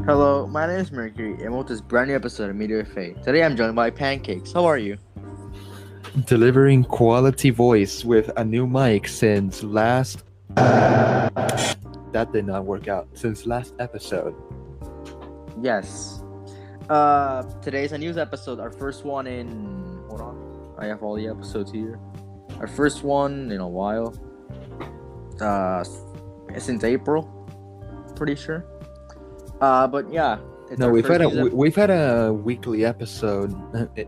Hello, my name is Mercury, and with this brand new episode of Media Fate. Today I'm joined by Pancakes. How are you? Delivering quality voice with a new mic since last. That did not work out. Since last episode. Yes. Today's a news episode. Our first one in. Hold on. I have all the episodes here. Our first one in a while. Since April. Pretty sure. But yeah. No, we've had a weekly episode.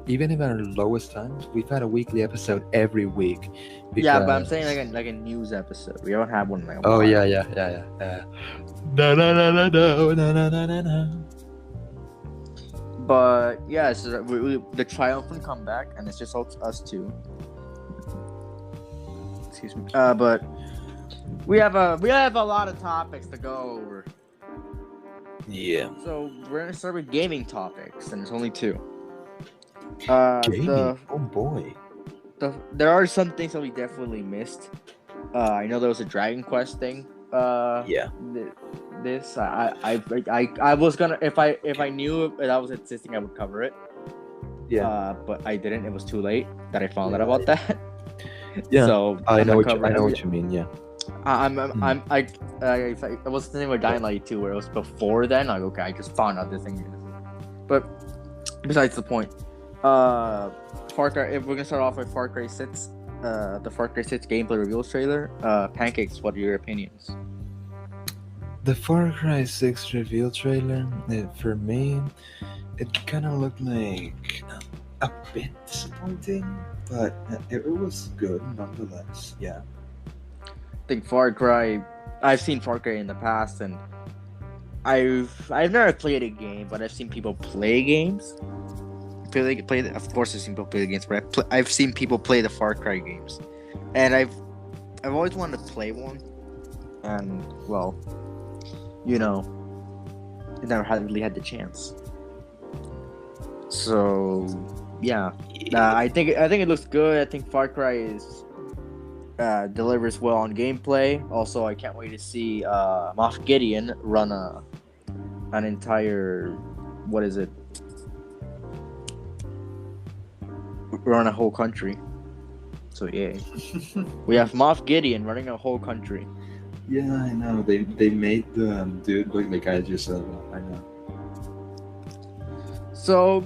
Even in our lowest times, we've had a weekly episode every week. Yeah, but I'm saying like a news episode. We don't have one like a Oh while. yeah. No. But yeah, so the triumphant comeback, and it's just us two. Excuse me. But we have a lot of topics to go over. Yeah. So we're gonna start with gaming topics, and there's only two. Gaming. Oh boy. There are some things that we definitely missed. I know there was a Dragon Quest thing. Yeah. This I was gonna if I knew that I was insisting I would cover it. Yeah. But I didn't. It was too late that I found out about that. Yeah. So I know what you mean. Yeah. I was thinking about Dying Light 2 where it was before then. Like, okay, I just found out this thing. But besides the point, Far Cry. If we're gonna start off with Far Cry 6, the Far Cry 6 gameplay reveal trailer. Pancakes, what are your opinions? The Far Cry 6 reveal trailer, for me, it kind of looked like a bit disappointing, but it was good nonetheless. Yeah. I think Far Cry. I've seen Far Cry in the past, and I've never played a game, but I've seen people play games. Of course, I've seen people play the games, but I've seen people play the Far Cry games, and I've always wanted to play one, and well, you know, I never really had the chance. So yeah, I think it looks good. I think Far Cry delivers well on gameplay. Also, I can't wait to see Moff Gideon run an entire run a whole country. So yeah, we have Moff Gideon running a whole country. Yeah, I know. They made the dude look like I just said. I know. So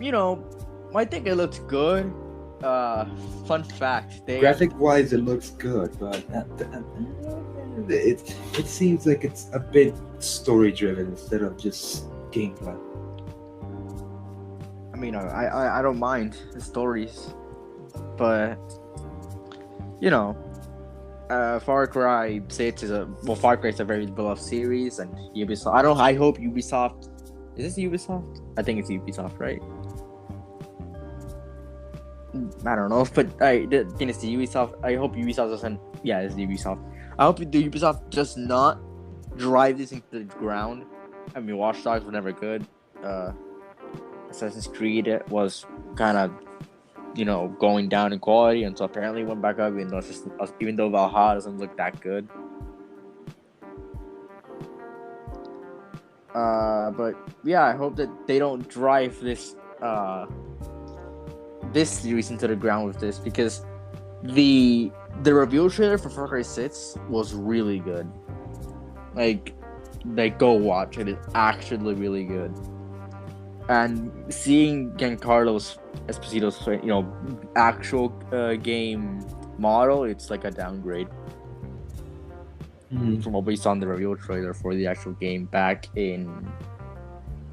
I think it looks good. Fun fact: graphic wise, it looks good, but it seems like it's a bit story driven instead of just gameplay. I mean, I don't mind the stories, but Far Cry 6 Far Cry is a very beloved series, and Ubisoft. I hope Ubisoft. Is this Ubisoft? I think it's Ubisoft, right? I don't know, but I think it's the Ubisoft. I hope Ubisoft doesn't. Yeah, it's the Ubisoft. I hope the Ubisoft does not drive this into the ground. I mean, Watch Dogs were never good. Assassin's Creed was kind of, going down in quality, and so apparently went back up. Even though Valhalla doesn't look that good. But yeah, I hope that they don't drive this series into the ground with this, because the reveal trailer for Far Cry 6 was really good. Like go watch it. It's actually really good. And seeing Giancarlo Esposito's actual game model, it's like a downgrade from what we saw in the reveal trailer for the actual game back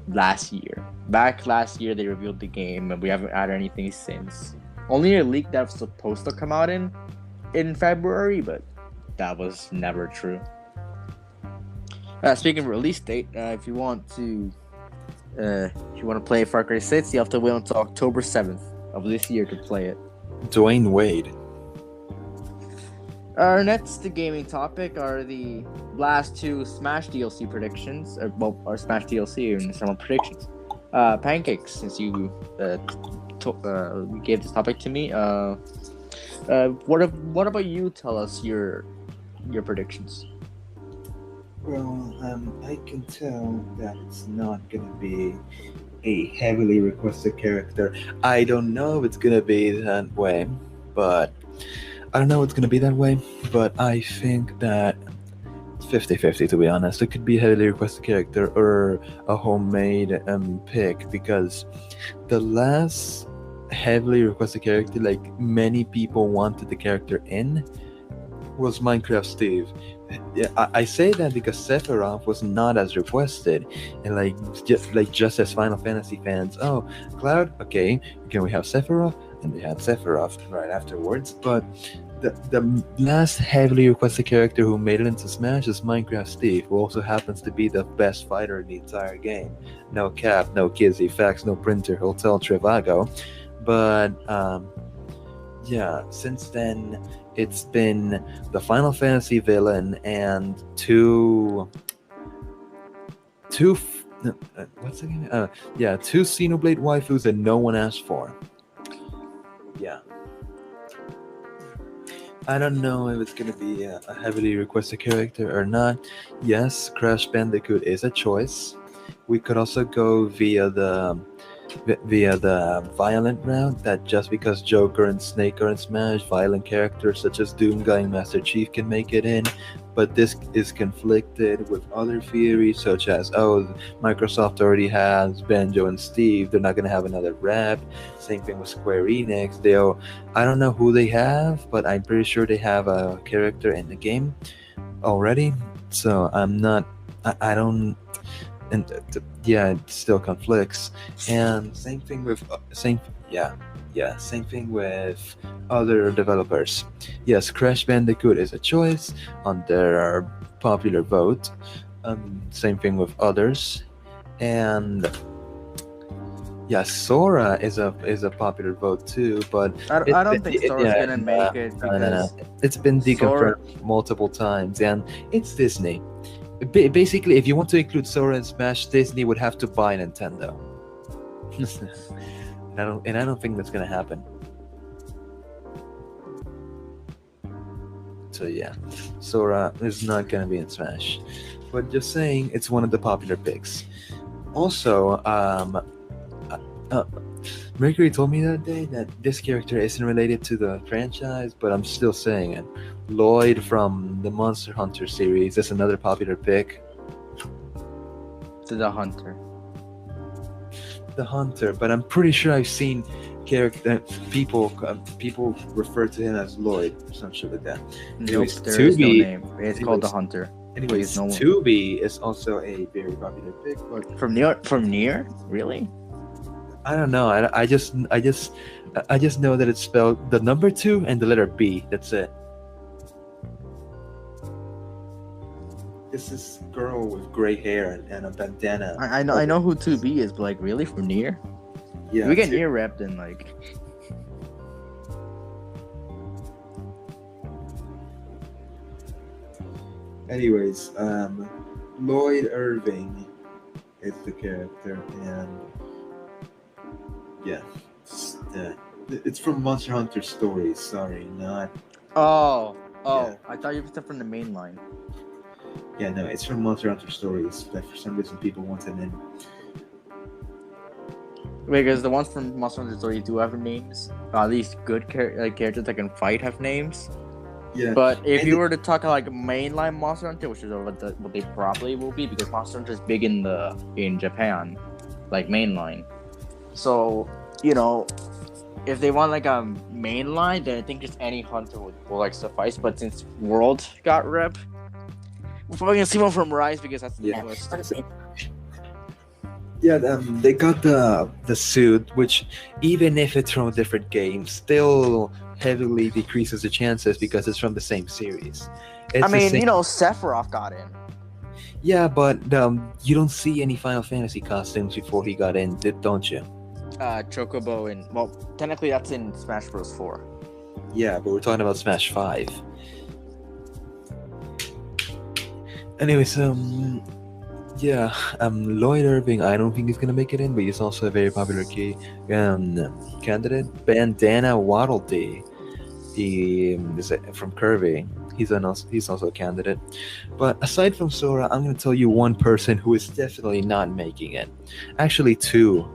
last year. Back last year, they revealed the game, and we haven't added anything since. Only a leak that was supposed to come out in February, but that was never true. Speaking of release date, if you want to play Far Cry 6, you have to wait until October 7th of this year to play it. Dwayne Wade. Our next gaming topic are the last two Smash DLC predictions, or Smash DLC and some predictions. Pancakes, since you gave this topic to me, what about you? Tell us your predictions. Well, I can tell that it's not gonna be a heavily requested character. I don't know if it's gonna be that way, but I don't know if it's gonna be that way, but I think that it's 50-50 to be honest. It could be a heavily requested character or a homemade pick because the last heavily requested character, like many people wanted the character in, was Minecraft Steve. Yeah, I say that because Sephiroth was not as requested, and just as Final Fantasy fans, oh, Cloud, okay, can we have Sephiroth? And they had Sephiroth right afterwards. But the last heavily requested character who made it into Smash is Minecraft Steve, who also happens to be the best fighter in the entire game. No cap, no Kizzy, Fax, no Printer, Hotel Trivago. But yeah, since then it's been the Final Fantasy villain and what's the name? Yeah, two Xenoblade waifus that no one asked for. Yeah. I don't know if it's gonna be a heavily requested character or not. Yes, Crash Bandicoot is a choice. We could also go via the violent route, that just because Joker and Snake are in Smash, violent characters such as Doomguy and Master Chief can make it in. But this is conflicted with other theories such as, oh, Microsoft already has Banjo and Steve, they're not going to have another rep. Same thing with Square Enix. I don't know who they have, but I'm pretty sure they have a character in the game already. So I'm not, I don't, and yeah, it still conflicts. And same thing with same thing with other developers. Yes, Crash Bandicoot is a choice on their popular vote. Same thing with others, and yeah, Sora is a popular vote too, but I don't think Sora's yeah, gonna make it because it's been Sora. deconfirmed multiple times, and it's Disney. Basically, if you want to include Sora in Smash, Disney would have to buy Nintendo. And I don't think that's gonna happen. So yeah, Sora is not gonna be in Smash. But just saying, it's one of the popular picks. Also, uh, Mercury told me that day that this character isn't related to the franchise, but I'm still saying it. Lloyd from the Monster Hunter series is another popular pick. To the hunter. The Hunter, but I'm pretty sure I've seen character people refer to him as Lloyd or some shit like that. Nope, Anyways, there is no name. It's called the anyways, hunter. anyways, Please, no one. Tubi is also a very popular pick, but From near, really? I don't know. I just know that it's spelled the number 2 and the letter B. That's it. It's this girl with gray hair and a bandana. I know who 2B is, but like really from near? Yeah, We get near repped and like Anyways, Lloyd Irving is the character, and yeah, it's from Monster Hunter Stories. Sorry, not. Oh, Yeah. I thought you said from the main line. Yeah, no, it's from Monster Hunter Stories. But for some reason, people want him in. Because the ones from Monster Hunter Story do have names. At least good characters that can fight have names. Yeah, But if and you were to talk like mainline Monster Hunter, which is what they probably will be, because Monster Hunter is big in Japan, like mainline. So if they want like a mainline, then I think just any hunter will like suffice. But since World got rep, we're probably gonna see one from Rise because that's the newest. Yeah, they got the suit, which even if it's from a different game, still heavily decreases the chances because it's from the same series. It's I the mean, same- Sephiroth got in. Yeah, but you don't see any Final Fantasy costumes before he got in, don't you? Chocobo and technically that's in Smash Bros. 4. Yeah, but we're talking about Smash 5. Anyways, yeah, Lloyd Irving, I don't think he's gonna make it in, but he's also a very popular candidate. Bandana Waddle Dee, he is from Kirby. He's also a candidate. But aside from Sora, I'm going to tell you one person who is definitely not making it. Actually, two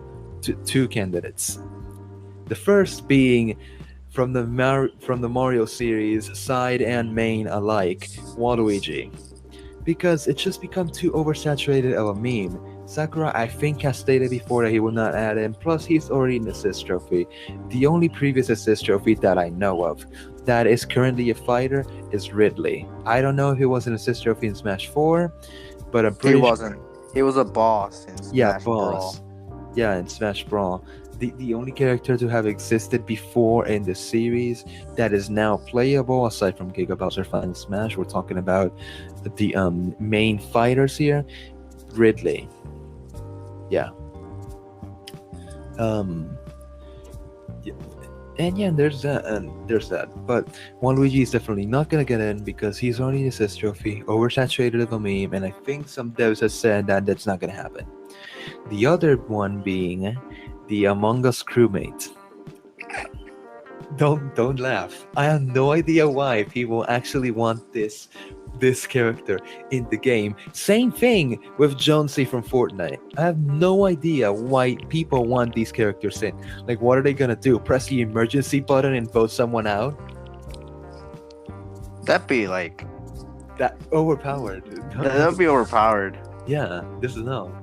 candidates. The first being from the Mario series, side and main alike, Waluigi, because it's just become too oversaturated of a meme. Sakura, I think, has stated before that he will not add him. Plus, he's already an assist trophy. The only previous assist trophy that I know of that is currently a fighter is Ridley. I don't know if he was an assist trophy in Smash 4, but I'm He pretty wasn't. He was a boss in Smash boss. Brawl. Yeah, in Smash Brawl. The only character to have existed before in the series that is now playable, aside from Giga Bowser Final Smash, we're talking about the main fighters here, Ridley. Yeah. Yeah. And yeah, there's that, and there's that. But Waluigi is definitely not gonna get in because he's already an assist trophy, oversaturated of a meme, and I think some devs have said that that's not gonna happen. The other one being the Among Us crewmate. Don't laugh. I have no idea why people actually want this character in the game. Same thing with Jonesy from Fortnite. I have no idea why people want these characters in. Like, what are they gonna do? Press the emergency button and vote someone out? That'd be like That overpowered. that'd be overpowered. Yeah, this is no.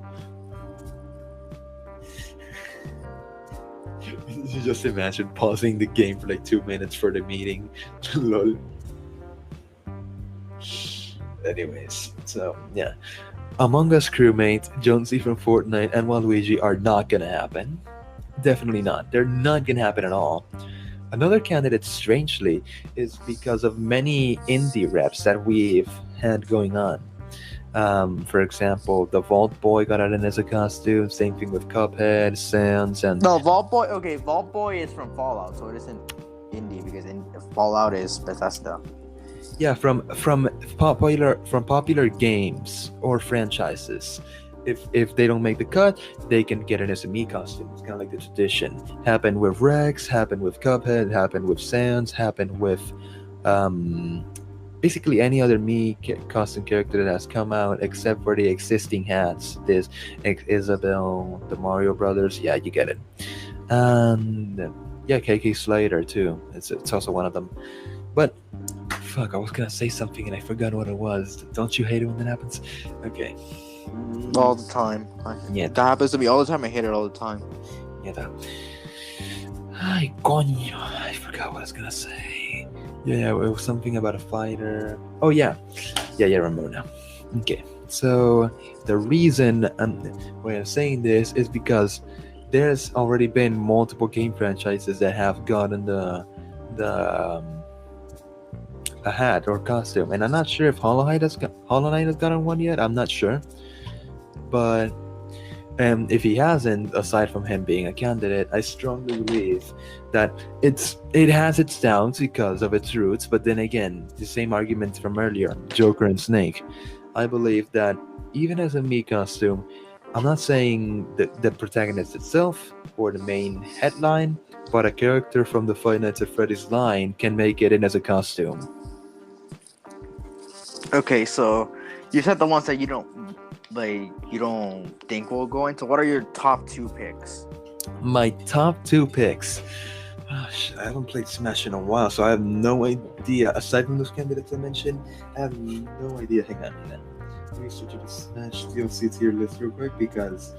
You just imagine pausing the game for like 2 minutes for the meeting. Lol. Anyways, so yeah. Among Us crewmate, Jonesy from Fortnite, and Waluigi are not gonna happen. Definitely not. They're not gonna happen at all. Another candidate, strangely, is because of many indie reps that we've had going on. For example, the Vault Boy got added as a costume. Same thing with Cuphead, Sans, and No, Vault Boy. Okay, Vault Boy is from Fallout, so it isn't indie because Fallout is Bethesda. yeah, from popular games or franchises. If they don't make the cut, they can get an SME costume. It's kind of like the tradition. Happened with Rex, happened with Cuphead, happened with Sans, happened with basically any other costume character that has come out except for the existing hats. There's Isabelle, the Mario Brothers. Yeah, you get it. And yeah, KK Slater too. It's also one of them. But fuck, I was gonna say something and I forgot what it was. Don't you hate it when that happens? Okay. All the time. Yeah. That happens to me all the time. I hate it all the time. Yeah, that. Ay, coño. I forgot what I was gonna say. Yeah, it was something about a fighter. Oh, yeah. Yeah, I remember now. Okay. So, the reason why I'm saying this is because there's already been multiple game franchises that have gotten a hat or costume. And I'm not sure if Hollow Knight has gotten one yet. I'm not sure. But if he hasn't, aside from him being a candidate, I strongly believe that it has its downs because of its roots. But then again, the same argument from earlier, Joker and Snake. I believe that even as a me costume, I'm not saying the protagonist itself or the main headline, but a character from the Five Nights at Freddy's line can make it in as a costume. Okay, so you said the ones that you don't think will go into. What are your top 2 picks? My top 2 picks. Oh, shit, I haven't played Smash in a while, so I have no idea. Aside from those candidates I mentioned, I have no idea. Hang on. Let me switch to the Smash DLC tier list real quick because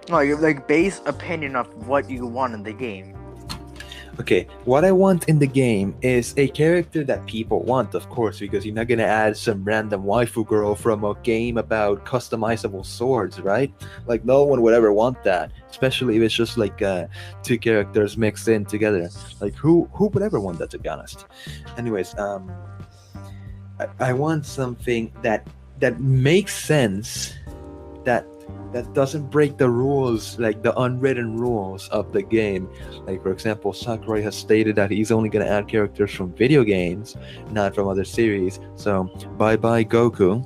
like base opinion of what you want in the game. Okay, what I want in the game is a character that people want, of course, because you're not gonna add some random waifu girl from a game about customizable swords, right? Like, no one would ever want that, especially if it's just like 2 characters mixed in together. Like, who would ever want that, to be honest? Anyways, I want something that makes sense, that doesn't break the rules, like the unwritten rules of the game. Like, for example, Sakurai has stated that he's only going to add characters from video games, not from other series. So bye Goku.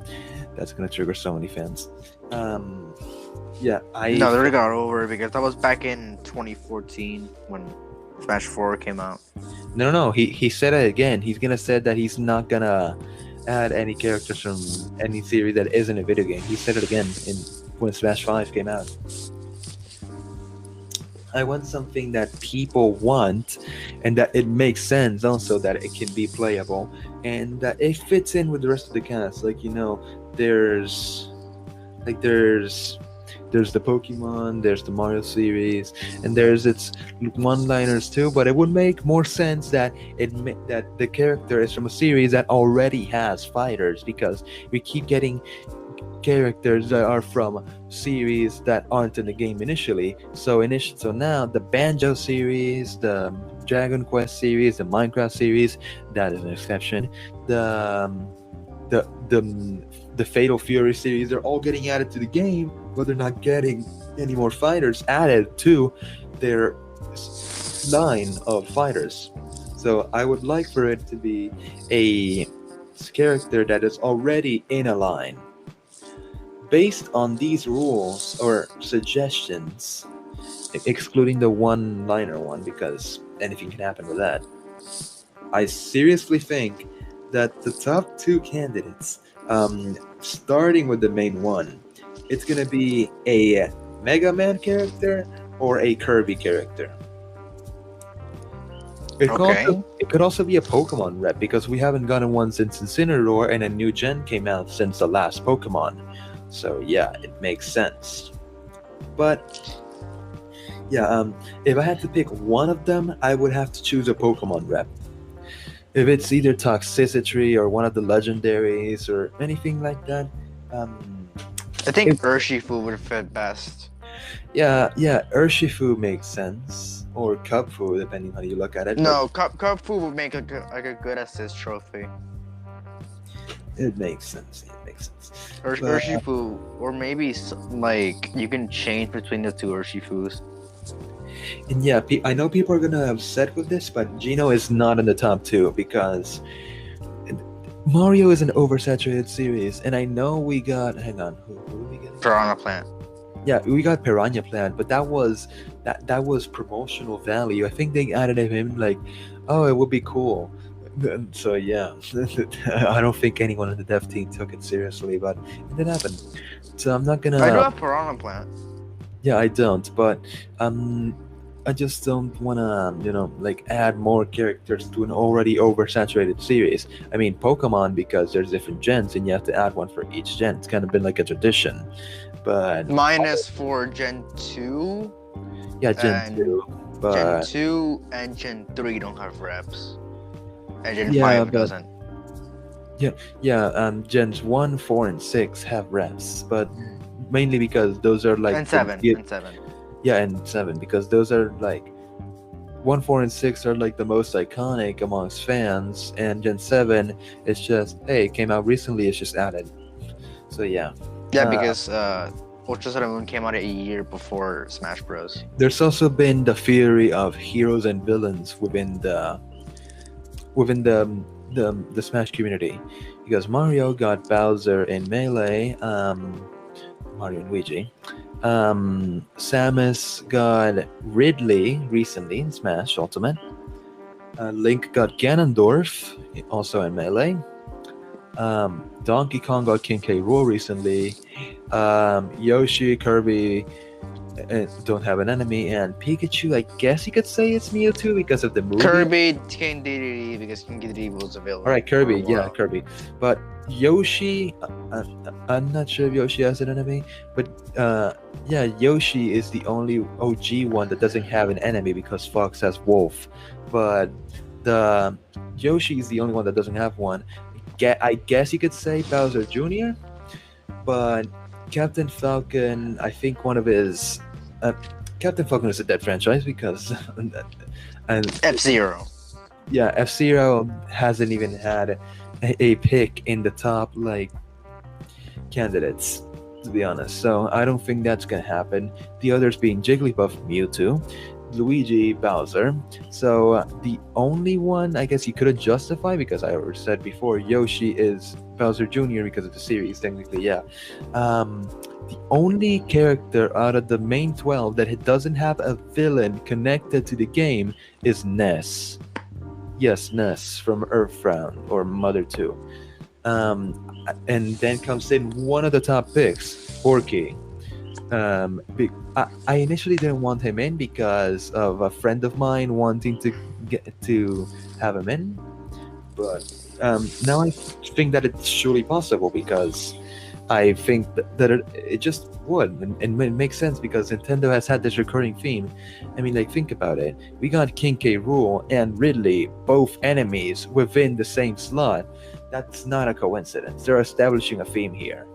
That's going to trigger so many fans. No, they got over it because that was back in 2014 when Smash 4 came out. No. He said it again. He's gonna said that he's not gonna add any characters from any series that isn't a video game. He said it again when Smash 5 came out. I want something that people want, and that it makes sense also that it can be playable, and that it fits in with the rest of the cast. Like, there's the Pokemon, there's the Mario series, and there's its one-liners too. But it would make more sense that that the character is from a series that already has fighters, because we keep getting characters that are from series that aren't in the game initially. So now the Banjo series, the Dragon Quest series, the Minecraft series, that is an exception. The Fatal Fury series, they're all getting added to the game, but they're not getting any more fighters added to their line of fighters. So I would like for it to be a character that is already in a line. Based on these rules or suggestions, excluding the one-liner one, because anything can happen with that, I seriously think that the top two candidates, starting with the main one, it's gonna be a Mega Man character or a Kirby character. It could also be a Pokemon rep, because we haven't gotten one since Incineroar, and a new gen came out since the last Pokemon. So yeah, it makes sense. But yeah, if I had to pick one of them, I would have to choose a Pokemon rep. If it's either Toxicity or one of the legendaries or anything like that, I think Urshifu would fit best. Yeah, Urshifu makes sense, or Cubfu, depending on how you look at it. No, Cubfu would make a good assist trophy. It makes sense. Urshifu, or maybe you can change between the two Urshifus. And yeah, I know people are gonna upset with this, but Geno is not in the top two, because Mario is an oversaturated series, and I know we got. Hang on, who did we get? Piranha Plant. Yeah, we got Piranha Plant, but that was promotional value. I think they added him like, oh, it would be cool. So yeah, I don't think anyone in the dev team took it seriously, but it did happen. So I'm not gonna. I do have Piranha Plant. Yeah, I don't, but I just don't wanna, add more characters to an already oversaturated series. I mean, Pokemon, because there's different gens and you have to add one for each gen. It's kind of been like a tradition, but minus for Gen 2. Yeah, Gen 2, but Gen 2 and Gen 3 don't have reps. And Gen 5 doesn't. Yeah, Gens 1, 4, and 6 have reps, but mainly because those are like... And 7. Yeah, and 7, because those are like... 1, 4, and 6 are like the most iconic amongst fans, and Gen 7 is just, hey, it came out recently, it's just added. So yeah. Yeah, because Ultra Sun and Moon came out a year before Smash Bros. There's also been the theory of heroes and villains within the Smash community, because Mario got Bowser in Melee, Mario and Luigi. Samus got Ridley recently in Smash Ultimate. Link got Ganondorf, also in Melee. Donkey Kong got King K. Rool recently. Yoshi, Kirby don't have an enemy, and Pikachu, I guess you could say it's Mewtwo because of the movie. Kirby, King Dedede, because King Dedede was available. Alright, Kirby, yeah, Kirby. But Yoshi, I'm not sure if Yoshi has an enemy, but Yoshi is the only OG one that doesn't have an enemy, because Fox has Wolf. But the Yoshi is the only one that doesn't have one. I guess you could say Bowser Jr., but Captain Falcon, I think one of his... Captain Falcon is a dead franchise because... and F-Zero. Yeah, F-Zero hasn't even had a pick in the top, candidates, to be honest. So I don't think that's going to happen. The others being Jigglypuff, Mewtwo. Luigi, Bowser. So the only one I guess you couldn't justify, because I already said before, Yoshi is Bowser Jr. because of the series, technically, yeah. The only character out of the main 12 that doesn't have a villain connected to the game is Ness. Yes, Ness from Earthbound or Mother 2. And then comes in one of the top picks, Porky. I initially didn't want him in because of a friend of mine wanting to get to have him in, but now I think that it's surely possible because I think that it just would, and it makes sense because Nintendo has had this recurring theme. I mean, like, think about it. We got King K. Rool and Ridley, both enemies within the same slot. That's not a coincidence. They're establishing a theme here.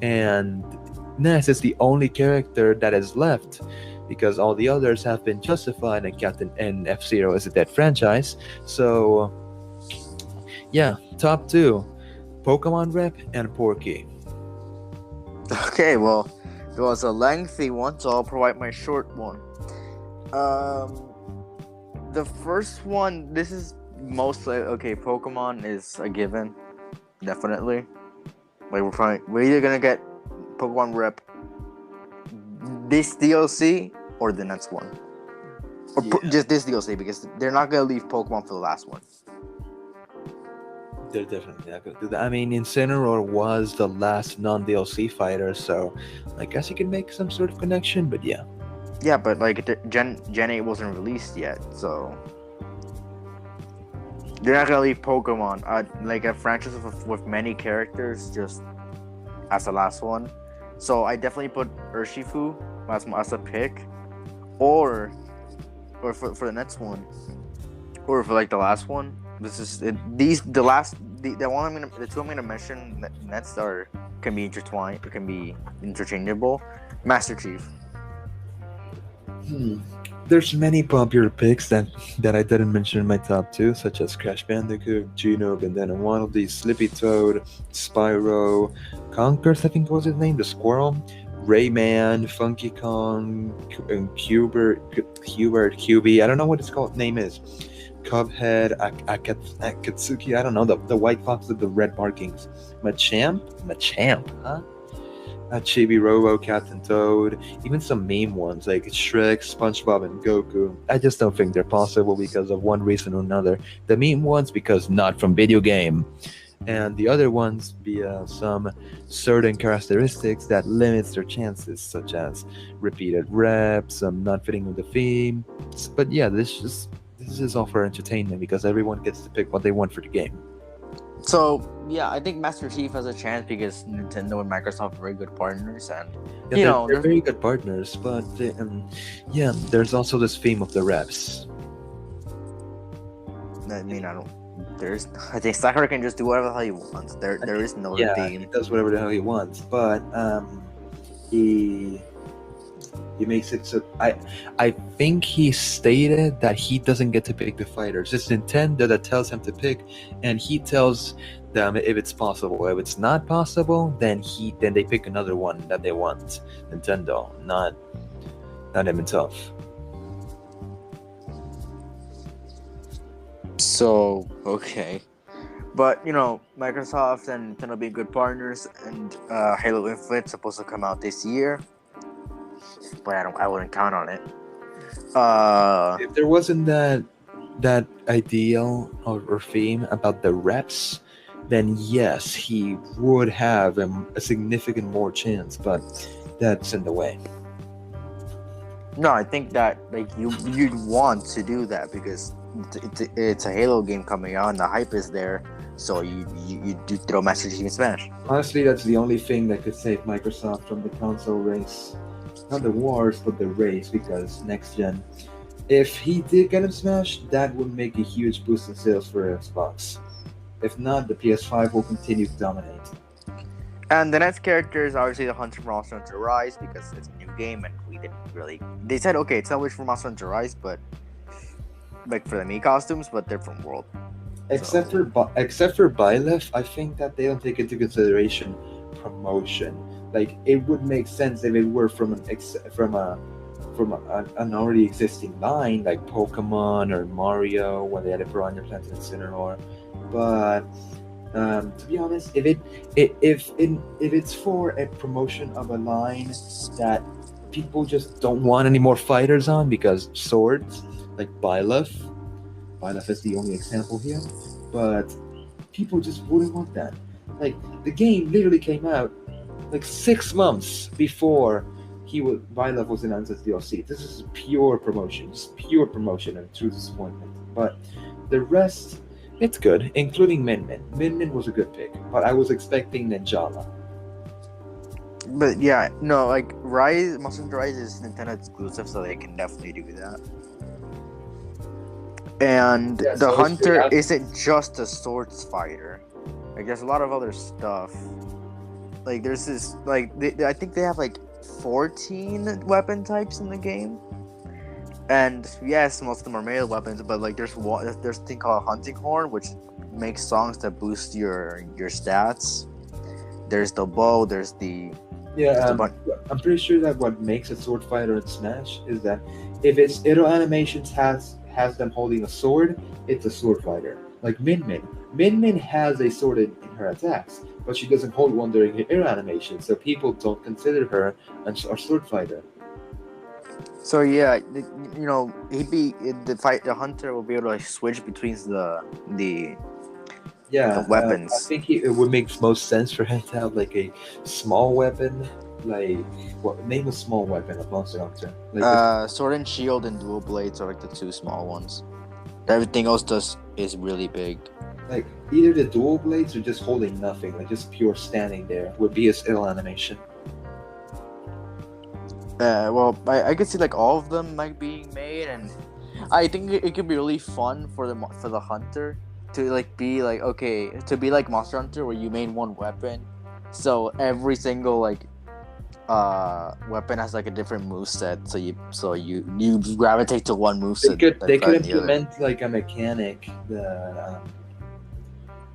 And Ness is the only character that is left because all the others have been justified, and Captain and F-Zero is a dead franchise. So, yeah, top two, Pokemon Rep and Porky. Okay, well, it was a lengthy one, so I'll provide my short one. The first one, this is mostly okay. Pokemon is a given, definitely. Like we're either gonna get Pokemon Rep this DLC or the next one, or just this DLC, because they're not gonna leave Pokemon for the last one. They're definitely not going to do that. I mean, Incineroar was the last non-DLC fighter, so I guess you can make some sort of connection, but yeah. Yeah, but like Gen 8 wasn't released yet, so they're not gonna leave Pokemon, like a franchise with many characters, just as the last one. So I definitely put Urshifu as a pick, or for the next one, or for like the last one. This is the two I'm gonna mention next can be intertwined, or can be interchangeable. Master Chief. There's many popular picks that I didn't mention in my top two, such as Crash Bandicoot, Geno, Bandana Waddle, Slippy Toad, Spyro, Conkers, I think was his name, the squirrel, Rayman, Funky Kong, and Hubert, QB. I don't know what his name is. Cubhead, Akatsuki, I don't know, the white fox with the red markings. Machamp, huh? Chibi Robo, Captain Toad, even some meme ones like Shrek, SpongeBob, and Goku. I just don't think they're possible because of one reason or another. The meme ones because not from video game, and the other ones via some certain characteristics that limits their chances, such as repeated reps, not fitting with the theme. But yeah, this is all for entertainment because everyone gets to pick what they want for the game. So yeah, I think Master Chief has a chance because Nintendo and Microsoft are very good partners, and they're very good partners. But there's also this theme of the reps. I mean, I think Sakura can just do whatever the hell he wants. There is no theme. He does whatever the hell he wants, but he makes it so I think he stated that he doesn't get to pick the fighters. It's Nintendo that tells him to pick, and he tells them if it's possible. If it's not possible, then they pick another one that they want. Nintendo, not him himself. So okay. But Microsoft and Nintendo being good partners, and Halo Infinite's supposed to come out this year. But I wouldn't count on it. If there wasn't that ideal or theme about the reps, then yes, he would have a significant more chance. But that's in the way. No, I think that you'd want to do that because it's a Halo game coming out and the hype is there. So you do throw Master Chief in Smash. Honestly, that's the only thing that could save Microsoft from the console race. Not the wars, but the race, because next gen, if he did get him Smash, that would make a huge boost in sales for Xbox. If not, the PS5 will continue to dominate. And the next character is obviously the Hunter from Monster Hunter Rise, because it's a new game and we didn't really. They said okay, it's not wish for Monster Hunter Rise, but like for the Mii costumes, but they're from World. Except for Byleth, I think that they don't take into consideration promotion. Like, it would make sense if it were from a from an already existing line like Pokemon or Mario when they added Piranha Plant and Incineroar. But to be honest, if it's for a promotion of a line that people just don't want any more fighters on because swords like Byleth is the only example here, but people just wouldn't want that. Like the game literally came out like 6 months before Byleth was announced as DLC. This is pure promotion, just pure promotion and true disappointment. But the rest, it's good, including Min Min. Min Min was a good pick, but I was expecting Ninjala. But yeah, no, like Monster Hunter Rise is Nintendo exclusive, so they can definitely do that. And Yeah, the so Hunter isn't just a swords fighter. Like there's a lot of other stuff. Like there's this, like I think they have like 14 weapon types in the game. And yes, most of them are melee weapons, but like there's a thing called Hunting Horn, which makes songs that boost your stats. There's the bow. There's the I'm pretty sure that what makes a sword fighter in Smash is that if its idle animations has them holding a sword, it's a sword fighter. Like Min Min. Min Min has a sword in her attacks, but she doesn't hold one during her idle animation, so people don't consider her a sword fighter. So yeah, you know, the hunter will be able to like switch between the weapons. I think it would make most sense for him to have like a small weapon, like name a small weapon of Monster Hunter. Like Sword and Shield and Dual Blades are like the two small ones. Everything else is really big. Like either the Dual Blades or just holding nothing, like just pure standing there would be his ill animation. Well, I could see like all of them like being made, and I think it could be really fun for the hunter to like be like to be like Monster Hunter where you main one weapon, so every single like weapon has like a different moveset, so you gravitate to one moveset. They could implement like a mechanic that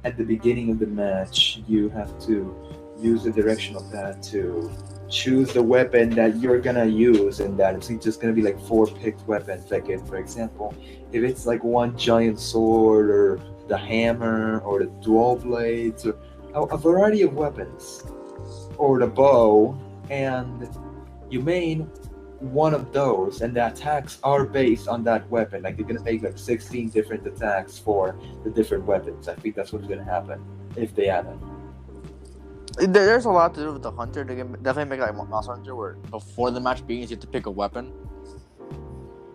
at the beginning of the match you have to use the directional pad to choose the weapon that you're gonna use, and that it's just gonna be like 4 picked weapons. Like for example, if it's like one giant sword or the hammer or the dual blades or a variety of weapons or the bow, and you main one of those and the attacks are based on that weapon. Like you're gonna make like 16 different attacks for the different weapons. I think that's what's gonna happen if they add it. There's a lot to do with the hunter. They can definitely make like Monster Hunter where before the match begins you have to pick a weapon,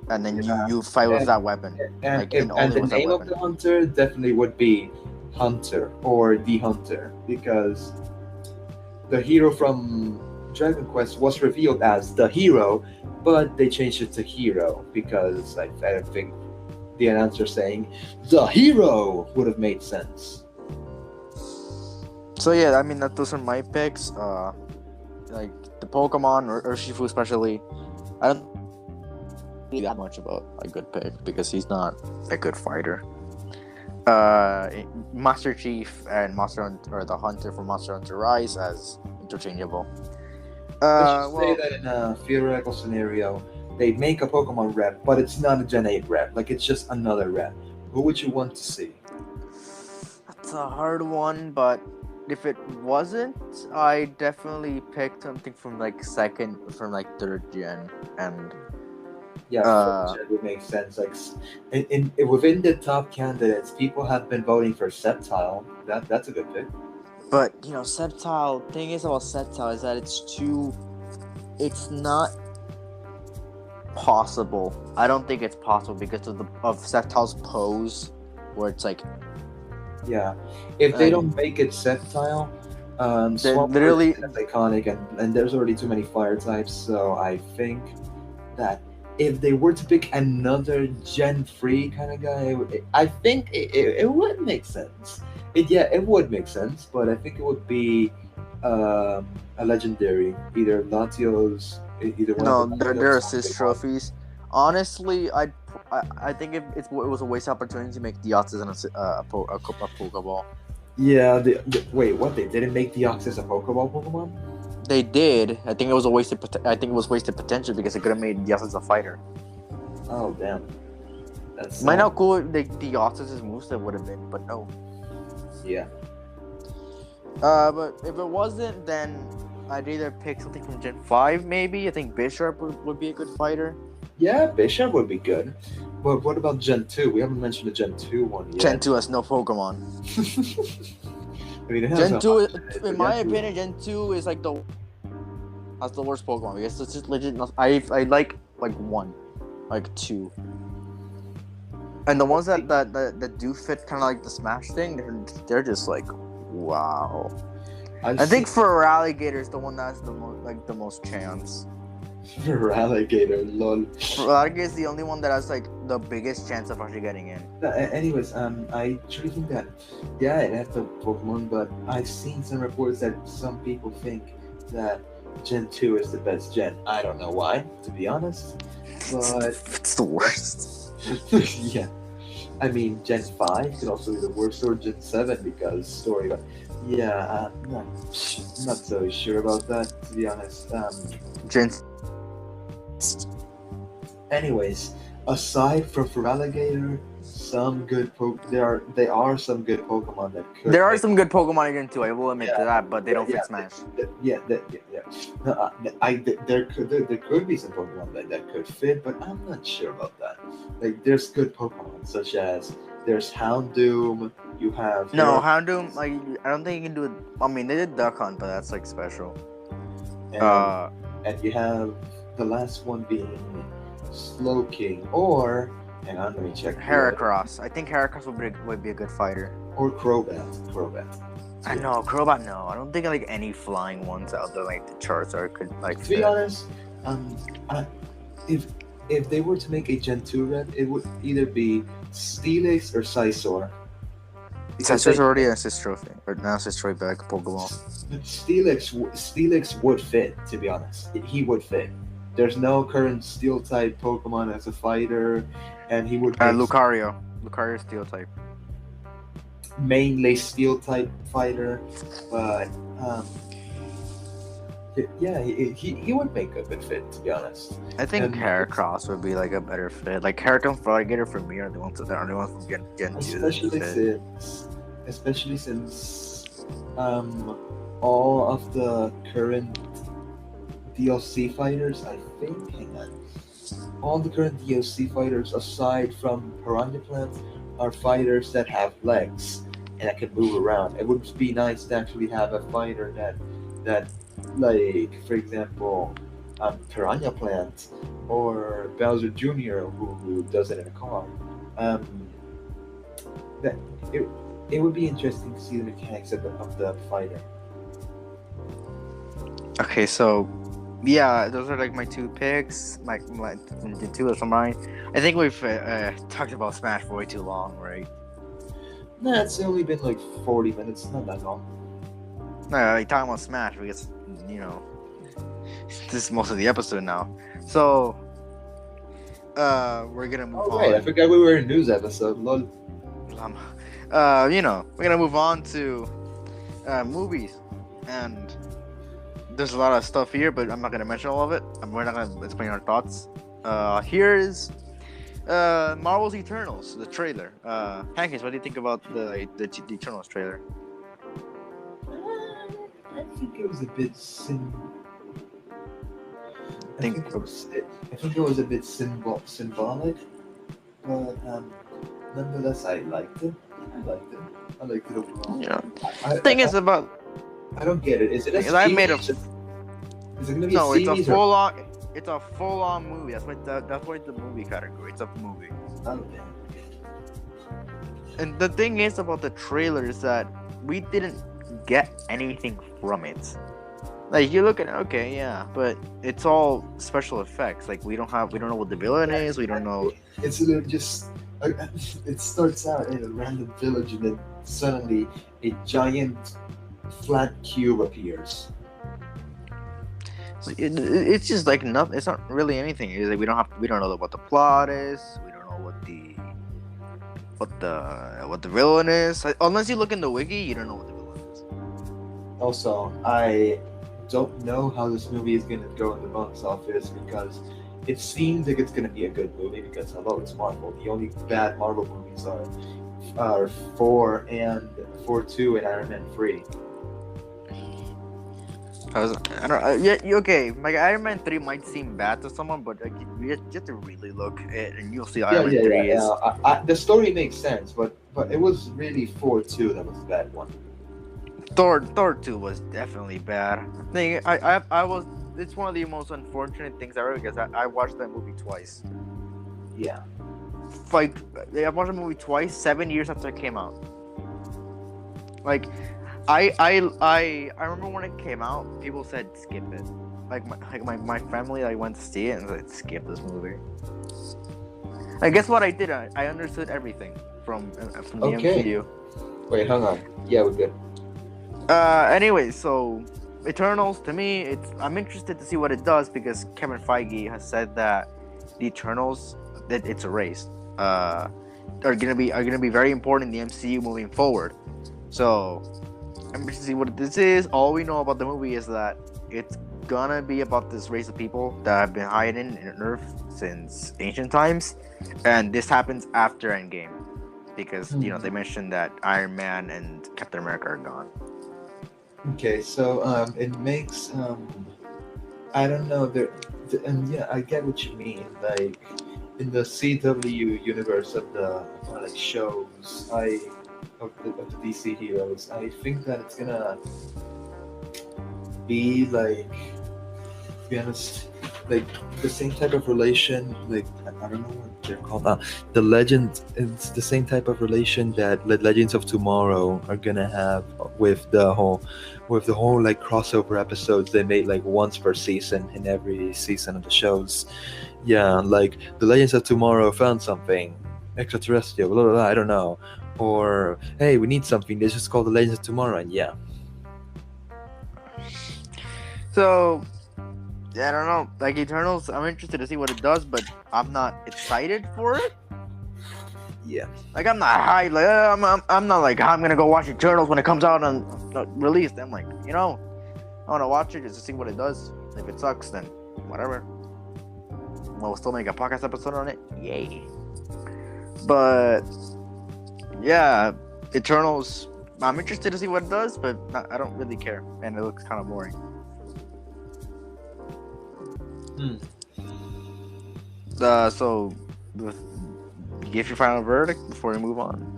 and then you fight with that weapon. And the name of the hunter definitely would be Hunter or the Hunter, because the hero from Dragon Quest was revealed as the hero, but they changed it to Hero because I don't think the announcer saying the hero would have made sense. So yeah, I mean those are my picks. Like the Pokemon or Urshifu especially. I don't think that much about a good pick because he's not a good fighter. Master Chief and Monster Hunter, or the Hunter from Monster Hunter Rise as interchangeable. Let's just say that in a theoretical scenario, they make a Pokemon rep, but it's not a Gen 8 rep. Like it's just another rep. Who would you want to see? That's a hard one, but if it wasn't, I definitely picked something from like third gen, and it would make sense. Like within the top candidates, people have been voting for Sceptile. That's a good pick. But you know, Sceptile. Thing is about Sceptile is that it's not possible. I don't think it's possible because of Sceptile's pose, where it's like. Yeah, if they don't make it Sceptile, Swamp literally is iconic, and there's already too many fire types. So I think that if they were to pick another Gen 3 kind of guy, I think it would make sense. It would make sense, but I think it would be a legendary, either Latios, either one. No, they're assist trophies. Honestly, I think it was a waste opportunity to make Deoxys a Pokeball. Yeah. Wait, what? They didn't make Deoxys a Pokeball Pokemon? They did. I think it was a wasted. I think it was wasted potential because it could have made Yasu's a fighter. Oh damn. That's Might not cool the Yasu's moveset would have been, but no. Yeah. But if it wasn't, then I'd either pick something from Gen 5, maybe. I think Bishop would be a good fighter. Yeah, Bishop would be good. But what about Gen 2? We haven't mentioned the Gen 2 one yet. Gen 2 has no Pokemon. I mean, it has Gen 2, in my Gen 2 opinion, Gen 2 is like that's the worst Pokemon because it's just legit. I like one, like two. And the ones that do fit kind of like the Smash thing, they're just like, wow. I think for Alligator is the one that's the most chance. For Alligator, lol. For Alligator is the only one that has like the biggest chance of actually getting in. Anyways, I truly think that, yeah, it has the Pokemon, but I've seen some reports that some people think that Gen 2 is the best gen. I don't know why, to be honest, but it's the worst. Yeah. I mean, Gen 5 could also be the worst, or Gen 7 because story, but yeah, I'm not so sure about that, to be honest. Gen. Anyways, aside from Feraligatr, some good there are some good Pokemon that could. There are some good Pokemon in Gen 2. I will admit to that, but they don't fit Smash. No, there could be some Pokemon that could fit, but I'm not sure about that. Like, there's good Pokemon such as there's Houndoom. You have Houndoom. Like, I don't think you can do it. I mean, they did Duck Hunt, but that's like special. And you have the last one being Slowking, or hang on, let me check. Heracross. I think Heracross would be a good fighter. Or Crobat. I know Crobat. No, I don't think like any flying ones out there like the Charizard could like. To be honest, if they were to make a Gen 2 red, it would either be Steelix or Scizor. Scisor's already an assist trophy, or not assist trophy, but like a Pokeball. Steelix would fit, to be honest. He would fit. There's no current Steel type Pokemon as a fighter, and he would. Lucario Steel type. Mainly Steel type fighter, but yeah, he would make a good fit, to be honest. I think Heracross would be like a better fit. Like Heracross and Feraligatr for me are the ones from Gen 2. Especially since all of the current DLC fighters, I think, all the current DLC fighters aside from Piranha Plants are fighters that have legs and that can move around. It would be nice to actually have a fighter that like, for example, Piranha Plant or Bowser Jr. who does it in a car. That it would be interesting to see the mechanics of the fighter. Okay, so yeah, those are like my two picks. My two of mine. I think we've talked about Smash for way too long, right? Nah, it's only been like 40 minutes, not that long. No, like talking about Smash because this is most of the episode now. So we're gonna move on. I forgot we were in a news episode. Lol. We're gonna move on to movies, and there's a lot of stuff here, but I'm not gonna mention all of it. We're not gonna explain our thoughts. Here is Marvel's Eternals, the trailer. Pancakes, what do you think about the Eternals trailer? I think it was a bit I think it was a bit symbolic, but nonetheless, I liked it. I liked it overall. Yeah. The thing is about. I don't get it. Is it a series? Is it gonna be a series? It's a full on. It's a full on movie. That's why it's the movie category. It's a movie. Okay. And the thing is about the trailer is that we didn't get anything from it. Like, you look at it, okay, yeah, but it's all special effects. Like, we don't know what the villain is. We don't know. It's just it starts out in a random village and then suddenly a giant flat cube appears. So it's just like nothing. It's not really anything. It's like we don't know what the plot is. We don't know what the villain is. Like, unless you look in the wiki, you don't know what the villain is. Also, I don't know how this movie is gonna go in the box office because it seems like it's gonna be a good movie because hello, it's Marvel. The only bad Marvel movies are 4 2 and Iron Man 3. I don't. Yeah, okay. Like Iron Man 3 might seem bad to someone, but like, you have to really look at it, and you'll see Iron Man 3 is. The story makes sense, but it was really 4 2 that was the bad one. Thor 2 was definitely bad. I was. It's one of the most unfortunate things ever because I watched that movie twice. Yeah. Like I watched the movie twice, 7 years after it came out. Like. I remember when it came out, people said skip it. Like my family, I went to see it and said skip this movie. I guess what I did, I understood everything from the MCU. Wait, hang on. Yeah, we're good. Anyway, so Eternals to me, I'm interested to see what it does because Kevin Feige has said that the Eternals, that it's a race, are gonna be very important in the MCU moving forward. So. I'm interested to see what this is. All we know about the movie is that it's gonna be about this race of people that have been hiding in Earth since ancient times, and this happens after Endgame, because they mentioned that Iron Man and Captain America are gone. Okay, so it makes I don't know and yeah, I get what you mean. Like in the CW universe of the like shows, of the DC heroes, I think that it's gonna be like, to be honest, like the same type of relation. Like I don't know what they're called now. The Legend. It's the same type of relation that Legends of Tomorrow are gonna have with the whole like crossover episodes they made like once per season in every season of the shows. Yeah, like the Legends of Tomorrow found something extraterrestrial. Blah, blah, blah, I don't know. Or hey, we need something. This is called the Legends of Tomorrow, and yeah. So I don't know. Like Eternals, I'm interested to see what it does, but I'm not excited for it. Yeah. Like I'm not hyped. Like I'm not like I'm gonna go watch Eternals when it comes out and released. I'm like, I want to watch it just to see what it does. If it sucks, then whatever. We'll still make a podcast episode on it. Yay. But yeah, Eternals, I'm interested to see what it does, but I don't really care, and it looks kind of boring. So, give your final verdict before we move on.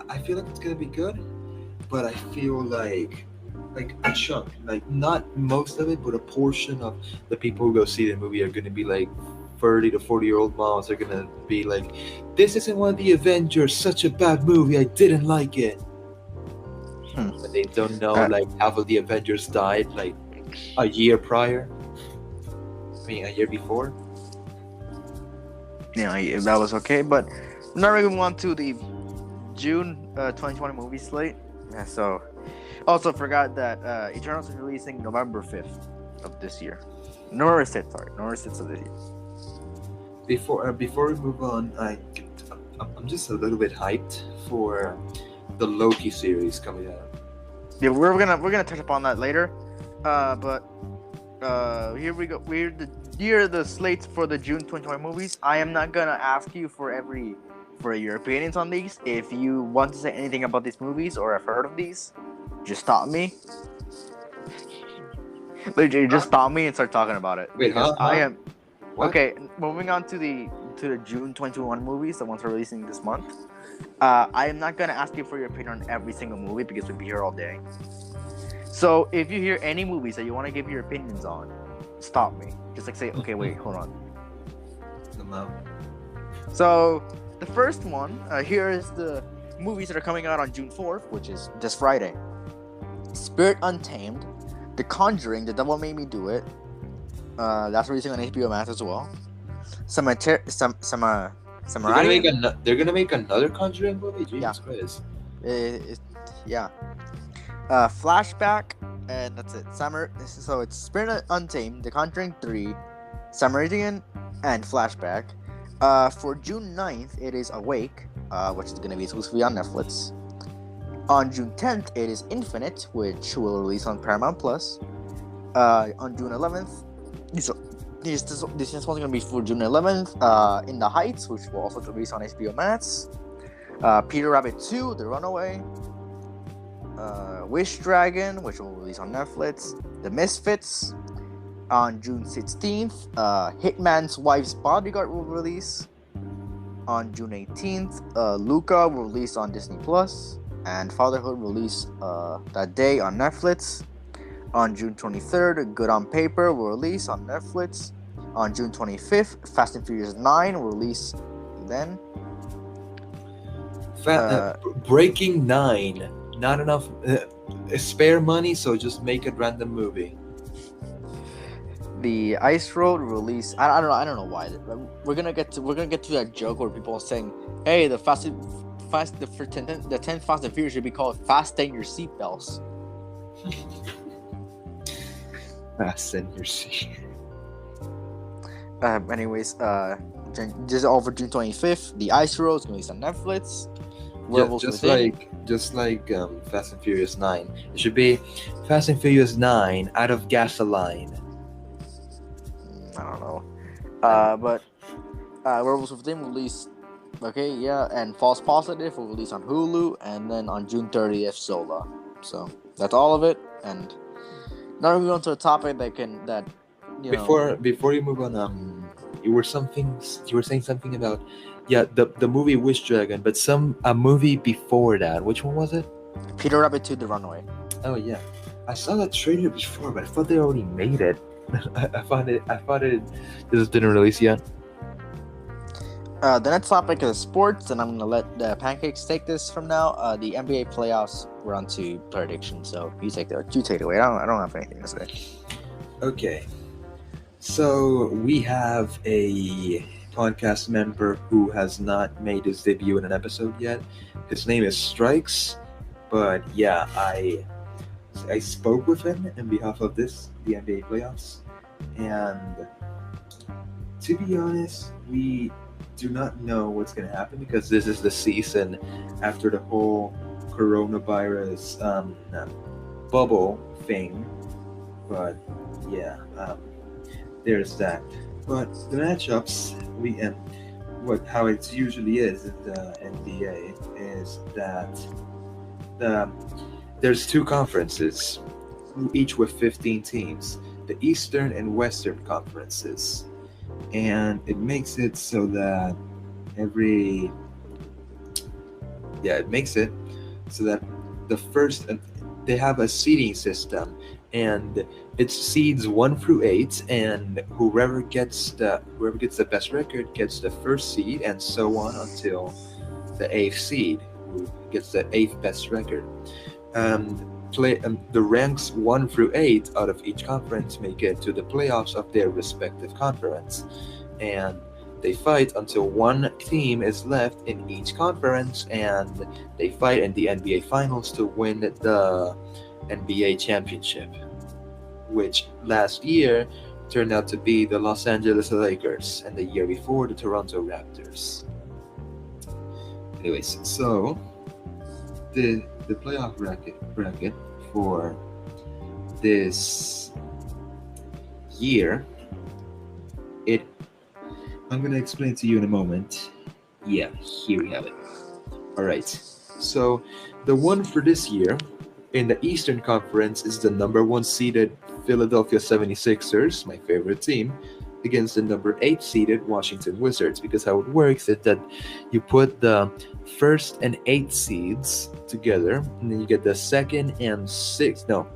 I feel like it's gonna be good, but I feel like a chunk, like not most of it, but a portion of the people who go see the movie are gonna be like 30 to 40-year-old moms are gonna be like, this isn't one of the Avengers, such a bad movie, I didn't like it. But they don't know like half of the Avengers died like a year prior. A year before. Yeah, that was okay, but now we're moving on to the June 2020 movie slate. Yeah, so also forgot that Eternals is releasing November 5th of this year. November 6th of this year. Before we move on, I'm just a little bit hyped for the Loki series coming out. Yeah, we're gonna touch upon that later. But here we go. Here are the slates for the June 2020 movies. I am not gonna ask you for your opinions on these. If you want to say anything about these movies or have heard of these, just stop me. Literally, just stop me and start talking about it. Wait, I am. What? Okay, moving on to the June 2021 movies, the ones we're releasing this month. I am not gonna ask you for your opinion on every single movie because we'd be here all day. So if you hear any movies that you want to give your opinions on, stop me. Just like say, okay, wait, hold on. No. So the first one, here is the movies that are coming out on June 4th, which is this Friday. Spirit Untamed, The Conjuring, The Devil Made Me Do It. That's releasing on HBO Max as well. They're gonna make another Conjuring movie. Jesus Christ. Yeah. Flashback, and that's it. So it's Spirit Untamed, The Conjuring 3, Samaritan, and Flashback. For June 9th, it is Awake, which is gonna be exclusively on Netflix. On June 10th, it is Infinite, which will release on Paramount Plus. On June 11th, this is going to be for June 11th. In the Heights, which will also release on HBO Max. Peter Rabbit 2, The Runaway. Wish Dragon, which will release on Netflix. The Misfits. On June 16th, Hitman's Wife's Bodyguard will release. On June 18th, Luca will release on Disney Plus. And Fatherhood release that day on Netflix. On June 23rd, Good on Paper will release on Netflix. On June 25th, Fast and Furious 9 will release then. Breaking 9. Not enough spare money, so just make a random movie. The Ice Road release. I don't know why. We're gonna get to that joke where people are saying, "Hey, the 10th Fast and Furious should be called Fasten Your Seatbelts." Fasten your seat. Anyways, just over June 25th, The Ice Road is released on Netflix. Just like Fast and Furious 9. It should be Fast and Furious 9 out of gasoline. I don't know. But Werewolves Within will release. Okay, yeah, and False Positive will release on Hulu, and then on June 30th, Sola. So that's all of it. And now we're going to a topic that Before you move on, you were saying something about the movie Wish Dragon, but a movie before that. Which one was it? Peter Rabbit 2: The Runaway. Oh yeah, I saw that trailer before, but I thought they already made it. I thought it just didn't release yet. The next topic is sports, and I'm gonna let the Pancakes take this from now. The NBA playoffs, we're on to predictions, so you take it away. I don't have anything to say. Okay, so we have a podcast member who has not made his debut in an episode yet. His name is Strikes, but yeah, I spoke with him on behalf of the NBA playoffs, and to be honest, we do not know what's going to happen because this is the season after the whole coronavirus bubble thing. But yeah, there's that. But the matchups how it usually is in the NBA is that there's two conferences, each with 15 teams, the Eastern and Western conferences. And it makes it so that the first, they have a seeding system, and it's seeds 1 through 8, and whoever gets the best record gets the first seed, and so on until the 8th seed, who gets the 8th best record. The ranks 1 through 8 out of each conference make it to the playoffs of their respective conference, and they fight until one team is left in each conference, and they fight in the NBA Finals to win the NBA championship, which last year turned out to be the Los Angeles Lakers, and the year before the Toronto Raptors. Anyways, so the playoff bracket for this year, I'm going to explain to you in a moment. Yeah, here we have it. Alright, so the one for this year in the Eastern Conference is the number 1 seeded Philadelphia 76ers, my favorite team, against the number 8 seeded Washington Wizards, because how it works is that you put the 1st and 8th seeds together, and then you get the 2nd and 7th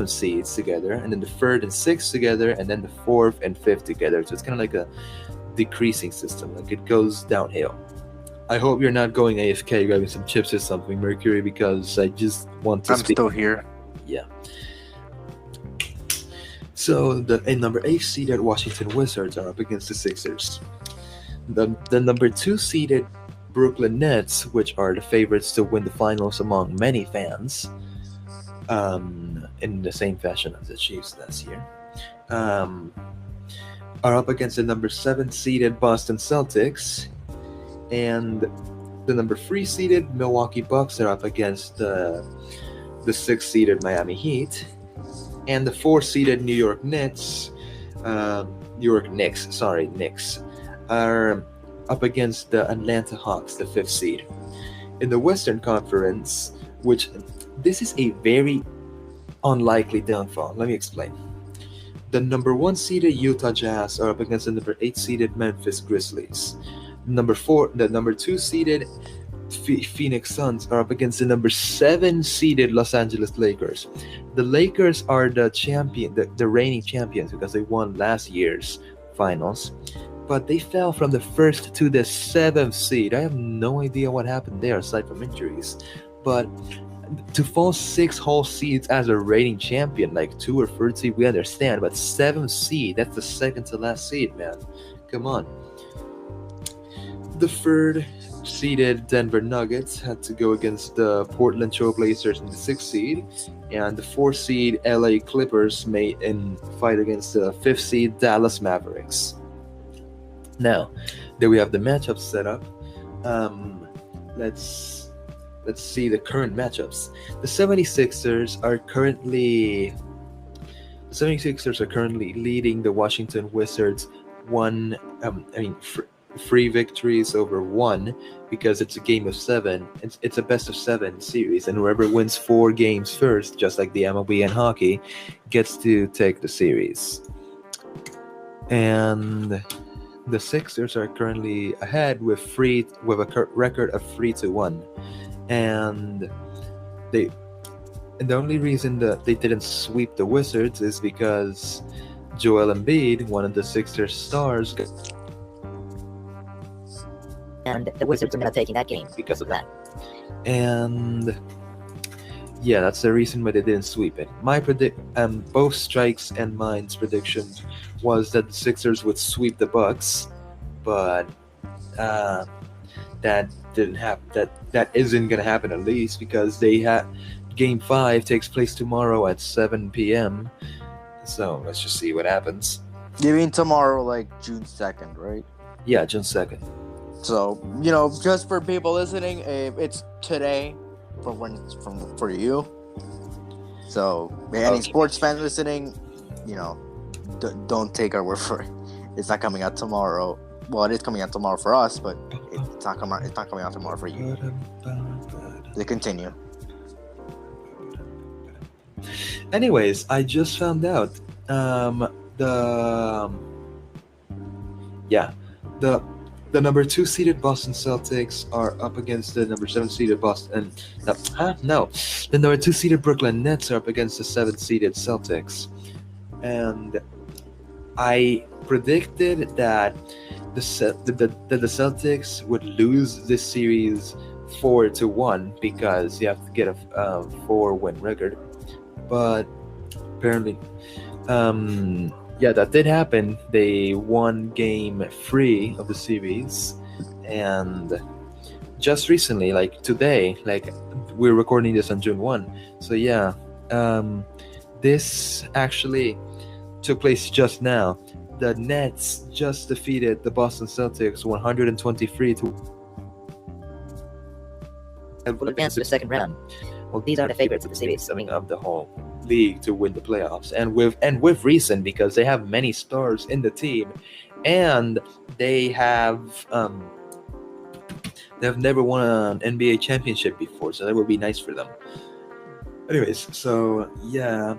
seeds together, and then the 3rd and 6th together, and then the 4th and 5th together. So it's kind of like a decreasing system, like it goes downhill. I hope you're not going AFK grabbing some chips or something, Mercury, because I just want to I'm still here. Yeah. So the number 8 seeded Washington Wizards are up against the Sixers. The number 2 seeded Brooklyn Nets, which are the favorites to win the finals among many fans, in the same fashion as the Chiefs last year, are up against the number 7 seeded Boston Celtics, and The number 3 seeded Milwaukee Bucks are up against the 6 seeded Miami Heat, and the 4 seeded New York Knicks, Knicks, are up against the Atlanta Hawks, the 5th seed. In the Western Conference, which this is a very unlikely downfall. Let me explain. The number 1 seeded Utah Jazz are up against the number 8 seeded Memphis Grizzlies. The number 2 seeded Phoenix Suns are up against the number 7 seeded Los Angeles Lakers. The Lakers are the reigning champions because they won last year's finals, but they fell from the 1st to the 7th seed. I have no idea what happened there aside from injuries, but to fall 6 whole seeds as a reigning champion, like 2 or 3rd seed, we understand, but 7th seed, that's the second to last seed, man. Come on. The 3rd seeded Denver Nuggets had to go against the Portland Trailblazers in the 6th seed, and the 4th seed LA Clippers may fight against the 5th seed Dallas Mavericks. Now, there we have the matchups set up. Let's see the current matchups. The 76ers are currently leading the Washington Wizards 3 victories over 1, because it's a game of 7. It's a best of 7 series, and whoever wins 4 games first, just like the MLB and hockey, gets to take the series. And the Sixers are currently ahead with a record of 3-1, and the only reason that they didn't sweep the Wizards is because Joel Embiid, one of the Sixers stars, and the Wizards are not taking that game because of that. And yeah, that's the reason why they didn't sweep it. Both Strikes and mine's prediction was that the Sixers would sweep the Bucks, but that didn't happen. That isn't gonna happen, at least, because Game 5 takes place tomorrow at 7 p.m. So let's just see what happens. You mean tomorrow, like June 2nd, right? Yeah, June 2nd. So, just for people listening, it's today for you. So, any sports fans listening, don't take our word for it. It's not coming out tomorrow. Well, it is coming out tomorrow for us, but it's not coming out tomorrow for you. They continue. Anyways, I just found out the number 2 seeded Boston Celtics are up against the number 7 seeded the number 2 seeded Brooklyn Nets are up against the 7 seeded Celtics. And I predicted that the Celtics would lose this series 4-1 because you have to get a 4-win record. But apparently, that did happen. They won game 3 of the series, and just recently, like today, like we're recording this on June 1. So this actually took place just now. The Nets just defeated the Boston Celtics 123 to advance to the second round. Well, these are the favorites of the series, of the whole league to win the playoffs, and with reason, because they have many stars in the team, and they have never won an NBA championship before, so that would be nice for them. Anyways, so the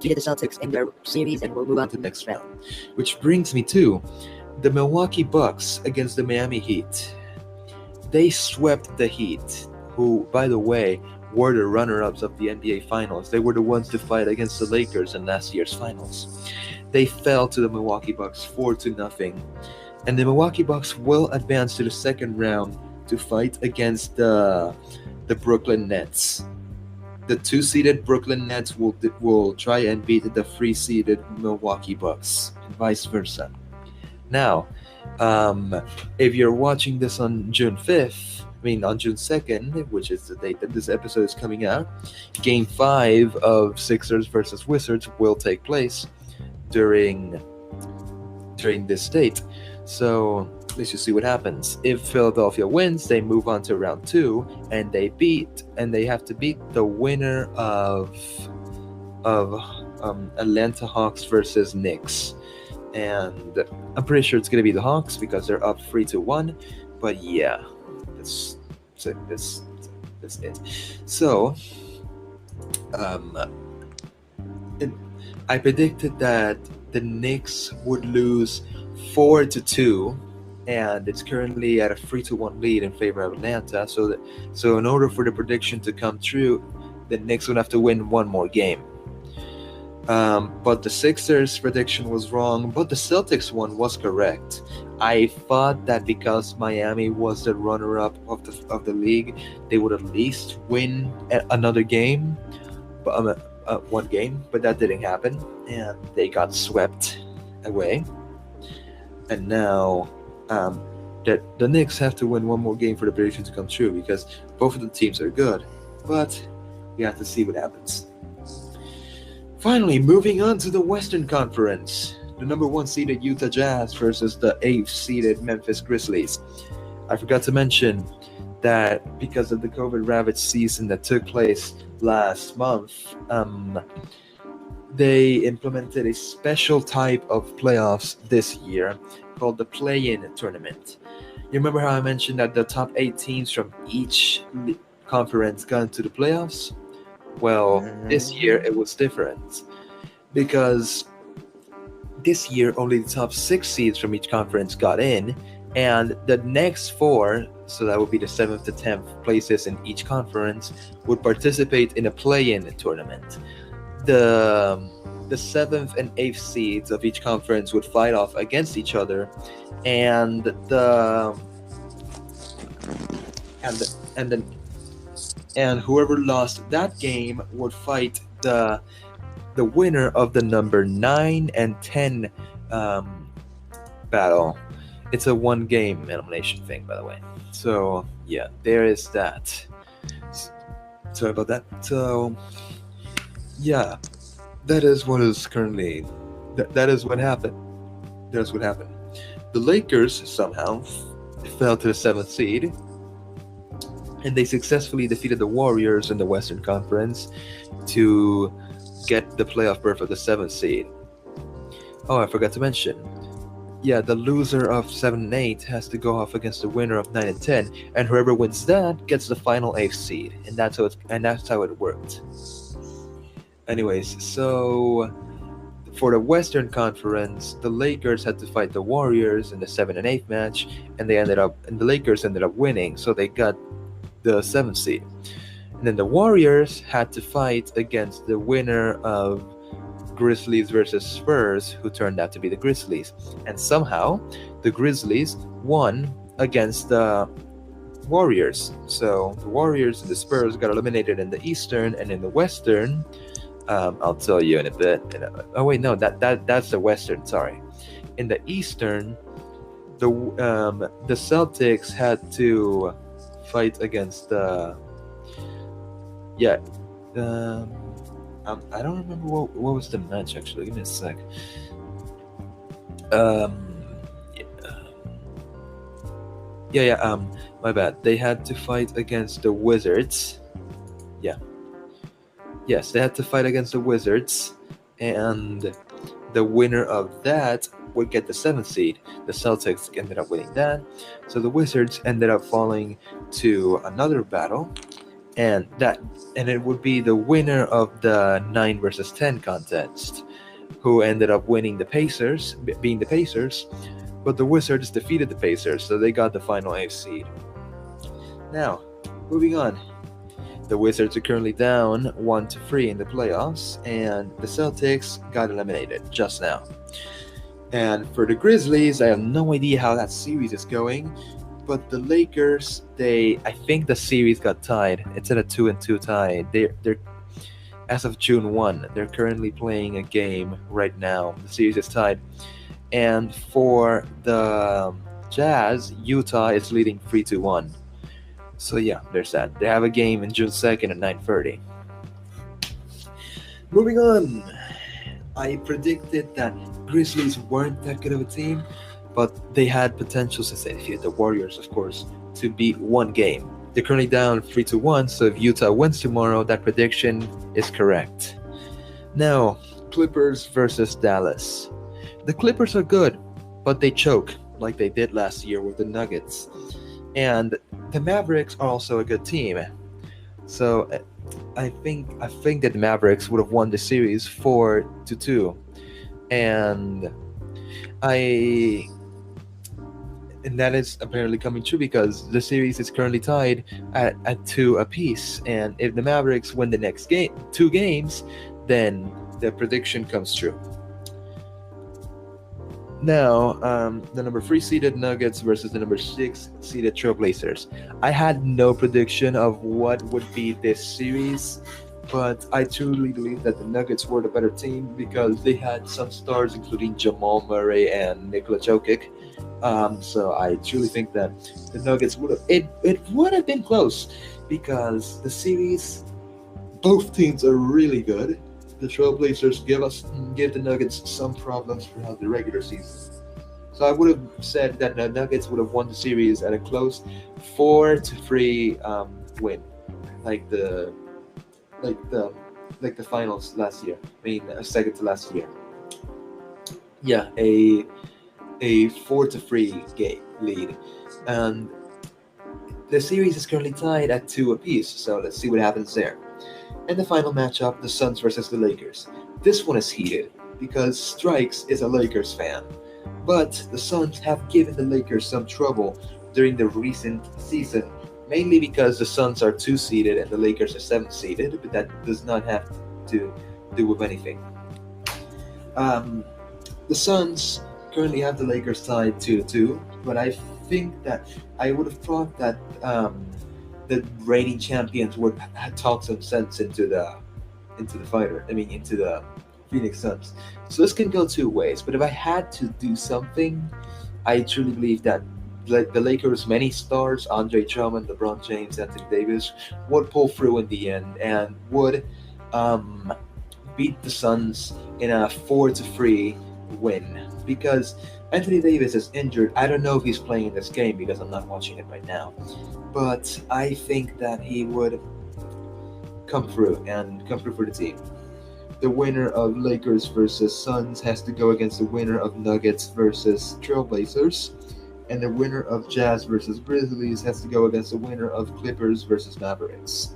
Celtics in their series, and we'll move on to the next round, which brings me to the Milwaukee Bucks against the Miami Heat. They swept the Heat, who, by the way, were the runner-ups of the NBA Finals. They were the ones to fight against the Lakers in last year's Finals. They fell to the Milwaukee Bucks 4-0, and the Milwaukee Bucks will advance to the second round to fight against the Brooklyn Nets. The 2-seeded Brooklyn Nets will try and beat the 3-seeded Milwaukee Bucks, and vice versa. Now, if you're watching this on June 2nd, which is the date that this episode is coming out, Game 5 of Sixers versus Wizards will take place during this date. So let's just see what happens. If Philadelphia wins, they move on to round 2, and they have to beat the winner of Atlanta Hawks versus Knicks. And I'm pretty sure it's gonna be the Hawks because they're up 3-1. But yeah, that's it. So I predicted that the Knicks would lose 4-2, and it's currently at a 3-1 lead in favor of Atlanta. So in order for the prediction to come true, the Knicks would have to win one more game. But the Sixers prediction was wrong, but the Celtics one was correct. I thought that because Miami was the runner-up of the league, they would at least win another game, but one game. But that didn't happen, and they got swept away. And now the Knicks have to win one more game for the prediction to come true, because both of the teams are good. But we have to see what happens. Finally, moving on to the Western Conference. The number 1 seeded Utah Jazz versus the 8th seeded Memphis Grizzlies. I forgot to mention that because of the COVID-ravaged season that took place last month, they implemented a special type of playoffs this year called the play-in tournament. You remember how I mentioned that the top 8 teams from each conference got into the playoffs? Well, this year it was different, because this year only the top 6 seeds from each conference got in, and the next 4, so that would be the 7th to 10th places in each conference, would participate in a play-in tournament. The 7th and 8th seeds of each conference would fight off against each other, and whoever lost that game would fight the winner of the number 9 and 10 battle. It's a 1-game elimination thing, by the way. So yeah, there is that. Sorry about that. So yeah, that is what is currently. That is what happened. That's what happened. The Lakers somehow fell to the 7th seed, and they successfully defeated the Warriors in the Western Conference to get the playoff berth of the 7th seed. Oh, I forgot to mention. Yeah, the loser of 7 and 8 has to go off against the winner of 9 and 10, and whoever wins that gets the final 8th seed, and that's how it worked. Anyways, so for the Western Conference, the Lakers had to fight the Warriors in the 7 and 8 match, and the Lakers ended up winning, so they got the 7th seed. And then the Warriors had to fight against the winner of Grizzlies versus Spurs, who turned out to be the Grizzlies. And somehow, the Grizzlies won against the Warriors. So the Warriors and the Spurs got eliminated in the Eastern, and in the Western, I'll tell you in a bit. Oh wait, no, that's the Western. Sorry. In the Eastern, the Celtics had to fight against the I don't remember what was the match actually. Give me a sec. My bad. They had to fight against the Wizards. Yes, they had to fight against the Wizards, and the winner of that would get the 7th seed. The Celtics ended up winning that, so the Wizards ended up falling to another battle, and it would be the winner of the 9 versus 10 contest who ended up winning being the Pacers, but the Wizards defeated the Pacers, so they got the final 8th seed. Now, moving on. The Wizards are currently down 1-3 in the playoffs, and the Celtics got eliminated just now. And for the Grizzlies, I have no idea how that series is going, but the Lakers, I think the series got tied. It's at a 2-2 tie. They're as of June 1, they're currently playing a game right now. The series is tied. And for the Jazz, Utah is leading 3-1. So yeah, there's that. They have a game in June 2nd at 9:30. Moving on. I predicted that Grizzlies weren't that good of a team, but they had potentials as they defeated the Warriors, of course, to beat one game. They're currently down 3-1, so if Utah wins tomorrow, that prediction is correct. Now, Clippers versus Dallas. The Clippers are good, but they choke like they did last year with the Nuggets. And the Mavericks are also a good team. So I think that the Mavericks would have won the series 4-2. And that is apparently coming true because the series is currently tied at 2 apiece. And if the Mavericks win the next 2 games, then the prediction comes true. Now, the number 3 seeded Nuggets versus the number 6 seeded Trailblazers. I had no prediction of what would be this series, but I truly believe that the Nuggets were the better team because they had some stars, including Jamal Murray and Nikola Jokic. So I truly think that the Nuggets would have it would have been close because the series, both teams are really good. The Trailblazers give the Nuggets some problems throughout the regular season. So I would have said that the Nuggets would have won the series at a close 4-3 win, like the finals last year. I mean, second to last year. Yeah, a 4-3 game lead, and the series is currently tied at 2 apiece. So let's see what happens there. And the final matchup, the Suns versus the Lakers. This one is heated because Strikes is a Lakers fan, but the Suns have given the Lakers some trouble during the recent season, mainly because the Suns are 2 seeded and the Lakers are 7 seeded, but that does not have to do with anything. The Suns currently have the Lakers tied 2-2, but I think that I would have thought that the reigning champions would talk some sense into the Phoenix Suns. So this can go 2 ways. But if I had to do something, I truly believe that the Lakers' many stars, Andre Drummond, LeBron James, Anthony Davis, would pull through in the end and would beat the Suns in a 4-3 win. Because Anthony Davis is injured. I don't know if he's playing in this game because I'm not watching it right now. But I think that he would come through for the team. The winner of Lakers versus Suns has to go against the winner of Nuggets versus Trailblazers, and the winner of Jazz versus Grizzlies has to go against the winner of Clippers versus Mavericks.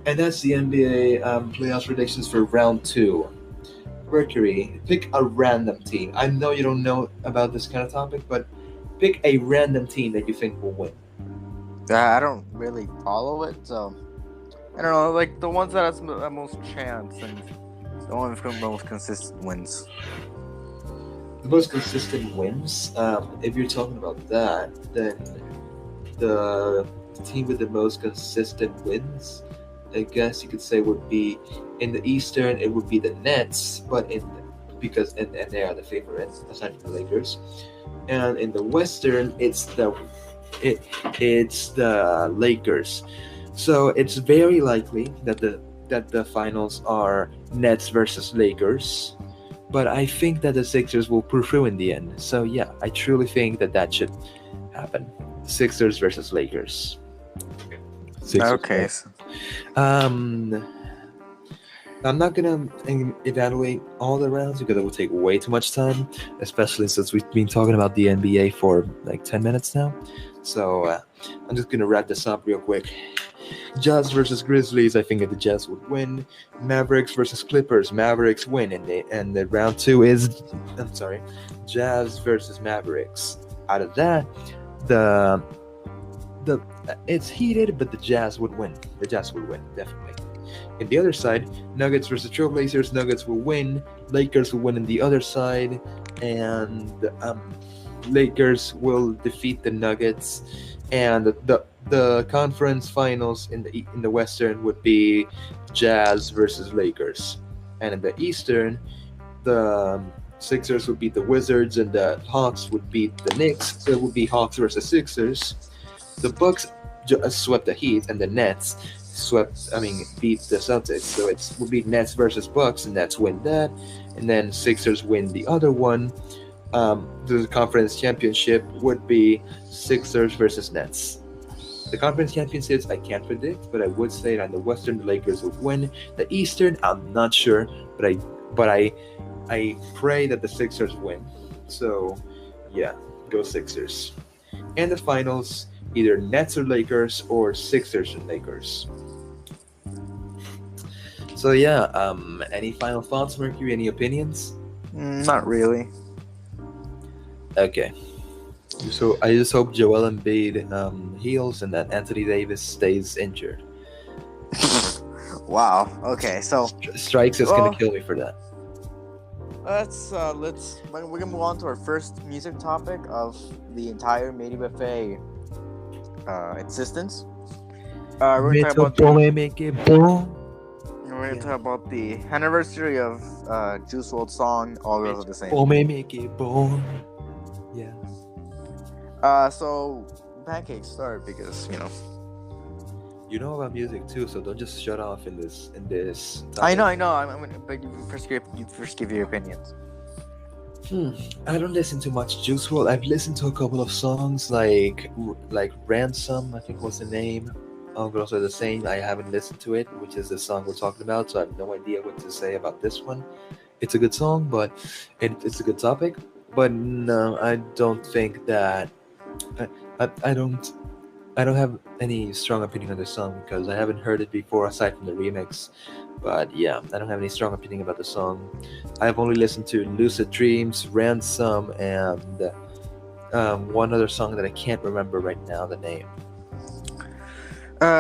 And that's the NBA playoff predictions for round 2. Mercury, pick a random team. I know you don't know about this kind of topic, but pick a random team that you think will win. I don't really follow it, so I don't know. Like the ones that has the most chance and the one with the most consistent wins. The most consistent wins. If you're talking about that, then the team with the most consistent wins, I guess you could say, would be in the Eastern. It would be the Nets, but because they are the favorites aside from the Lakers. And in the Western, it's the Lakers. So it's very likely that the finals are Nets versus Lakers. But I think that the Sixers will pull through in the end. So yeah, I truly think that should happen. Sixers versus Lakers. Okay. I'm not gonna evaluate all the rounds because it will take way too much time, especially since we've been talking about the NBA for like 10 minutes now. So I'm just gonna wrap this up real quick. Jazz versus Grizzlies, I think that the Jazz would win. Mavericks versus Clippers, Mavericks win, and the round 2 is Jazz versus Mavericks. Out of that, it's heated, but the Jazz would win. The Jazz would win, definitely. In the other side, Nuggets versus Trailblazers, Nuggets will win. Lakers will win on the other side, and Lakers will defeat the Nuggets. And the conference finals in the Western would be Jazz versus Lakers, and in the Eastern, the Sixers would beat the Wizards, and the Hawks would beat the Knicks. So it would be Hawks versus Sixers. The Bucks swept the Heat, and the Nets beat the Celtics. So it would be Nets versus Bucks, and Nets win that, and then Sixers win the other one. the conference championship would be Sixers versus Nets. The conference championships I can't predict, but I would say that the Western the Lakers would win. The Eastern I'm not sure, but I pray that the Sixers win. So yeah, go Sixers. And the finals, either Nets or Lakers or Sixers and Lakers. So yeah, any final thoughts, Mercury? Any opinions? Not really. Okay. So I just hope Joel Embiid heals and that Anthony Davis stays injured. Wow. Okay. So Strikes is Well- gonna kill me for that. we're gonna move on to our first music topic of the entire Made Buffet existence. We're gonna talk about the anniversary of Juice WRLD's song "All Girls Are the Same." Yeah. So Pancakes start because You know about music too, so don't just shut off in this. I know. But you first give your opinions. I don't listen to much Juice WRLD. I've listened to a couple of songs like Ransom, I think was the name. All Girls Are the Same. I haven't listened to it, which is the song we're talking about, so I have no idea what to say about this one. It's a good song, but it's a good topic. But no, I don't think that I don't have any strong opinion on this song because I haven't heard it before aside from the remix. But yeah, I don't have any strong opinion about the song. I've only listened to Lucid Dreams, Ransom, and one other song that I can't remember right now the name.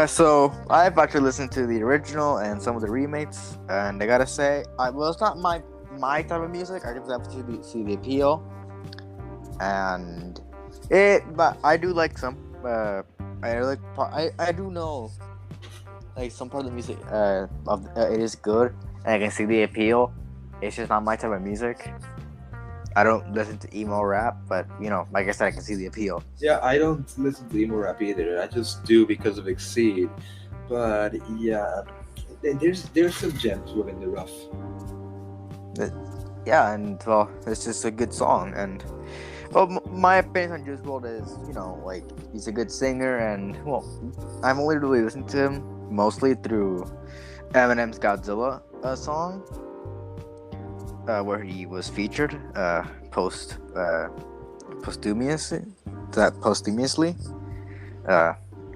So I've actually listened to the original and some of the remakes, and I gotta say, it's not my type of music. I can definitely see the appeal, but I do like some. I do know, like some part of the music it is good, and I can see the appeal. It's just not my type of music. I don't listen to emo rap, but like I said, I can see the appeal. Yeah, I don't listen to emo rap either. I just do because of Exceed. But yeah, there's some gems within the rough. Yeah, and well, it's just a good song, and my opinion on Juice WRLD is, like he's a good singer, and I've only really listened to him mostly through Eminem's Godzilla song. Where he was featured posthumously.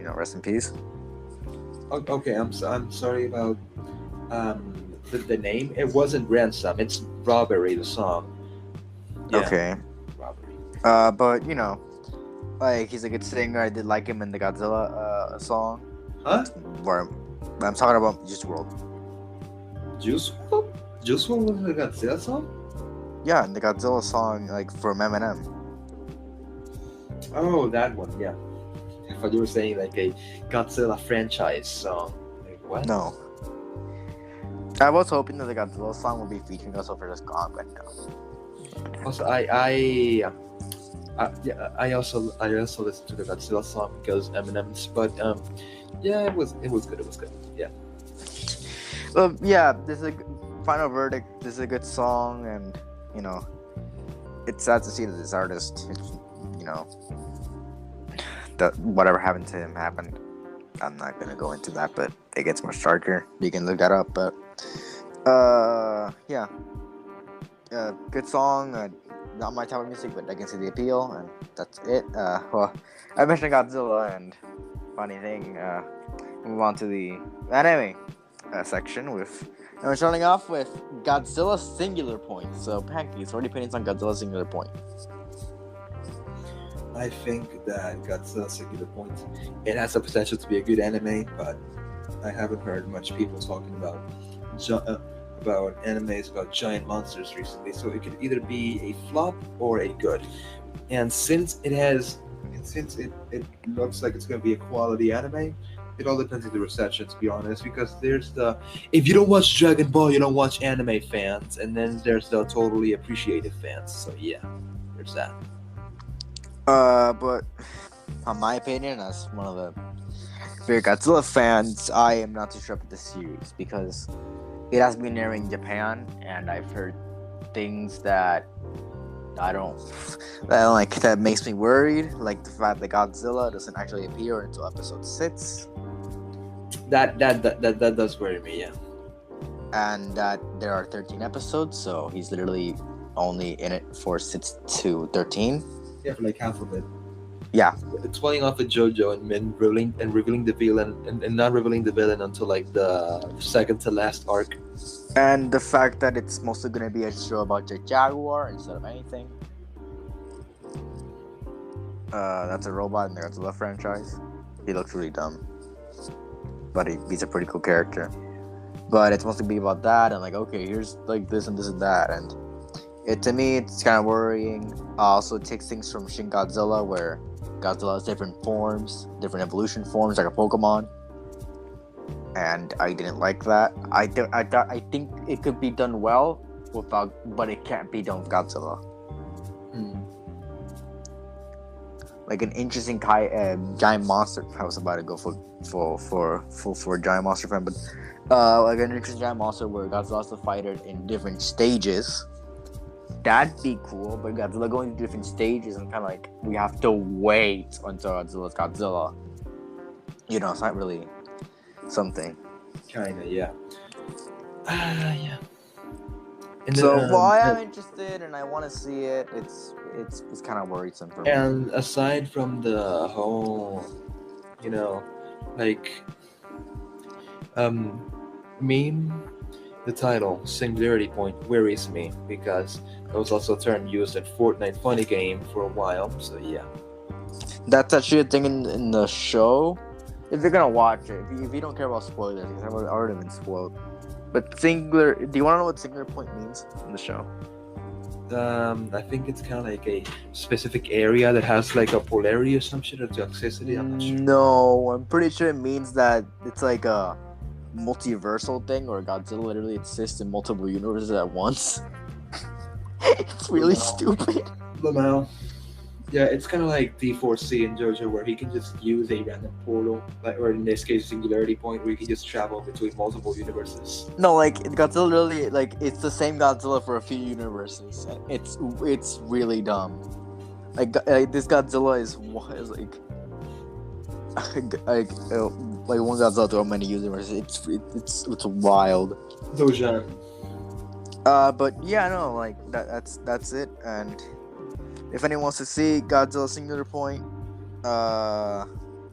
Rest in peace. Okay, I'm sorry about the name. It wasn't Ransom. It's Robbery, the song. Yeah. Okay. Robbery. But like he's a good singer. I did like him in the Godzilla song. Huh? Where I'm talking about Juice WRLD. Juice WRLD? Juice WRLD was a Godzilla song? Yeah, in the Godzilla song, like from Eminem. Oh, that one, yeah. I thought you were saying like a Godzilla franchise song. Like, what? No. I was hoping that the Godzilla song would be featuring us over this gone, but no. Also, I also listened to the Godzilla song because Eminem's, but yeah, it was good. It was good. Yeah. Yeah, this is a final verdict. This is a good song, and it's sad to see that this artist, that whatever happened to him happened. I'm not gonna go into that, but it gets much darker. You can look that up, but yeah, good song. Not my type of music, but I can see the appeal, and that's it. Well, I mentioned Godzilla, and funny thing, move on to the anime section with. And we're starting off with Godzilla Singular Point. So, Pancakes, what are your opinions on Godzilla Singular Point? I think that Godzilla Singular Point, it has the potential to be a good anime, but I haven't heard much people talking about animes about giant monsters recently. So it could either be a flop or a good. And since it looks like it's going to be a quality anime, it all depends on the reception, to be honest, because if you don't watch Dragon Ball, you don't watch anime fans, and then there's the totally appreciative fans. So yeah, there's that. But on my opinion, as one of the big Godzilla fans, I am not too sure about this series because it has been airing in Japan, and I've heard things that I don't like that makes me worried. Like the fact that Godzilla doesn't actually appear until episode 6. That does worry me, yeah. And that there are 13 episodes, so he's literally only in it for 6 to 13. Yeah, for like half of it. Yeah. It's playing off of JoJo and revealing the villain and not revealing the villain until like the second to last arc. And the fact that it's mostly going to be a show about the Jaguar instead of anything. That's a robot in the Godzilla franchise. He looks really dumb. But he's a pretty cool character. But it's mostly be about that and like, okay, here's like this and this and that. And to me, it's kind of worrying. Also, it takes things from Shin Godzilla, where Godzilla has different forms, different evolution forms, like a Pokemon. And I didn't like that. I think it could be done well but it can't be done with Godzilla. Like an interesting giant monster. I was about to go for a giant monster fan, but like an interesting giant monster where Godzilla has to fight it in different stages. That'd be cool, but Godzilla going to different stages and kind of like we have to wait until Godzilla's Godzilla. You know, it's not really something. Kinda, yeah. Yeah. And so, I am interested and I want to see it. It's kind of worrisome for me. And aside from the whole, you know, like, meme, the title Singularity Point worries me because it was also a term used in Fortnite Funny Game for a while. So yeah. That's actually a thing in the show. If you're gonna watch it, if you don't care about spoilers, because I've already been spoiled. But singular, do you want to know what singular point means in the show? I think it's kind of like a specific area that has like a polarity or some shit or toxicity. I'm not sure. No, I'm pretty sure it means that it's like a multiversal thing, or Godzilla literally exists in multiple universes at once. It's really stupid. Lamau. Yeah, it's kind of like D4C in JoJo, where he can just use a random portal, like, or in this case, Singularity Point, where he can just travel between multiple universes. No, like Godzilla literally, like it's the same Godzilla for a few universes. It's really dumb. Like this Godzilla is like one Godzilla through many universes. It's wild. Dojan. But yeah, no, like that's it. And if anyone wants to see Godzilla Singular Point,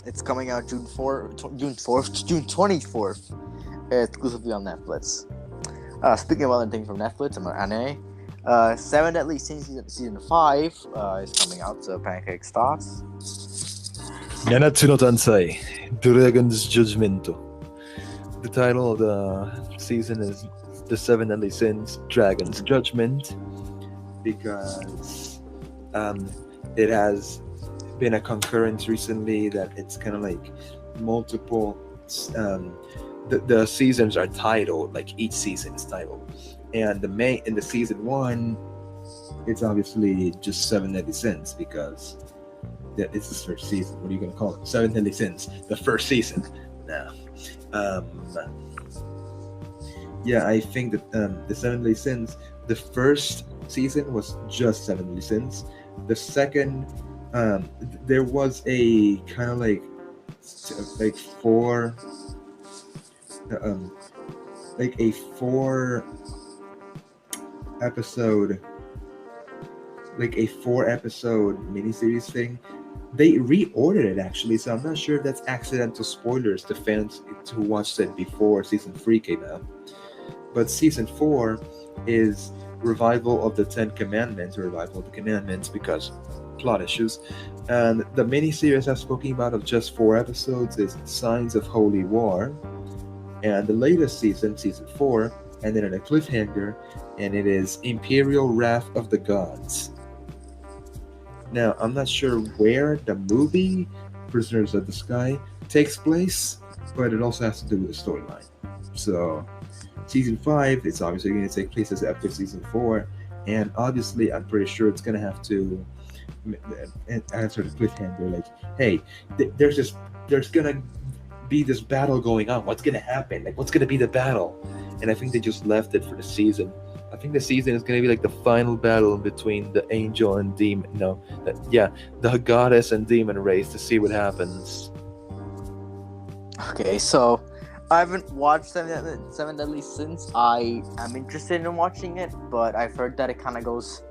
it's coming out June 24th, exclusively on Netflix. Speaking of other things from Netflix, I'm an anime. 7 Deadly Sins season 5 is coming out, so Pancakes thoughts. Nanatsu no Tansai, Dragon's Judgment. The title of the season is The 7 Deadly Sins, Dragon's Judgment, because it has been a concurrence recently that it's kind of like multiple. The seasons are titled, like each season is titled, and in the season 1, it's obviously just 7 Deadly Sins because it's the first season. What are you gonna call it? 7 Deadly Sins, the first season. Now, yeah, I think that the 7 Deadly Sins, the first season was just 7 Deadly Sins. The second, there was a kind of like 4 episode miniseries thing. They reordered it actually, so I'm not sure if that's accidental spoilers to fans who watched it before season 3 came out. But season 4 is revival of the Ten Commandments, or revival of the Commandments, because plot issues. And the miniseries I've spoken about of just 4 episodes is Signs of Holy War. And the latest season, season 4, ended on a cliffhanger, and it is Imperial Wrath of the Gods. Now, I'm not sure where the movie Prisoners of the Sky takes place, but it also has to do with the storyline. So, season 5, it's obviously going to take place as after season 4, and obviously, I'm pretty sure it's going to have to answer the cliffhanger, like, hey, there's going to be this battle going on. What's going to happen? Like, what's going to be the battle? And I think they just left it for the season. I think the season is gonna be like the final battle between the angel and demon. No, the goddess and demon race to see what happens. Okay, so I haven't watched Seven Deadly Sins. I am interested in watching it, but I've heard that it kind of goes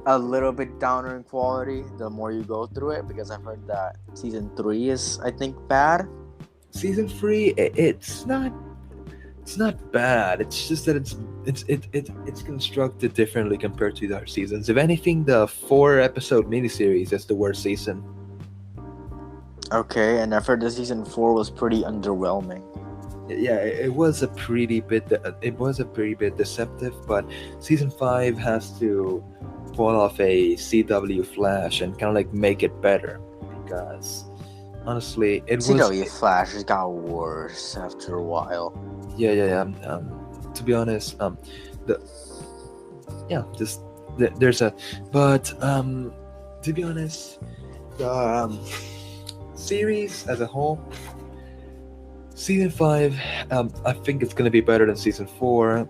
a little bit downer in quality the more you go through it, because I've heard that season 3 is, I think, bad. Season 3, it's not bad. It's just that it's constructed differently compared to the other seasons. If anything, the 4-episode miniseries is the worst season. Okay, and I've heard that season 4 was pretty underwhelming. Yeah, it was a pretty bit deceptive, but season 5 has to pull off a CW Flash and kind of like make it better, because honestly, CW Flash has got worse after a while. Yeah. To be honest, there's a, but to be honest, the series as a whole, season 5, I think it's gonna be better than season 4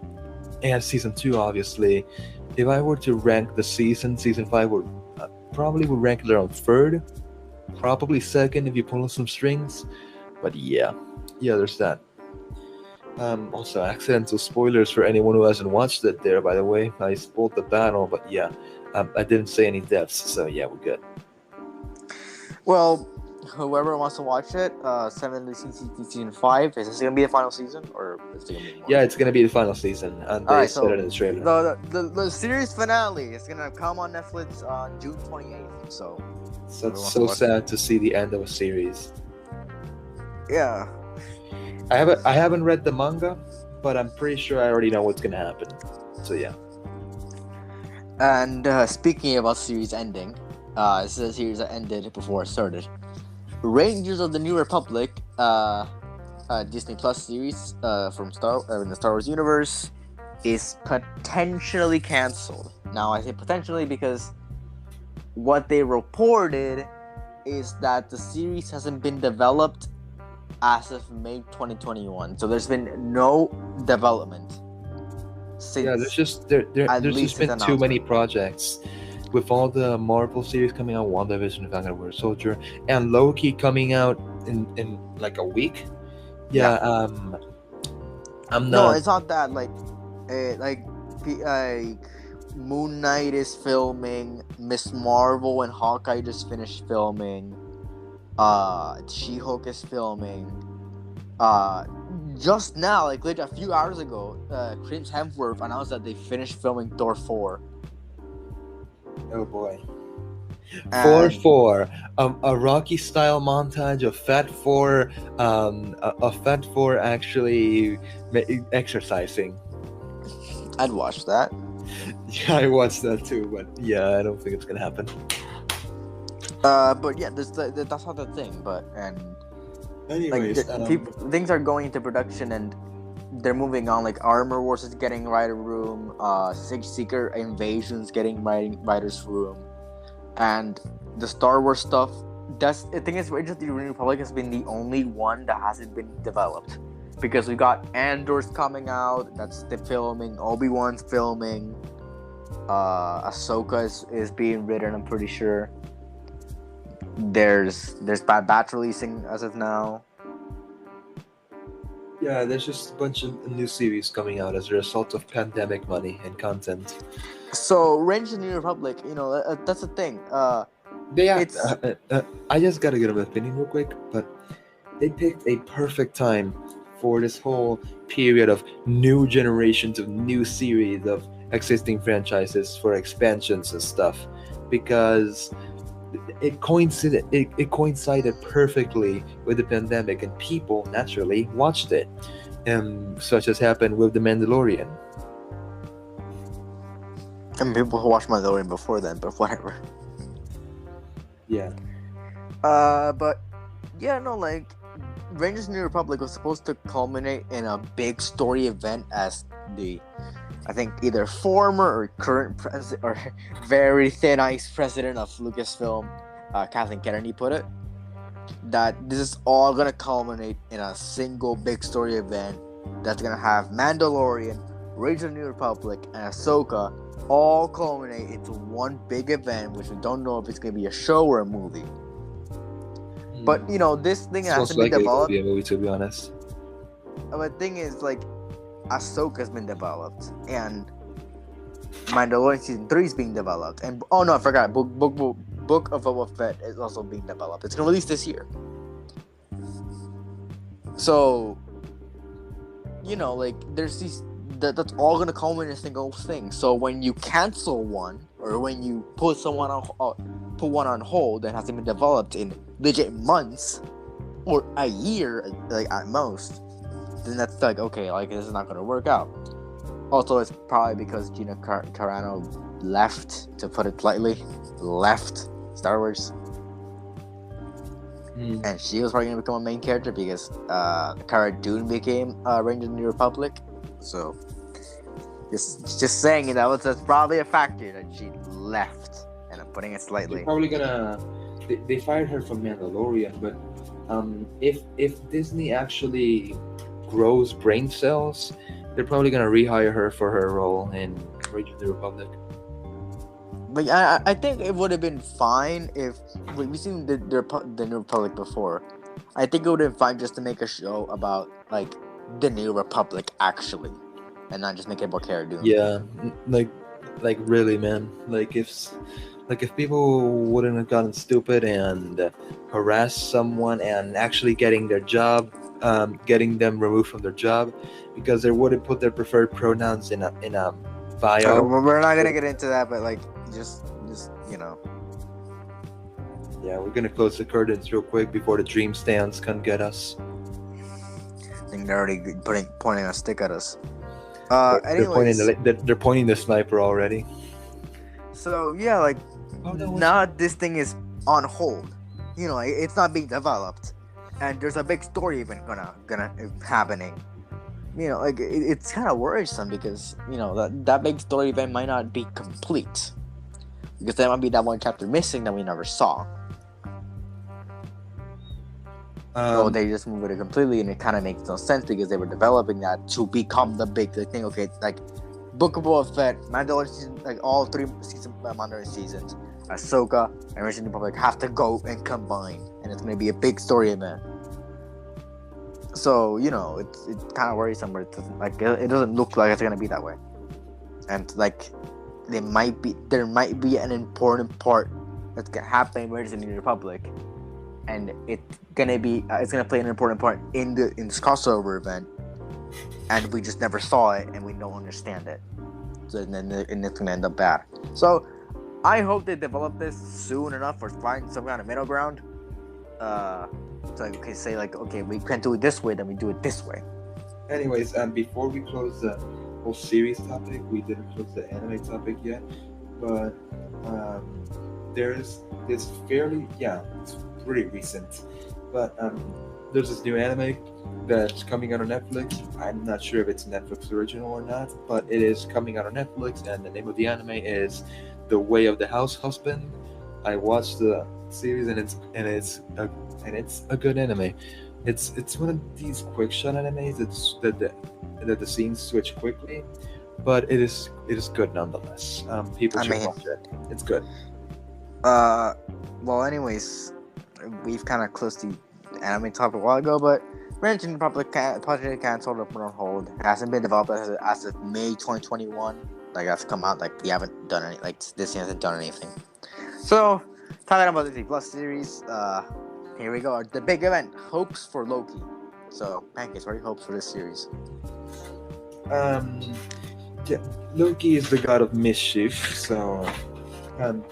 and season 2. Obviously, if I were to rank the season 5 would probably rank it around 3rd, probably 2nd if you pull on some strings. But yeah, there's that. Also, accidental spoilers for anyone who hasn't watched it there, by the way. I spoiled the battle, but yeah, I didn't say any deaths, so yeah, we're good. Well, whoever wants to watch it, Seven Deadly Sins season 5, is this going to be the final season, or is it going to be more? Yeah, it's going to be the final season, and they said it in the trailer. The series finale is going to come on Netflix on June 28th, so it's so sad to see the end of a series. Yeah. I haven't read the manga, but I'm pretty sure I already know what's gonna happen. So yeah. And speaking about series ending, this is a series that ended before it started. Rangers of the New Republic, Disney Plus series from in the Star Wars universe, is potentially canceled. Now I say potentially because what they reported is that the series hasn't been developed as of May 2021, so there's been no development since. Yeah, there's just been too many projects with all the Marvel series coming out, WandaVision, Falcon and Winter Soldier, and Loki coming out in like a week. Yeah. I'm not. No, it's not that. Like Moon Knight is filming, Miss Marvel and Hawkeye just finished filming. She-Hulk is filming. Just now, like a few hours ago, Chris Hemsworth announced that they finished filming Thor 4. Oh boy. 4 a Rocky style montage of Fat 4, a Fat 4 actually exercising. I'd watch that. Yeah, I watched that too, but yeah, I don't think it's gonna happen. But yeah, that's not the thing. Anyways, things are going into production and they're moving on. Like Armor Wars is getting writer room, Secret Invasion's getting writer's room, and the Star Wars stuff. The thing is, Rangers of the New Republic has been the only one that hasn't been developed, because we got Andor's coming out. That's the filming. Obi-Wan's filming. Ahsoka is being written, I'm pretty sure. There's Bad Batch releasing as of now. Yeah, there's just a bunch of new series coming out as a result of pandemic money and content. So Rangers of the New Republic, that's the thing. I just gotta get an opinion real quick, but they picked a perfect time for this whole period of new generations of new series of existing franchises for expansions and stuff, because it coincided perfectly with the pandemic, and people naturally watched it, such as happened with The Mandalorian. And people who watched Mandalorian before then, but whatever. Yeah. But yeah, no, like Rangers of the New Republic was supposed to culminate in a big story event, as I think either former or current president or very thin ice president of Lucasfilm, Kathleen Kennedy, put it, that this is all gonna culminate in a single big story event that's gonna have Mandalorian Rage of the New Republic, and Ahsoka all culminate into one big event, which we don't know if it's going to be a show or a movie. But, this thing Sounds hasn't been like it developed. could be a movie, to be honest. But the thing is, Ahsoka's been developed, and Mandalorian Season 3 is being developed. And, oh no, I forgot, Book of Boba Fett is also being developed. It's going to release this year. So, there's these... That's all going to come in a single thing. So when you cancel one, or when you put one on hold that hasn't been developed in legit months, or a year, at most, then that's okay, this is not going to work out. Also, it's probably because Gina Carano left, to put it lightly, left Star Wars. And she was probably going to become a main character because Cara Dune became Ranger of the New Republic. So, just saying that's probably a factor that she left, and I'm putting it slightly. They're probably gonna. They fired her from Mandalorian, but if Disney actually grows brain cells, they're probably gonna rehire her for her role in Rage of the Republic. But I think it would have been fine if we've seen the New Republic before. I think it would have been fine just to make a show about the New Republic actually, and not just make it about Cara Dune. Yeah, like really, man. If people wouldn't have gotten stupid and harassed someone and actually getting their job, getting them removed from their job because they wouldn't put their preferred pronouns in a bio. We're not gonna get into that, but just Yeah, we're gonna close the curtains real quick before the dream stands can get us. I think they're already pointing a stick at us. Anyways, they're pointing the sniper already. So yeah, now this thing is on hold. It's not being developed, and there's a big story event gonna happening. It's kind of worrisome because that big story event might not be complete because there might be that one chapter missing that we never saw. So they just moved it completely, and it kind of makes no sense because they were developing that to become the big thing. Okay, Book of Boba Fett, Mandalorian season, all 3 Mandalorian seasons, Ahsoka and Rage of the Republic have to go and combine, and it's going to be a big story event. So it's kind of worrisome, where it doesn't look like it's going to be that way, and there might be an important part that's going to happen in Rage of the New Republic, and it's gonna play an important part in this crossover event, and we just never saw it and we don't understand it. So then it's gonna end up bad. So I hope they develop this soon enough or find some kind of middle ground. Okay, we can't do it this way, then we do it this way. Anyways, before we close the whole series topic, we didn't close the anime topic yet, but it's pretty recent, but there's this new anime that's coming out on Netflix. I'm not sure if it's a Netflix original or not, but it is coming out on Netflix, and the name of the anime is The Way of the House Husband. I watched the series, and it's a good anime. It's one of these quick shot animes that the scenes switch quickly, but it is good nonetheless. People should watch it. It's good. Well, anyways, we've kind of closed the anime topic a while ago, but Rage of the Republic project canceled or put on hold. It hasn't been developed as of May 2021. That's come out. We haven't done any. Disney hasn't done anything. So, talking about the Disney Plus series, here we go. The big event, hopes for Loki. So, Pancakes, what are your hopes for this series? Loki is the god of mischief, so I'm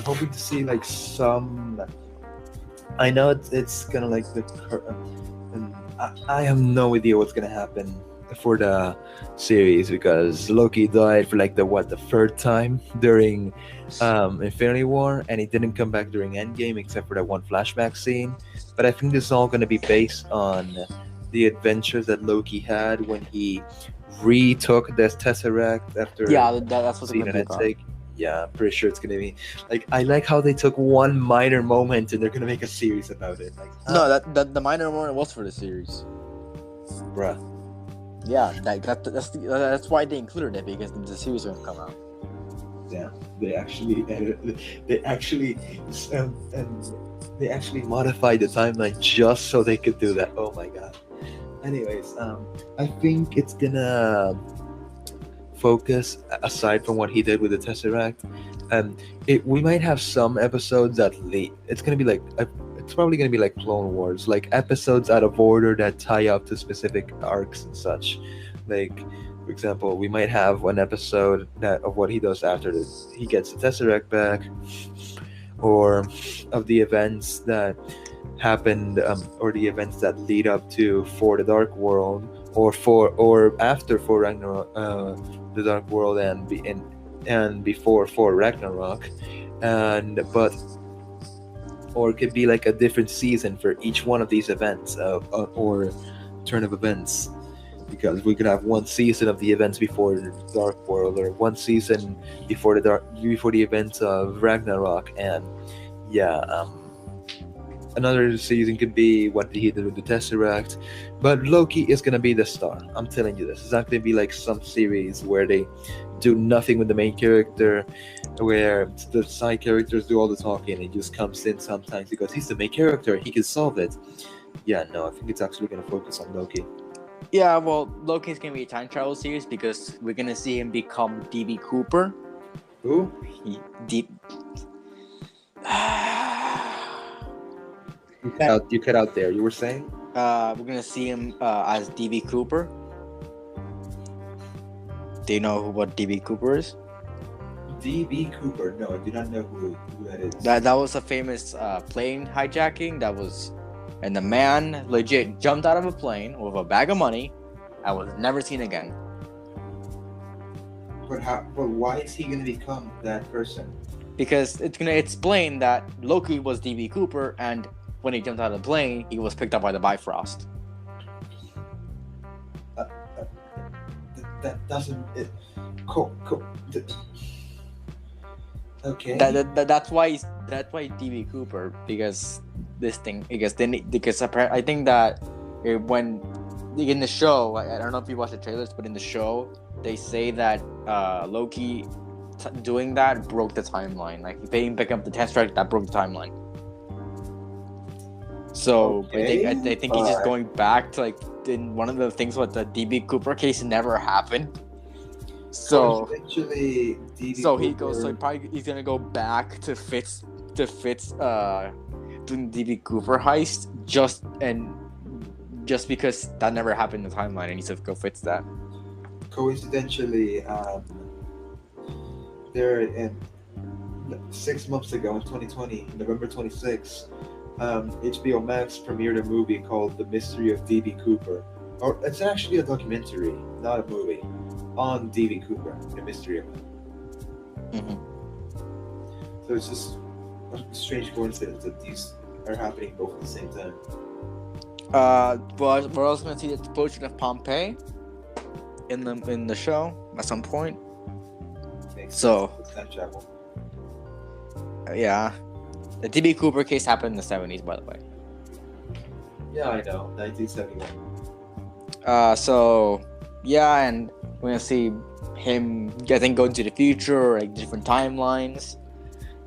hoping to see some. I know it's kind of I have no idea what's gonna happen for the series because Loki died for the third time during Infinity War, and he didn't come back during Endgame except for that one flashback scene. But I think this is all gonna be based on the adventures that Loki had when he retook the Tesseract after that's what's gonna be about. Yeah, I'm pretty sure it's gonna be I like how they took one minor moment and they're gonna make a series about it. No, the minor moment was for the series. Bruh. Yeah, that's why they included it, because the series won't come out. Yeah, they actually they actually they actually modified the timeline just so they could do that. Oh my god. Anyways, I think it's gonna focus aside from what he did with the Tesseract. We might have some episodes that it's gonna be like it's probably gonna be like Clone Wars, like episodes out of order that tie up to specific arcs and such. Like, for example, we might have one episode that of what he does after he gets the Tesseract back, or of the events that happened, or the events that lead up to For the Dark World, or after For Ragnarok, the Dark World, and before For Ragnarok, or it could be like a different season for each one of these events, or turn of events, because we could have one season of the events before the Dark World, or one season before the events of Ragnarok, and another season could be what he did with the Tesseract. But Loki is gonna be the star. I'm telling you this. It's not gonna be like some series where they do nothing with the main character, where the side characters do all the talking and he just comes in sometimes because he's the main character and he can solve it. Yeah, no, I think it's actually gonna focus on Loki. Yeah, well, Loki's gonna be a time travel series because we're gonna see him become DB Cooper. Who? You cut out there. You were saying? We're gonna see him as DB Cooper. Do you know what DB Cooper is? DB Cooper? No, I do not know who that is. That was a famous plane hijacking. And the man legit jumped out of a plane with a bag of money and was never seen again. But why is he gonna become that person? Because it's gonna explain that Loki was DB Cooper, and when he jumped out of the plane, he was picked up by the Bifrost. That doesn't. Cool. Okay. That's why DB Cooper, because I think that when in the show, I don't know if you watched the trailers, but in the show they say that Loki doing that broke the timeline. Like if they didn't pick up the Tesseract, that broke the timeline. So okay. I think he's just going back to like in one of the things with the DB Cooper case never happened. So eventually, he's gonna go back to Fitz doing the DB Cooper heist just because that never happened in the timeline, and he needs to go fix that. Coincidentally, there in 6 months ago in 2020, November 26th, HBO Max premiered a movie called The Mystery of DB Cooper. Or it's actually a documentary, not a movie, on DB Cooper, the mystery of him. Mm-hmm. So it's just a strange coincidence that these are happening both at the same time. But we're also going to see the explosion of Pompeii in the show at some point. So time travel. Yeah, the DB Cooper case happened in the 70s, by the way. Yeah, I know, 1971. So yeah, and we're gonna see him, I think, go into the future, or like different timelines.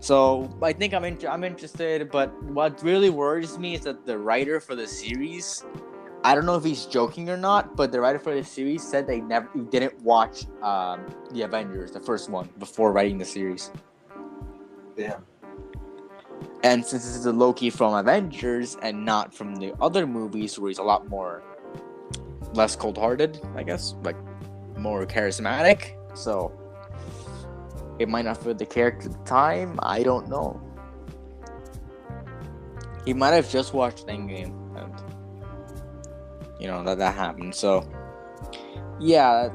So I think I'm interested, but what really worries me is that the writer for the series, I don't know if he's joking or not, but the writer for the series said he didn't watch the Avengers, the first one, before writing the series. Damn. And since this is a Loki from Avengers and not from the other movies where he's a lot more less cold-hearted, I guess, like more charismatic, so it might not fit the character at the time. I don't know. He might have just watched Endgame, and that happened. So yeah,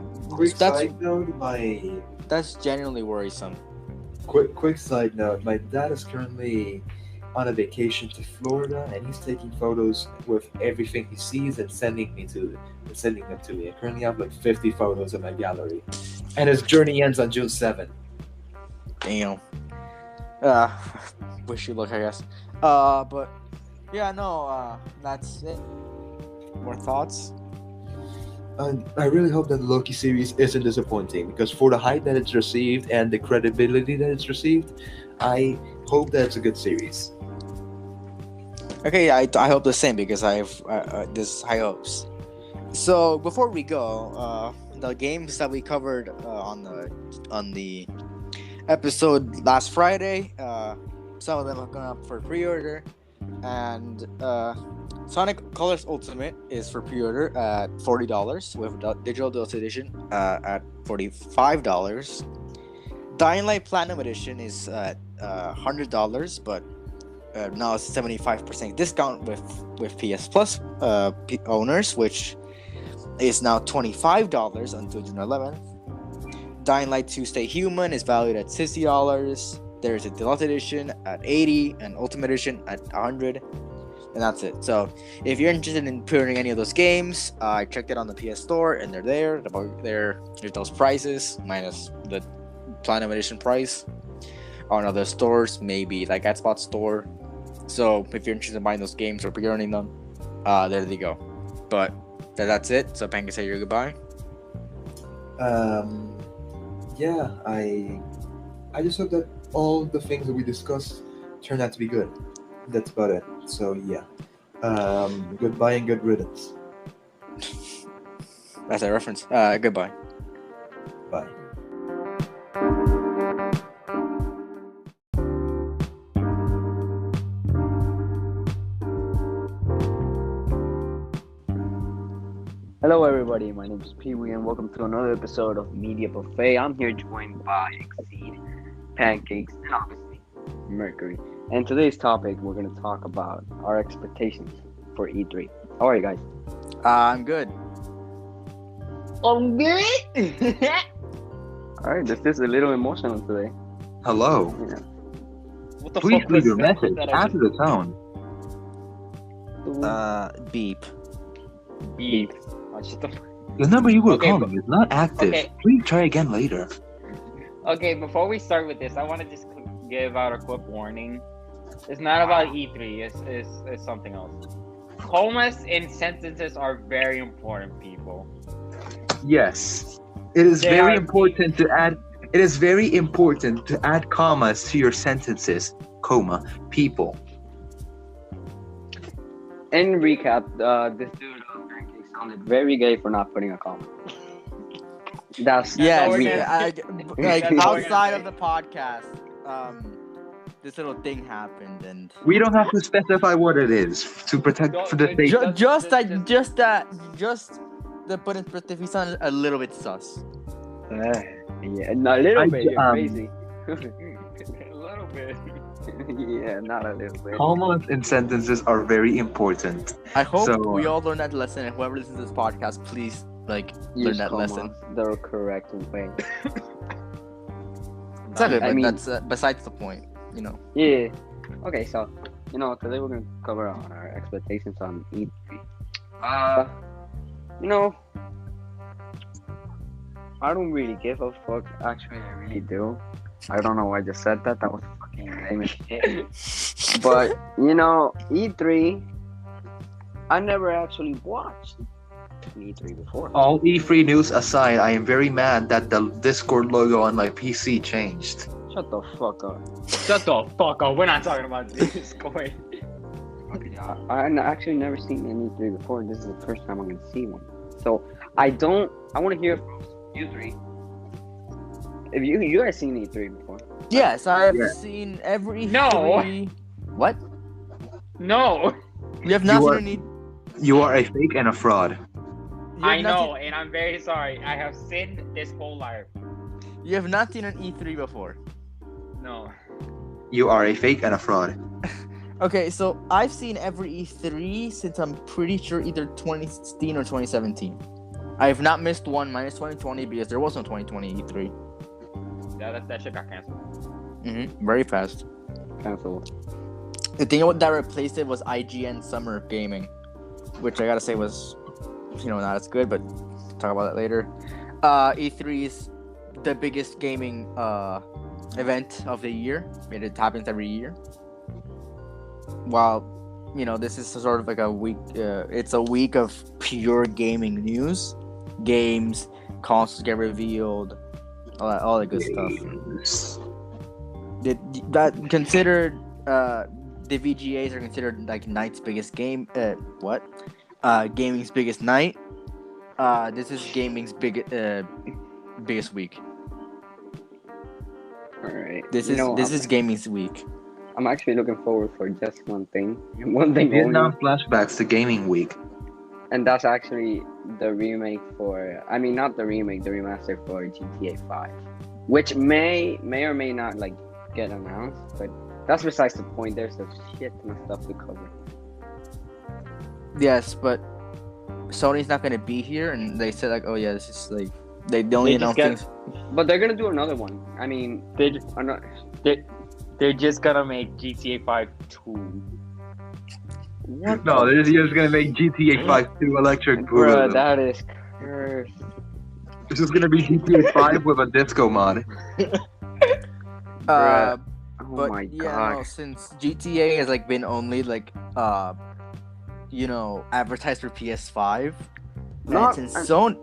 that's genuinely worrisome. Quick side note: my dad is currently on a vacation to Florida, and he's taking photos with everything he sees and sending them to me. I currently have like 50 photos in my gallery, and his journey ends on June 7th. Damn. Wish you luck, I guess. But yeah, no. That's it. More thoughts? I really hope that the Loki series isn't disappointing because for the hype that it's received and the credibility that it's received, I hope that it's a good series. Okay, I hope the same because I have this high hopes. So before we go, the games that we covered on the episode last Friday, some of them have gone up for pre-order, and Sonic Colors Ultimate is for pre-order at $40 with digital deluxe edition at $45. Dying Light Platinum Edition is at $100, but now it's 75% discount with PS Plus owners, which is now $25 until June 11th. Dying Light 2 Stay Human is valued at $60. There's a deluxe edition at $80 and Ultimate Edition at $100. And that's it. So if you're interested in pre-ordering any of those games, I checked it on the PS Store and they're there. They're those prices minus the Platinum Edition price. On other stores, maybe like Xbox Store. So if you're interested in buying those games or pre-ordering them, there they go. But that's it. So Pancakes, say your goodbye. Yeah, I just hope that all the things that we discussed turn out to be good. That's about it. So yeah, goodbye and good riddance. That's a reference. Goodbye. Bye. Hello everybody, my name is Piwi and welcome to another episode of Media Buffet. I'm here joined by Exceed, Pancakes, and obviously Mercury. And today's topic, we're going to talk about our expectations for E3. How are you guys? I'm good. I'm good! Alright, this is a little emotional today. Hello. Yeah. What the Please fuck leave was your that? message after the tone. Beep. Beep. Oh, shut the The number you were Okay, calling is not active. okay. Please try again later. Okay, before we start with this, I want to just give out a quick warning. It's not about E3. It's something else. Comas in sentences are very important, people. Yes. It is They very are important to add it is very important to add commas to your sentences, people. In recap, this dude Pancakes sounded very gay for not putting a comma. That's Yeah, all we're we, gonna- like That's all we're outside gonna of the podcast, this little thing happened, and We don't have to specify what it is to protect for the sake. just the put in perspective, he sounded a little bit sus. yeah, not a little bit. You're crazy. A little bit. Yeah, not a little bit. Commas in sentences are very important. I hope So, we all learn that lesson, and whoever listens to this podcast, please learn Use that commas lesson. the correct way. Exactly, I but mean- that's besides the point, you know. Yeah. Okay, so today we're gonna cover our expectations on E3. I don't really give a fuck. Actually, I really do. I don't know why I just said that. That was fucking lame as shit. But E3, I never actually watched an E3 before. all E3 news aside, I am very mad that the Discord logo on my PC changed. Shut the fuck up. Shut the fuck up. We're not talking about Discord. I actually never seen an E3 before. This is the first time I'm gonna see one. So I want to hear from you three. If you guys seen E3 before? Yes, I have Yeah. seen every No. three. What? No, You have not You seen are- any. You are a fake and a fraud. You have I not know, and I'm very sorry. I have sinned this whole life. You have not seen an E3 before. No. You are a fake and a fraud. Okay, so I've seen every E3 since I'm pretty sure either 2016 or 2017. I have not missed one minus 2020 because there was no 2020 E3. Yeah, that shit got canceled. Very fast. Cancel. The thing that replaced it was IGN Summer Gaming, which I gotta say was, not as good, but talk about that later. E3 is the biggest gaming event of the year. It happens every year. While, this is sort of like a week. It's a week of pure gaming news. games, consoles get revealed, all that good stuff. That considered the VGAs are considered like night's biggest game. Gaming's biggest night. This is gaming's biggest week. All right. This is gaming's week. I'm actually looking forward for just one thing only, Vietnam flashbacks to gaming week. and that's actually the remake for. I mean, not the remake, the remaster for GTA 5, which may or may not like get announced, but that's besides the point. There's a shit ton of stuff to cover. Yes, but Sony's not gonna be here, and they said like, oh yeah, this is like they only announced things. But they're gonna do another one. I mean, They're just gonna make GTA 5 2. what? No, they're just gonna make GTA 5 2 Electric Bruh, Boogaloo. that is cursed. This is gonna be GTA 5 with a disco mod. Bruh. Oh But my yeah, god. no, since GTA has like been only like advertised for PS5, Not- and since Sony,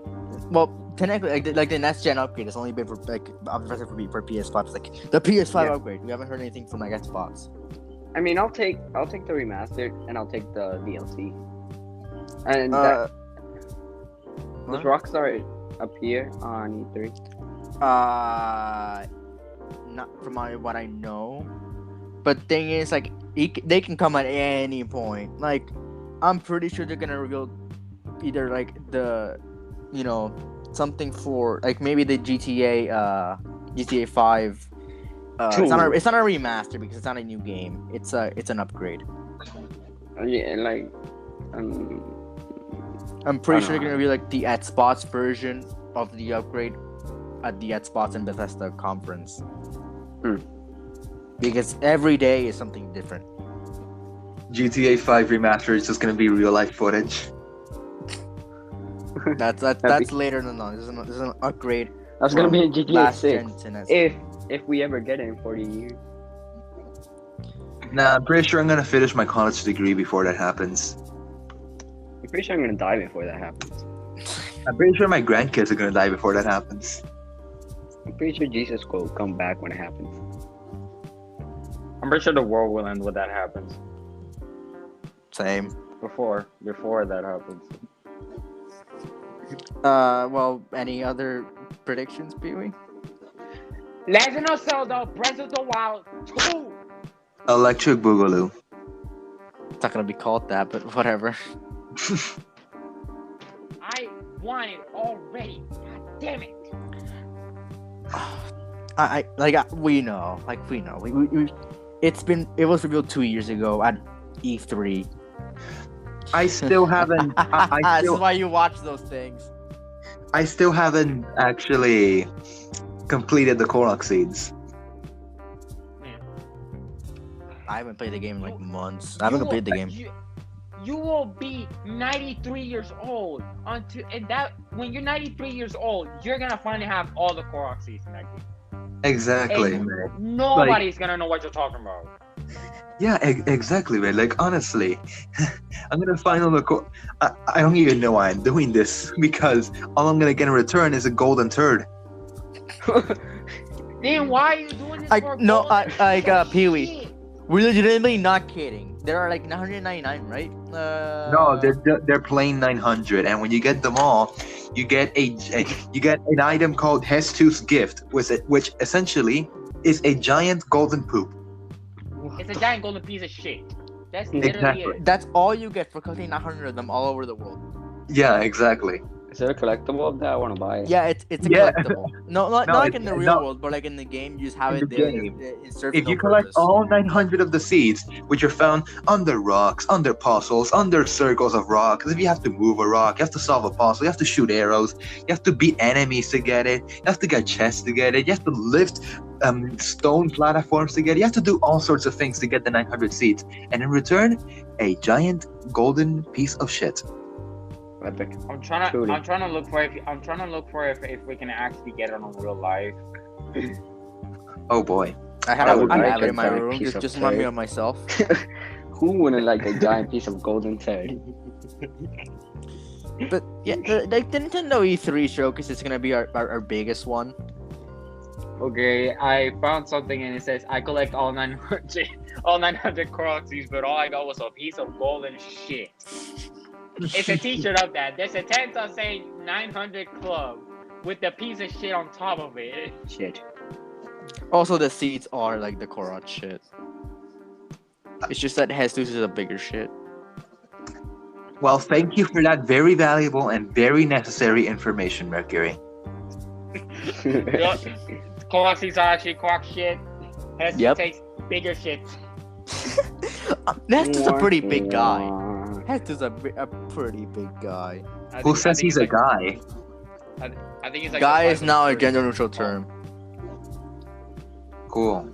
well, technically like the next gen upgrade has only been for like advertised for PS5. It's like the PS5 Yeah. upgrade. We haven't heard anything from like Xbox. I mean, I'll take the remastered and I'll take the DLC. And Huh? does Rockstar appear on E3? Not from what I know, but thing is like they can come at any point. Like I'm pretty sure they're gonna reveal either like the something for like maybe the GTA 5. It's not a remaster because it's not a new game. It's an upgrade. Yeah, like I'm pretty I sure they're don't gonna be like the at spots version of the upgrade at the at spots and Bethesda conference. Because every day is something different. GTA 5 remaster is just gonna be real life footage. That's later than that. This is an upgrade. that's gonna be in GTA last 6 gen to next. if we ever get it in 40 years. Nah, I'm pretty sure I'm gonna finish my college degree before that happens. I'm pretty sure I'm gonna die before that happens. I'm pretty sure my grandkids are gonna die before that happens. I'm pretty sure Jesus will come back when it happens. I'm pretty sure the world will end when that happens. Same. Before that happens. Well, any other predictions, Pee-wee? Legend of Zelda Breath of the Wild 2. Electric Boogaloo. It's not gonna be called that, but whatever. I want it already. God damn it. We know. It was revealed 2 years ago at E3. I still haven't. This is why you watch those things. I still haven't actually completed the Korok seeds. I haven't played the game in like months. I haven't completed the game. You will be 93 years old when you're 93 years old, you're gonna finally have all the Korok seeds in that game. Exactly, And man. nobody's gonna know what you're talking about. Yeah, exactly, man. Like, honestly, I'm gonna find all the I don't even know why I'm doing this because all I'm gonna get in return is a golden turd. Then why are you doing this for Pee-wee. shit? We're legitimately not kidding. There are like 999, right? No, they're plain 900, and when you get them all, you get an item called Hestu's Gift, which essentially is a giant golden poop. It's a giant golden piece of shit. That's literally Exactly. it. That's all you get for collecting 900 of them all over the world. Yeah, exactly. Is there a collectible of that? I want to buy it. Yeah, it's a Yeah. collectible. Not like in the real world, but like in the game, you just have In it the there. game. It serves If no you collect purpose. all 900 of the seeds, which are found under rocks, under puzzles, under circles of rocks, if you have to move a rock, you have to solve a puzzle, you have to shoot arrows, you have to beat enemies to get it, you have to get chests to get it, you have to lift stone platforms to get it, you have to do all sorts of things to get the 900 seeds, and in return, a giant golden piece of shit. Epic. I'm trying Truly. to look for if we can actually get it on real life. Oh boy. I have would like it a in my giant room. piece Just of remind me turd. of myself. Who wouldn't like a giant piece of golden turd? But yeah, the Nintendo E3 showcase is gonna be our biggest one. Okay, I found something and it says I collect all 900 Croxies, but all I got was a piece of golden shit. It's a T-shirt of that. There's a tent on saying 900 Club with the piece of shit on top of it. Shit. Also, the seats are like the Korot shit. It's just that Jesus is a bigger shit. Well, thank you for that very valuable and very necessary information, Mercury. Croxies are actually croc shit. Jesus Yep. takes bigger shit. Jesus is a pretty big guy. Jesus is a pretty big guy. Who says he's a guy? I think he's like Guy the is size now of a gender neutral term. Cool.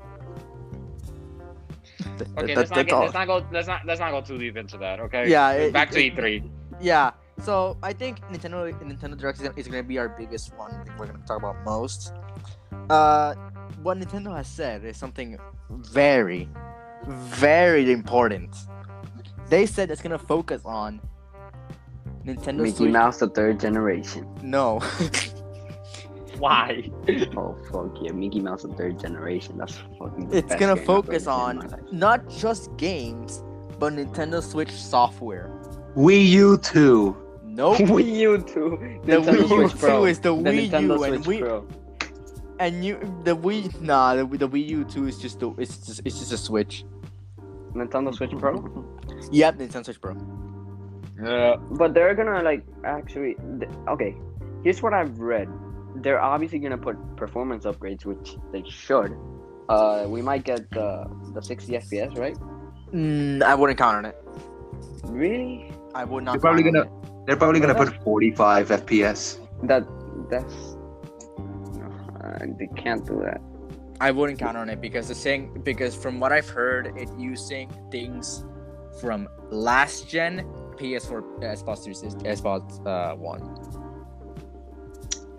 Okay, That's all. let's not go too deep into that. Okay. Yeah, Back to E3. Yeah, so I think Nintendo Direct is going to be our biggest one. I think we're going to talk about most. What Nintendo has said is something very, very important. They said it's going to focus on Nintendo Mickey Switch. Mouse, the third generation. No. Why? Oh fuck yeah, Mickey Mouse, the third generation. That's fucking. The It's best going to game I've focus ever seen in on my life. not just games, but Nintendo Switch software. Wii U 2. Nope. Wii U 2. The Nintendo Wii U Switch Pro. 2 is the The Wii Nintendo U and Switch Wii Pro. and the Wii U 2 is just it's just a Switch. Nintendo Switch Pro. Yep, Nintendo Switch Pro. But they're gonna like actually. Okay, here's what I've read. They're obviously gonna put performance upgrades, which they should. We might get the 60 FPS, right? I wouldn't count on it. Really? I would not. They're probably count on gonna They're probably gonna put 45 FPS. That's no, they can't do that. I wouldn't count on it because from what I've heard, it using things from last gen PS4 Xbox Series Xbox One.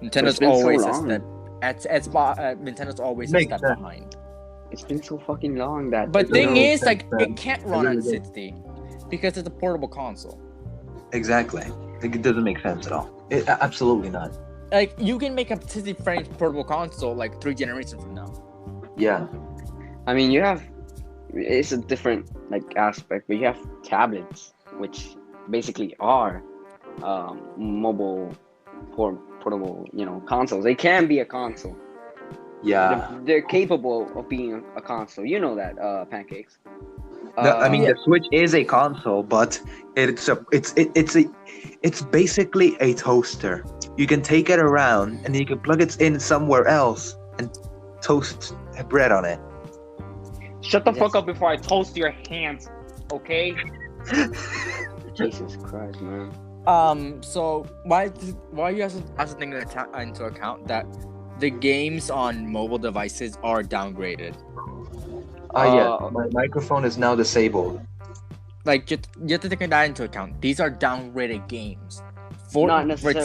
Nintendo's been so always a long. step. Nintendo's always a Makes step sense. behind. It's been so fucking long that. But thing really is, like, makes it sense. can't It run really on does. 60 because it's a portable console. Exactly. It doesn't make sense at all. Absolutely not. Like, you can make a 60 frames portable console like 3 generations from now. Yeah. I mean, you have. It's a different like aspect, but you have tablets, which basically are mobile portable, consoles. They can be a console. Yeah. They're capable of being a console. You know that, Pancakes. The Switch is a console, but it's basically a toaster. You can take it around and you can plug it in somewhere else and toast bread on it. Shut the fuck up before I toast your hands, okay? Jesus Christ, man. So why you have to take into account that the games on mobile devices are downgraded? Yeah. My microphone is now disabled. Like, you have to take that into account. These are downgraded games. Not For necessarily.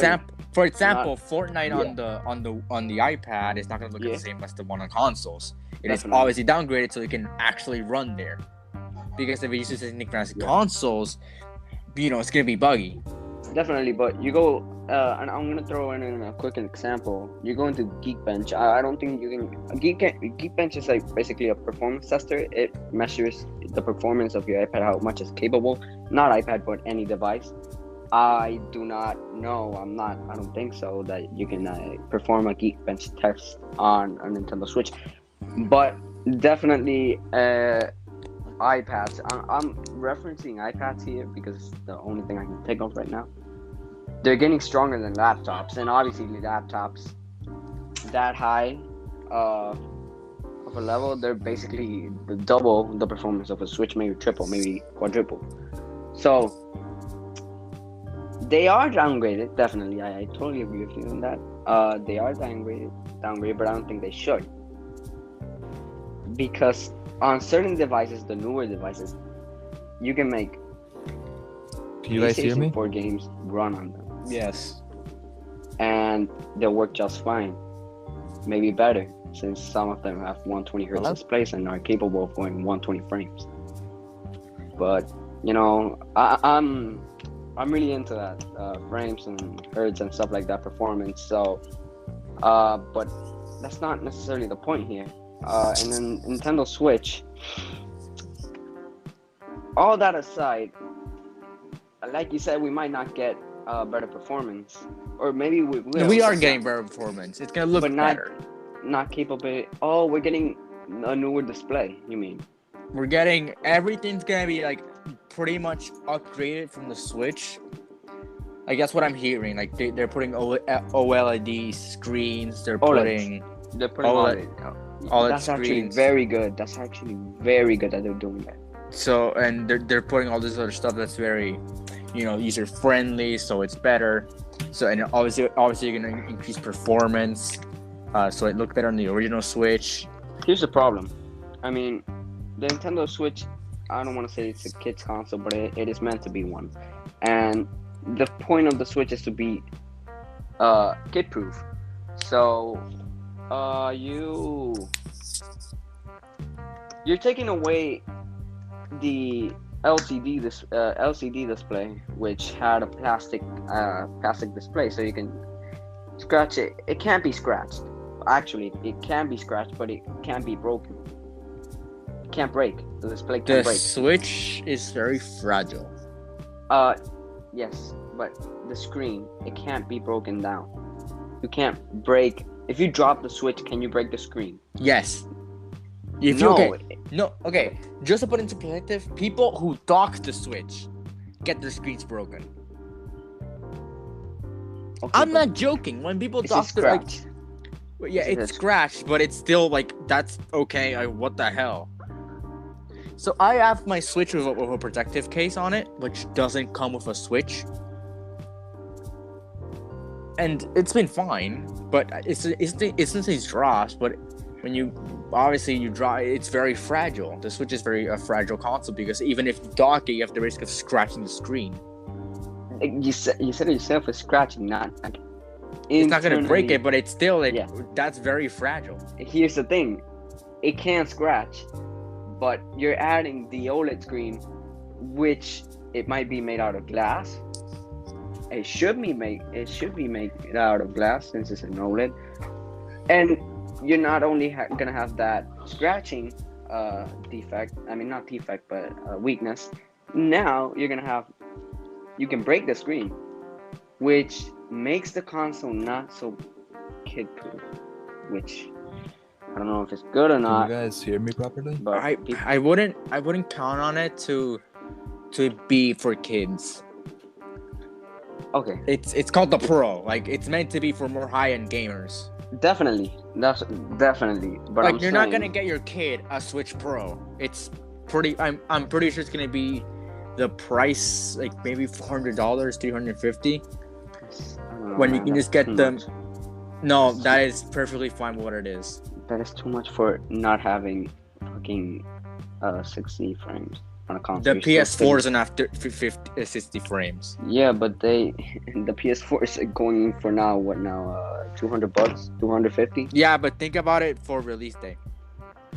example, Fortnite on the iPad is not going to look the same as the one on consoles. It is Definitely. obviously downgraded so it can actually run there. Because if it uses anything consoles, it's going to be buggy. Definitely, but you go, and I'm gonna throw in a quick example. You go into Geekbench. I don't think you can. Geekbench is like basically a performance tester. It measures the performance of your iPad, how much it's capable. Not iPad, but any device. I do not know. I don't think so that you can perform a Geekbench test on a Nintendo Switch. But definitely, iPads. I'm referencing iPads here because it's the only thing I can think of right now. They're getting stronger than laptops, and obviously laptops that high of a level, they're basically double the performance of a Switch, maybe triple, maybe quadruple. So they are downgraded, definitely. I totally agree with you on that. They are downgraded, but I don't think they should, because on certain devices, the newer devices, you can make Can you guys hear me? PlayStation 4 games run on them. Yes. And they'll work just fine. Maybe better, since some of them have 120 hertz displays and are capable of going 120 frames. But, I'm really into that frames and hertz and stuff like that, performance. So, but that's not necessarily the point here. And then Nintendo Switch. All that aside, like you said, we might not get better performance, or maybe we will. We are getting better performance. It's gonna look but not better. not capable. Oh, we're getting a newer display. You mean? We're getting everything's gonna be like pretty much upgraded from the Switch. Like that's what I'm hearing. Like they're putting OLED screens. They're putting They're putting OLED That's actually screens. very good. That's actually very good that they're doing that. So and they're putting all this other stuff that's very, user friendly. So it's better. So and obviously you're gonna increase performance. So it looked better on the original Switch. Here's the problem. I mean, the Nintendo Switch, I don't want to say it's a kid's console, but it is meant to be one. And the point of the Switch is to be kid-proof. So, you're taking away the LCD display, which had a plastic display, so you can scratch it. It can't be scratched. Actually, it can be scratched, but it can't be broken. It can't break. The display can't break. The Switch is very fragile. Yes, but the screen, it can't be broken down. You can't break. If you drop the Switch, can you break the screen? Yes. Okay. Just to put into perspective, people who dock the Switch get their screens broken. Okay, I'm not joking. When people It's dock a their scratch. it's scratched, but it's still like that's okay. What the hell? So I have my Switch with a protective case on it, which doesn't come with a Switch, and it's been fine. But it's these drops. But when you draw, it's very fragile. The Switch is very a fragile console because even if you dock it, you have the risk of scratching the screen. You said it yourself, it's scratching, not like. It's not gonna break it, but it's still Yeah. That's very fragile. Here's the thing, it can scratch, but you're adding the OLED screen, which it might be made out of glass. It should be made out of glass since it's an OLED, and you're not only gonna have that scratching defect. I mean, not defect, but weakness. Now you can break the screen, which makes the console not so kid-proof, which I don't know if it's good or not. Can you guys hear me properly? But I wouldn't count on it to be for kids. okay, It's called the Pro. Like it's meant to be for more high-end gamers. definitely, that's definitely. But Like I'm you're not saying- gonna get your kid a Switch Pro. It's pretty. I'm pretty sure it's gonna be the price like maybe $400, $350. I don't know, When you man, can that's just get too them. much. No, that is perfectly fine with what it is. That is too much for not having fucking 60 frames on a console. The You're still PS4 isn't after 60 frames. Yeah, but the PS4 is going for now. What now? $200, $250. Yeah, but think about it for release day.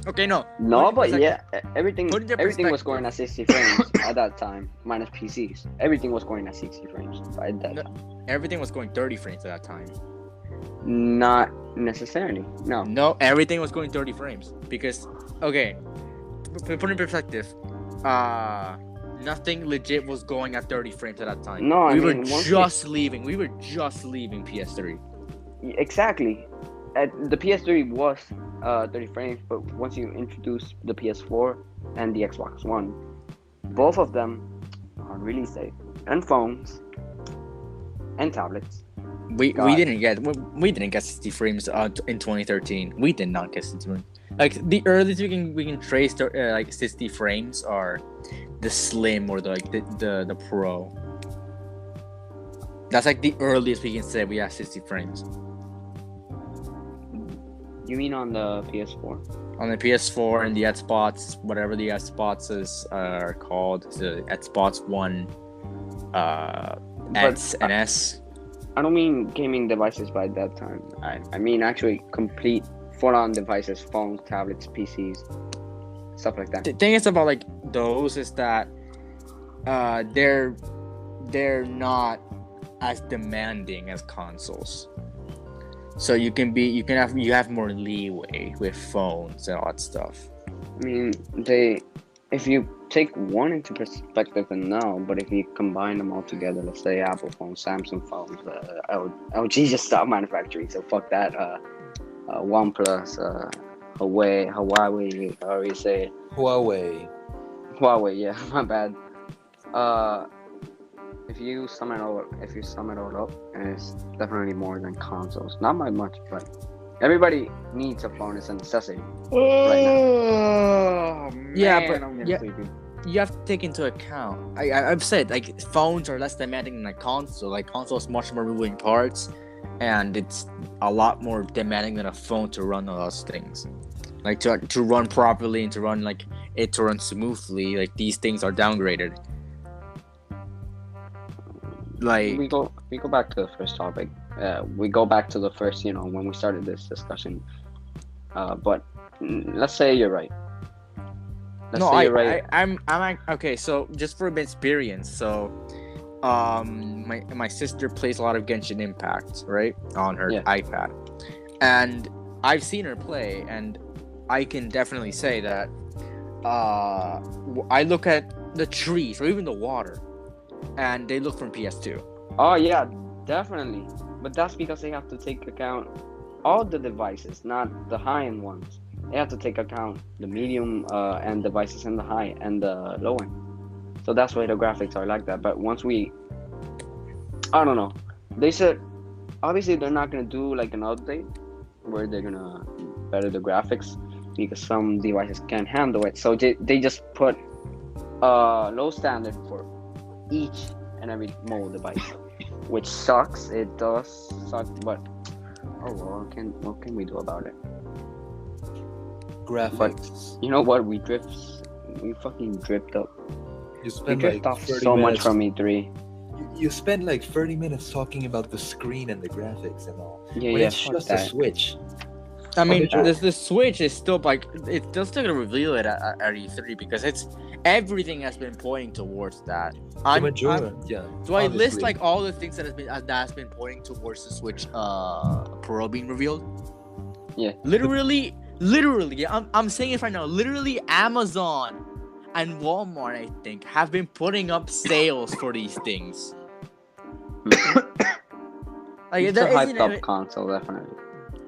Okay, no. No, Put it but in yeah, everything put it in everything was perspective. going at 60 frames at that time, minus PCs. Everything was going at 60 frames at that No. time. Everything was going 30 frames at that time. Not necessarily. No. No, everything was going 30 frames because okay, put in perspective, nothing legit was going at 30 frames at that time. No, I we mean, were once just leaving. We were just leaving PS3. Exactly. The PS3 was 30 frames, but once you introduce the PS4 and the Xbox One, both of them on release day, and phones and tablets. We God. didn't get 60 frames in 2013. We did not get 60 frames. Like the earliest we can trace like 60 frames are the Slim or the Pro. That's like the earliest we can say we have 60 frames. You mean on the PS4? On the PS4 and the Xbox, whatever the Xboxes are called, the Xbox One, X and S. I don't mean gaming devices by that time. I mean actually complete full-on devices, phones, tablets, PCs, stuff like that. The thing is about like those is that they're they're not as demanding as consoles. So you have more leeway with phones and all that stuff. I mean, if you take one into perspective, and no, but if you combine them all together, let's say Apple phones, Samsung phones, LG just stopped manufacturing, so fuck that. OnePlus, Huawei, however you say it. Huawei, yeah, my bad. If you sum it all up, it's definitely more than consoles. Not by much, but everybody needs a phone. It's a necessity. Oh, Yeah, man, but- I'm getting yeah. sleepy. You have to take into account. I've said like phones are less demanding than a console. Like console is much more moving parts, and it's a lot more demanding than a phone to run all those things. Like to run properly and to run smoothly. Like these things are downgraded. Like We go back to the first topic. We go back to the first, when we started this discussion. But let's say you're right. I'm okay. So just for a bit experience, so my sister plays a lot of Genshin Impact, right, on her iPad, and I've seen her play, and I can definitely say that I look at the trees or even the water, and they look from PS2. Oh yeah, definitely. But that's because they have to take account all the devices, not the high-end ones. They have to take account the medium end devices and the high and the low end. So that's why the graphics are like that. But I don't know. They said obviously they're not gonna do like an update where they're gonna better the graphics because some devices can't handle it. So they just put low standard for each and every mobile device, which sucks. It does suck, but oh well, what can we do about it? Graphics. But you know what? We fucking dripped up. You We spend dripped like off 30 so much minutes. from E3. You spend like 30 minutes talking about the screen and the graphics and all. Yeah, When yeah, it's fuck just that. a Switch. I mean, sure. the Switch is still like it's still gonna reveal it at E3 because everything has been pointing towards that. The majority, yeah. Do I list obviously. like all the things that has been pointing towards the Switch Pro being revealed? Yeah. Literally, I'm saying it right now. Literally, Amazon and Walmart, I think, have been putting up sales for these things. Like It's a that hyped isn't up console, definitely.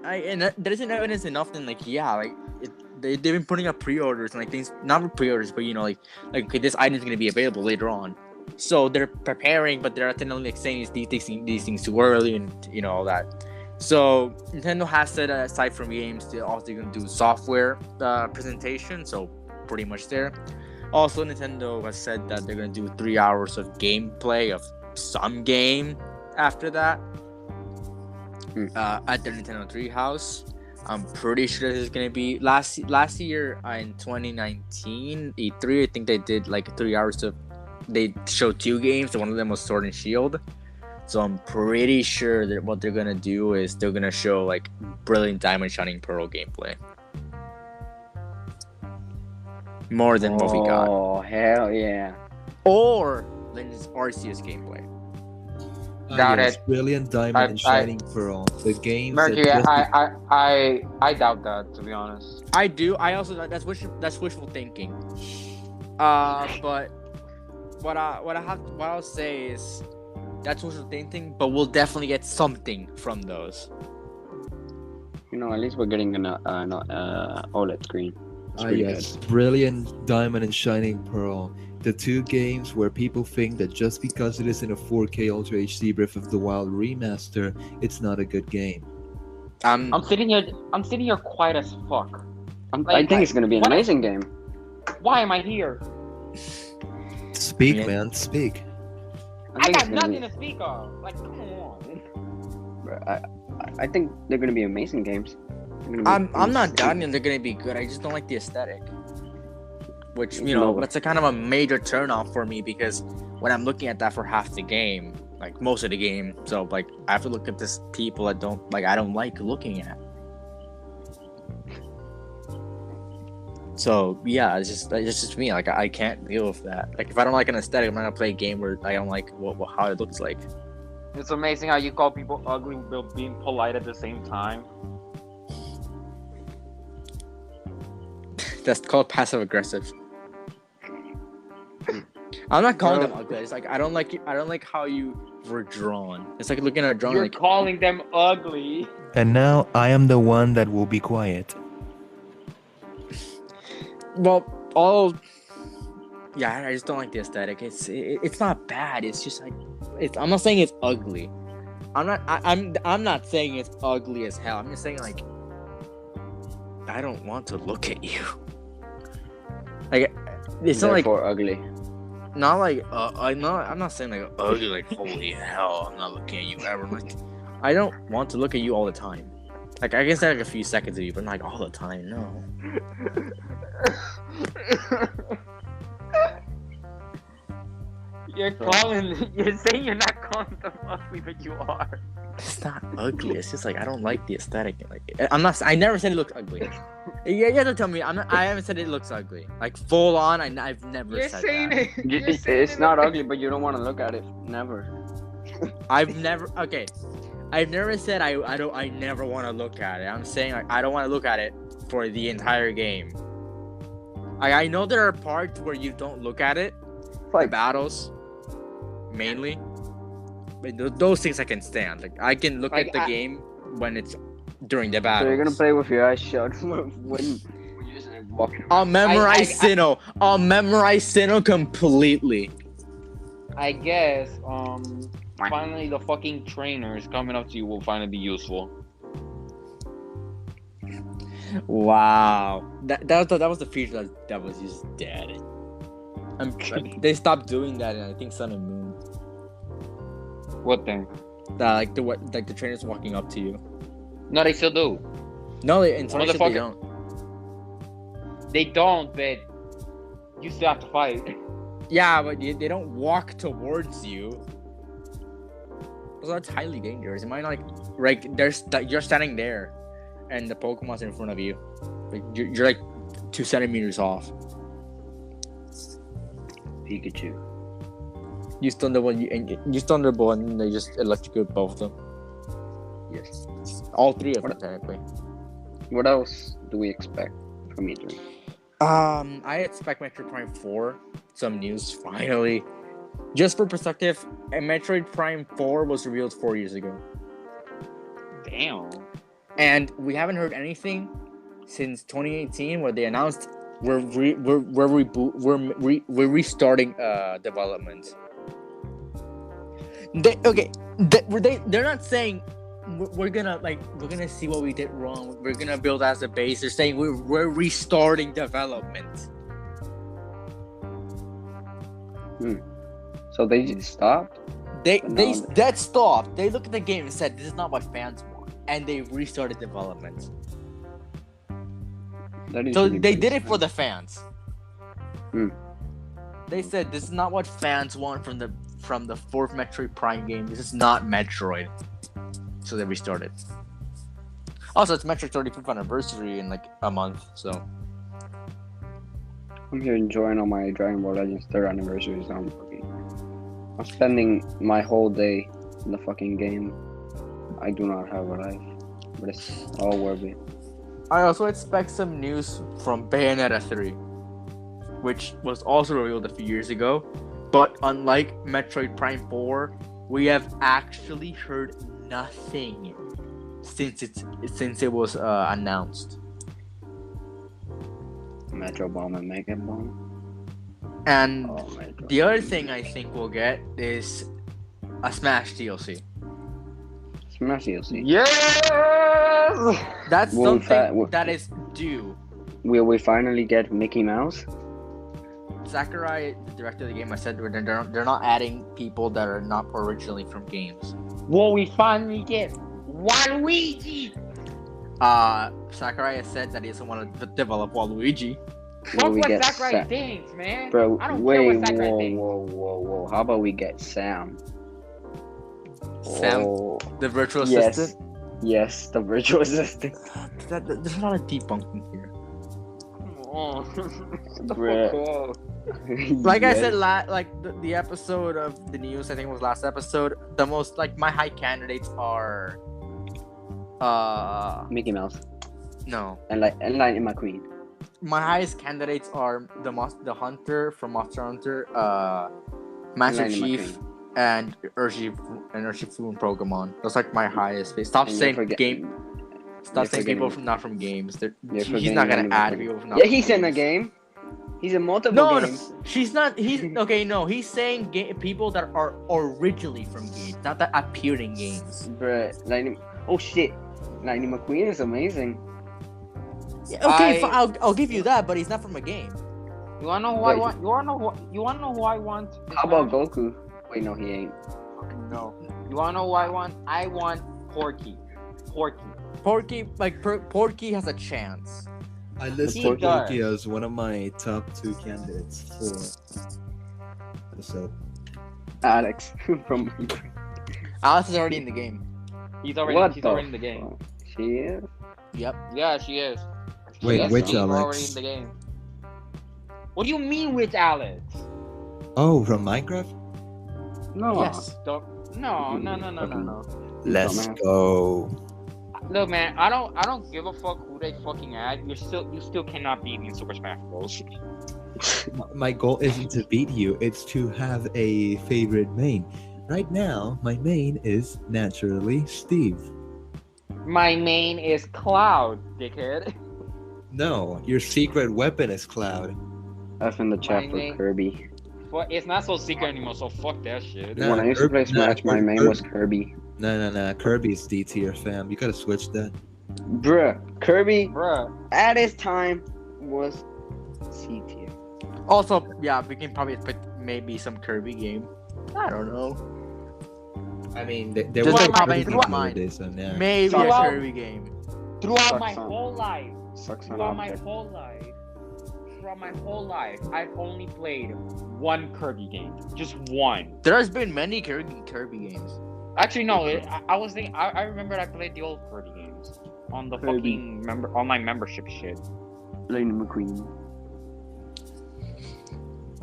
there isn't evidence enough. Then they've been putting up pre-orders and like things, not pre-orders, but like okay, this item's gonna be available later on. So they're preparing, but they're attending like saying these things too early and all that. So Nintendo has said aside from games, they're also gonna do software presentation. So pretty much there. Also, Nintendo has said that they're gonna do 3 hours of gameplay of some game after that at the Nintendo Treehouse. I'm pretty sure this is gonna be last year in 2019 E3. I think they did like 3 hours of. They showed 2 games. One of them was Sword and Shield. So I'm pretty sure that what they're gonna do is they're gonna show like Brilliant Diamond Shining Pearl gameplay. More than what we got. Oh hell yeah! Or Legends Arceus gameplay. Doubt Yes, it. Brilliant Diamond and Shining Pearl. The games Mercury, that just I doubt that, to be honest. I do. I also that's wishful thinking. But what I'll say is that's wishful thinking. But we'll definitely get something from those. At least we're getting an OLED screen. It's pretty yes, Brilliant Diamond and Shining Pearl. The 2 games where people think that just because it is in a 4K Ultra HD Breath of the Wild remaster, it's not a good game. I'm sitting here quiet as fuck. I think it's gonna be an amazing game. Why am I here? Speak, Yeah. man, speak. I think got it's gonna nothing to speak of. Like, come on. I think they're gonna be amazing games. I'm not doubting they're gonna be good. I just don't like the aesthetic. Which No. that's a kind of a major turnoff for me because when I'm looking at that for half the game, like most of the game, so like I have to look at this people that I don't like looking at. So yeah, it's just me. Like I can't deal with that. Like if I don't like an aesthetic, I'm not gonna play a game where I don't like how it looks like. It's amazing how you call people ugly while being polite at the same time. That's called passive aggressive. I'm not calling them ugly. It's like I don't like how you were drawn. It's like looking at a drawing. You're like calling them ugly. And now I am the one that will be quiet. Well, I just don't like the aesthetic. It's not bad. It's just like I'm not saying it's ugly. I'm not saying it's ugly as hell. I'm just saying like I don't want to look at you. Like it's not like ugly. Not like I'm not saying like ugly. Like holy hell, I'm not looking at you ever. Like I don't want to look at you all the time. Like I can say like a few seconds of you, but not like all the time. No. You're saying you're not calling them ugly, but you are. It's not ugly. It's just like I don't like the aesthetic. Like I never said it looks ugly. You have to tell me. I haven't said it looks ugly. Like full on. I've never You're said saying that. It's not ugly, but you don't want to look at it. Never. I've never said I never want to look at it. I'm saying like I don't want to look at it for the entire game. I know there are parts where you don't look at it. The battles, mainly. But those things I can stand. Like I can look at the game when it's during the battle. So you're gonna play with your eyes shut when you're just walking around. I'll memorize Sinnoh. I'll memorize Sinnoh completely. I guess finally the fucking trainers coming up to you will finally be useful. Wow, that was the feature that was just dead. They stopped doing that, and I think Sun and Moon. What thing? Like the trainers walking up to you. No, they still do. No, in some cases they don't. They don't, but you still have to fight. Yeah, but they don't walk towards you. So that's highly dangerous. It might not you're standing there, and the Pokemon's in front of you. Like you're like 2 centimeters off. Pikachu. You stun the one, you stun the ball, and they just electrocute both of them. Yes. All 3 of them, technically. What else do we expect from E3? I expect Metroid Prime 4. Some news, finally. Just for perspective, Metroid Prime 4 was revealed 4 years ago. Damn. And we haven't heard anything since 2018 where they announced we're restarting development. They're not saying we're gonna see what we did wrong. We're gonna build as a base. They're saying we're restarting development. So they just stopped? They stopped. They looked at the game and said this is not what fans want, and they restarted development. So they did it for the fans. They said this is not what fans want from the 4th Metroid Prime game. This is not Metroid. So they restarted. Also, it's Metroid's 35th anniversary in like a month, so. I'm here enjoying all my Dragon Ball Legends 3rd anniversary. So I'm spending my whole day in the fucking game. I do not have a life, but it's all worth it. I also expect some news from Bayonetta 3, which was also revealed a few years ago. But unlike Metroid Prime 4, we have actually heard nothing since it was announced. Metro Bomb and Mega Bomb. And the other thing I think we'll get is a Smash DLC. Smash DLC. Yes! That's something that is due. Will we finally get Mickey Mouse? Sakurai, the director of the game, I said they're not adding people that are not originally from games. Will we finally get Waluigi? Sakurai has said that he doesn't want to develop Waluigi. Fuck what Sakurai thinks, man. Bro, I don't care what Sakurai thinks. Whoa. How about we get Sam? Sam, the virtual assistant? Yes, the virtual assistant. There's a lot of debunking here. Oh. Bruh. Like I said, Yes. the episode of the news, I think it was last episode. The most my high candidates are, Mickey Mouse no, and Lightning McQueen. my highest candidates are the Hunter from Monster Hunter, Master Lightning Chief, and Urshifu and Pokemon. Those are my highest. Stop And saying you're game. Stop you're saying people forgetting- not from games. You're He's not gonna forgetting add Lightning people from not Yeah, from he's in a games. game. He's in multiple No, games. she's not. He's okay. No, he's saying people that are originally from games, not that appear in games. Bruh, Lightning. Oh shit, Lightning McQueen is amazing. Yeah, okay, I- I'll give you that, but he's not from a game. You wanna know who I Wait. want? You wanna know who I want? this How about match? Goku? Wait, no, he ain't. No. You wanna know who I want? I want Porky. Porky has a chance. I list He Porky does. as one of my top 2 candidates for episode. Alex from. Alice is already in the game. She's What already the in the game. fuck? She is. Yep. Yeah, she is. Wait, Yes, which she's already Alex? in the game. What do you mean which Alex? Oh, from Minecraft? No. Yes. No. Let's Dumbass. go. Look, man, I don't give a fuck who they fucking add. You still cannot beat me in Super Smash Bros. My goal isn't to beat you, it's to have a favorite main. Right now, my main is naturally Steve. My main is Cloud, dickhead. No, your secret weapon is Cloud. F in the chat My for name- Kirby. But it's not so secret anymore, so fuck that shit. Nah, When I used to play Kirby- nah, Smash, my main Kirby- was Kirby. No. Kirby's D tier, fam. You gotta switch that. Bruh, Kirby Bruh. at his time was C tier. Also, yeah, we can probably put maybe some Kirby game. I don't know. I mean, there Just was like a probably Kirby in my game mind. nowadays, so yeah. Maybe So, a well- Kirby game. Throughout Sucks my on- whole life, Sucks on throughout my object. whole life, I've only played one Kirby game. Just one. There's been many Kirby games. Actually, no. I was thinking. I remembered I played the old Kirby games on the Kirby. fucking online membership shit. Lightning McQueen.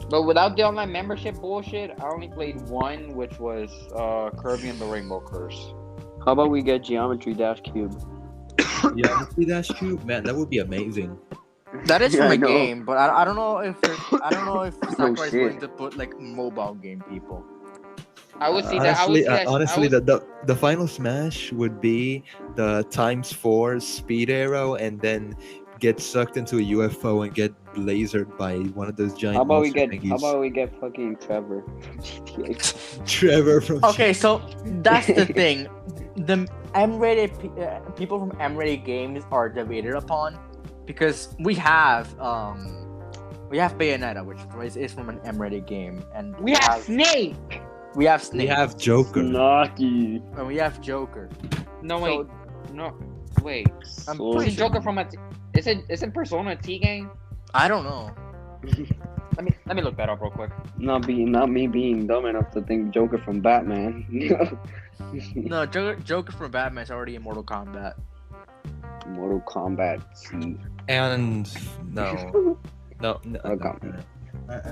But without the online membership bullshit, I only played one, which was Kirby and the Rainbow Curse. How about we get Geometry Dash Cube? Yeah, see that Cube? Man, that would be amazing. That is Yeah, from I a know. game, but I don't know if Sakurai is shit. going to put like mobile game people. I would see that. I would Honestly, see that. the final smash would be the ×4 speed arrow, and then get sucked into a UFO and get lasered by one of those giant. How about we monster get thingies. fucking Trevor from GTA? Trevor from? Okay, so that's the thing. The M-rated people from M-rated games are debated upon because we have Bayonetta, which is from an M-rated game, and We have Snake. we have We Snake, have Joker. Naughty. and we have Joker. No So- wait. No wait. I'm So- pretty Isn't sure. Joker from a? Isn't Persona a T game? I don't know. Let me look that up real quick. Not me being dumb enough to think Joker from Batman. No, Joker from Batman is already in Mortal Kombat. Mortal Kombat C. And no. Okay.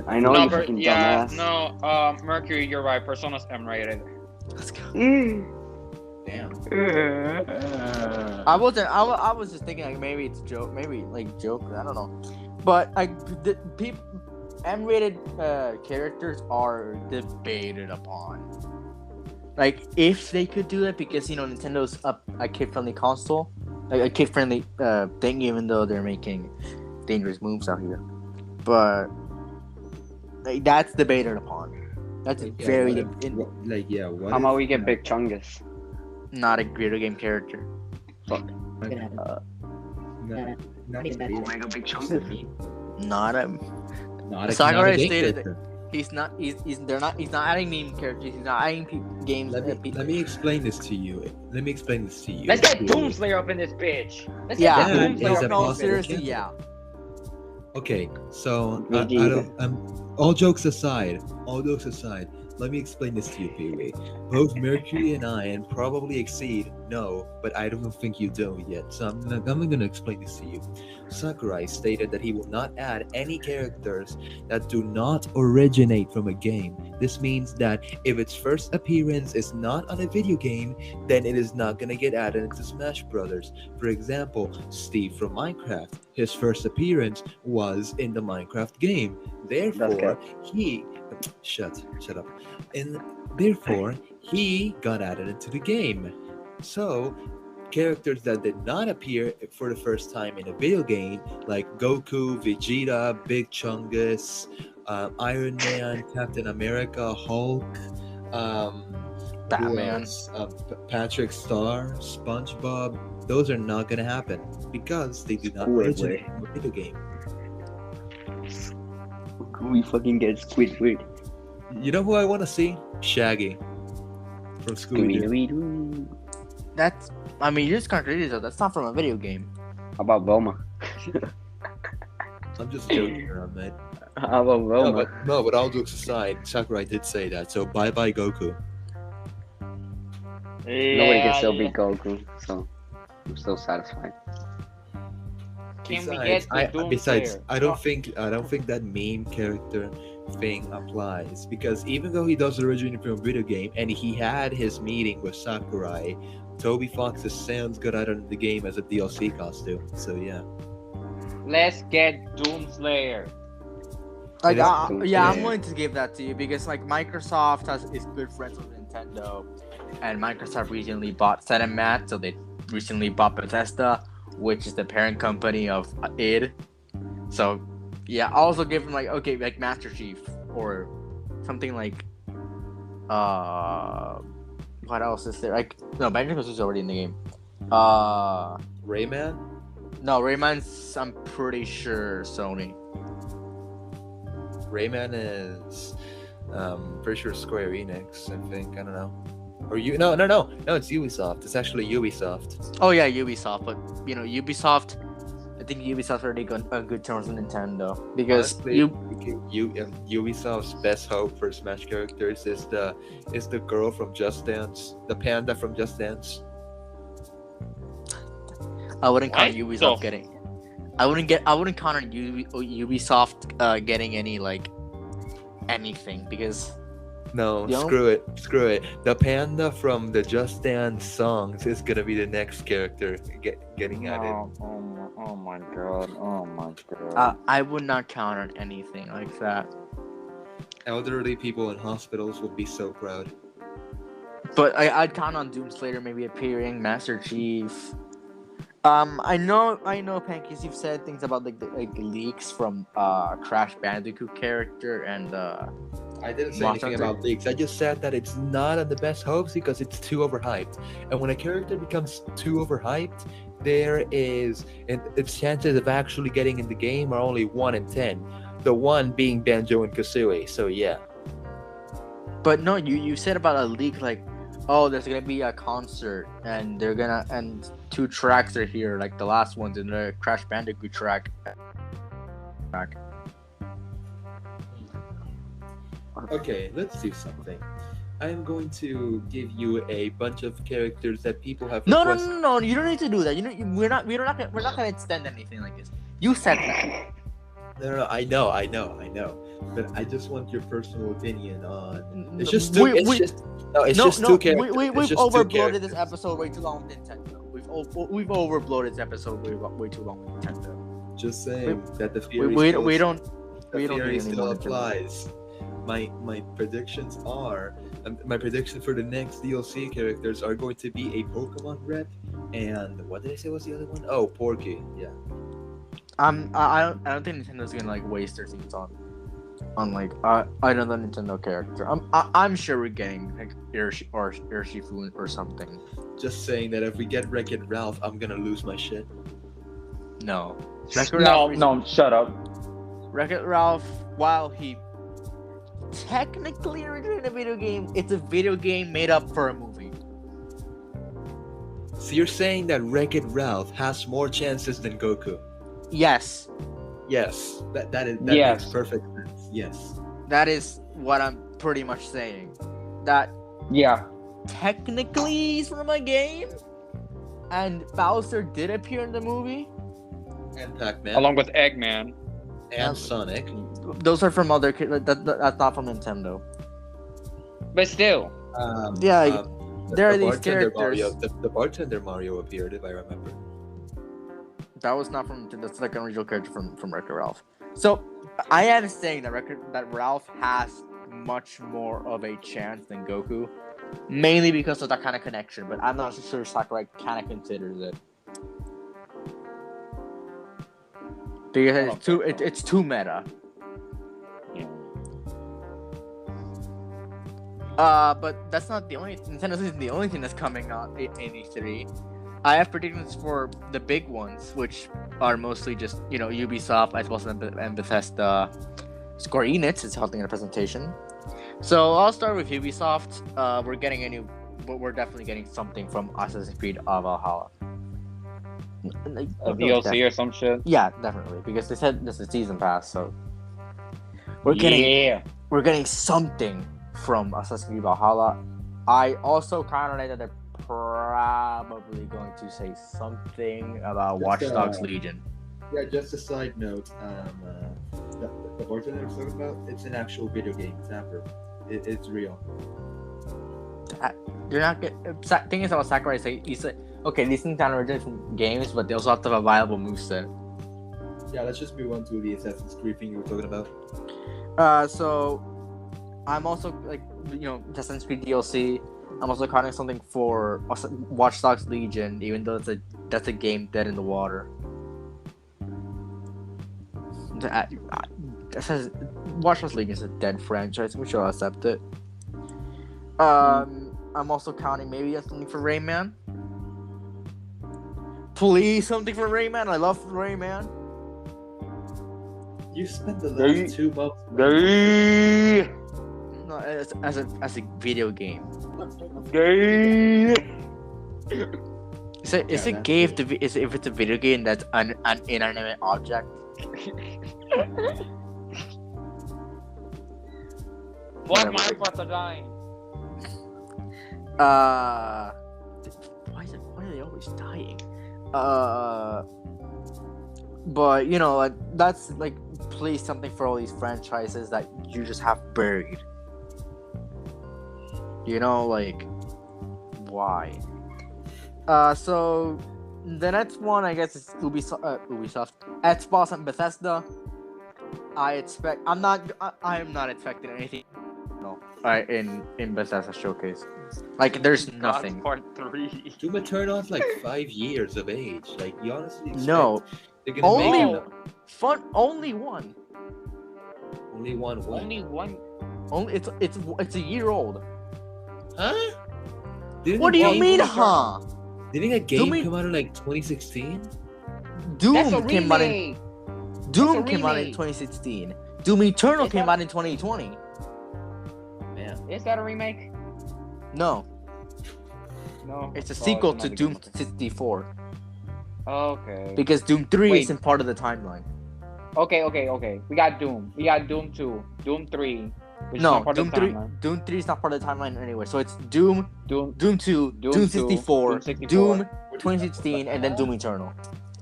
I know you fucking yeah, dumbass. no. Mercury, you're right. Persona's M-rated. Let's go. Damn. I was just thinking like maybe it's maybe like Joker. I don't know, but like the people M-rated characters are debated upon. Like if they could do that, because Nintendo's a kid-friendly console, like a kid-friendly thing, even though they're making dangerous moves out here. But like that's debated upon. That's very What How about we get Big Chungus? not a video game character. Gonna happen. Omega Big Chungus. Not a. Not a Sakurai game stated character. He's not adding meme characters. He's not adding games. Let me explain this to you. Let's get Doomslayer up in this bitch. Let's Yeah, get Yeah, Doomslayer is up a in no, this possible bitch. seriously, character. yeah. Okay, so Vegeta. all jokes aside, Let me explain this to you, Pee-wee. Both Mercury and I, and probably Exceed, know, but I don't think you do yet. So I'm going to explain this to you. Sakurai stated that he will not add any characters that do not originate from a game. This means that if its first appearance is not on a video game, then it is not going to get added into Smash Brothers. For example, Steve from Minecraft, his first appearance was in the Minecraft game. Therefore, he shut up. And therefore, he got added into the game. So, characters that did not appear for the first time in a video game, like Goku, Vegeta, Big Chungus, Iron Man, Captain America, Hulk, Batman, Patrick Star, SpongeBob, those are not going to happen because they do not originate from a video game. We fucking get Squidward. You know who I want to see? Shaggy from Scooby-Doo. That's. I mean, you just contradicted yourself. That's not from a video game. How about Velma? I'm just joking around, mate. How about Velma? But all jokes aside, Sakurai did say that. So bye Goku. Nobody can still beat Goku, so I'm still satisfied. Besides, I don't think that meme character thing applies because even though he does originate from a video game and he had his meeting with Sakurai, Toby Fox's sounds got out of the game as a DLC costume. So yeah. Let's get Doomslayer. Like, yeah, I'm willing to give that to you because like Microsoft is good friends with Nintendo, and Microsoft recently bought Cinemax, so they recently bought Bethesda, which is the parent company of id. So yeah, I'll also give him like Master Chief or something like what else is there? Like no, Banjo-Kazooie is already in the game. Rayman? No, Rayman's I'm pretty sure Sony. Rayman is pretty sure Square Enix, I think. I don't know. Or no, it's Ubisoft. It's actually Ubisoft. Oh yeah, Ubisoft. But you know, Ubisoft. I think Ubisoft's already on good terms with Nintendo because honestly, Ubisoft's best hope for Smash characters is the girl from Just Dance, the panda from Just Dance. I wouldn't count Ubisoft getting. I wouldn't count on Ubisoft getting any like anything because. No, screw it. The panda from the Just Dance songs is gonna be the next character getting added. Oh my god. I would not count on anything like that. Elderly people in hospitals would be so proud. But I'd count on Doomslayer maybe appearing, Master Chief. I know, Pancakes. You've said things about like leaks from Crash Bandicoot character and. I didn't say anything about leaks. I just said that it's not on the best hopes because it's too overhyped. And when a character becomes too overhyped, its chances of actually getting in the game are only 1 in 10. The one being Banjo and Kazooie. So yeah. But no, you said about a leak like, oh, there's gonna be a concert and and 2 tracks are here, like the last one's in the Crash Bandicoot track. Okay, let's do something. I am going to give you a bunch of characters that people have requested. No, you don't need to do that. We're not gonna extend anything like this. You said that. No, I know. But I just want your personal opinion on. It's just two. Two characters. We've overbloated this episode way too long with Nintendo. We've overbloated this episode way too long with Nintendo. Just saying that the theory still applies. My predictions are my prediction for the next DLC characters are going to be a Pokemon rep and what did I say was the other one? Oh, Porky. Yeah. I don't think Nintendo's gonna like waste their things on like another Nintendo character. I'm sure we're getting like Urshifu or something. Just saying that if we get Wreck-It Ralph, I'm gonna lose my shit. No. No, shut up. Wreck-It Ralph, while he technically originated a video game, it's a video game made up for a movie. So you're saying that Wreck-It Ralph has more chances than Goku? Yes. Yes. That makes perfect sense. Yes. That is what I'm pretty much saying that Yeah. technically he's from a game, and Bowser did appear in the movie. And Pac-Man. Along with Eggman. And Sonic. Those are from other. That's not from Nintendo. But still. There are these characters. The bartender Mario appeared, if I remember. That was not from. That's like an original character from Wreck-It Ralph. So I am saying that Ralph has much more of a chance than Goku, mainly because of that kind of connection. But I'm not sure Sakurai kind of considers it because it's too meta. Yeah. But that's not the only. Nintendo isn't the only thing that's coming out in E3. I have predictions for the big ones, which are mostly just Ubisoft, Xbox, and Bethesda. Square Enix is holding a presentation. So I'll start with Ubisoft. We're definitely getting something from Assassin's Creed Valhalla. A DLC or some shit. Yeah, definitely, because they said this is a season pass, so we're getting something from Assassin's Creed Valhalla. I also kind of like that they're probably going to say something about Watch Dogs Legion. Yeah, just a side note. The bartender I was talking about, it's an actual video game. It's not it's real. You're not good. Thing is about Sakurai, he said, okay, these things are different games, but they also have to have a viable moveset. Yeah, let's just move on to the Assassin's Creed thing you were talking about. So I'm also Assassin's Creed DLC. I'm also counting something for Watch Dogs Legion, even though that's a game dead in the water. Watch Dogs Legion is a dead franchise. We should accept it. I'm also counting maybe something for Rayman. Please, something for Rayman. I love Rayman. You spent the last 2 months. No, as a video game. Is it gay if it's a video game that's an inanimate object? What Minecraft are dying? Why are they always dying? But that's please something for all these franchises that you just have buried. Why? So the next one, I guess, is Ubisoft, Xbox, and Bethesda. I am not expecting anything. No, in Bethesda showcase, there's nothing. Part 3. Doom Eternal's 5 years of age. You honestly expect they're gonna only one. Only one. What? Only one. Only it's a year old. Huh? What do you mean, huh? Didn't a game come out in 2016? Doom came out in 2016. Doom Eternal came out in 2020. Man, is that a remake? No, it's a sequel to Doom 64. Okay. Because Doom 3 isn't part of the timeline. Okay. We got Doom. We got Doom 2, Doom 3. No, Doom 3. Doom 3 is not part of the timeline anyway. So it's Doom 2, Doom 64, Doom 2016, and then Doom Eternal.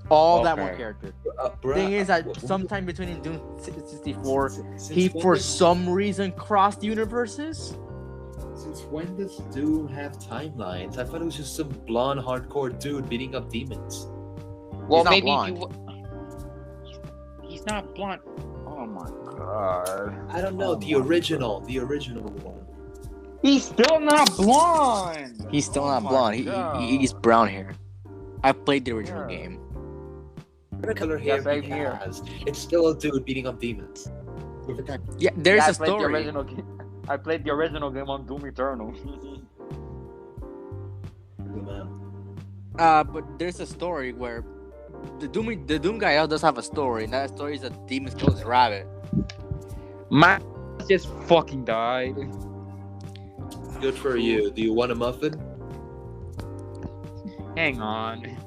All that one character. Thing is that sometime between Doom 64, he for some reason crossed universes. Since when does Doom have timelines? I thought it was just some blonde hardcore dude beating up demons. Well, He's maybe blonde. He's not blonde. Oh my god. I don't know. The original one. He's still not blonde. He's still not blonde. He's brown hair. I played the original game. What color hair he has? It's still a dude beating up demons. Yeah, there's a story. I played the original game on Doom Eternal. But there's a story where the Doom guy does have a story, and that story is that demons killed his rabbit. My just fucking died. Good for you. Do you want a muffin? Hang on.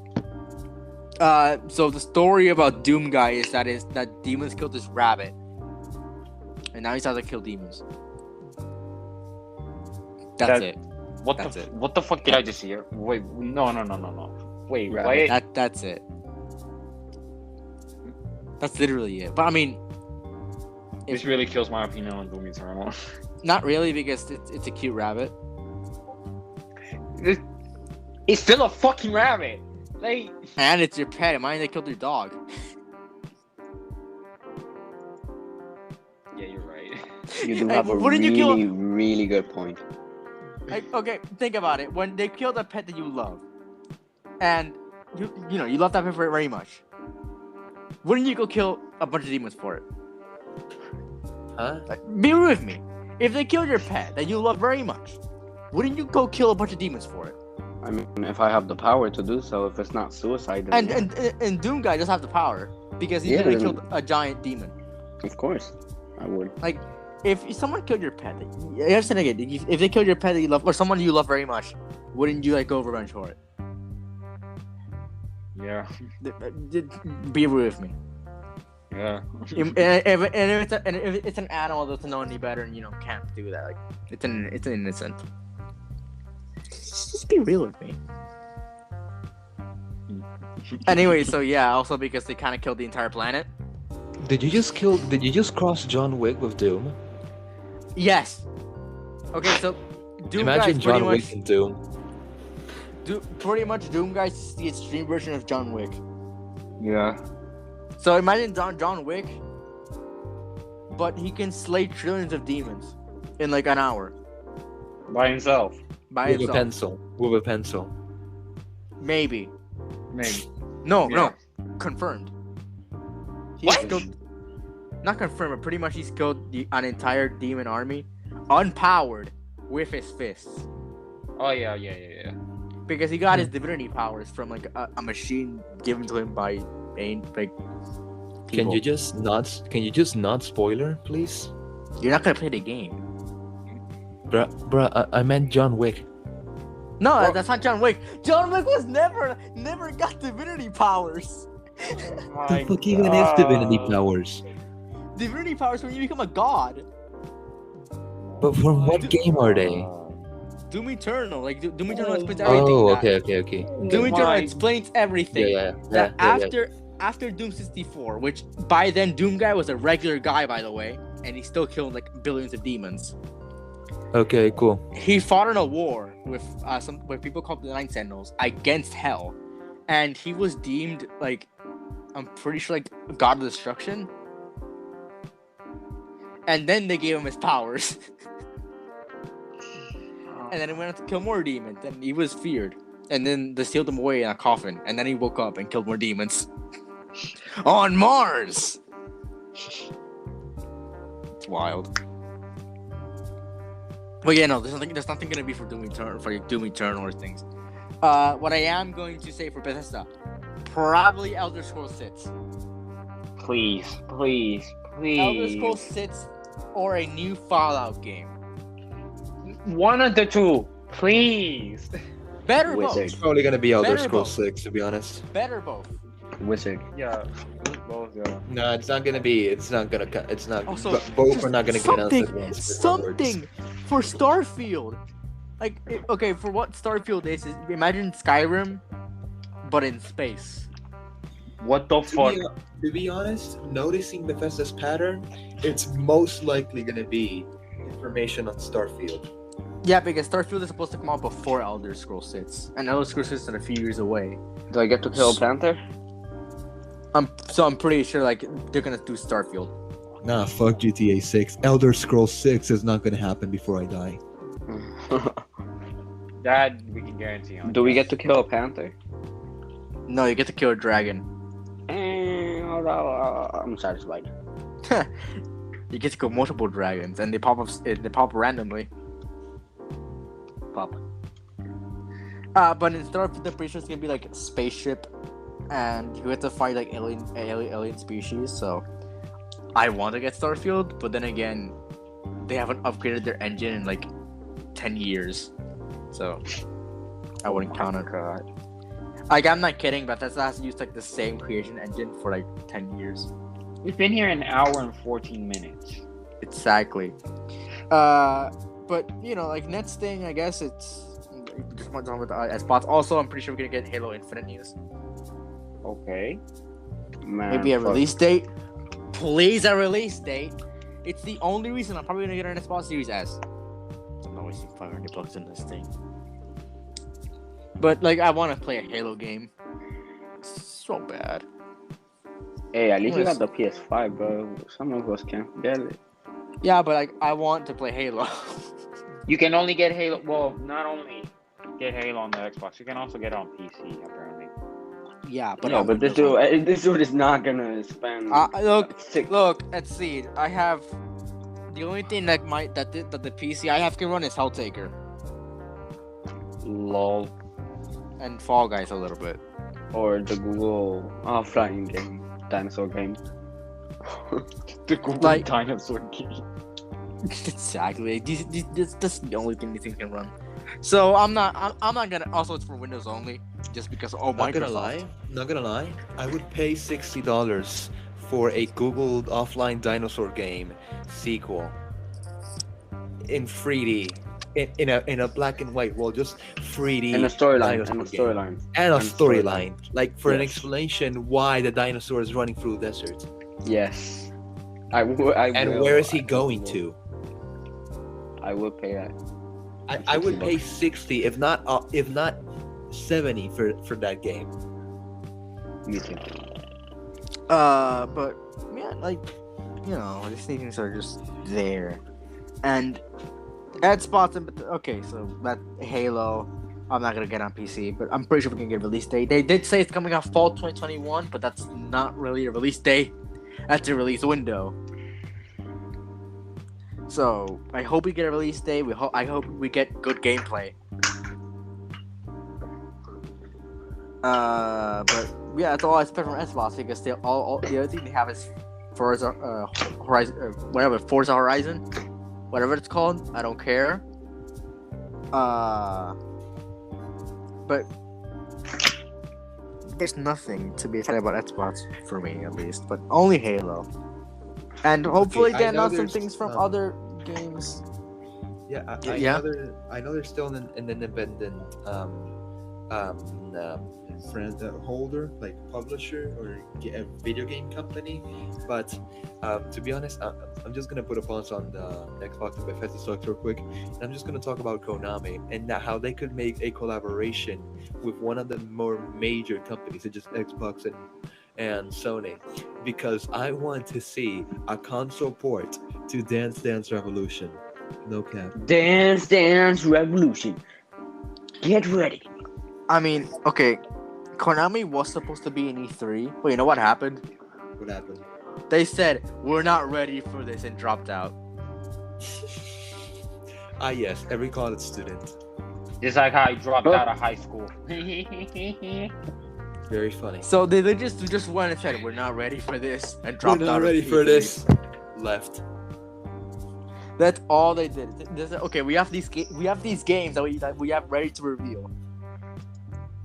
So the story about Doom guy is that demons killed his rabbit, and now he's out to kill demons. That's it. That's it. What the fuck did I just hear? Wait, no. Wait, Rabbit. wait. That's it. That's literally it. But I mean, This really kills my opinion on Doom Eternal. not really, because it's a cute rabbit. It's still a fucking rabbit. Like, And it's your pet. Mind they killed your dog. yeah, you're right. You do Hey, have a wouldn't you kill- really good point. Like, okay, think about it. When they killed a pet that you love, and you love that pet very much, wouldn't you go kill a bunch of demons for it? Huh? Like, be real with me. If they killed your pet that you love very much, wouldn't you go kill a bunch of demons for it? I mean, if I have the power to do so, if it's not suicide, then And Doom guy does have the power because he Yeah, literally then- killed a giant demon. of course, I would. Like, if someone killed your pet, you understand again? If they killed your pet that you love, or someone you love very much, wouldn't you like go revenge for it? Yeah, Be real with me. yeah. If it's an animal that doesn't know any better, and can't do that, like it's an innocent. Just be real with me. Anyway, so yeah, also because they kind of killed the entire planet. Did you just cross John Wick with Doom? Yes. Okay, so Doom Imagine guys John pretty Wick much, and Doom. pretty much Doom guys is the extreme version of John Wick. Yeah. So imagine John Wick, but he can slay trillions of demons in like an hour By himself. by With a himself. pencil. With a pencil. Maybe. Maybe. No, Yeah. no, confirmed. He's killed, not confirmed, but pretty much he's killed an entire demon army, unpowered, with his fists. Oh yeah. Because he got his divinity powers from like a machine given to him by like people. Can you just not spoiler, please? You're not gonna play the game. Bruh, I meant John Wick. No, Well- that's not John Wick. John Wick was never got divinity powers. The fuck even is divinity powers? Divinity powers when you become a god. But from what game are they? Doom Eternal, like Doom Eternal explains everything. Oh, that- okay. Doom Eternal My- explains everything. Yeah. That after Doom 64, which by then Doom guy was a regular guy, by the way, and he still killed like billions of demons. Okay, cool. He fought in a war with with people called the Nine Sentinels against Hell, and he was deemed like, I'm pretty sure, like god of destruction. And then they gave him his powers, and then he went on to kill more demons, and he was feared. And then they sealed him away in a coffin, and then he woke up and killed more demons on Mars. It's wild. But yeah, no, there's nothing gonna be for Doom Eternal or things. What I am going to say for Bethesda, probably Elder Scrolls 6. Please. Elder Scrolls 6 or a new Fallout game. One of the two, please. Better Wizard. It's probably gonna be Elder Better Scrolls both. 6, to be honest. Better both. Wizard. Yeah, both. Yeah. No, it's not gonna be. It's not. Also, Both are not gonna get announced at once. Something for Starfield. Like, okay, for what Starfield is imagine Skyrim, but in space. What the fuck? To be honest, noticing Bethesda's pattern, it's most likely gonna be information on Starfield. Yeah, because Starfield is supposed to come out before Elder Scrolls 6, and Elder Scrolls 6 is a few years away. Do I get to kill a panther? I'm pretty sure like they're gonna do Starfield. Nah, fuck GTA 6. Elder Scrolls 6 is not gonna happen before I die. That we can guarantee on. Do we get to kill a panther? No, you get to kill a dragon. I'm satisfied. You get to kill multiple dragons, and they pop up randomly. Pop. But in Starfield, I'm pretty sure it's gonna be like a spaceship, and you have to fight like alien species. So I want to get Starfield, but then again, they haven't upgraded their engine in like 10 years, so I wouldn't count on that. Like, I'm not kidding, but Bethesda has used like the same creation engine for like 10 years. We've been here an hour and 14 minutes. Exactly. But like next thing, I guess it's just went on with the Xbox. Also, I'm pretty sure we're gonna get Halo Infinite news. Okay. Man, Maybe a fuck. release date. Please, a release date. It's the only reason I'm probably gonna get an Xbox Series S. I'm not wasting $500 in this thing. But like, I want to play a Halo game. So bad. Hey, at least you Yes. got the PS5, bro. Some of us can't get it. Yeah, but like, I want to play Halo. You can only get Halo. Well, not only get Halo on the Xbox, you can also get it on PC apparently. Yeah, but No, on but this dude is not gonna spend. look, six. Exceed. I have the only thing that the PC I have can run is Helltaker Lol. and Fall Guys a little bit. Or the Google offline game, dinosaur game. The Google Like- dinosaur game. Exactly. That's the only thing these things can run. So I'm not gonna. Also, it's for Windows only, just because. Oh, Not gonna Microsoft. lie. I would pay $60 for a Google offline dinosaur game sequel in 3D, in a black and white world, just 3D. And a storyline. dinosaur And a game. storyline. And a And storyline, like for an Yes. explanation why the dinosaur is running through the desert Yes. and where is he going to. I would pay that. I would pay 60, if not 70 for that game. Me too. But yeah, like these things are just there, and Xbox. Okay, so that Halo, I'm not gonna get on PC, but I'm pretty sure we can get a release date. They did say it's coming out fall 2021, but that's not really a release date. That's a release window. So I hope we get a release date. I hope we get good gameplay. But yeah, that's all I expect from Xbox because they all the other thing they have is Forza Horizon, whatever Forza Horizon, whatever it's called. I don't care. But there's nothing to be excited about Xbox for me, at least. But only Halo, and hopefully I they know announce some there's, things from other games. Yeah, Yeah. I know there's still an independent friend holder, like publisher or a video game company, but to be honest, I'm just gonna put a pause on the Xbox and Bethesda stocks real quick, and I'm just gonna talk about Konami and how they could make a collaboration with one of the more major companies, such as Xbox and Sony, because I want to see a console port to Dance Dance Revolution. No cap. Dance Dance Revolution. Get ready. I mean, okay, Konami was supposed to be in E3, but you know what happened? What happened? They said we're not ready for this and dropped out. Ah yes, every college student. Just like how I dropped Oh. out of high school. Very funny. So they just went and said we're not ready for this and dropped We're out. not of ready for E3. this. Left. That's all they did. They said, okay, we have these games that we have ready to reveal.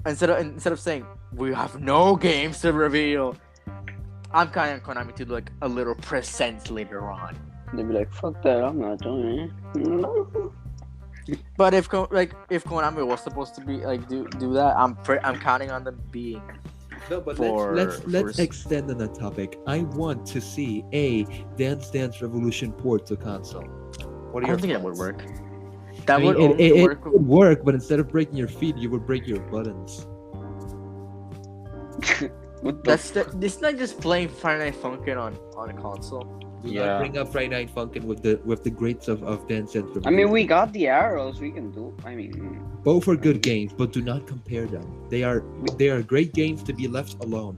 Instead of saying we have no games to reveal, I'm kind of Konami to do like a little present later on. They'd be like, fuck that, I'm not doing it. But if Konami was supposed to be like do that, I'm counting on them being. No, but For- let's for- extend on that topic. I want to see a Dance Dance Revolution port to console. What are I your don't think that would thoughts? work. That I mean, would it only work. would work, but instead of breaking your feet, you would break your buttons. What the It's not just playing Friday Night Funkin' on a console. Do Yeah. not bring up Friday Night Funkin' with the greats of Dance Dance Revolution. I mean, we got the arrows. We can do. I mean, Both are good games, but do not compare them. They are great games to be left alone.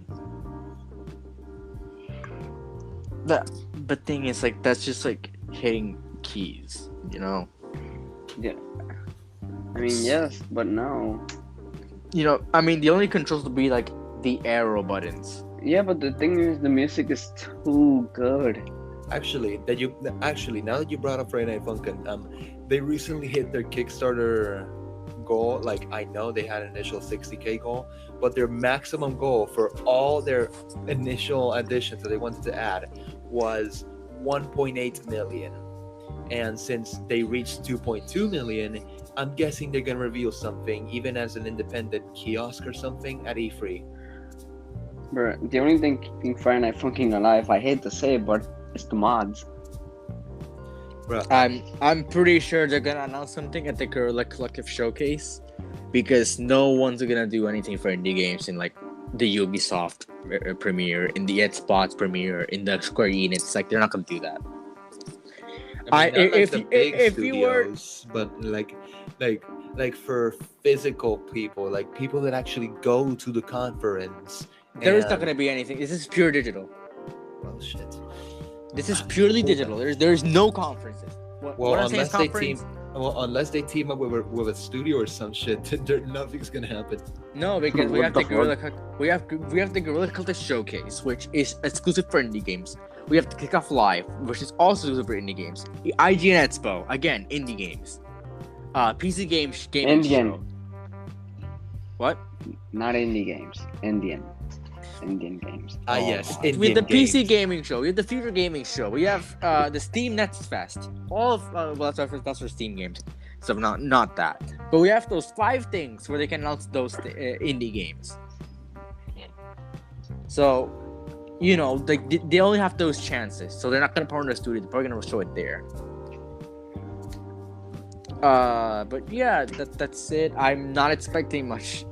The thing is, like, that's just like hitting keys, you know. I mean, yes, but no. You know, I mean, the only controls would be like the arrow buttons. Yeah, but the thing is, the music is too good. Actually, now that you brought up Friday Night Funkin', they recently hit their Kickstarter goal. Like, I know they had an initial 60K goal, but their maximum goal for all their initial additions that they wanted to add was 1.8 million. And since they reached 2.2 million, I'm guessing they're gonna reveal something, even as an independent kiosk or something at E3. Bro, the only thing keeping Friday Night Funkin' alive, I hate to say it, but it's the mods. Bro, I'm pretty sure they're gonna announce something at the Guerrilla Collective Showcase, because no one's gonna do anything for indie games in like the Ubisoft premiere, in the Xbox premiere, in the Square Enix. Like, they're not gonna do that. I mean, not like if the you- big if you were- studios, but like for physical people, like people that actually go to the conference. There is not and- gonna be anything. This is pure digital. Well, shit. This is purely digital. There's no conferences. What I'm saying is conference. Unless they team up with a studio or some shit, nothing's gonna happen. No, because we What have the the Guerrilla Collective Showcase, which is exclusive for indie games. We have the Kickoff Live, which is also exclusive for indie games. The IGN Expo, again, indie games. PC games, gaming Indian. show. What? Not indie games. Indian games. Yes. We have the Indian PC games. gaming show. We have the Future gaming show. We have the Steam Next Fest. All of well, that's for Steam games. So not that. But we have those 5 things where they can announce those indie games. So, you know, they only have those chances. So they're not gonna partner the studio. They're probably gonna show it there. But yeah, that's it. I'm not expecting much.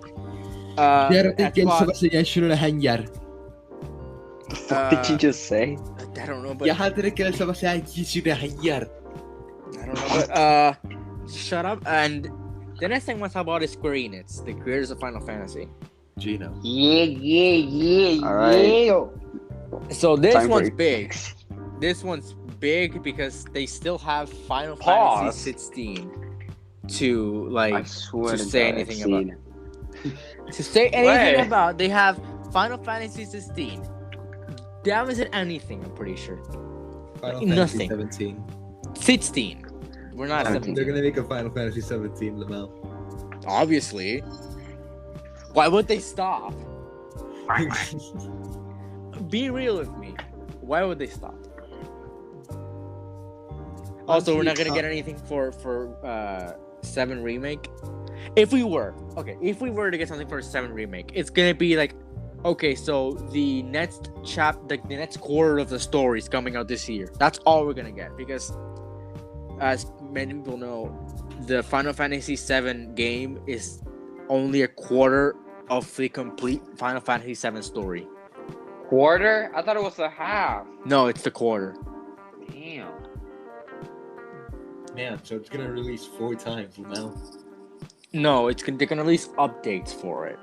Xbox, What did you just say? I don't know, but I don't know, but shut up. And the next thing I want to talk about is Square Enix, the creators of Final Fantasy. Gino. Alright. So this Time for one's it. big. This one's big because they still have Final Pause. Fantasy 16 to I like swear to to say God, I've anything seen about. To say anything Wait. about. They have Final Fantasy 16. They haven't said anything. I'm pretty sure. Final Nothing. Fantasy 17. 16. We're not 17. 17. They're gonna make a Final Fantasy 17, Lamel. Obviously. Why would they stop? Be real with me. Why would they stop? Also, we're not gonna get anything for 7 remake. If we were to get something for 7 remake, it's gonna be like, okay, so the next the next quarter of the story is coming out this year. That's all we're gonna get, because as many people know, the Final Fantasy 7 game is only a quarter of the complete Final Fantasy 7 story. Quarter? I thought it was a half. No, it's the quarter. Damn. Man, so it's gonna release 4 times, Lamel. No, they're gonna release updates for it,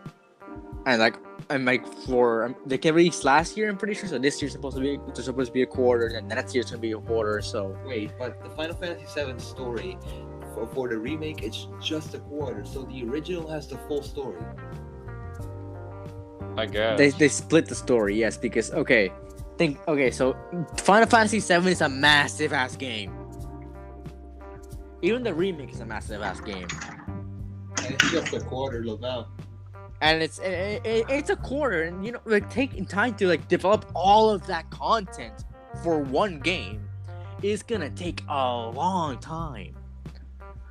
and they can release last year. I'm pretty sure. So this year's supposed to be a quarter, and next year's gonna be a quarter. So Wait, but the Final Fantasy 7 story for the remake, it's just a quarter. So the original has the full story. I guess. they split the story. Yes, because so Final Fantasy 7 is a massive ass game. Even the remake is a massive ass game, And it's just a quarter, Lamel. and it's a quarter, and you know, like, taking time to like develop all of that content for one game is gonna take a long time.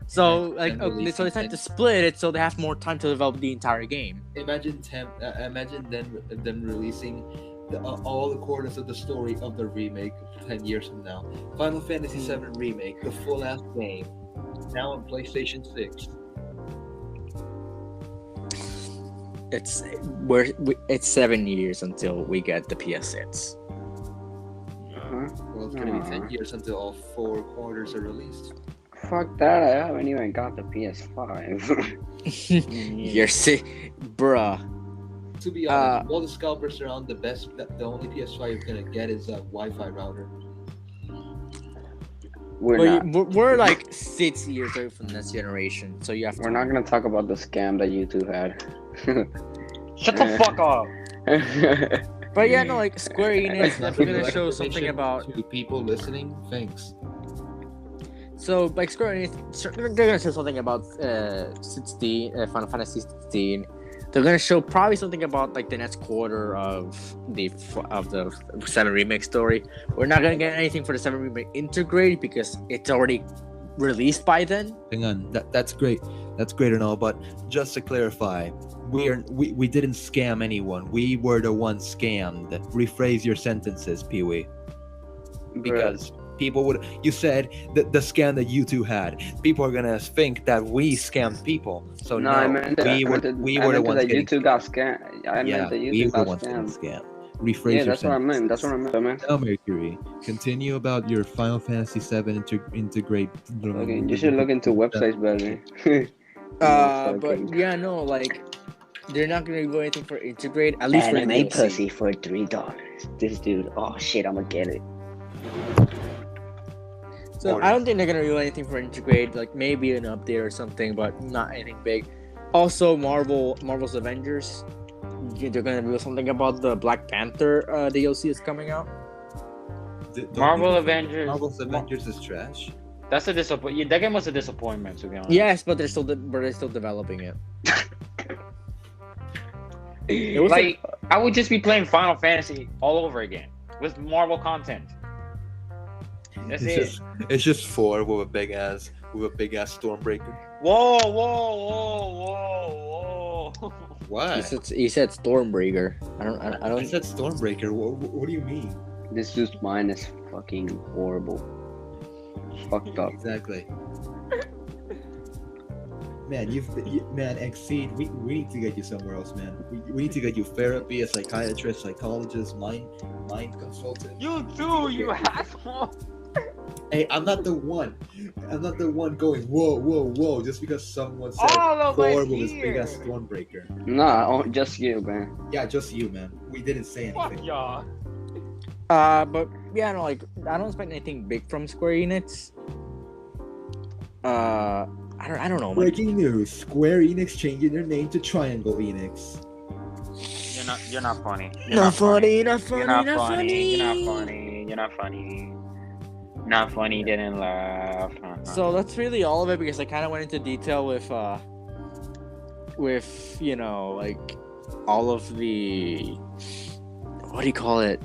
So And so they decided to split it so they have more time to develop the entire game. Imagine them releasing all the quarters of the story of the remake 10 years from now. Final Fantasy 7 remake, the full ass game, now on PlayStation 6. It's 7 years until we get the PS6. Well, it's gonna be 10 years until all 4 quarters are released. Fuck that, I haven't even got the PS5. You're sick, bruh. To be honest, all the scalpers are on the best. The only PS5 you're gonna get is a Wi-Fi router. We're like 6 years away from this generation, so you have to. We're not gonna talk about the scam that you two had. Shut the fuck up. But yeah, no, like Square Enix is definitely gonna show Information something about. to people listening. Thanks. So like Square Enix, they're gonna show something about 16, Final Fantasy 16. They're gonna show probably something about like the next quarter of the 7 remake story. We're not gonna get anything for the 7 remake integrate because it's already released by then. Hang on, that's great. That's great and all, but just to clarify, we didn't scam anyone. We were the ones scammed. Rephrase your sentences, Pee-wee. Because people would. You said the scam that you two had. People are gonna think that we scammed people. So no, I meant that, we were the ones that you getting two got scammed. I meant that you two got scammed. Rephrase Yeah, your that's what I meant. That's sentences. what I meant. Now, Mercury, continue about your Final Fantasy VII integrate. Okay, you should look into websites better. But yeah, no, like they're not gonna do anything for integrate. At least for Anime DLC. pussy for $3. This dude, oh shit, I'm gonna get it. So I don't think they're gonna do anything for integrate. Like maybe an update or something, but not anything big. Also, Marvel's Avengers. They're gonna do something about the Black Panther DLC is coming out. Marvel's Avengers is trash. That's a disappointment. That game was a disappointment, to be honest. Yes, but they're still developing it. It was Like, I would just be playing Final Fantasy all over again with Marvel content. That's it. It's just 4 with a big ass Stormbreaker. Whoa, whoa, whoa, whoa, whoa. Why? He said Stormbreaker. I I don't. said Stormbreaker. What do you mean? This just mine is fucking horrible. Fucked up. Exactly. Man, man, Exceed. We need to get you somewhere else, man. We need to get you therapy, a psychiatrist, psychologist, mind consultant. You too, you asshole. Hey, I'm not the one going whoa just because someone said All of us Thor with his here. big ass Stormbreaker. Nah, just you, man. Yeah, just you, man. We didn't say anything. Fuck y'all. But yeah, no, like I don't expect anything big from Square Enix. I don't know. Like, Breaking news: Square Enix changing their name to Triangle Enix. You're not funny. not funny. You're not funny. Not funny, didn't laugh. So that's really all of it because I kind of went into detail with you know, like all of the, what do you call it,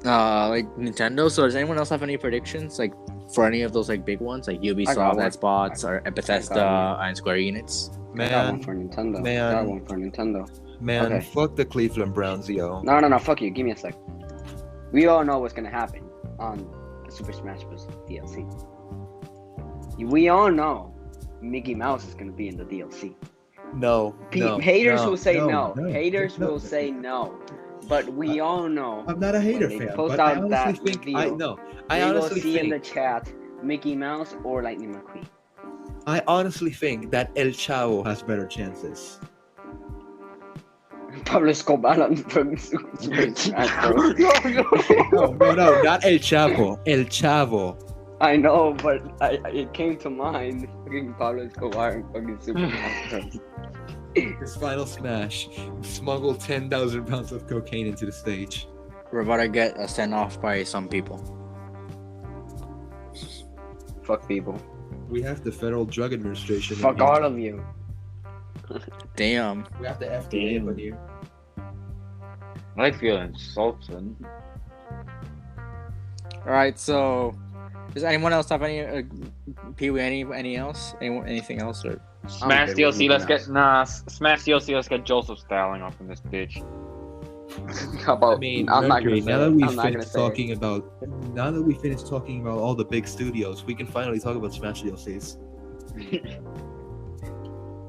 like Nintendo. So does anyone else have any predictions, like for any of those like big ones, like Ubisoft, Xbox, or Bethesda and Square Enix? I got one for Nintendo. Man. I got one for Nintendo. Man, Okay. fuck the Cleveland Browns, yo. No, fuck you. Give me a sec. We all know what's gonna happen on the Super Smash Bros. DLC. We all know Mickey Mouse is gonna be in the DLC. No. Haters will say no. Haters will say no. But we all know. I'm not a hater when they fan, post but I out that honestly think video, I we will honestly see in the think chat Mickey Mouse or Lightning McQueen. I honestly think that El Chavo has better chances. Pablo Escobar from Super Smash Bros. No, not El Chapo. El Chavo. I know, but it came to mind. Fucking Pablo Escobar and fucking Super Smash Bros. His final smash smuggled 10,000 pounds of cocaine into the stage. We're about to get a sent off by some people. Fuck people. We have the Federal Drug Administration. Fuck all of you. Damn. We have the FDA in here. I feel insulted. All right. So, does anyone else have any? Pee-wee, anything else or? Smash DLC, let's get Smash DLC, let's get Joseph Stalin up in this bitch. How about? I mean, I'm not Mercury, gonna now say that it. we I'm not gonna finished say it. talking about all the big studios, we can finally talk about Smash DLCs.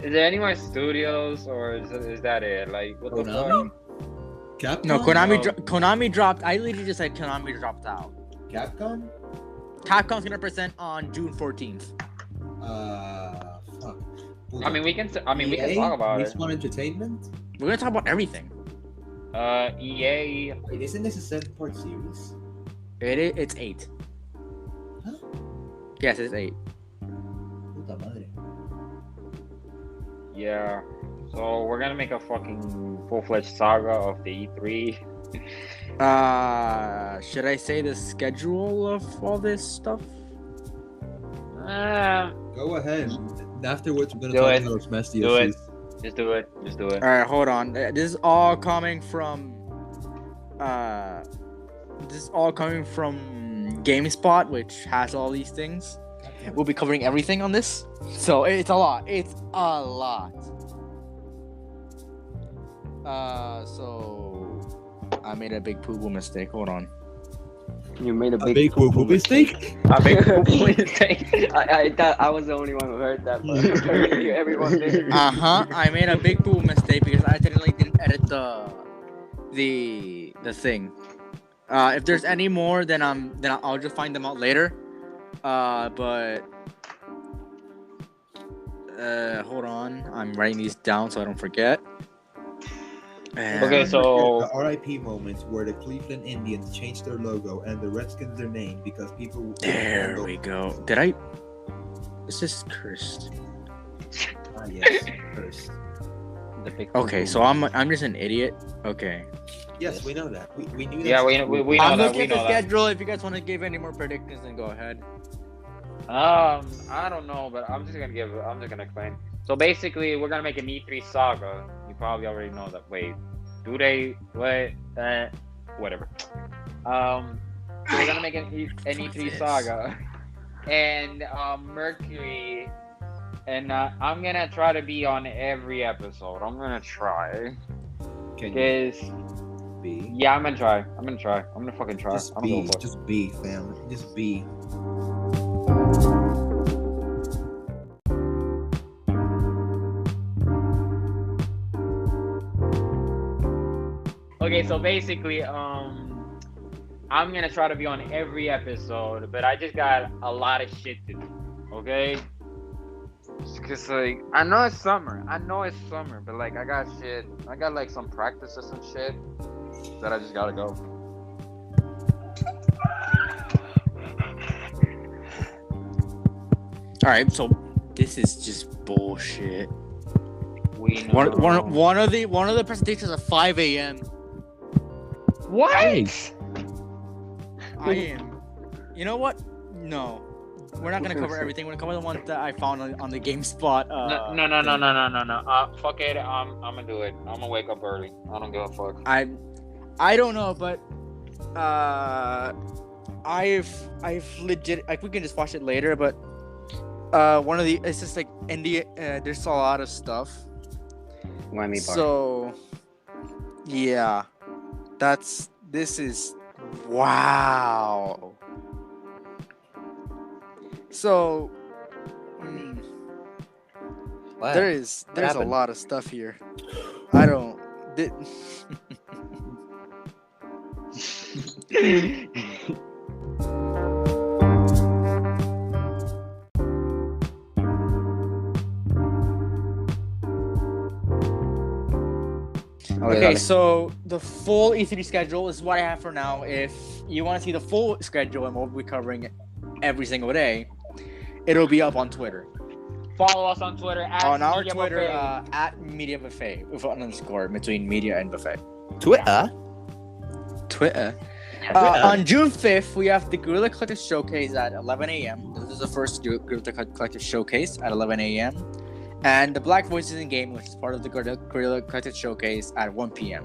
Is there any more studios, or is that it? Like, what the Konami? fuck? Capcom? No, Konami. No. Konami dropped. I literally just said Konami dropped out. Capcom? Capcom's gonna present on June 14th. Fuck. I mean, we can EA? talk about it. Respawn Entertainment? We're gonna talk about everything. EA. Wait, isn't this a 7-part series? It's 8. Huh? Yes, it's 8. Puta madre. Yeah. So we're gonna make a fucking full-fledged saga of the E3. Should I say the schedule of all this stuff? Go ahead. Afterwards, we're gonna Do talk it. about Smash Do DLCs. it. Just do it. Just do it. All right, hold on. This is all coming from GameSpot, which has all these things. We'll be covering everything on this, so it's a lot. It's a lot. So I made a big poo-poo mistake. Hold on. You made a A big big poo-poo mistake? A big poo-poo mistake. I thought I was the only one who heard that, but apparently everyone did. I made a big poo mistake because I accidentally didn't edit the thing. If there's any more, then I'll just find them out later. But hold on, I'm writing these down so I don't forget. Okay, so The RIP moments where the Cleveland Indians changed their logo and the Redskins their name because people. There we go. Did I? This is cursed. Ah, yes, cursed. The big Okay, so I'm just an idiot. Okay. Yes, we know that. We knew that. yeah, we know I'm that. looking We at the know that. schedule. If you guys want to give any more predictions, then go ahead. I don't know, but I'm just gonna explain. So basically, we're gonna make an E3 saga. You probably already know that. Wait, do they? What? Whatever. So we're gonna make an E3 saga, and Mercury, and I'm gonna try to be on every episode. I'm gonna try, Can you cause be? yeah, I'm gonna try. I'm gonna fucking try. Just I'm gonna be. go for it. Just be, fam. Just be. Okay, so basically, I'm gonna try to be on every episode, but I just got a lot of shit to do. Okay, cause like I know it's summer, but like I got like some practices and shit that I just gotta go. All right, so this is just bullshit. We know. One of the presentations at 5 a.m. What? I am. You know what? No, we're not gonna cover everything. We're gonna cover the ones that I found on the GameSpot. No. Fuck it. I'm gonna do it. I'm gonna wake up early. I don't give a fuck. I don't know, but I've legit, like, we can just watch it later. But one of the, it's just like India. There's a lot of stuff. Whammy bar. So yeah, this is wow. So Wow. there's a happened? lot of stuff here. I don't. Okay, so the full E3 schedule is what I have for now. If you want to see the full schedule and what we'll be covering every single day, it'll be up on Twitter. Follow us on Twitter On our Media Twitter, Buffet. at Media Buffet, with an underscore between media and buffet. Twitter. On June 5th, we have the Guerrilla Collective Showcase at 11 a.m. This is the first Guerrilla Collective Showcase at 11 a.m. And the Black Voices in Game, which is part of the Guerrilla Collective Showcase, at 1 p.m.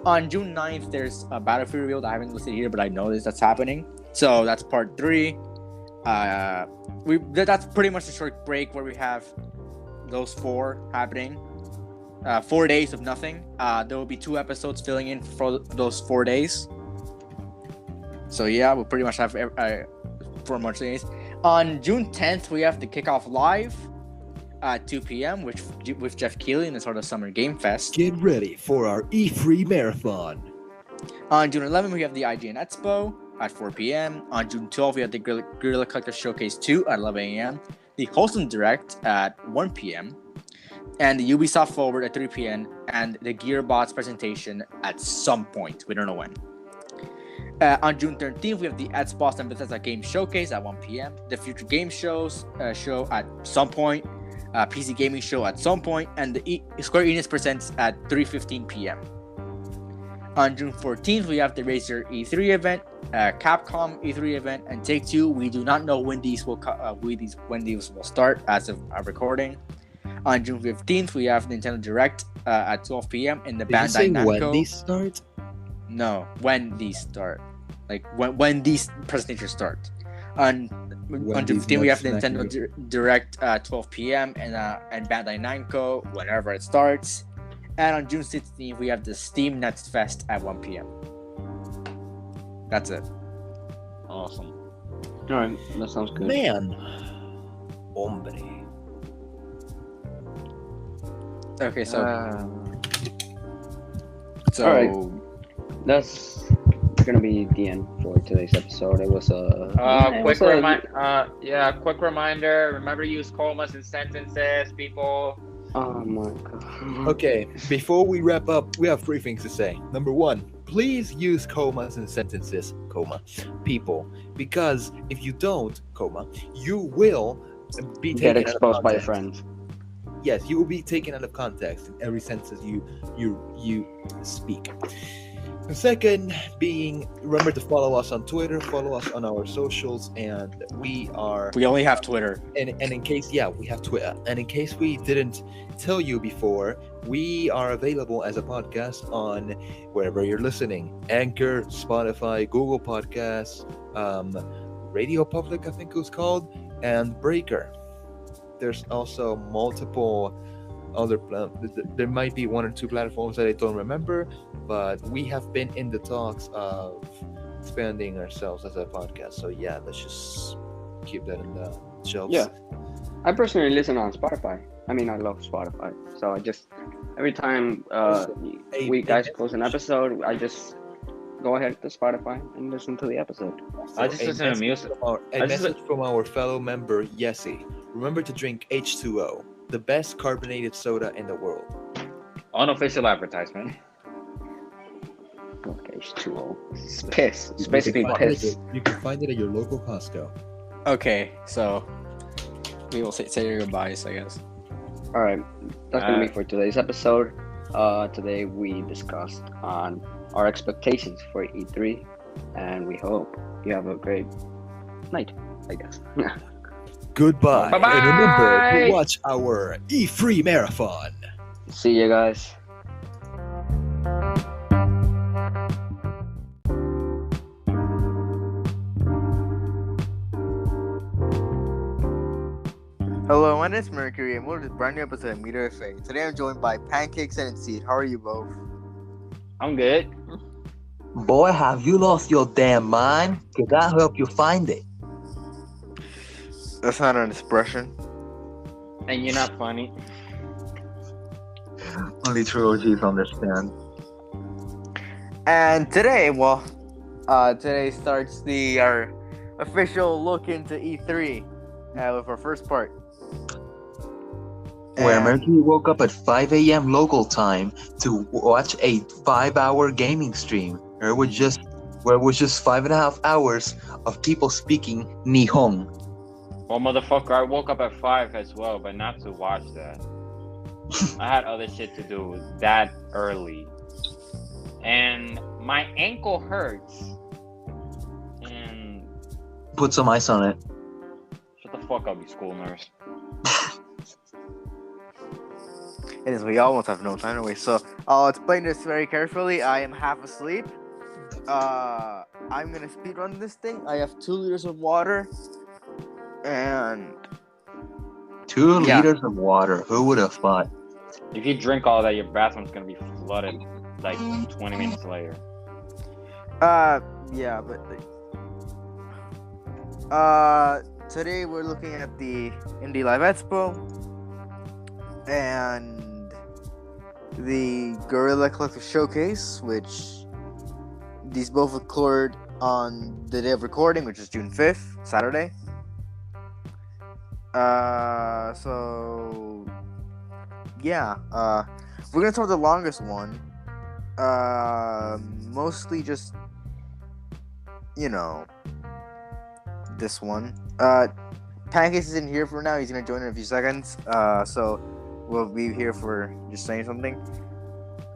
On June 9th, there's a Battlefield reveal that I haven't listed here, but I know that's happening. So that's part 3. That's pretty much a short break where we have those 4 happening. 4 days of nothing. There will be 2 episodes filling in for those 4 days. So yeah, we'll pretty much have 4 more days. On June 10th, we have the Kickoff Live at 2 p.m. with Jeff Keighley in the sort of Summer Game Fest. Get ready for our E3 marathon. On June 11th, we have the IGN Expo at 4 p.m. On June 12th, we have the Guerrilla Collective Showcase 2 at 11 a.m. The Wholesome Direct at 1 p.m. And the Ubisoft Forward at 3 p.m. And the Gearbox presentation at some point. We don't know when. On June 13th, we have the Xbox and Bethesda Game Showcase at 1 p.m. The Future Game show at some point. PC Gaming Show at some point. And the Square Enix Presents at 3:15 p.m. On June 14th, we have the Razer E3 event, Capcom E3 event, and Take-Two. We do not know when these will start as of our recording. On June 15th, we have Nintendo Direct at 12 p.m. in the Did you say Bandai when Namco. these start? No, when these start. Like when these presentations start. On June 15th, we have Nintendo Direct at 12 p.m. and Bandai Namco whenever it starts. And on June 16th, we have the Steam Next Fest at 1 p.m. That's it. Awesome. All right, that sounds good. Man. Hombre. Okay, so all right. That's gonna be the end for today's episode. It was a quick reminder. Remember to use comas in sentences, people. Oh my god. Okay, before we wrap up, we have 3 things to say. Number 1, please use comas in sentences, people, because if you don't, you will be Get taken exposed by your context. friends. Yes, you will be taken out of context in every sentence you speak. The second being, remember to follow us on Twitter, follow us on our socials, and we only have Twitter. And in case, we have Twitter. And in case we didn't tell you before, we are available as a podcast on wherever you're listening. Anchor, Spotify, Google Podcasts, Radio Public, I think it was called, and Breaker. There's also multiple other there might be 1 or 2 platforms that I don't remember, but we have been in the talks of expanding ourselves as a podcast. So yeah, let's just keep that in the shelves. Yeah, I personally listen on Spotify. I mean, I love Spotify, so I just every time we guys post an episode, I just go ahead to Spotify and listen to the episode. I just listen to music. A message from our fellow member Yessie: remember to drink H2O, the best carbonated soda in the world. Unofficial advertisement. Okay, H2O. It's piss. It's basically piss. You can find it at your local Costco. Okay, so we will say your goodbyes, I guess. All right, that's gonna be for today's episode. Today we discussed on our expectations for E3, and we hope you have a great night, I guess. Goodbye. Bye-bye. And remember to watch our E3 marathon. See you guys. Hello, my name is Mercury, and welcome to this brand new episode of Media FA. Today I'm joined by Pancakes and Exceed. How are you both? I'm good. Boy, have you lost your damn mind? Cause I'll help you find it. That's not an expression. And you're not funny. Only true OGs understand. And today, today starts our official look into E3 with our first part. Where Mercury woke up at 5 a.m. local time to watch a 5-hour gaming stream. Where it was just 5.5 hours of people speaking Nihon. Well, motherfucker, I woke up at 5 as well, but not to watch that. I had other shit to do that early. And my ankle hurts. And Put some ice on it. shut the fuck up, you school nurse. It is, we almost have no time anyway, so I'll explain this very carefully. I am half asleep. I'm gonna speedrun this thing. I have 2 liters of water. And 2 liters of water. Who would have thought? If you drink all that, your bathroom's gonna be flooded like 20 minutes later. yeah, but today we're looking at the Indie Live Expo and the Guerrilla Collective Showcase, which these both occurred on the day of recording, which is June 5th, Saturday. So yeah, we're gonna start with the longest one. Mostly just, this one. Pancakes isn't here for now. He's gonna join in a few seconds. So we'll be here for just saying something.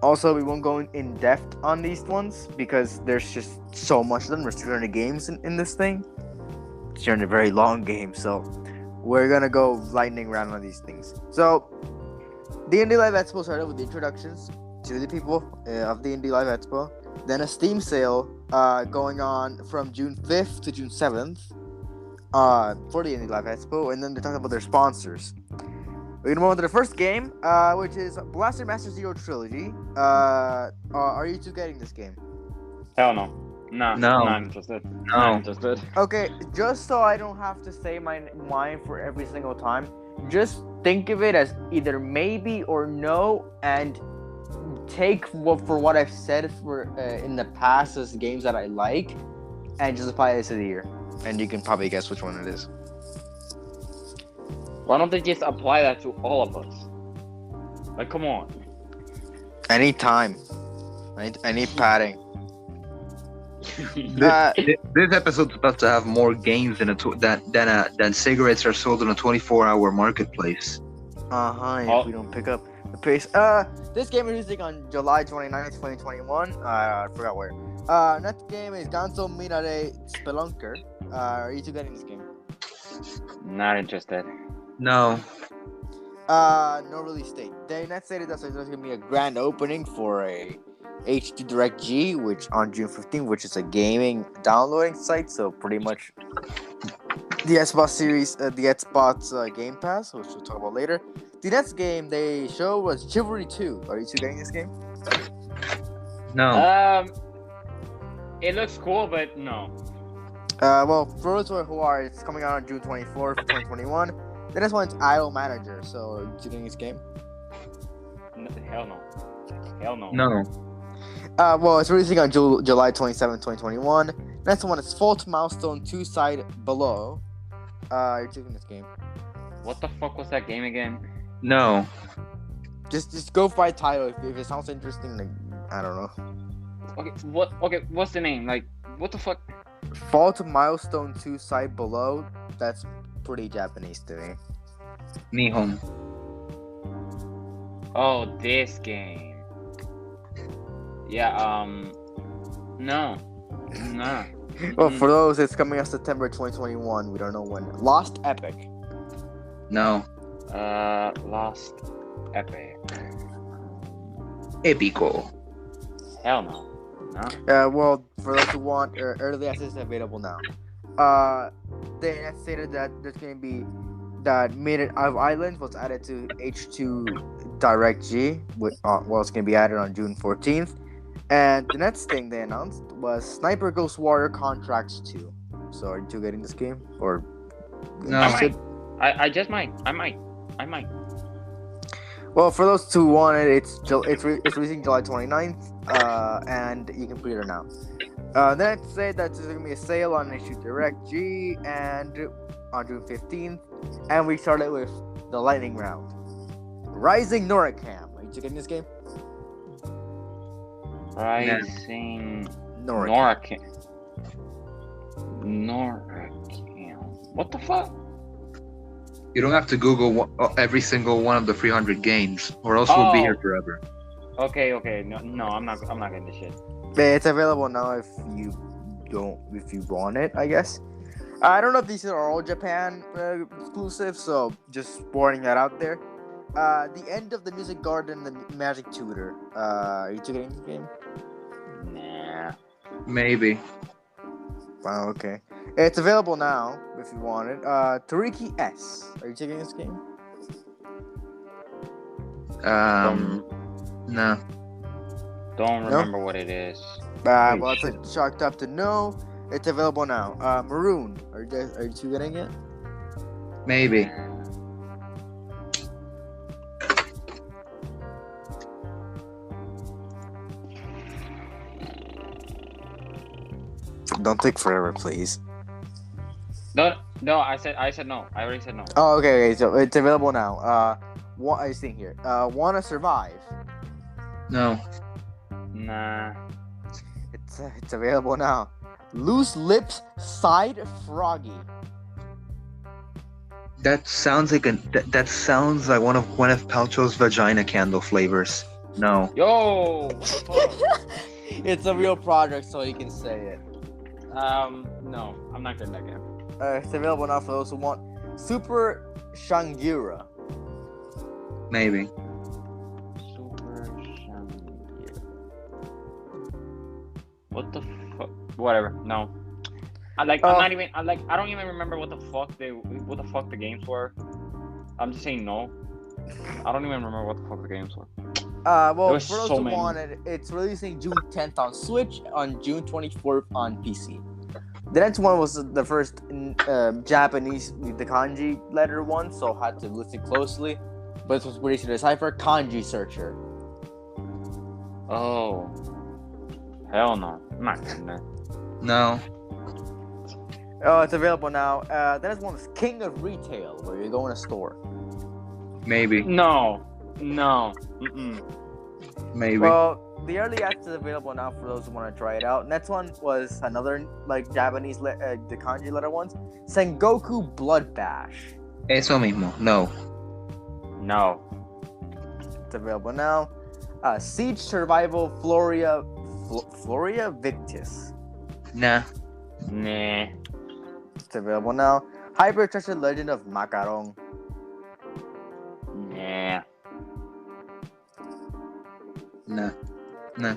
Also, we won't go in depth on these ones because there's just so much of them. There's 300 games in this thing. It's a very long game, so we're gonna go lightning round on these things. So The Indie Live Expo started with the introductions to the people of the Indie Live Expo. Then a Steam sale going on from June 5th to June 7th for the Indie Live Expo. And then they talked about their sponsors. We're going to move on to the first game, which is Blaster Master Zero Trilogy. Are you two getting this game? Hell no. No. Not interested. Not interested. Okay, just so I don't have to say my mind for every single time, just think of it as either maybe or no, and take for what I've said for in the past as games that I like, and just apply this to the year, and you can probably guess which one it is. Why don't they just apply that to all of us? Like, come on. Anytime. I need padding. This episode's about to have more games than cigarettes are sold in a 24-hour marketplace. If we don't pick up the pace. This game is releasing on July 29th, 2021. I forgot where. Next game is Ganso Minare Spelunker. Are you two getting this game? Not interested. No. No release date. They not stated that there's going to be a grand opening for a HD Direct G, which on June 15th, which is a gaming downloading site. So pretty much the Xbox series, the Xbox Game Pass, which we'll talk about later. The next game they showed was Chivalry 2. Are you two getting this game? No. It looks cool, but no. Well, for those who are, it's coming out on June 24th, 2021. The next one's Idol Manager. So, are you getting this game? Hell no. Hell no. No. Well, it's releasing on July 27th, 2021. Next one is Fault Milestone 2 Side Below. Are you taking this game? What the fuck was that game again? No. Just go by title. If it sounds interesting, like, I don't know. Okay, what's the name? Like, what the fuck? Fault Milestone 2 Side Below. That's pretty Japanese to me. Nihon. Oh, this game. Yeah, no. Well, for those, it's coming out September 2021. We don't know when. Lost Epic. No. Lost Epic. Epico. Hell no. Well, for those who want, early access is available now. They stated that there's going to be that Maiden of Islands was added to H2 Direct G. It's going to be added on June 14th. And the next thing they announced was Sniper Ghost Warrior Contracts 2. So are you two getting this game? Or no. I just might. I might. Well, for those who want it, it's releasing July 29th, and you can pre-order now. Then I'd say that there's going to be a sale on Issue Direct G and on June 15th, and we started with the lightning round. Rising Noricam. Are you getting this game? Rising Noricam. What the fuck? You don't have to Google every single one of the 300 games, or else we'll be here forever. Okay. No, I'm not getting this shit. It's available now if you want it, I guess. I don't know if these are all Japan exclusive, so just warning that out there. The End of the Music Garden, the Magic Tutor. Are you two getting this game? Nah. Maybe. Wow, okay. It's available now if you want it. Tariki S. Are you taking this game? No. Don't remember what it is. Well, it's chalked up to no. It's available now. Maroon. Are you two getting it? Maybe. Don't take forever, please. No. I said no. I already said no. Oh, okay. So it's available now. What I think here. Wanna Survive? No. Nah. It's available now. Loose Lips Side Froggy. That sounds like that sounds like one of Paltrow's vagina candle flavors. No. Yo. What the fuck? It's a real project, so you can say it. No, I'm not getting that game. It's available now for those who want. Super Shangira. Maybe. What the fuck? Whatever. No. I'm not even. I don't even remember what the fuck the games were. I'm just saying no. I don't even remember what the fuck the games were. Well, for was those so who many. want it, it's releasing June 10th on Switch, on June 24th on PC. The next one was the first Japanese, the kanji letter one, so I had to listen closely. But it was released to decipher Kanji Searcher. Oh. Hell no. I'm not getting that. No. Oh, it's available now. The next one was King of Retail, where you go in a store. Maybe. No. Mm-mm. Maybe. Well, the early access is available now for those who want to try it out. Next one was another Japanese, the kanji letter ones. Sengoku Blood Bash. Eso mismo. No. No. It's available now. Siege Survival Floria Victis. Nah. Nah. It's available now. Hyper Treasure Legend of Macaron. Nah. Nah.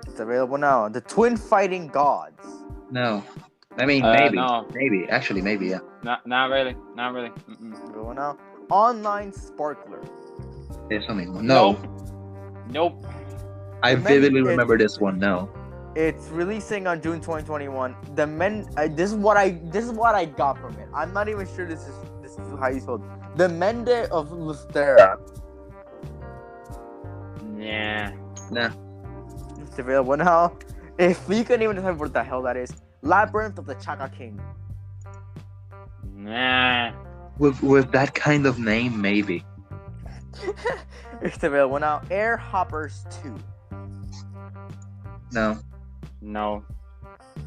It's available now. The Twin Fighting Gods. No. I mean, maybe. No. Maybe. Actually, maybe, yeah. Not really. Mm-mm. It's available now. Online Sparkler. Eso mismo. No. Nope. I vividly remember this one. No. It's releasing on June 2021. The this is what I got from it. I'm not even sure this is how you spell it. The Mende of Lustera. Nah. It's available now. If you can even decide what the hell that is, Labyrinth of the Chaka King. Nah. With that kind of name, maybe. It's available now. Air Hoppers 2. No.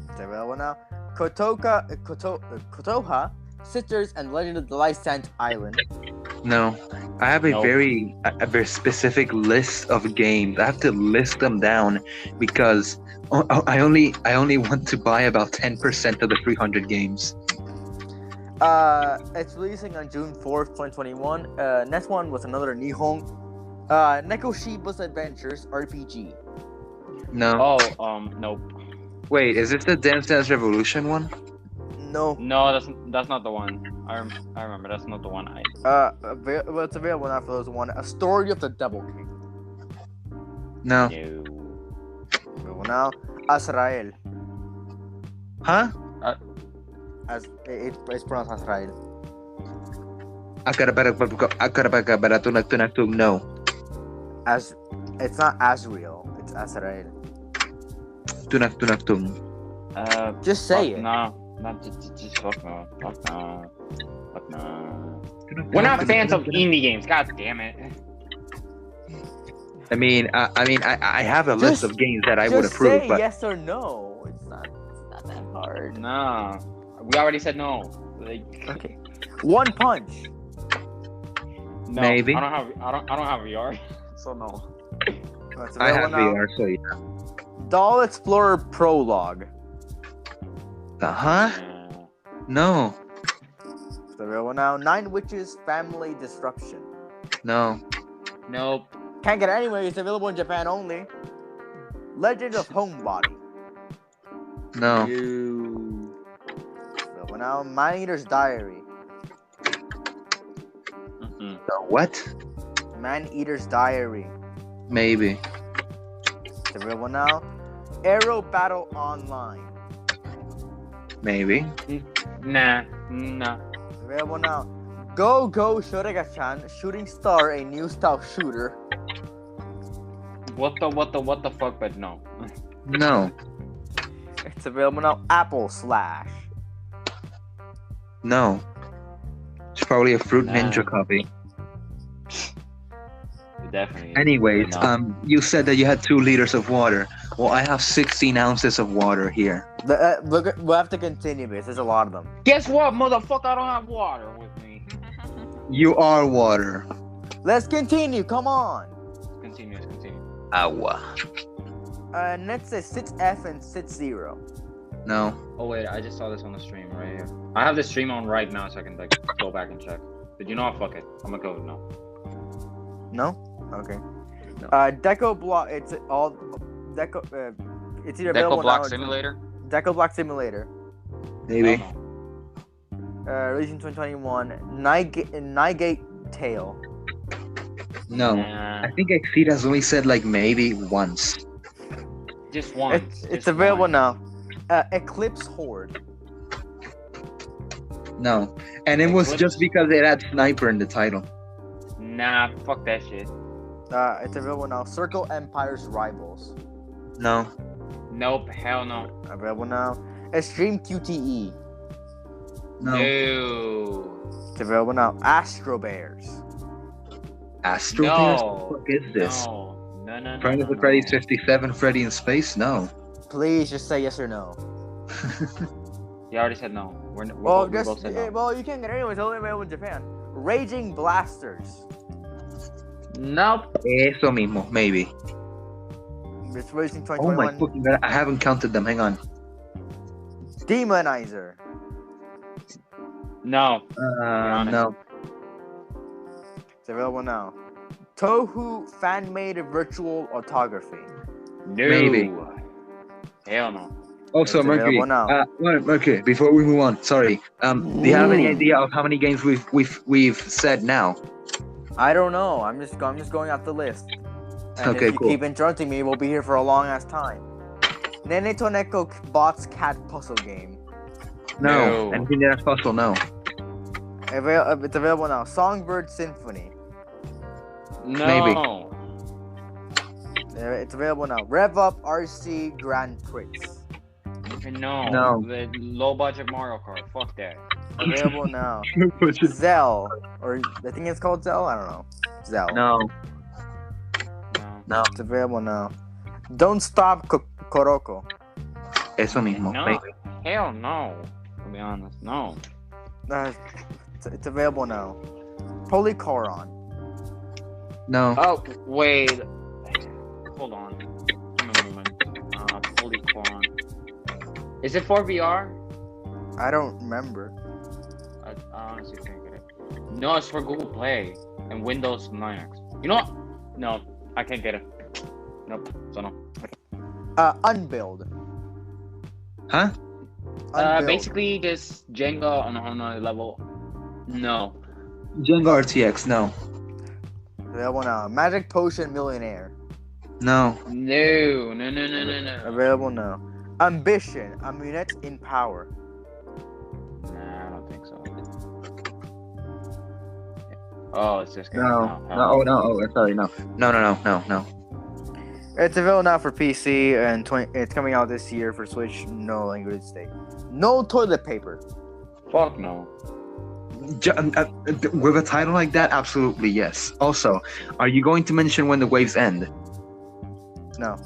It's available now. Kotoha, Sisters and Legend of the Lysand Island. No. I have a Nope. very specific list of games. I have to list them down because I only want to buy about 10% of the 300 games. It's releasing on June 4th, 2021. Next one was another Nihon. Nekoshiba's Adventures RPG. No. Oh, nope. Wait, is this the Dance Dance Revolution one? No. No, that's not the one. I remember that's not the one. Well, it's available now for those who want it. A Story of the Devil King. No. No. Available now. Azrael. Huh? As it's pronounced Azrael. No. As it's not Azrael. It's Azrael. Just say it. No. Not just fuck no. Fuck no. Fuck no. We're not fans of indie games. God damn it. I mean, I have a list of games that I would Just approve, say but yes or no. It's not that hard. No. We already said no. Like, Okay. One Punch. no. Maybe. I don't have VR. So no. It's I have available now. VR, so yeah. Doll Explorer Prologue. Huh? No. It's available now. Nine Witches Family Disruption. No. Nope. Can't get it anyway. It's available in Japan only. Legend of Homebody. No. It's available now. Man Eater's Diary. Mm-mm. No. What? Man Eater's Diary. Maybe. It's available now. Arrow Battle Online. Maybe. Nah. No. It's available now. Go Go Shoregae-chan Shooting Star, a new style shooter. What the fuck? But no. No. It's available now. Apple Slash. No. It's probably a Fruit Nah. Ninja copy. Definitely. Anyways, No. you said that you had 2 liters of water. Well, I have 16 ounces of water here. We'll have to continue because there's a lot of them. Guess what, motherfucker? I don't have water with me. You are water. Let's continue. Come on. Continue. Agua. Next is Sit F and Sit Zero. No. Oh wait, I just saw this on the stream right here. I have the stream on right now, so I can like go back and check. But you know what? Fuck it. I'm gonna go no. No? Okay. No. Deco Block. It's all Deco. It's either Deco available Block now. Simulator. Deco Block Simulator. Maybe. No. Released in 2021. Nightgate Tale. No. Nah, I think Exceed has only said like maybe once. just once. It's just available once. now. Eclipse Horde. No. And it was Eclipse? just because it had Sniper in the title. Nah, fuck that shit. It's available now. Circle Empire's Rivals. No. Nope, hell no. Available now. Extreme QTE. No. It's available now. Astro Bears. Astro No. Bears? What the fuck is this? No. Friday no, the no. Freddy's 57, Freddy in Space? No. Please just say yes or no. You already said no. We're Well, both said no. well, you can't get it anyway. It's only available in Japan. Raging Blasters. Nope. Eso mismo, maybe. It's released in Oh my 2021. fucking god, I haven't counted them. Hang on. Demonizer. No. No. It's available now. Tohu fan-made virtual autography. No. Maybe. Hell no. Also, It's Mercury. available now. Mercury. Before we move on, sorry. Do you have any idea of how many games we've said now? I don't know. I'm just going off the list. And Okay, if you cool. keep interrupting me, we'll be here for a long ass time. Nene Toneko Bot's Cat Puzzle Game. No. No. Anything that's puzzle? No. It's available now. Songbird Symphony. No. Maybe. It's available now. Rev Up RC Grand Prix. No. No. The low budget Mario Kart. Fuck that. Available now. Zell, or I think it's called Zell. I don't know. Zell. No. No. It's available now. Don't Stop Koroko. Eso mismo. No. Maybe. Hell no. To be honest, no. It's available now. Polycoron. No. Oh wait. Hold on. Give me a moment. Polycon. Is it for VR? I don't remember. I honestly can't get it. No, it's for Google Play and Windows 9X. You know what? No, I can't get it. Nope. So no. Unbuild. Huh? Unbuild. Basically just Jenga on a level. No. Jenga RTX? No. Available now. Magic Potion Millionaire. No. No. Available now. Ambition. Amulet in Power. Nah, I don't think so. Oh, it's this guy. No. No. Oh no. Oh, sorry. No. No. It's available now for PC and it's coming out this year for Switch. No language state. No toilet paper. Fuck no. With a title like that, absolutely yes. Also, are you going to mention when the waves end? No.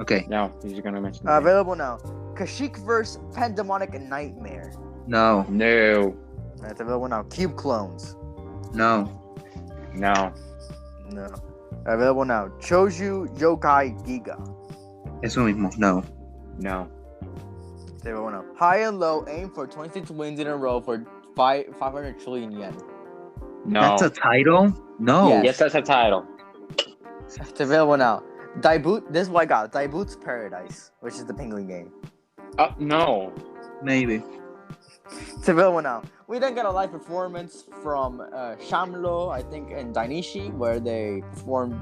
Okay. No, he's gonna mention that. Available now. Kashikverse Pandemonic Nightmare. No. No. It's available now. Cube Clones. No. No. No. Available now. Choju Yokai Giga. Eso mismo. No. No. It's available now. High and Low aim for 26 wins in a row for 500 trillion yen. No. That's a title? No. Yes. Yes, that's a title. It's available now. Daiboot. This is what I got. Daiboot's Paradise, which is the penguin game. No. Maybe. It's available now. We then got a live performance from Shamlo, I think, and Dainishi, where they performed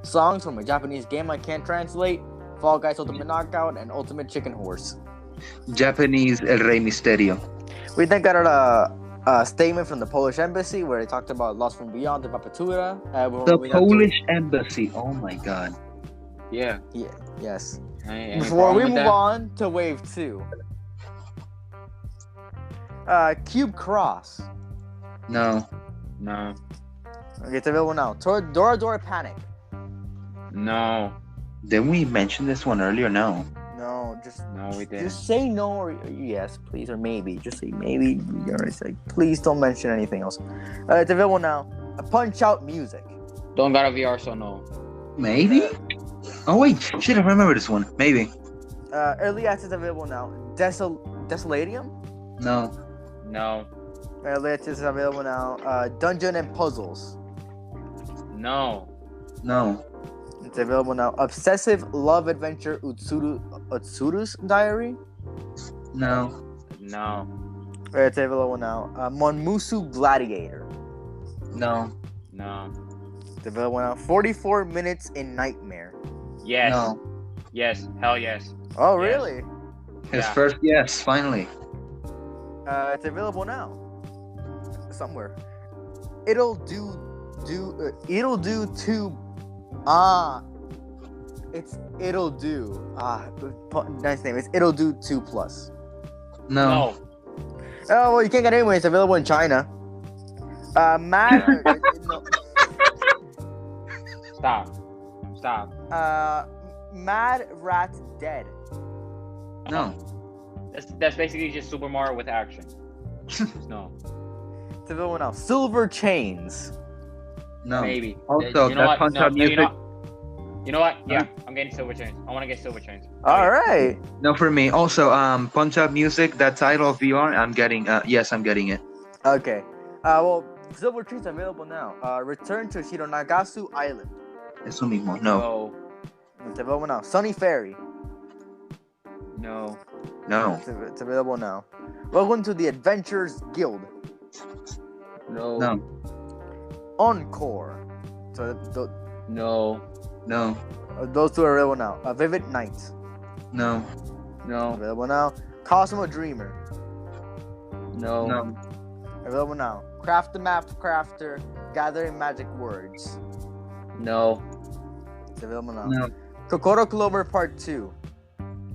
songs from a Japanese game I can't translate, Fall Guys Ultimate Knockout, and Ultimate Chicken Horse. Japanese El Rey Misterio. We then got a statement from the Polish Embassy, where they talked about Lost from Beyond, the Papatura. The Polish Embassy. Oh my god. Yeah. Yes. Any Before we problem with move that? on to Wave 2. Cube Cross. No. No. Okay, it's available now. Dora Dora Panic. No. Didn't we mention this one earlier? No. No, just No, we didn't. Just say no or yes, please, or maybe. Just say maybe. You already say. Please don't mention anything else. It's available now. Punch Out Music. Don't got a VR, so no. Maybe? Oh wait, shit, I remember this one. Maybe. Early access available now. Desolatium. No. No. Early access available now. Dungeon and Puzzles. No. No. It's available now. Obsessive Love Adventure Utsuru's Diary. No. No. It's available now. Monmusu Gladiator. No. No. It's available now. 44 Minutes in Nightmare. Yes. No. Yes. Hell yes. Oh, Yes. really? His Yeah. first yes, finally. It's available now. Somewhere. It'll do two. It'll do. Nice name. It's It'll do 2 plus. No. No. Oh well, you can't get it anyway. It's available in China. Mad. No, Stop. Mad Rat Dead. No. That's basically just Super Mario with action. No. It's available now. Silver Chains. No. Maybe. Also, You know that what? Punch No, Out no, music. you know what? Yeah, I'm getting Silver Chains. I want to get Silver Chains. All right. No, for me. Also, Punch Out music. That title of VR. I'm getting. Yes, I'm getting it. Okay. Well, Silver Chains available now. Return to Shironagasu Island. Eso mismo. No. No. It's available now. Sunny Fairy. No. No. It's available now. Welcome to the Adventurers Guild. No. No. Encore. So No. No. those two are available now. Vivid Nights. No. No. Available now. Cosmo Dreamer. No. No. Available now. Craft the Map Crafter. Gathering Magic Words. No. It's available now. No. Kokoro Clover Part 2.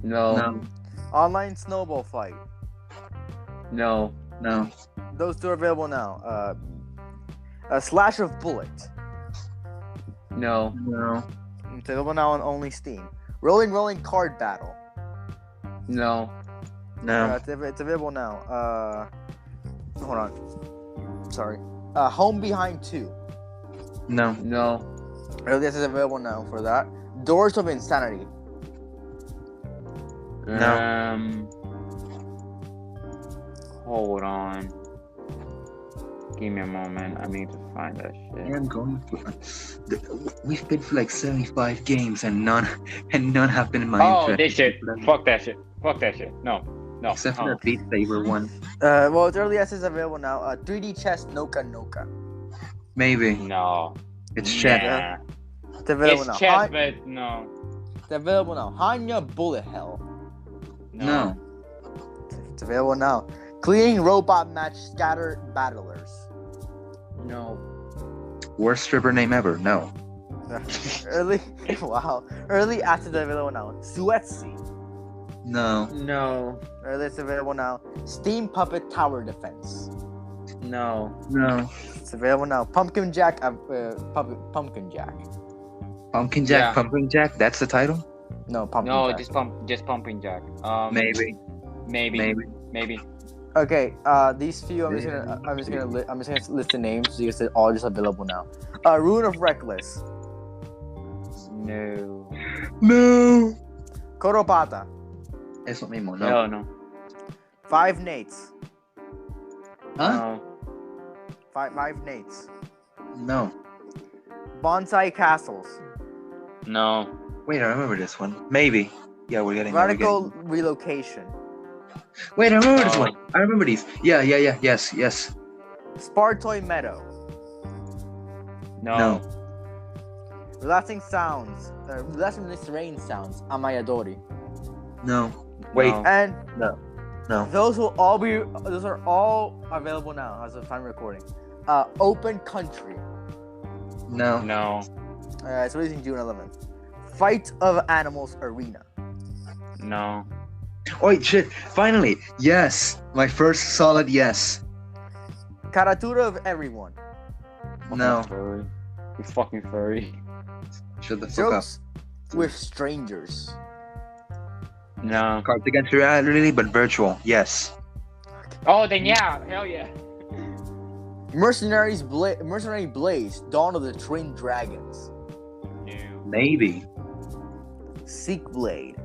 No. No. Online Snowball Fight. No. No. Those two are available now. A Slash of Bullet. No. No. It's available now on only Steam. Rolling Card Battle. No. No. It's available now. Hold on. Sorry. Home Behind 2. No. No. This is available now for that. Doors of Insanity. No. Hold on. Give me a moment. I need to find that shit. I'm going for. We've been for like 75 games and none have been in my Oh, interest. this shit. Fuck that shit. Fuck that shit. No. No. Except for the Beat Saber one. Well, its early access is available now. 3D Chess Noka Noka. Maybe. No. It's Nah. Shed. It's available It's now. chess, but no. It's available now. Hanya Bullet Hell. No. It's available now. Cleaning Robot Match Scatter Battlers. No. Worst stripper name ever. No. Early access is available now. Suetsi. No. No. Early access available now. Steam Puppet Tower Defense. No. No. It's available now. Pumpkin Jack. Pumpkin Jack. Pumpkin Jack. Yeah. Pumpkin Jack. That's the title. No, Pumpkin No, Jack. just pumping jack. Maybe. Maybe. Okay, these few I'm just gonna list the names so you guys are all just available now. Rune of Reckless, No. No. Korobata, Eso mismo. No. Hell no. Five Nates, Huh? five Nates, No. Bonsai Castles, No. Wait, I remember this one. Maybe. Yeah, we're getting there. Radical Relocation, Wait, I remember this Oh. one. I remember these. Yeah. Yes. Spartoy Meadow, No. Relaxing Rain Sounds, Amayadori, No. Wait. No. and No. those are all available now as of time recording. Open Country, No. No. it's releasing June 11th. Fight of Animals Arena. No. Wait, shit. Finally. Yes. My first solid yes. Karatura of Everyone. No. Furry. You fucking furry. Shut the fuck up. Jokes with Strangers. No. Cards Against Reality, but virtual. Yes. Oh, then yeah. Hell yeah. Mercenary Blaze, Dawn of the Twin Dragons. No. Maybe. Seek Blade.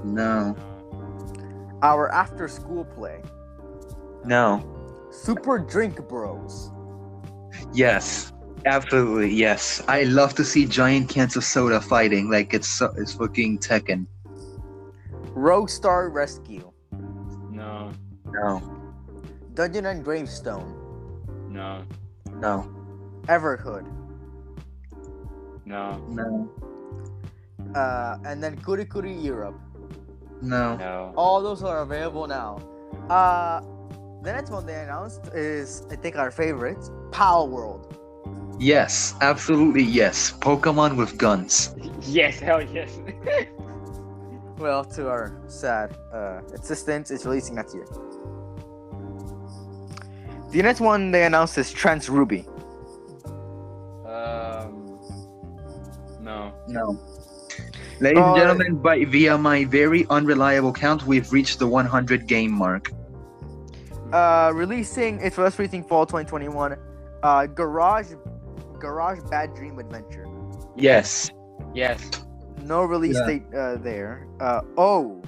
No. Our After School Play. No. Super Drink Bros. Yes. Absolutely, yes. I love to see giant cans of soda fighting like it's fucking Tekken. Roguestar Rescue, No. No, Dungeon and Gravestone, No. no, Everhood, No. no, and then Kurikuri Europe. no. No. All those are available now. The next one they announced is, I think, our favorite, Power World. Yes, absolutely yes. Pokemon with guns. Yes, hell yes. Well, to our sad existence, it's releasing next year. The next one they announced is Trans Ruby. No. No. Ladies and gentlemen, via my very unreliable count, we've reached the 100 game mark. It's first releasing fall 2021. Garage Bad Dream Adventure. Yes. Yes. No release Yeah. date there. Oh.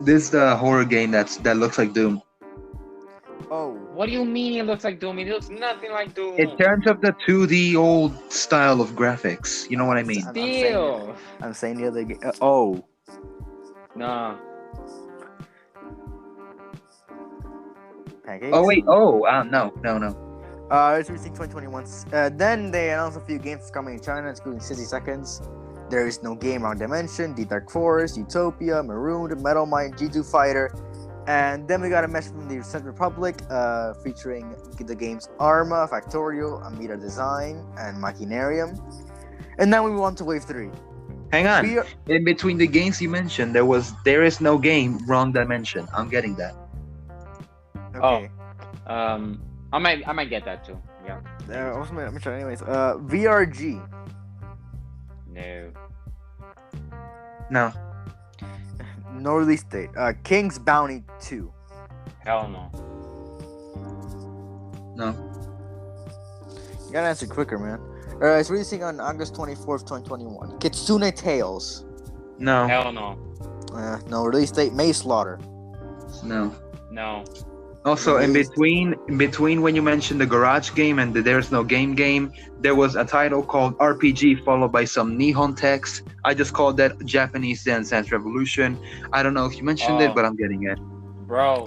This is the horror game that looks like Doom. Oh. What do you mean it looks like Doom? It looks nothing like Doom. In terms of the 2D old style of graphics, you know what I mean? Still. I'm saying the other game. Oh. No. Pancakes? Oh wait, no. It's releasing 2021. Then they announced a few games coming in China, including 60 Seconds, There Is No Game Wrong Dimension, The Dark Forest, Utopia, Marooned, Metal Mind, G2 Fighter, and then we got a message from the Czech Republic featuring the games Arma, Factorio, Amida Design, and Machinarium. And now we move on to Wave 3. Hang on. We are- In between the games you mentioned, There Is No Game Wrong Dimension. I'm getting that. Okay. I might get that too. Yeah. Let me try anyways. VRG. No. No. No release date. King's Bounty 2. Hell no. No. You gotta answer quicker, man. It's releasing on August 24th, 2021. Kitsune Tales. No. Hell no. No release date. May Slaughter. No. No. Also, in Released. between when you mentioned the garage game and the There's No Game, there was a title called RPG followed by some Nihon text. I just called that Japanese Dance Dance Revolution. I don't know if you mentioned it, Oh. but I'm getting it. Bro.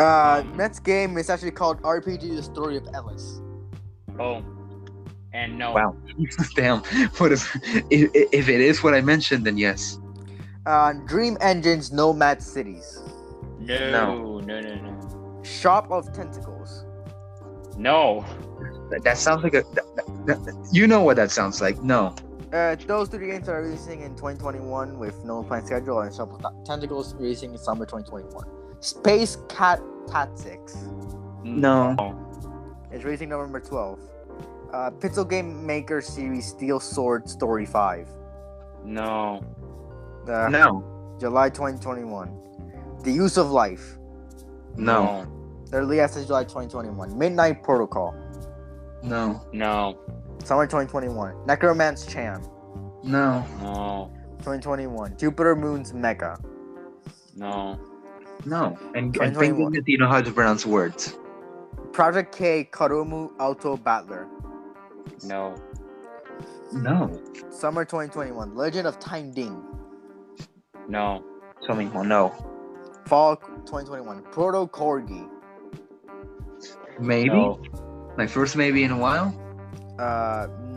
Next game is actually called RPG: The Story of Ellis. Oh. And no. Wow. Damn. What if it is what I mentioned, then yes. Dream Engines Nomad Cities. No. No. Shop of Tentacles. No. That sounds like you know what that sounds like. No. Those three games are releasing in 2021 with no planned schedule, and Shop of Tentacles releasing in summer 2021. Space Cat Tactics. No. It's releasing November 12th. Pixel Game Maker Series Steel Sword Story 5. No. No. July 2021. The Use of Life. No. Early access July 2021. Midnight Protocol. No. No. Summer 2021. Necromance Chan. No. No. 2021. Jupiter Moon's Mega. No. No. And 2021. thinking that you know how to pronounce words. Project K Karumu Auto Battler. No. No. Summer 2021. Legend of Time Ding. No. Tell me more. No. Fall 2021. Proto Corgi. Maybe. No. My first maybe in a while.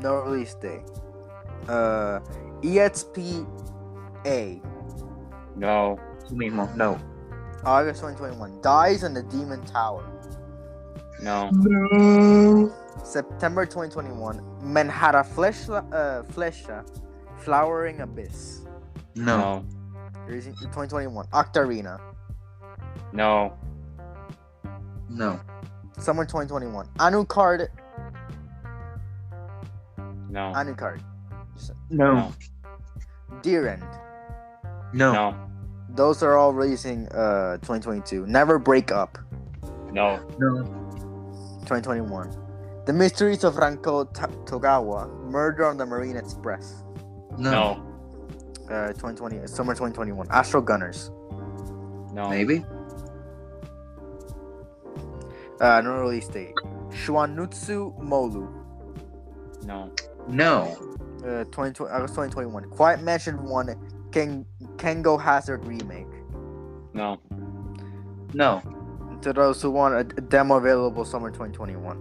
No release date. EXP-A. No. Tell me more. No. August 2021. Dies on the Demon Tower. No. No. September 2021. Manhattan Flesha Flowering Abyss. No. Releasing 2021. Octarina. No. No. Summer 2021. Anucard. No. Anucard. No. Deer End. No. No. Those are all releasing 2022. Never Break Up. No. No. 2021. The Mysteries of Ranko Togawa. Murder on the Marine Express. No. 2020. Summer 2021. Astro Gunners. No. Maybe. No release date. Shuanutsu Molu. No. No. 2020 August 2021. Quiet Mansion 1 Kengo Hazard remake. No. No. To those who want a demo available summer 2021.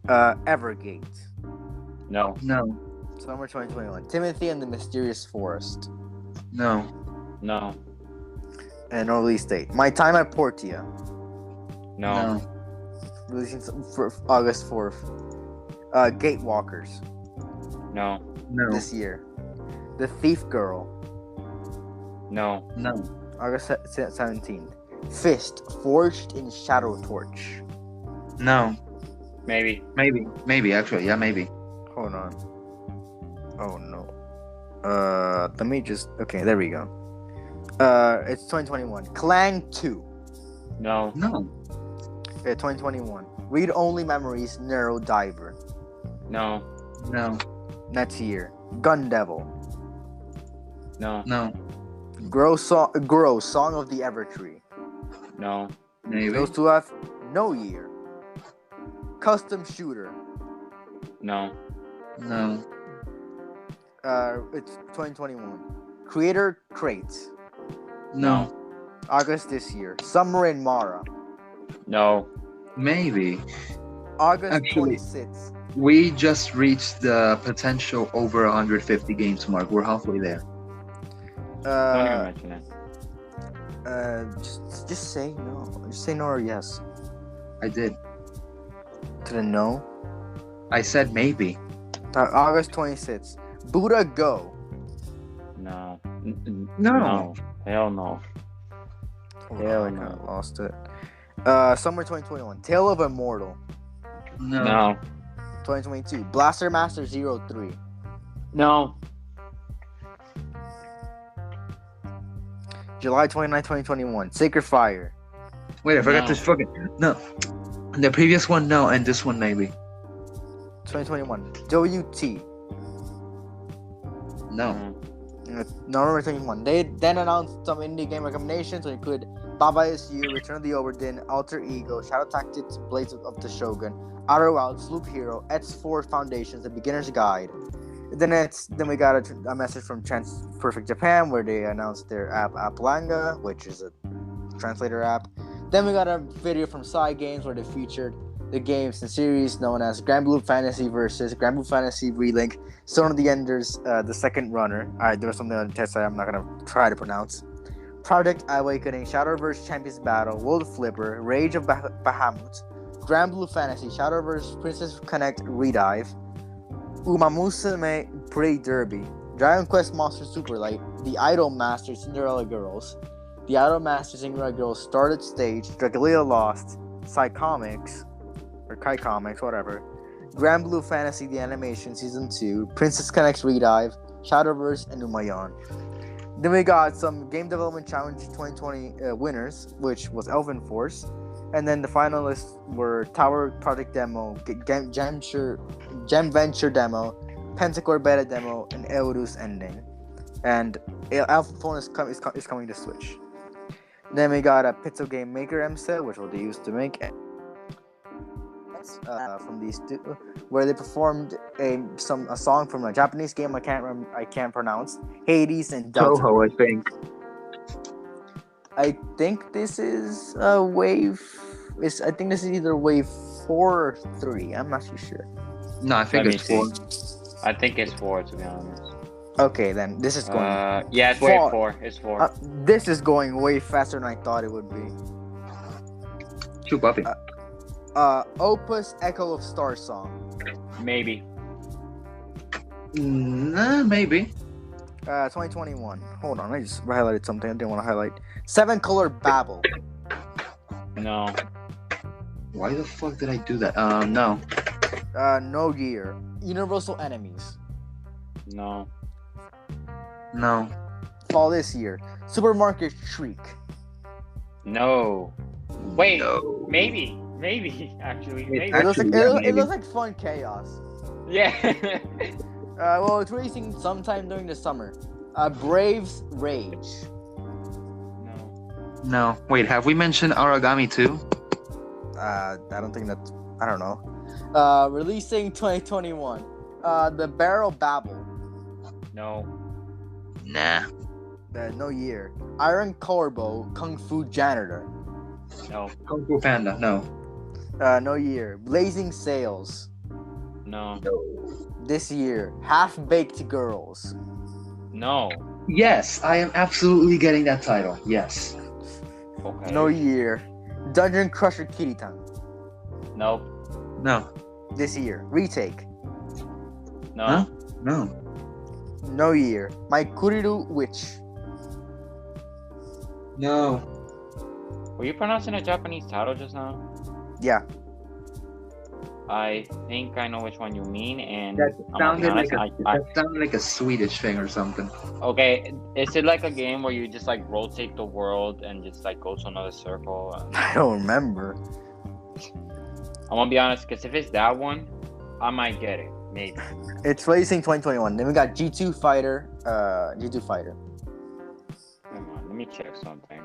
Evergate. No. No. Summer 2021. Timothy and the Mysterious Forest. No. No. And no release date. My Time at Portia. No. Releasing for August 4th. Gatewalkers. No. No. This year. The Thief Girl. No. No. August 17th. Fist Forged in Shadow Torch. No. Maybe. Maybe actually, yeah, maybe. Hold on. Oh no. Let me just. Okay, there we go. It's 2021. Clang 2. No. No. 2021. Read Only Memories. Narrow Diver. No. No. Next year. Gun Devil. No. No. Grow Song of the Evertree. No. Maybe. Those two have no year. Custom Shooter. No. No. It's 2021. Creator Crates. No. August this year. Summer in Mara. No. Maybe. August Actually- 26th. We just reached the potential over 150 games mark. We're halfway there. Don't even mention it. Just say no. Just say no or yes. I did. To the no. I said maybe. August 26th. Buddha Go. No. No. Hell no. Oh, Hell I no. kinda lost it. Summer 2021. Tale of Immortal. No. No. 2022. Blaster Master 03. No. July 29, 2021. Sacred Fire. Wait, I forgot No. this fucking. No. The previous one, no, and this one, maybe. 2021. WT. No. November 21. They then announced some indie game recommendations, which include Baba Is You, Return of the Oberdin, Alter Ego, Shadow Tactics, Blades of the Shogun, Outer Wilds, Loop Hero, X4 Foundations, The Beginner's Guide. Then we got a message from Trans Perfect Japan where they announced their app Applanga, which is a translator app. Then we got a video from Side Games where they featured the games and series known as Grand Blue Fantasy versus Grand Blue Fantasy Relink, Stone of the Enders, the Second Runner. There was something on the test that I'm not gonna try to pronounce. Project Awakening, Shadowverse Champions Battle, World Flipper, Rage of Bahamut, Grand Blue Fantasy, Shadowverse Princess Connect Redive, Umamusume Prey Derby, Dragon Quest Monster Superlight, The Idol Master Cinderella Girls, The Idol Master Cinderella Girls Started Stage, Dragalia Lost, Kai Comics, whatever, Grand Blue Fantasy The Animation Season 2, Princess Connect Redive, Shadowverse, and Umayan. Then we got some Game Development Challenge 2020 winners, which was Elven Force. And then the finalists were Tower Project Demo, Gem Venture Demo, Pentacore Beta Demo, and Eldus Ending. And Alpha Phone is coming to Switch. Then we got a Pixel Game Maker MSET, which they used to make from these two, where they performed a song from a Japanese game I can't pronounce, Hades and Delta. Toho, I think. I think this is wave. I think this is either wave 4 or 3. I'm not too sure. No, I think Let it's me 4. I think it's 4, to be honest. Okay, then this is going. Yeah, it's wave Four. 4. It's 4. This is going way faster than I thought it would be. Too puffy. Opus Echo of Star Song. Maybe. Nah, maybe. 2021. Hold on, I just highlighted something I didn't want to highlight. 7 Color Babel. No. Why the fuck did I do that? No. No Year. Universal Enemies. No. No. Fall this year. Supermarket Shriek. No. Wait. No. Maybe. Actually. Maybe. It looks Actually, like yeah, it looks like fun chaos. Yeah. Well, it's releasing sometime during the summer. Braves Rage. No. No. Wait, have we mentioned Origami too? I don't think that's. I don't know. Releasing 2021. The Barrel Babble. No. Nah. No year. Iron Corbo, Kung Fu Janitor. No. Kung Fu Panda. No. No year. Blazing Sails. No. This year. Half Baked Girls. No. Yes, I am absolutely getting that title. Yes. Okay. No year. Dungeon Crusher Kiritan. Nope. No. This year. Retake. No. Huh? No. No year. My Kuriru Witch. No. Were you pronouncing a Japanese title just now? Yeah. I think I know which one you mean, and That I'm gonna be sounded honest, that sounded like a Swedish thing or something. okay, is it like a game where you just like rotate the world and just like go to another circle? I don't remember. I'm gonna be honest, because if it's that one, I might get it, maybe. It's releasing 2021. Then we got G2 Fighter. G2 Fighter. Come on, let me check something.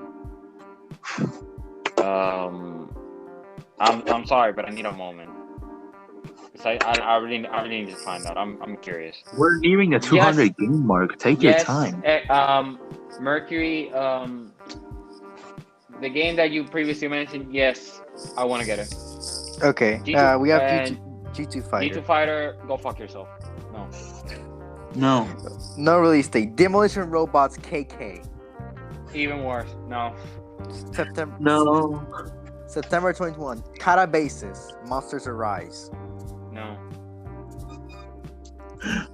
I'm sorry, but I need a moment. 'Cause I really need to find out. I'm curious. We're nearing the 200 game mark. Take your time. Mercury, the game that you previously mentioned, yes, I want to get it. Okay. G2 We have and G2 Fighter. G2 Fighter, go fuck yourself. No. No. No release date. Demolition Robots KK. Even worse. No. September. No. September 21. Kata Basis. Monsters Arise. No.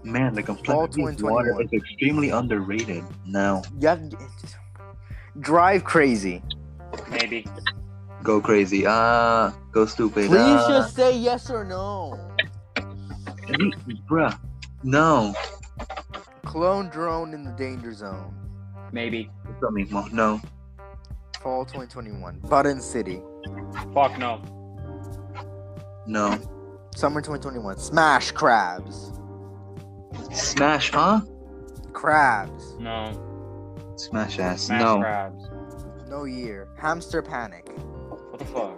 Man, the complexity of water 2021. is extremely underrated. No. You have Drive Crazy. Maybe. Go crazy. Go stupid. Please just say yes or no. Bruh. No. Clone Drone in the Danger Zone. Maybe. No. Fall 2021. Button City. Fuck no. No. Summer 2021. Smash Crabs. Smash, huh? Crabs. No. Smash ass. Smash No. crabs. No year. Hamster Panic. What the fuck?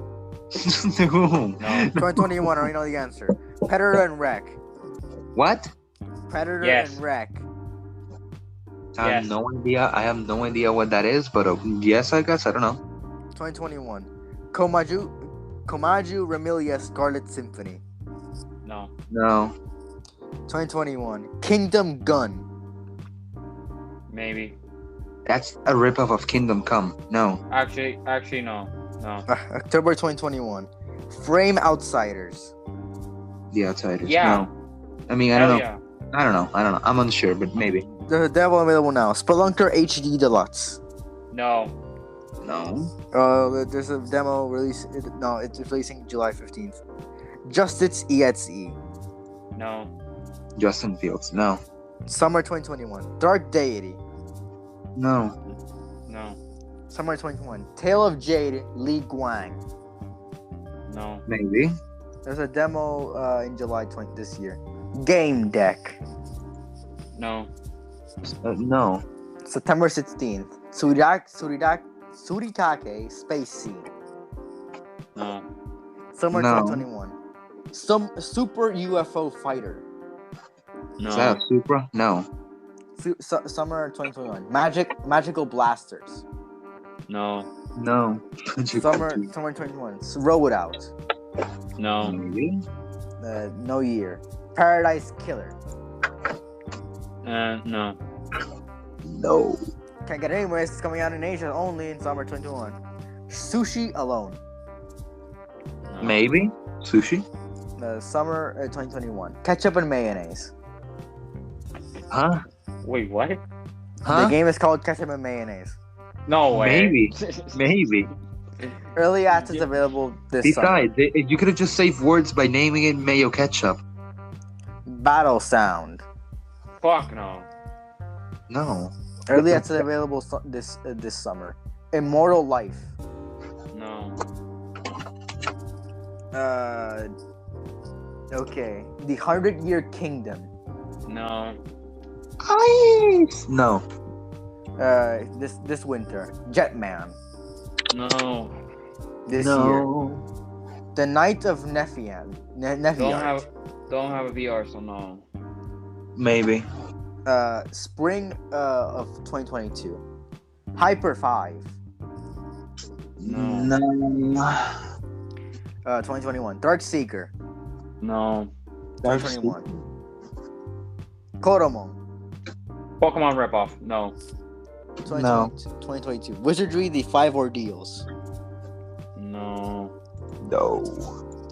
No. No. 2021. I already know the answer. Predator and Wreck. What? Predator Yes. and Wreck. I have Yes. no idea. I have no idea what that is, but yes, I guess. I don't know. 2021. Komaju Remilia Scarlet Symphony. No. No. 2021. Kingdom Gun. Maybe. That's a ripoff of Kingdom Come. No. Actually, no. No. October 2021. Frame Outsiders. The Outsiders. Yeah. No. I mean, I Hell don't know. yeah. I don't know. I'm unsure, but maybe. The devil available now. Spelunker HD Deluxe. No. No. There's a demo release. No, it's releasing July 15th. Justice EXE. No. Justin Fields. No. Summer 2021. Dark Deity. No. No. Summer 2021. Tale of Jade Li Guang. No. Maybe. There's a demo in July 20 this year. Game Deck. No. No. September 16th. Suritake Space Scene. No. Summer No. 2021. Some Super UFO Fighter. No. Is that a Supra? No. Summer 2021. Magical Blasters. No. No. Summer 2021. Roll It Out. No. Maybe. No year. Paradise Killer. No. No. Can't get it anyways. It's coming out in Asia only in summer 2021. Sushi Alone. No. Maybe. Sushi? Summer 2021. Ketchup and Mayonnaise. Huh? Wait, what? The Huh? game is called Ketchup and Mayonnaise. No way. Maybe. Maybe. Early access available this summer. Besides, you could have just saved words by naming it Mayo Ketchup. Battle Sound. Fuck no. No. Early access available this summer. Immortal Life. No. Okay. The 100-Year Kingdom. No. Ice. No. This winter. Jetman. No. This year. The Night of Nephian. Don't have a VR, so no. Maybe. Spring of 2022. Hyper 5. No. 2021. Dark Seeker. No. 2021. Koromon. Pokemon ripoff. No. 2022. Wizardry: The Five Ordeals. No. No.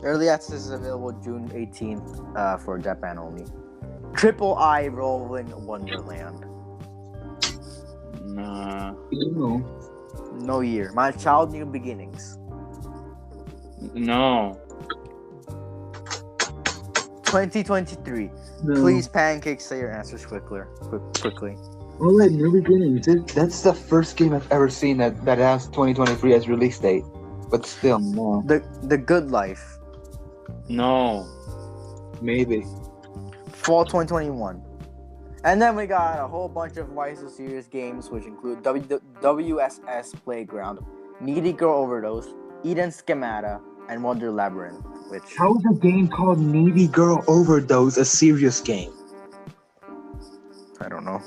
Early access is available June 18th for Japan only. Triple I Rolling Wonderland. Nah. No year. My Child New Beginnings. No. 2023. Please, Pancakes, say your answers quickly. Oh wait, New Beginnings. That's the first game I've ever seen that has 2023 as release date. But still, no. The Good Life. No. Maybe. Fall 2021. And then we got a whole bunch of Waiso Series games, which include WSS Playground, Needy Girl Overdose, Eden Schemata, and Wonder Labyrinth. Which How is a game called Needy Girl Overdose a serious game? I don't know.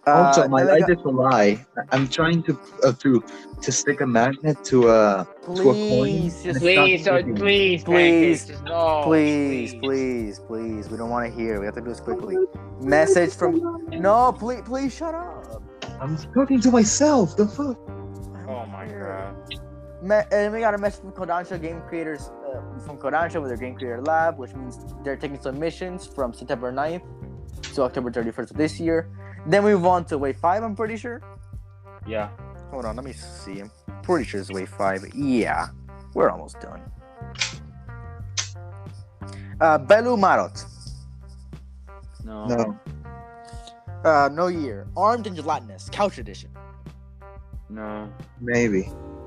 Also, my then we life is a lie. I'm trying to stick a magnet to a coin. Please, just Please, sticking. please, Please, Pancakes, just no. please. We don't want to hear. We have to do this quickly. Message from. No, please shut up. I'm talking to myself. The fuck? Oh my god. And we got a message from Kodansha game creators from Kodansha with their game creator lab, which means they're taking submissions from September 9th to October 31st of this year. Then we move on to Wave 5, I'm pretty sure. Yeah. Hold on, let me see. I'm pretty sure it's Wave 5. Yeah, we're almost done. Belu Marot. No. No year. Armed and Gelatinous, Couch Edition. No. Maybe.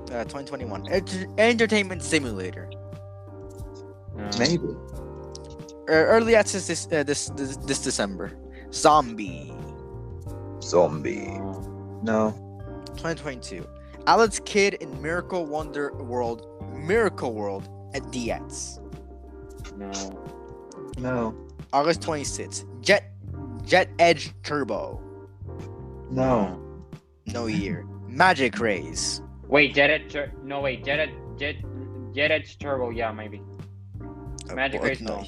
2021. Entertainment Simulator. No. Maybe. Early access this December. Zombie. No. 2022. Alex Kidd in Miracle World at DX. No. August 26th. Jet Edge Turbo. No. No year. Magic Rays. Wait, Jet Edge Turbo, yeah, maybe. Magic Race, no.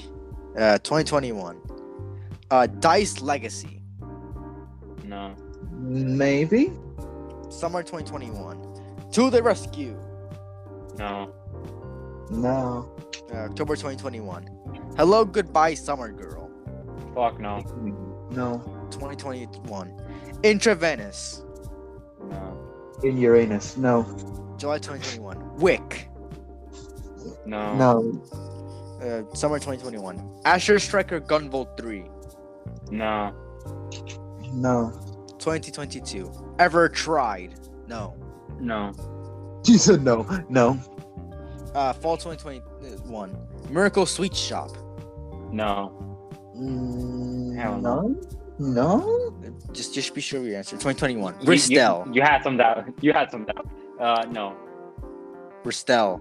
2021. Dice Legacy. No. Maybe. Summer 2021. To the Rescue. No. October 2021. Hello, Goodbye, Summer Girl. Fuck no. No. 2021. Intravenous. No. In Uranus. No. July 2021. Wick. No. No. Summer 2021. Asher Striker Gunvolt 3. No. No. 2022. Ever Tried. No. No. You said no. No. Fall 2021. Miracle Sweet Shop. No. Hell No. No. Just be sure of your answer. 2021. You- Ristel. You had some doubt. No. Ristel.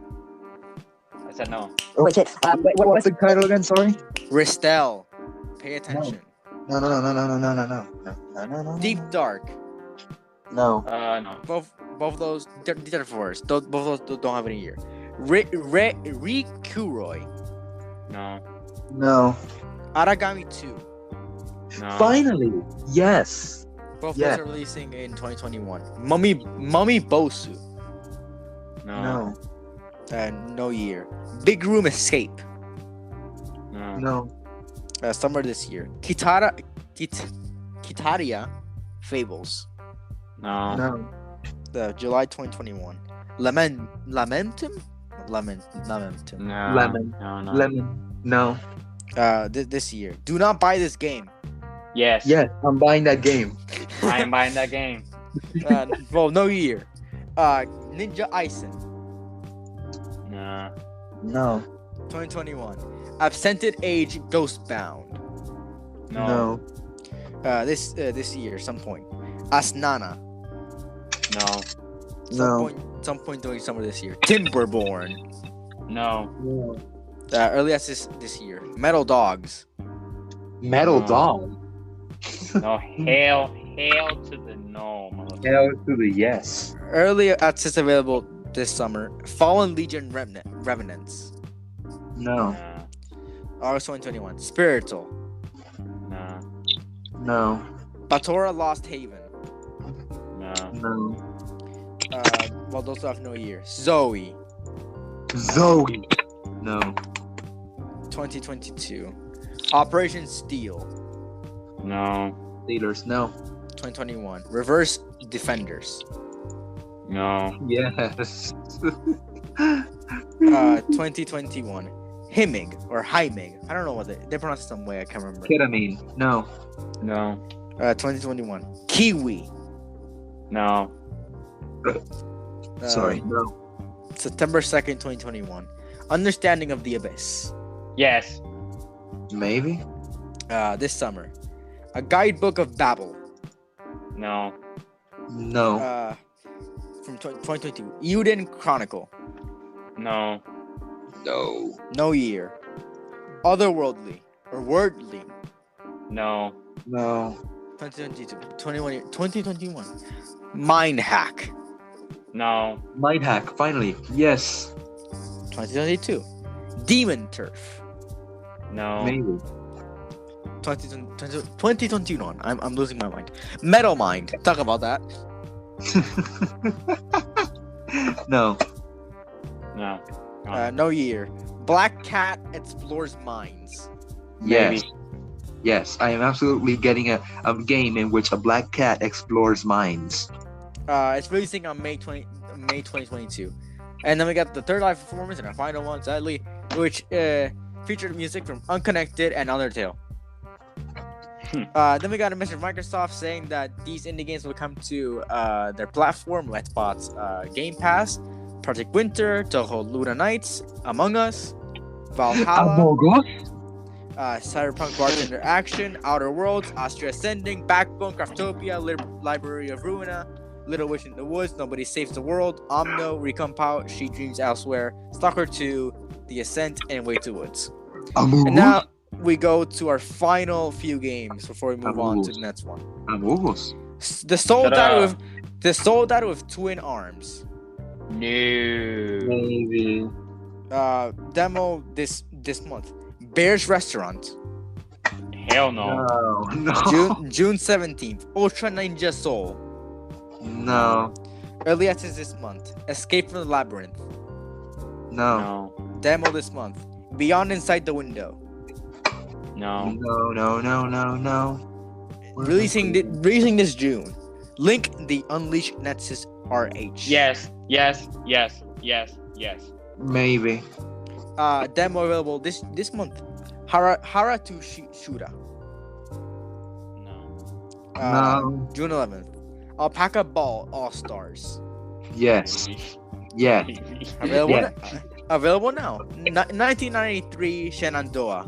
I said no. What's the title again? Sorry. Ristel. Pay attention. No. Deep Dark. No. No. Both of those. These are fours. Both of those don't have any year. Rikuroi. No. No. Aragami 2. No. Finally. Yes. Both Yeah. those are releasing in 2021. Mummy Bosu. No. No. No year. Big Room Escape. No. No. Summer this year. Kitaria Fables. No. No. July 2021. Lamentum. Lemon. No. Lemon. No. This year. Do not buy this game. Yes. Yes, I'm buying that game. I am buying that game. Well, no year. Ninja Isen. No. No. 2021. Absented Age Ghostbound. No. This year, some point. Asnana. No. Some point during summer this year. Timberborn. No. Early access this year. Metal Dogs. Metal No. Dog. No, hail to the no, motherfucker. Hell to the yes. Early access available this summer. Fallen Legion Revenants. No. Nah, August 2021. Spiritual. nah, No. Batora Lost Haven. nah. No. Well, those who have no year. Zoe. Zoe. No. 2022. Operation Steel. No, Steelers. No. 2021. Reverse Defenders. no. Yes. 2021. Himig or Hymig. I don't know what they pronounce it some way. I can't remember. Ketamine. No. No, 2021. Kiwi. no, Sorry. Um, No. September 2nd, 2021. Understanding of the Abyss. yes, Maybe. This summer. A Guidebook of Babel. no, No. From 2022. Uden Chronicle. no, No. No year. Otherworldly or Wordly. no, No. 2022. 2021. Mind Hack. no, Mind hack. Finally. Yes. 2022. Demon Turf. no, Maybe. 2021. I'm losing my mind. Metal Mind. Talk about that. No. no. No year. Black Cat Explores Minds. Yes. Yes. I am absolutely getting a game in which a black cat explores minds. It's releasing on May 2022. And then we got the third live performance and our final one, sadly, which featured music from Unconnected and Undertale. Then we got a message from Microsoft saying that these indie games will come to their platform, Xbox Game Pass, Project Winter, Toho Luna Nights, Among Us, Valhalla, Cyberpunk Bartender Action, Outer Worlds, Astria Ascending, Backbone, Craftopia, Library of Ruina, Little Witch in the Woods, Nobody Saves the World, Omno, Recompile, She Dreams Elsewhere, Stalker 2, The Ascent, and Way to Woods. And now we go to our final few games before we move on to the next one. Amigos. The Soul Dad with Twin Arms. No. Maybe. Demo this month. Bear's Restaurant. Hell no. No. June 17th. Ultra Ninja Soul. No. Early access this month. Escape from the Labyrinth. No. No. Demo this month. Beyond Inside the Window. No. No. Releasing this June. Link the Unleashed Nexus RH. Yes. Maybe. Demo available this month. Haratu Shura. No. No. June 11th. Alpaca Ball All Stars. Yes. Yeah. Available, Yeah. Available now. 1993 Shenandoah.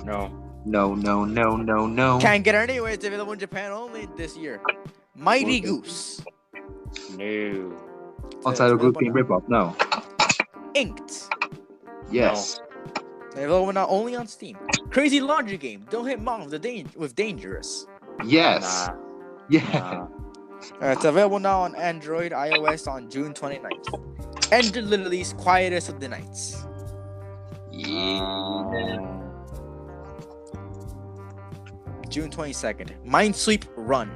No. No. Can't get it anywhere. It's available in Japan only this year. Mighty Goose. No. Outside of available Group Team now. Ripoff. No. Inked. Yes. Available now only on Steam. Crazy Laundry Game. Don't hit mom with Dangerous. Yes. Nah. Yeah. It's available now on Android, iOS on June 29th. Ender Lily's Quietest of the Nights. June 22nd. Minesweep Run.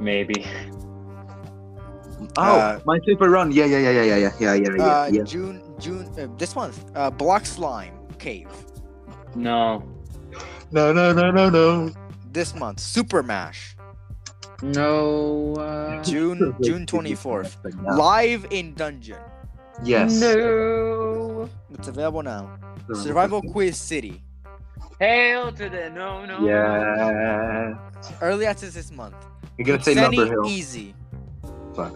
Maybe. My Super Run. Yeah. June this month. Block Slime Cave. No. No. This month. Super Mash. No. June 24th. Live in Dungeon. Yes. No. It's available now. Survival Quiz City. Hail to the no. Yeah. Early access this month. You're gonna say Sunny Lumber Hill. Easy. Fuck.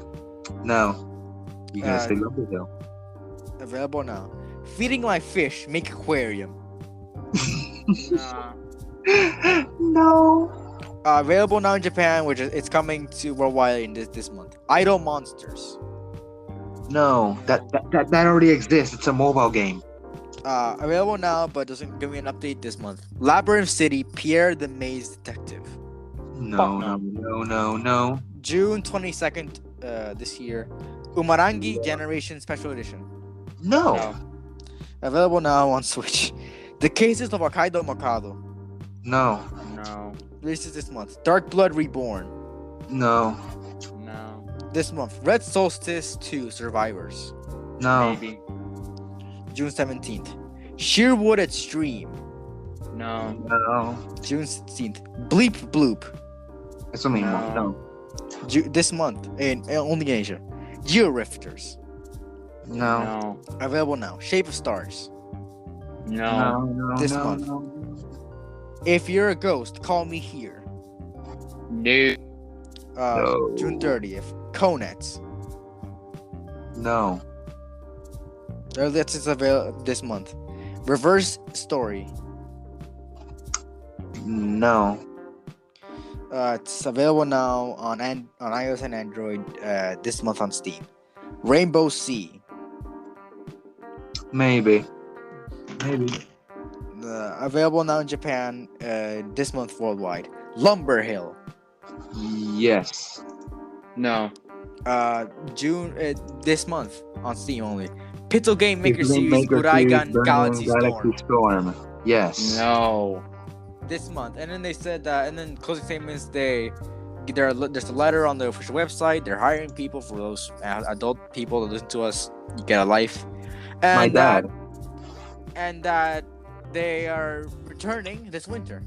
No. You're gonna say Lumber Hill. Available now. Feeding My Fish Make Aquarium. No. Available now in Japan, which it's coming to worldwide in this month. Idle Monsters. No. That already exists. It's a mobile game. Available now, but doesn't give me an update this month. Labyrinth City, Pierre the Maze Detective. No. June 22nd, this year. Umarangi Generation Special Edition. No. Available now on Switch. The Cases of Hokkaido Mikado. No. Releases this month. Dark Blood Reborn. No. This month. Red Solstice 2 Survivors. No. Maybe. June 17th. Sheerwood Extreme. No. June 16th. Bleep Bloop. Eso mismo. No. This month. Only in Asia. Georifters. No. Available now. Shape of Stars. No. This month. If You're a Ghost, Call Me Here. No. June 30th. Conets. No. Earliest is available this month. Reverse Story. No. It's available now on iOS and Android this month on Steam. Rainbow Sea. Maybe. Available now in Japan this month worldwide. Lumber Hill. Yes. No. June this month on Steam only. Pixel Game Maker Pixel Series Maker Guraigan Series Galaxy Galaxy Storm. Yes. No. This month, and then they said that, and then closing statements, there's a letter on the official website. They're hiring people for those adult people that listen to us. You get a life, and My dad. and that they are returning this winter.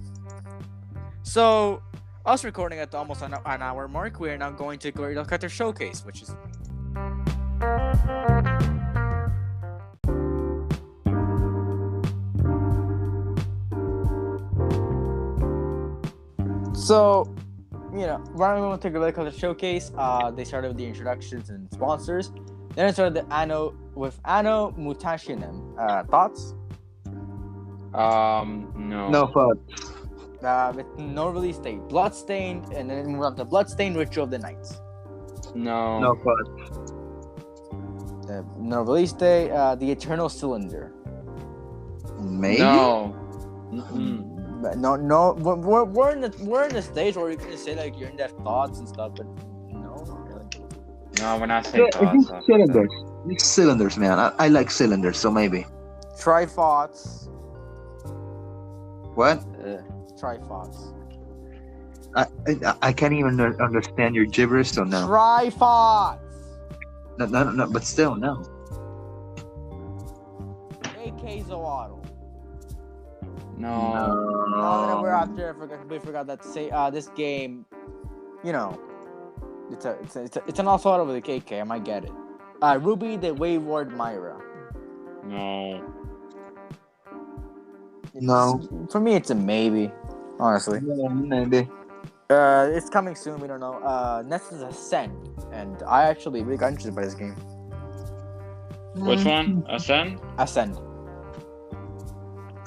So, us recording at almost an hour mark, we are now going to Guerrilla Collective Showcase, which is. So, right when we went to Guerrilla Collective Showcase, they started with the introductions and sponsors. Then it started Anno Mutashinem. Thoughts? No. No fuck. With no release date. Bloodstained, and then moved on to Bloodstained Ritual of the Nights. No. No fuck. No release date. The Eternal Cylinder. Maybe. No. But no. We're in the stage where you can say like you're in depth thoughts and stuff, but no, not really. No, we're not saying These thoughts. cylinders. These cylinders, man. I like cylinders, so maybe. Try thoughts. What? Try thoughts. I can't even understand your gibberish, so no. Try thoughts. No, but still, no. AK Zoato. No. Now that we're out there, I completely forgot that to say this game, it's an auto with a KK. I might get it. Ruby the Wayward Myra. No. For me, it's a maybe. Honestly. Yeah, maybe. It's coming soon. We don't know. Next is Ascend, and I actually really got interested by this game. Which one? Ascend? Ascend.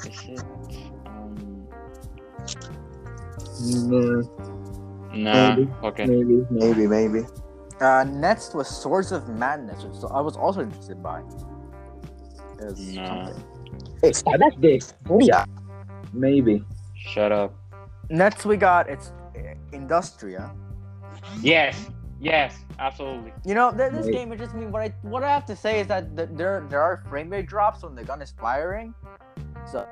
Is it? Mm, Nah. Maybe. Okay. Maybe. Next was Swords of Madness, which I was also interested by. Nah. That's this. Yeah. Maybe. Shut up. Next we got it's Industria. Yes. Absolutely. This game is just what I have to say is that there are frame rate drops when the gun is firing. So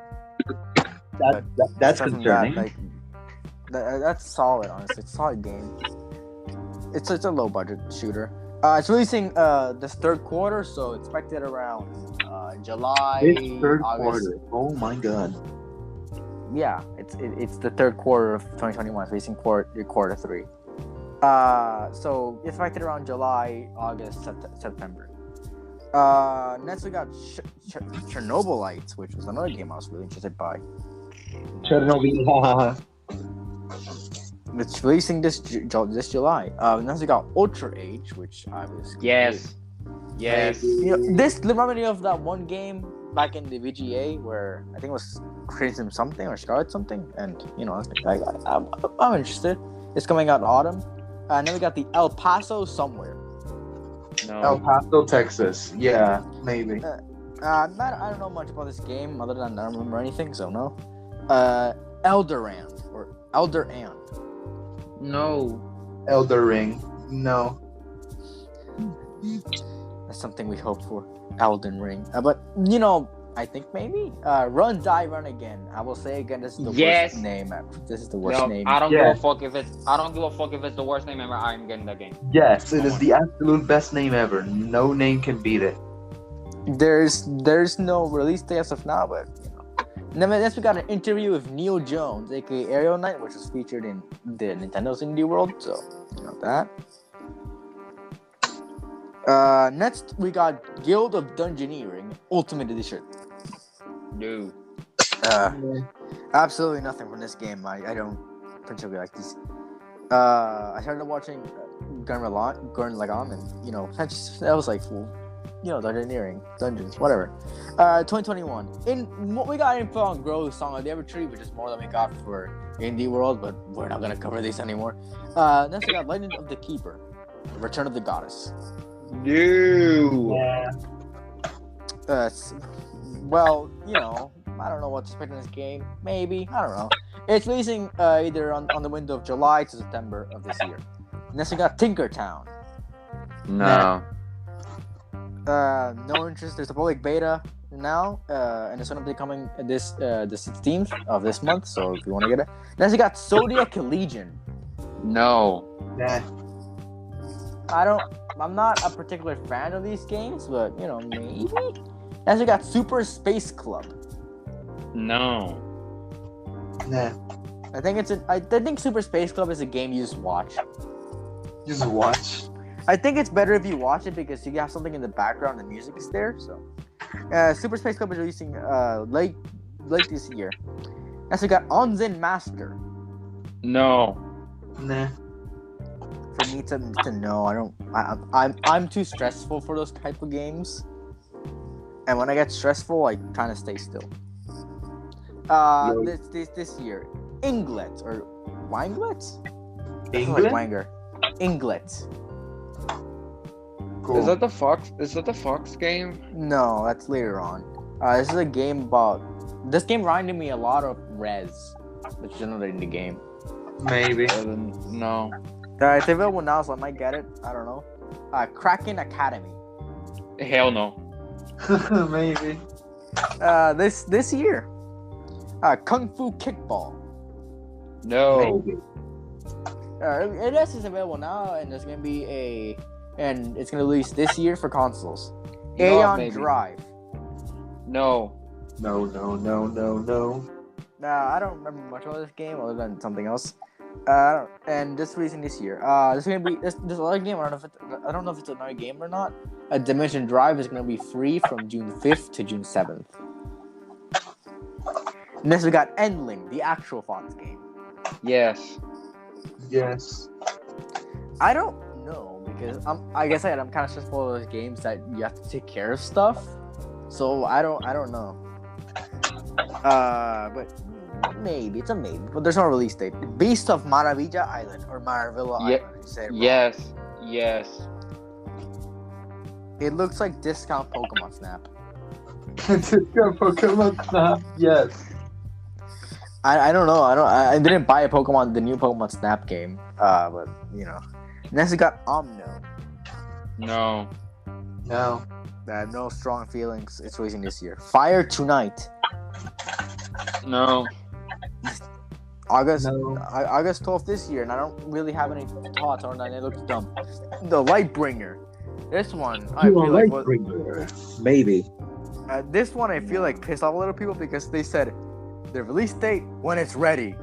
That's aside from concerning. that's solid, honestly. It's a solid game. It's a low budget shooter. It's releasing this third quarter, so expected around July. This third August. quarter. Oh my god. Yeah, it's the third quarter of 2021. It's releasing quarter 3. So it's expected around July, August, September. Next we got Chernobylites, which was another game I was really interested by. Chernobyl. It's releasing this July. Next we got Ultra Age, which I was Yes. This reminded me of that one game back in the VGA where I think it was Crimson something or Scarlet something, and I'm interested. It's coming out in autumn. And then we got the El Paso Somewhere. No. El Paso, Texas. Yeah, maybe. I don't know much about this game other than I don't remember anything, so no. Elderand or Elder Ant. No. Elder Ring. No. That's something we hope for. Elden Ring. But I think maybe Run Die Run Again. I will say again, this is the worst name ever. This is the worst name. I don't give a fuck if it's the worst name ever. I'm getting the game. Yes, it is the absolute best name ever. No name can beat it. There's no release date as of now, but And then next we got an interview with Neil Jones, aka Aerial Knight, which was featured in the Nintendo's Indie World, so that. Next we got Guild of Dungeoneering Ultimate Edition. No. Absolutely nothing from this game. I don't particularly like these. I started watching Gurren Lagann, and that was like, dungeoneering, dungeons, whatever. 2021. We got info on Grow's Song of the Evertree, which is more than we got for Indie World, but we're not gonna cover this anymore. Next we got Legend of the Keeper, Return of the Goddess. No. Well, I don't know what to expect in this game. Maybe, I don't know. It's releasing either on the window of July to September of this year. Next we got Tinkertown. No. No interest. There's a public beta now, and it's gonna be coming the 16th of this month. So if you want to get it, next we got Zodiac Legion. No. Nah. I'm not a particular fan of these games, but maybe. Next we got Super Space Club. No. Nah. I think Super Space Club is a game you just watch. Just watch. I think it's better if you watch it because you have something in the background and the music is there. So, Super Space Club is releasing late this year. Next we got Onzen Master. No. Nah. For me to know, I'm too stressful for those type of games. And when I get stressful, I kind of stay still. This year, Inglet or Wanglet? England? Like Wanger. Inglet. Cool. Is that the Fox game? No, that's later on. This is a game about. This game reminded me a lot of Rez, which is another indie game. Maybe. No. It's available now, so I might get it. I don't know. Kraken Academy. Hell no. Maybe. This year. Kung Fu Kickball. No. Maybe. It is available now, and there's gonna be and it's gonna release this year for consoles. Aeon maybe. Drive. No. No. I don't remember much about this game other than something else. And this releasing this year. This gonna be this other game. I don't know if it's another game or not. Dimension Drive is gonna be free from June 5th to June 7th. Next we got Endling, the actual Fox game. Yes. Yes. I don't know because like I said, I'm kind of stressful of those games that you have to take care of stuff. So I don't know. But maybe it's a maybe. But there's no release date. Beast of Maravilla Island or Maravilla Island. You said it wrong. Yes. It looks like Discount Pokemon Snap. Pokemon Snap. Yes. I don't know. I didn't buy the new Pokemon Snap game. But Next we got Omno. No. No. I have no strong feelings. It's releasing this year. Fire Tonight. No. August 12th this year, and I don't really have any thoughts on that. It looks dumb. The Lightbringer. This one, I feel like Maybe. this one I feel like pissed off a lot of people because they said the release date when it's ready.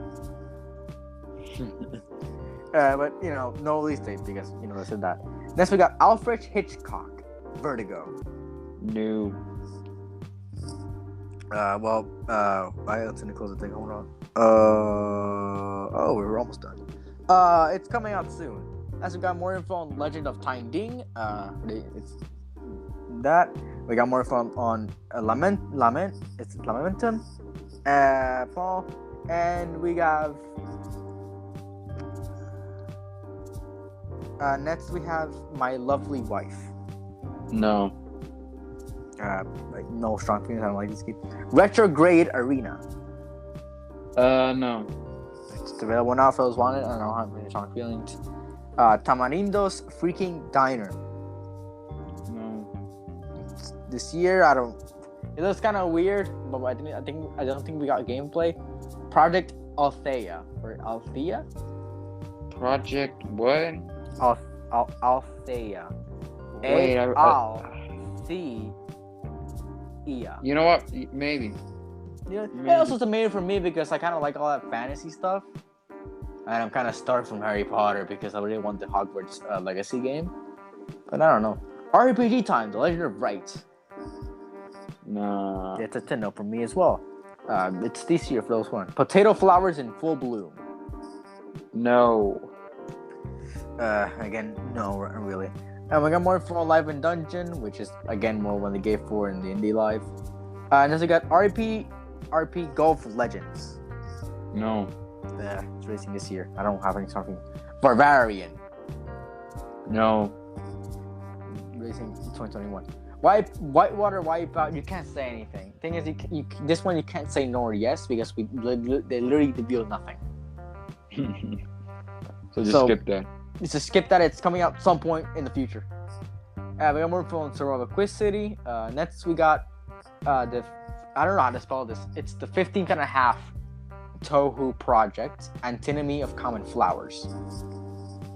But no release date because they said that. Next we got Alfred Hitchcock, Vertigo. No. Let's close the thing. Hold on. We're almost done. It's coming out soon. As we got more info on Legend of Time Ding. It's that. We got more info on Lament. It's Lamentum. Fall. And we have. Next we have My Lovely Wife. No. Like no strong feelings. I don't like this game. Retrograde Arena. No. It's available now for those wanted. I don't have really strong feelings. Tamarindo's Freaking Diner. No. This year, I don't. It looks kind of weird, but I don't think we got gameplay. Project Althea or Althea. Project what? Althea. Wait, Althea. You know what? Maybe. Yeah, it also is made for me because I kind of like all that fantasy stuff, and I'm kind of starved from Harry Potter because I really want the Hogwarts Legacy game. But I don't know. RPG Time: The Legend of Right. Nah. It's a 10 for me as well. It's this year for those ones. Potato Flowers in Full Bloom. No. Again, no, really. And we got more for Live in Dungeon, which is again more when they gave for in the Indie Live. And then we got RP Golf Legends. No. It's racing this year. I don't have any something. Barbarian. No. Racing 2021. Whitewater Wipeout. You can't say anything. Thing is, this one you can't say no or yes because they literally reveal nothing. So skip that. Just skip that. It's coming out some point in the future. We got more from Survival Quiz City. Next we got I don't know how to spell this. It's the 15th and a half Tohu Project, Antinomy of Common Flowers.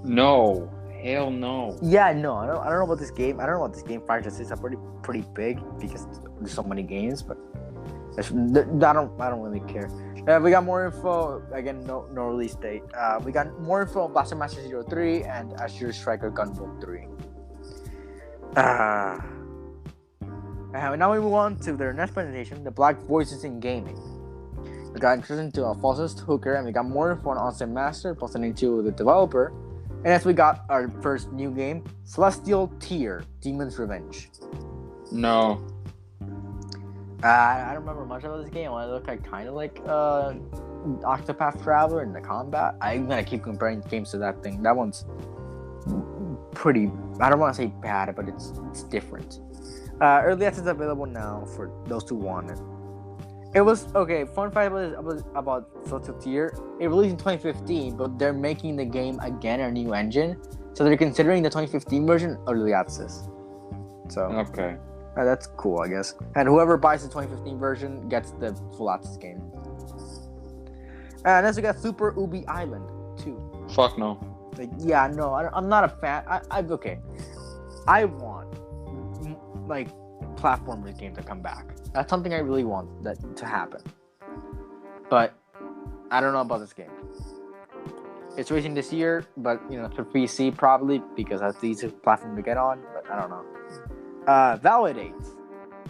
No. Hell no. Yeah, no, I don't know about this game. I don't know what this game franchise is. It's pretty big because there's so many games, but I don't really care. We got more info. Again, no release date. We got more info on Blaster Master 03 and Azure Striker Gunvolt 3. And now we move on to their next presentation, the Black Voices in Gaming. We got introduced to a falsest hooker, and we got more info on Onsen Master, presenting to the developer. And as we got our first new game, Celestial Tier, Demon's Revenge. No. I don't remember much about this game. I look like kind of like Octopath Traveler in the combat. I'm gonna keep comparing games to that thing. That one's pretty. I don't want to say bad, but it's different. Early access is available now for those who want it. It was okay. Fun fact about Celestial Tier. It released in 2015, but they're making the game again a new engine, so they're considering the 2015 version early access. So okay, that's cool, I guess. And whoever buys the 2015 version gets the full access game. And then we got Super Ubi Island 2. Fuck no. Like, yeah, no, I'm not a fan. Okay. I want like platformer game to come back. That's something I really want that to happen. But I don't know about this game. It's releasing this year, but for PC probably because that's the easiest platform to get on. But I don't know. Validate.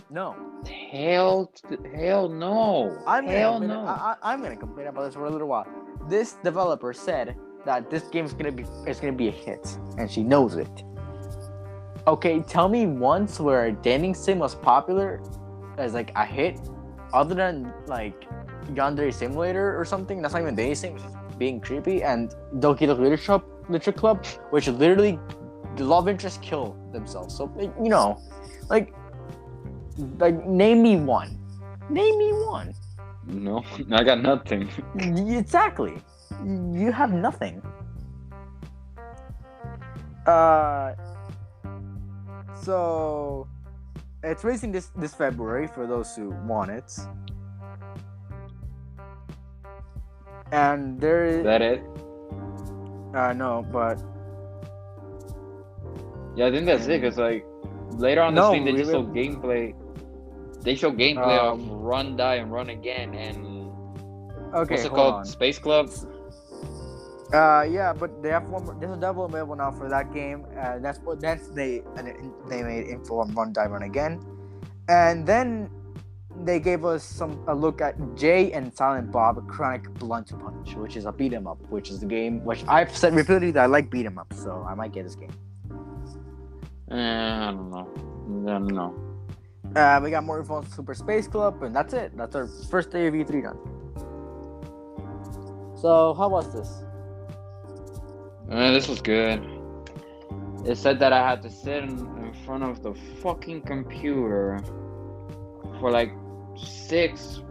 No. Hell no. I'm gonna complain about this for a little while. This developer said that this game is gonna be a hit, and she knows it. Okay, tell me once where a dating sim was popular as like a hit, other than like Yandere Simulator or something. That's not even dating sim, it's just being creepy. And Doki Doki Literature Club, which literally the love interests kill themselves. So like name me one. Name me one. No, I got nothing. Exactly. You have nothing. So it's releasing this February for those who want it. And there is that it? No, but yeah, I think that's it. Cause like later on the stream, they just show gameplay. They show gameplay of Run, Die, and Run Again, and okay, what's it called? Space Club. Yeah, but they have one more. There's a double available now for that game. They made info on Run, Die, Run Again, and then they gave us a look at Jay and Silent Bob Chronic Blunt Punch, which is a beat 'em up, which is the game which I've said repeatedly that I like beat 'em up, so I might get this game. I don't know. We got more info on Super Space Club, and that's it. That's our first day of E3 done. So how was this? This was good. It said that I had to sit in front of the fucking computer for like 6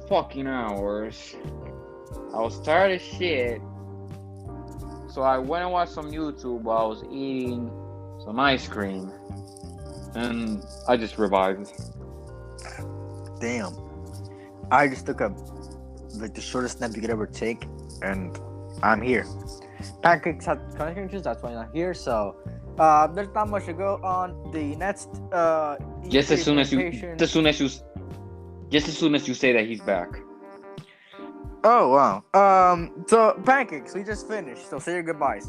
fucking hours. I was tired as shit. So I went and watched some YouTube while I was eating some ice cream. And I just revived. Damn. I just took the shortest nap you could ever take, and I'm here. Pancakes had connections, that's why I'm not here. So there's not much to go on. The next Just as soon as you say that he's back. Oh wow. So Pancakes, we just finished. So say your goodbyes.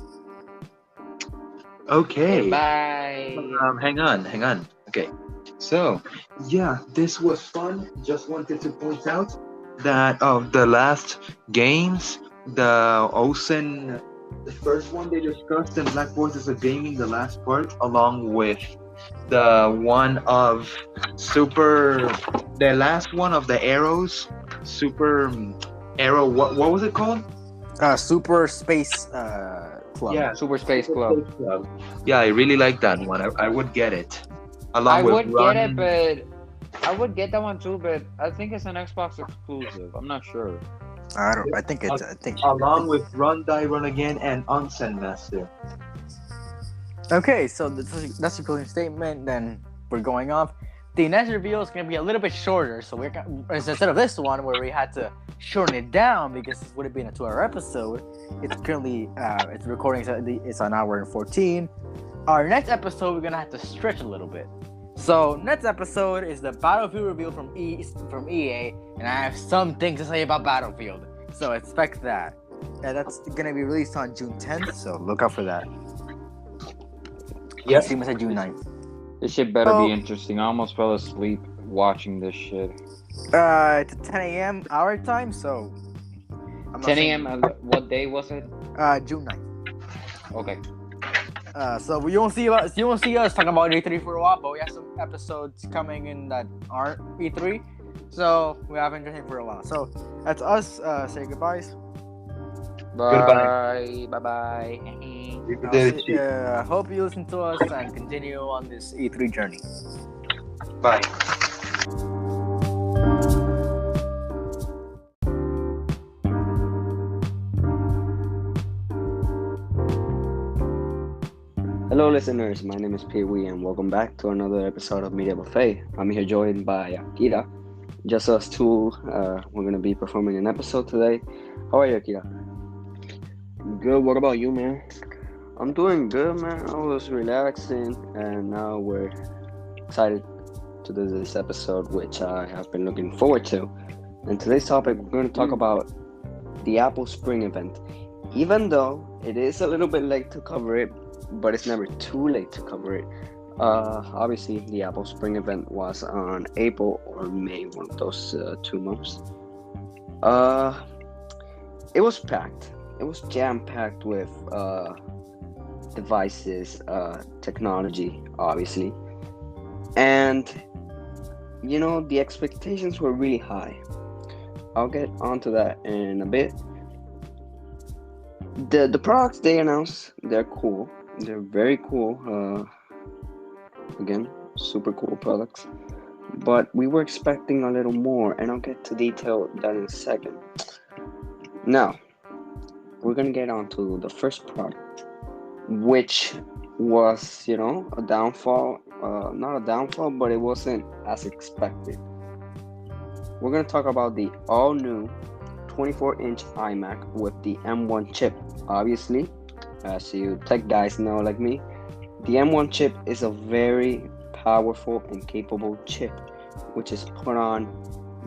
Okay. Bye. Hang on. Okay. So, yeah, this was fun. Just wanted to point out that of the last games, the Ocean, the first one they discussed in Black Forces of Gaming, the last part, along with the one of the last one of the Arrows, Super Arrow, what was it called? Super Space Club. Yeah, Super Space Club. Yeah, I really like that one. I would get it. Along I with would Run. get it, but I would get that one too, but I think it's an Xbox exclusive. I'm not sure. I think it's. Along with Run, Die, Run Again, and Onsen Master. Okay, so that's a closing statement. Then we're going off. The next reveal is going to be a little bit shorter, so instead of this one where we had to shorten it down because this would have been a 2-hour episode. It's currently it's recording. So it's an hour and 14. Our next episode we're gonna have to stretch a little bit. So next episode is the Battlefield reveal from EA, and I have some things to say about Battlefield. So expect that. That's gonna be released on June 10th. So look out for that. Yes. Steam said June 9th. This shit better be interesting. I almost fell asleep watching this shit. It's at 10 a.m. our time, so 10 a.m. What day was it? June 9th. Okay. So you won't see us talking about E3 for a while, but we have some episodes coming in that aren't E3, so we haven't done it for a while. So that's us. Say goodbyes. Bye. Bye. Hope you listen to us and continue on this E3 journey. Bye. Hello, listeners. My name is Piwi, and welcome back to another episode of Media Buffet. I'm here joined by Akira. Just us two. We're going to be performing an episode today. How are you, Akira? Good. What about you, man? I'm doing good, man. I was relaxing, and now we're excited to do this episode, which I have been looking forward to. And today's topic, we're going to talk about the Apple Spring event. Even though it is a little bit late to cover it, but it's never too late to cover it. Obviously, the Apple Spring event was on April or May, one of those 2 months. It was packed. It was jam-packed with devices, technology, obviously. And, you know, the expectations were really high. I'll get onto that in a bit. The products they announced, they're cool. They're very cool. Again, super cool products. But we were expecting a little more, and I'll get to detail that in a second. Now, we're gonna get on to the first product, which was, you know, a downfall. Not a downfall, but it wasn't as expected. We're gonna talk about the all-new 24-inch iMac with the M1 chip. Obviously, as you tech guys know like me, the M1 chip is a very powerful and capable chip, which is put on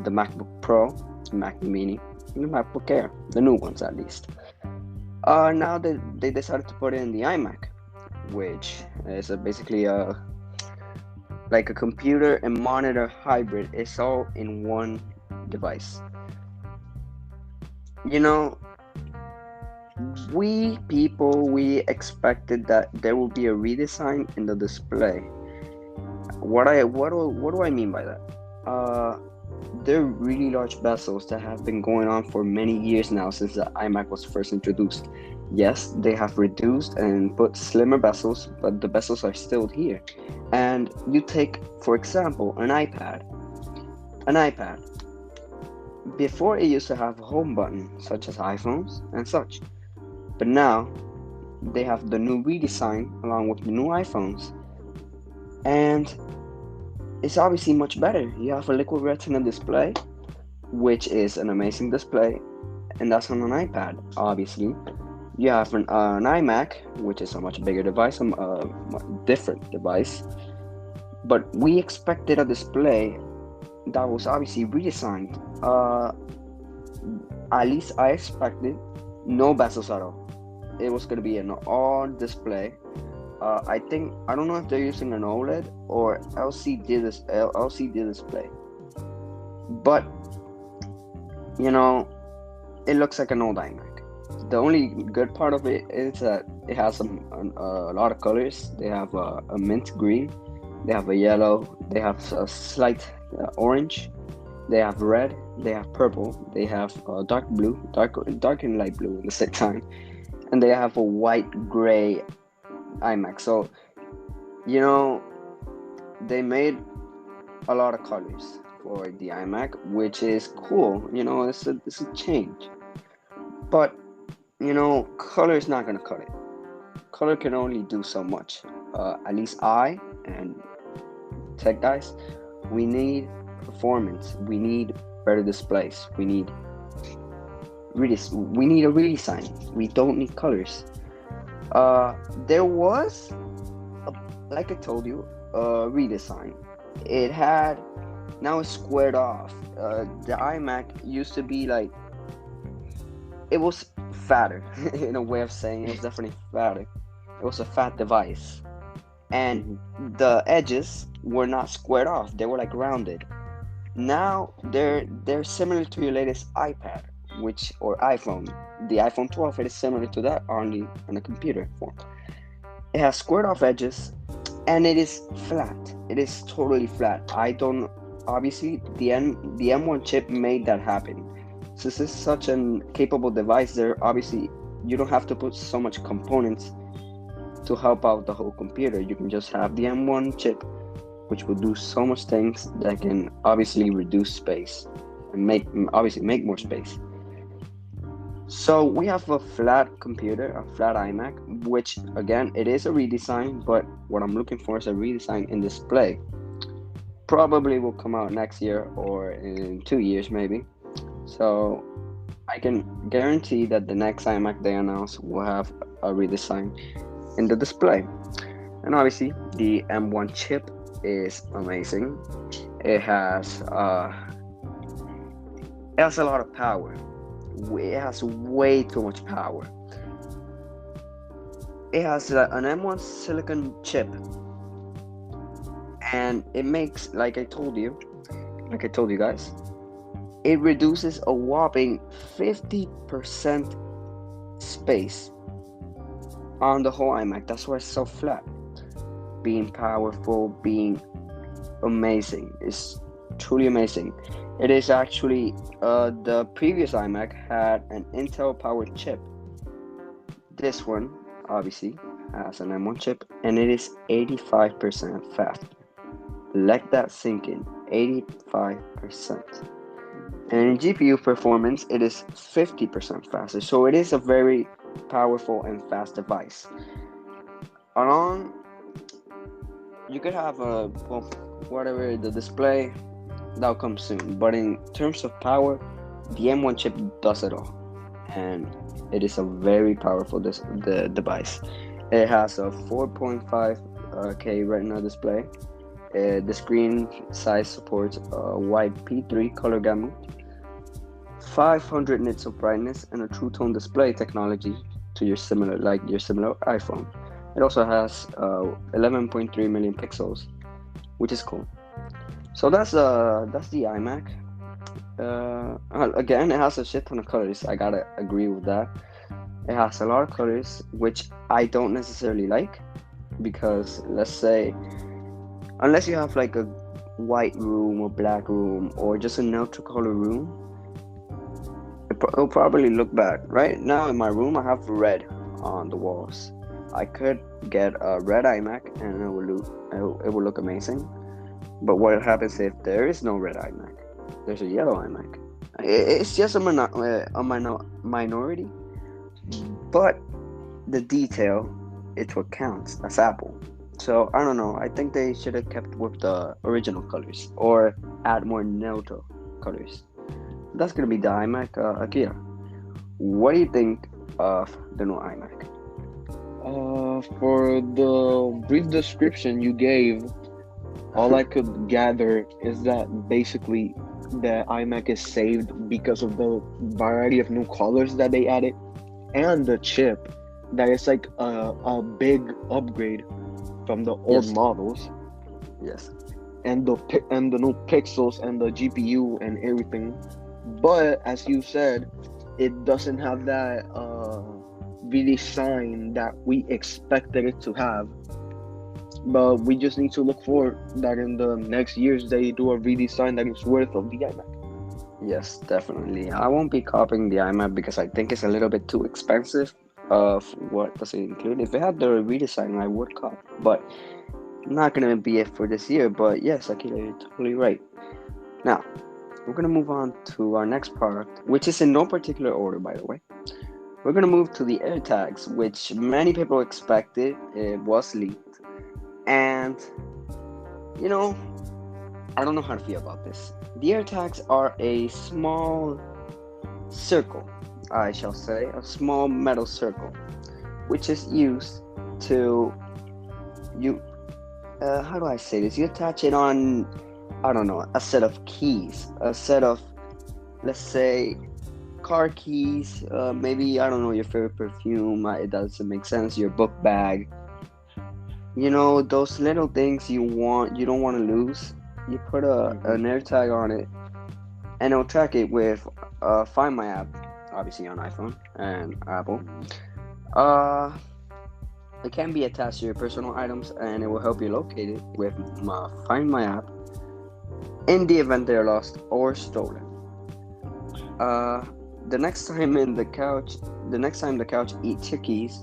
the MacBook Pro, Mac Mini, and the MacBook Air, the new ones at least. Now they decided to put in the iMac, which is basically like a computer and monitor hybrid. It's all in one device. You know, we expected that there will be a redesign in the display. What do I mean by that? They're really large bezels that have been going on for many years now since the iMac was first introduced. Yes, they have reduced and put slimmer bezels, but the bezels are still here. And you take, for example, an iPad. an iPad. Before it used to have a home button, such as iPhones and such. But now they have the new redesign along with the new iPhones. And it's obviously much better. You have a liquid retina display, which is an amazing display, and that's on an iPad, obviously. You have an iMac, which is a much bigger device, a different device. But we expected a display that was obviously redesigned. At least I expected no bezels at all. It was going to be an all display. I don't know if they're using an OLED or LCD display, but it looks like an old iMac. The only good part of it is that it has a lot of colors. They have a mint green, they have a yellow, they have a slight orange, they have red, they have purple, they have dark blue, dark and light blue at the same time, and they have a white gray iMac. So they made a lot of colors for the iMac, which is cool. It's a change, but color is not gonna cut it. Color can only do so much. At least I and tech guys, we need performance. We need better displays. We need a redesign. We don't need colors. There was, like I told you, a redesign. Now it's squared off. The iMac used to be like, it was fatter in a way of saying. It was definitely fatter. It was a fat device, and the edges were not squared off. They were like rounded. Now they're similar to your latest iPad, or iPhone. The iPhone 12, it is similar to that, only in a computer form. It has squared off edges, and it is flat. It is totally flat. Obviously the M1 chip made that happen. Since it's such a capable device, obviously you don't have to put so much components to help out the whole computer. You can just have the M1 chip, which will do so much things that can obviously reduce space and make more space. So we have a flat computer, a flat iMac, which again, it is a redesign, but what I'm looking for is a redesign in display. Probably will come out next year or in 2 years maybe. So I can guarantee that the next iMac they announce will have a redesign in the display. And obviously the M1 chip is amazing. It has a lot of power. It has way too much power. It has an M1 silicon chip, and it makes, like I told you guys, it reduces a whopping 50% space on the whole iMac. That's why it's so flat. Being powerful, being amazing. It's truly amazing. It is actually, the previous iMac had an Intel powered chip. This one, obviously, has an M1 chip, and it is 85% fast. Let that sink in, 85%. And in GPU performance, it is 50% faster. So it is a very powerful and fast device. You could have whatever the display, that'll come soon. But in terms of power, the M1 chip does it all, and it is a very powerful device. It has a 4.5K Retina display. The screen size supports a wide P3 color gamut, 500 nits of brightness, and a true tone display technology to your similar iPhone. It also has 11.3 million pixels, which is cool. So that's the iMac. Again, it has a shit ton of colors. I gotta agree with that. It has a lot of colors, which I don't necessarily like, because let's say, unless you have like a white room or black room or just a neutral color room, it'll probably look bad. Right now in my room, I have red on the walls. I could get a red iMac and it will look amazing. But what happens if there is no red iMac? There's a yellow iMac. It's just minority, but the detail, it's what counts. That's Apple. So I don't know. I think they should have kept with the original colors or add more neutral colors. That's gonna be the iMac. Akira, what do you think of the new iMac? For the brief description you gave, all I could gather is that basically the iMac is saved because of the variety of new colors that they added and the chip that is like a big upgrade from the old Yes. models, Yes. and the new pixels and the GPU and everything. But as you said, it doesn't have that redesign that we expected it to have. But we just need to look for that in the next years they do a redesign that is worth of the iMac. Yes, definitely. I won't be copying the iMac because I think it's a little bit too expensive. Of what does it include? If it had the redesign, I would cop. But not gonna be it for this year. But yes, Akira, you're totally right. Now we're gonna move on to our next product, which is in no particular order, by the way. We're gonna move to the AirTags, which many people expected. It was leaked, and you know, I don't know how to feel about this. The AirTags are a small circle, I shall say, a small metal circle, which is used to how do I say this? You attach it on, I don't know, a set of keys, a set of, let's say, car keys, maybe, I don't know, your favorite perfume, it doesn't make sense, your book bag, those little things you don't want to lose. You put an AirTag on it, and it'll track it with Find My app, obviously on iPhone and Apple. It can be attached to your personal items, and it will help you locate it with Find My app in the event they're lost or stolen. The next time the couch eats your keys,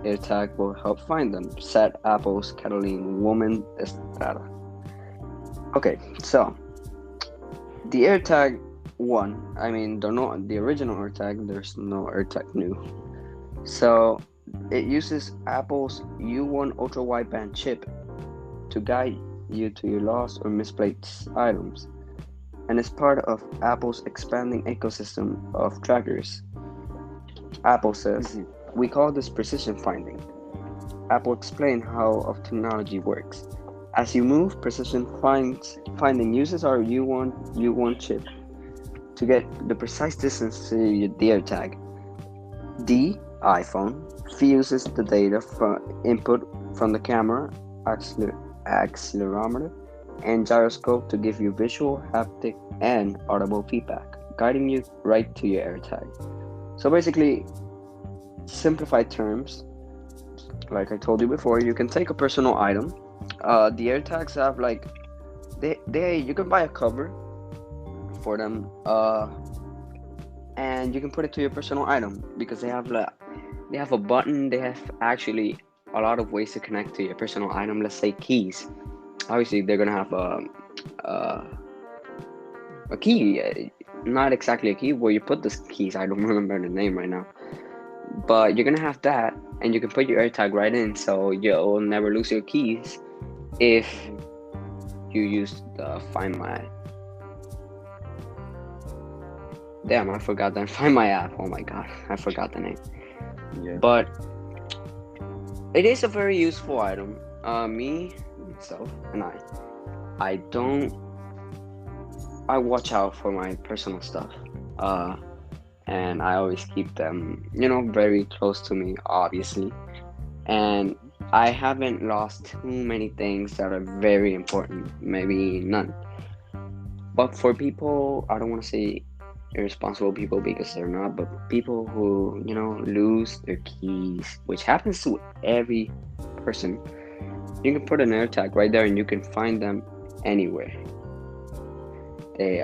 AirTag will help find them. Said Apple's Catalina Woman Estrada. Okay, so the AirTag 1, I mean the original AirTag, there's no AirTag new. So it uses Apple's U1 ultra wideband chip to guide you to your lost or misplaced items, and is part of Apple's expanding ecosystem of trackers. Apple says, we call this precision finding. Apple explained how technology works. As you move, precision finding uses our U1 chip to get the precise distance to the AirTag. The iPhone fuses the data from input from the camera, accelerometer, and gyroscope to give you visual, haptic, and audible feedback, guiding you right to your AirTag. So basically, simplified terms, like I told you before, you can take a personal item. The AirTags have you can buy a cover for them, and you can put it to your personal item because they have a button. They have actually a lot of ways to connect to your personal item. Let's say keys. Obviously, they're gonna have a key, not exactly a key where you put the keys. I don't remember the name right now, but you're gonna have that, and you can put your AirTag right in, so you'll never lose your keys if you use the Find My. Damn, I forgot that. Find My app. Oh my god, I forgot the name. Yeah. But it is a very useful item. Myself, and I watch out for my personal stuff. And I always keep them, very close to me, obviously. And I haven't lost too many things that are very important, maybe none. But for people, I don't want to say irresponsible people because they're not, but people who, lose their keys, which happens to every person, you can put an AirTag right there and you can find them anywhere.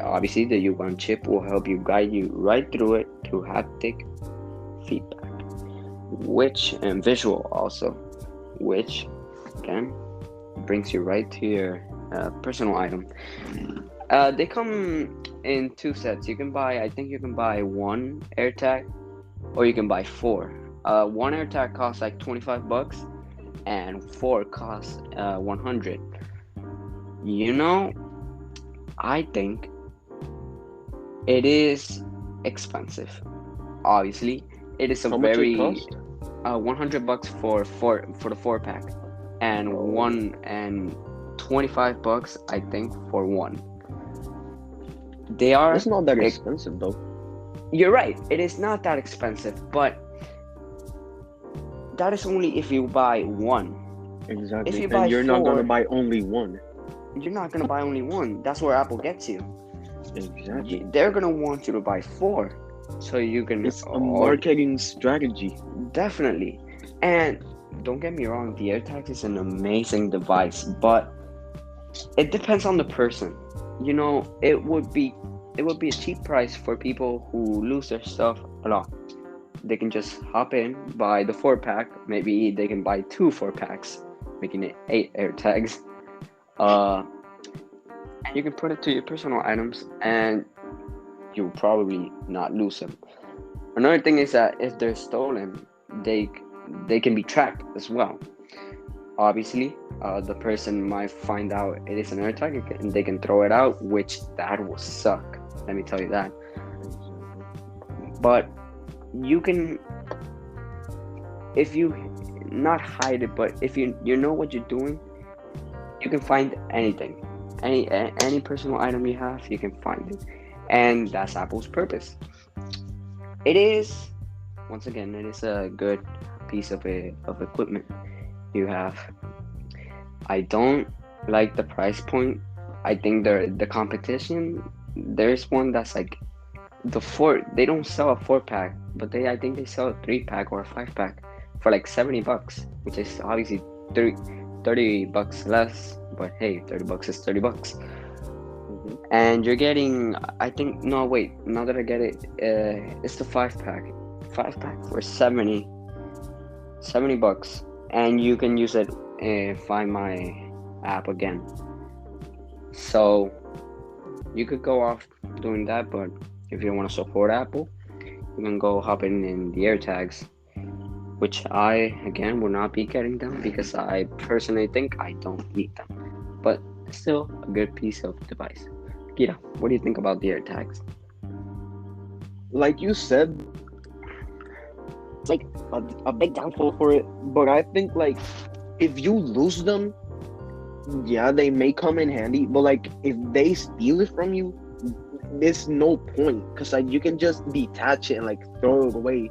Obviously, the U1 chip will help you guide you right through it through haptic feedback, and visual also, which again brings you right to your personal item. They come in two sets. You can buy, I think you can buy one AirTag, or you can buy four. One AirTag costs like $25, and four costs 100. You know, I think it is expensive. Obviously, it is a How much it very cost? $100 for the 4-pack, and one and $25 I think for one. They are. It's not that expensive though. You're right. It is not that expensive, but that is only if you buy one. Exactly. If you And buy you're not gonna four- buy only one. You're not gonna buy only one. That's where Apple gets you. Exactly. They're gonna want you to buy four, so you can. It's a marketing strategy. Definitely. And don't get me wrong, the AirTags is an amazing device, but it depends on the person. You know, it would be a cheap price for people who lose their stuff a lot. They can just hop in, buy the 4-pack. Maybe they can buy 2 4-packs, making it 8 AirTags. And you can put it to your personal items, and you'll probably not lose them. Another thing is that if they're stolen, they can be tracked as well. Obviously, the person might find out it is an AirTag and they can throw it out, which that will suck. Let me tell you that. But you can, if you not hide it, but if you know what you're doing, you can find anything, any personal item you have, you can find it, and that's Apple's purpose. It is, once again, it is a good piece of equipment you have. I don't like the price point. I think the competition, there's one that's like they don't sell a 4-pack, but I think they sell a 3-pack or a 5-pack for like $70, which is obviously $30 less, but hey, $30 is $30. And you're getting, I think, no wait, now that I get it, it's the 5-pack for $70, and you can use it, Find My app again. So you could go off doing that, but if you want to support Apple, you can go hop in the AirTags, which I again will not be getting them because I personally think I don't need them, but still a good piece of device. Akira, what do you think about the AirTags? Like you said, it's like a big downfall for it. But I think like if you lose them, yeah, they may come in handy. But like if they steal it from you, there's no point because like you can just detach it and like throw it away.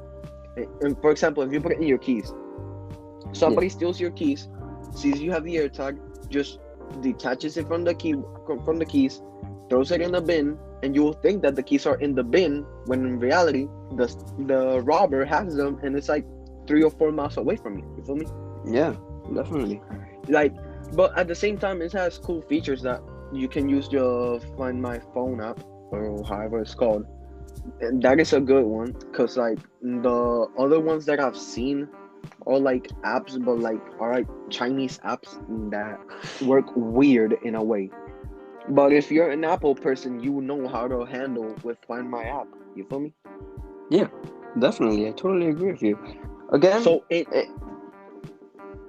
And for example, if you put it in your keys, somebody steals your keys, sees you have the AirTag, just detaches it from the keys, throws it in the bin, and you will think that the keys are in the bin when in reality the robber has them and it's like 3 or 4 miles away from you. You feel me? Yeah, definitely. Like, but at the same time, it has cool features that you can use your Find My phone app or however it's called. And that is a good one because like the other ones that I've seen are like apps, but like are like Chinese apps that work weird in a way. But if you're an Apple person, you know how to handle with Find My app. You feel me? Yeah, definitely. I totally agree with you. Again, So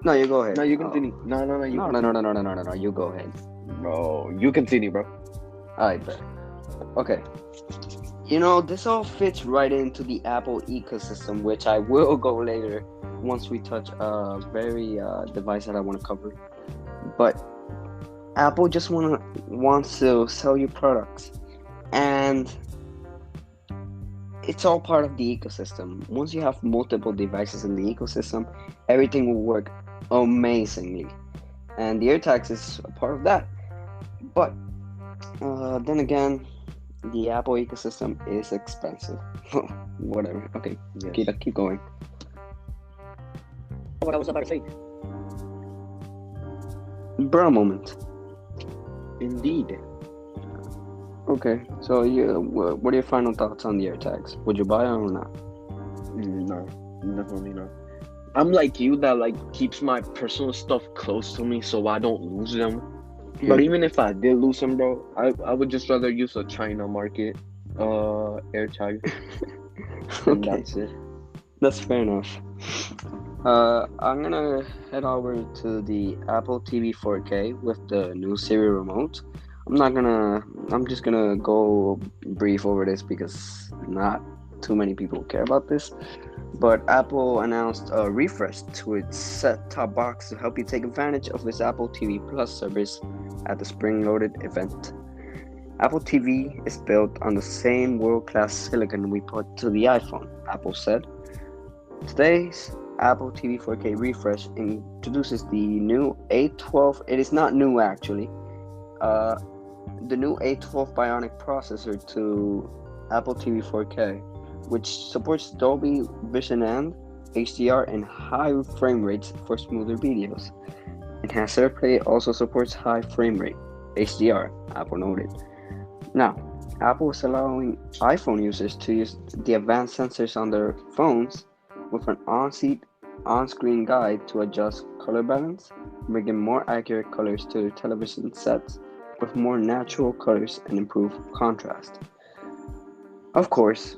no, you go ahead. no, you continue. No, you No, you go ahead. bro. You continue, bro. I bet. Okay. You know, this all fits right into the Apple ecosystem, which I will go later once we touch a very device that I want to cover. But Apple just wants to sell you products, and it's all part of the ecosystem. Once you have multiple devices in the ecosystem, everything will work amazingly, and the AirTags is a part of that. But then again, the Apple ecosystem is expensive. Whatever. Okay, Yes. keep going. What I was about to say. Bro, a moment. Indeed. Okay, so what are your final thoughts on the AirTags? Would you buy them or not? No, definitely not. I'm like you that like keeps my personal stuff close to me so I don't lose them. But even if I did lose them, bro, I would just rather use a China market AirTag, and Okay, that's it. that's fair enough. I'm gonna head over to the Apple TV 4K with the new Siri remote. I'm just gonna go brief over this because not too many people care about this. But Apple announced a refresh to its set-top box to help you take advantage of its Apple TV Plus service at the spring-loaded event. Apple TV is built on the same world-class silicon we put to the iPhone, Apple said. Today's Apple TV 4K refresh introduces the new A12. It is not new actually. The new A12 Bionic processor to Apple TV 4K, which supports Dolby Vision and HDR and high frame rates for smoother videos. Enhanced AirPlay also supports high frame rate HDR, Apple noted. Now, Apple is allowing iPhone users to use the advanced sensors on their phones with an on-screen guide to adjust color balance, bringing more accurate colors to their television sets with more natural colors and improved contrast. Of course,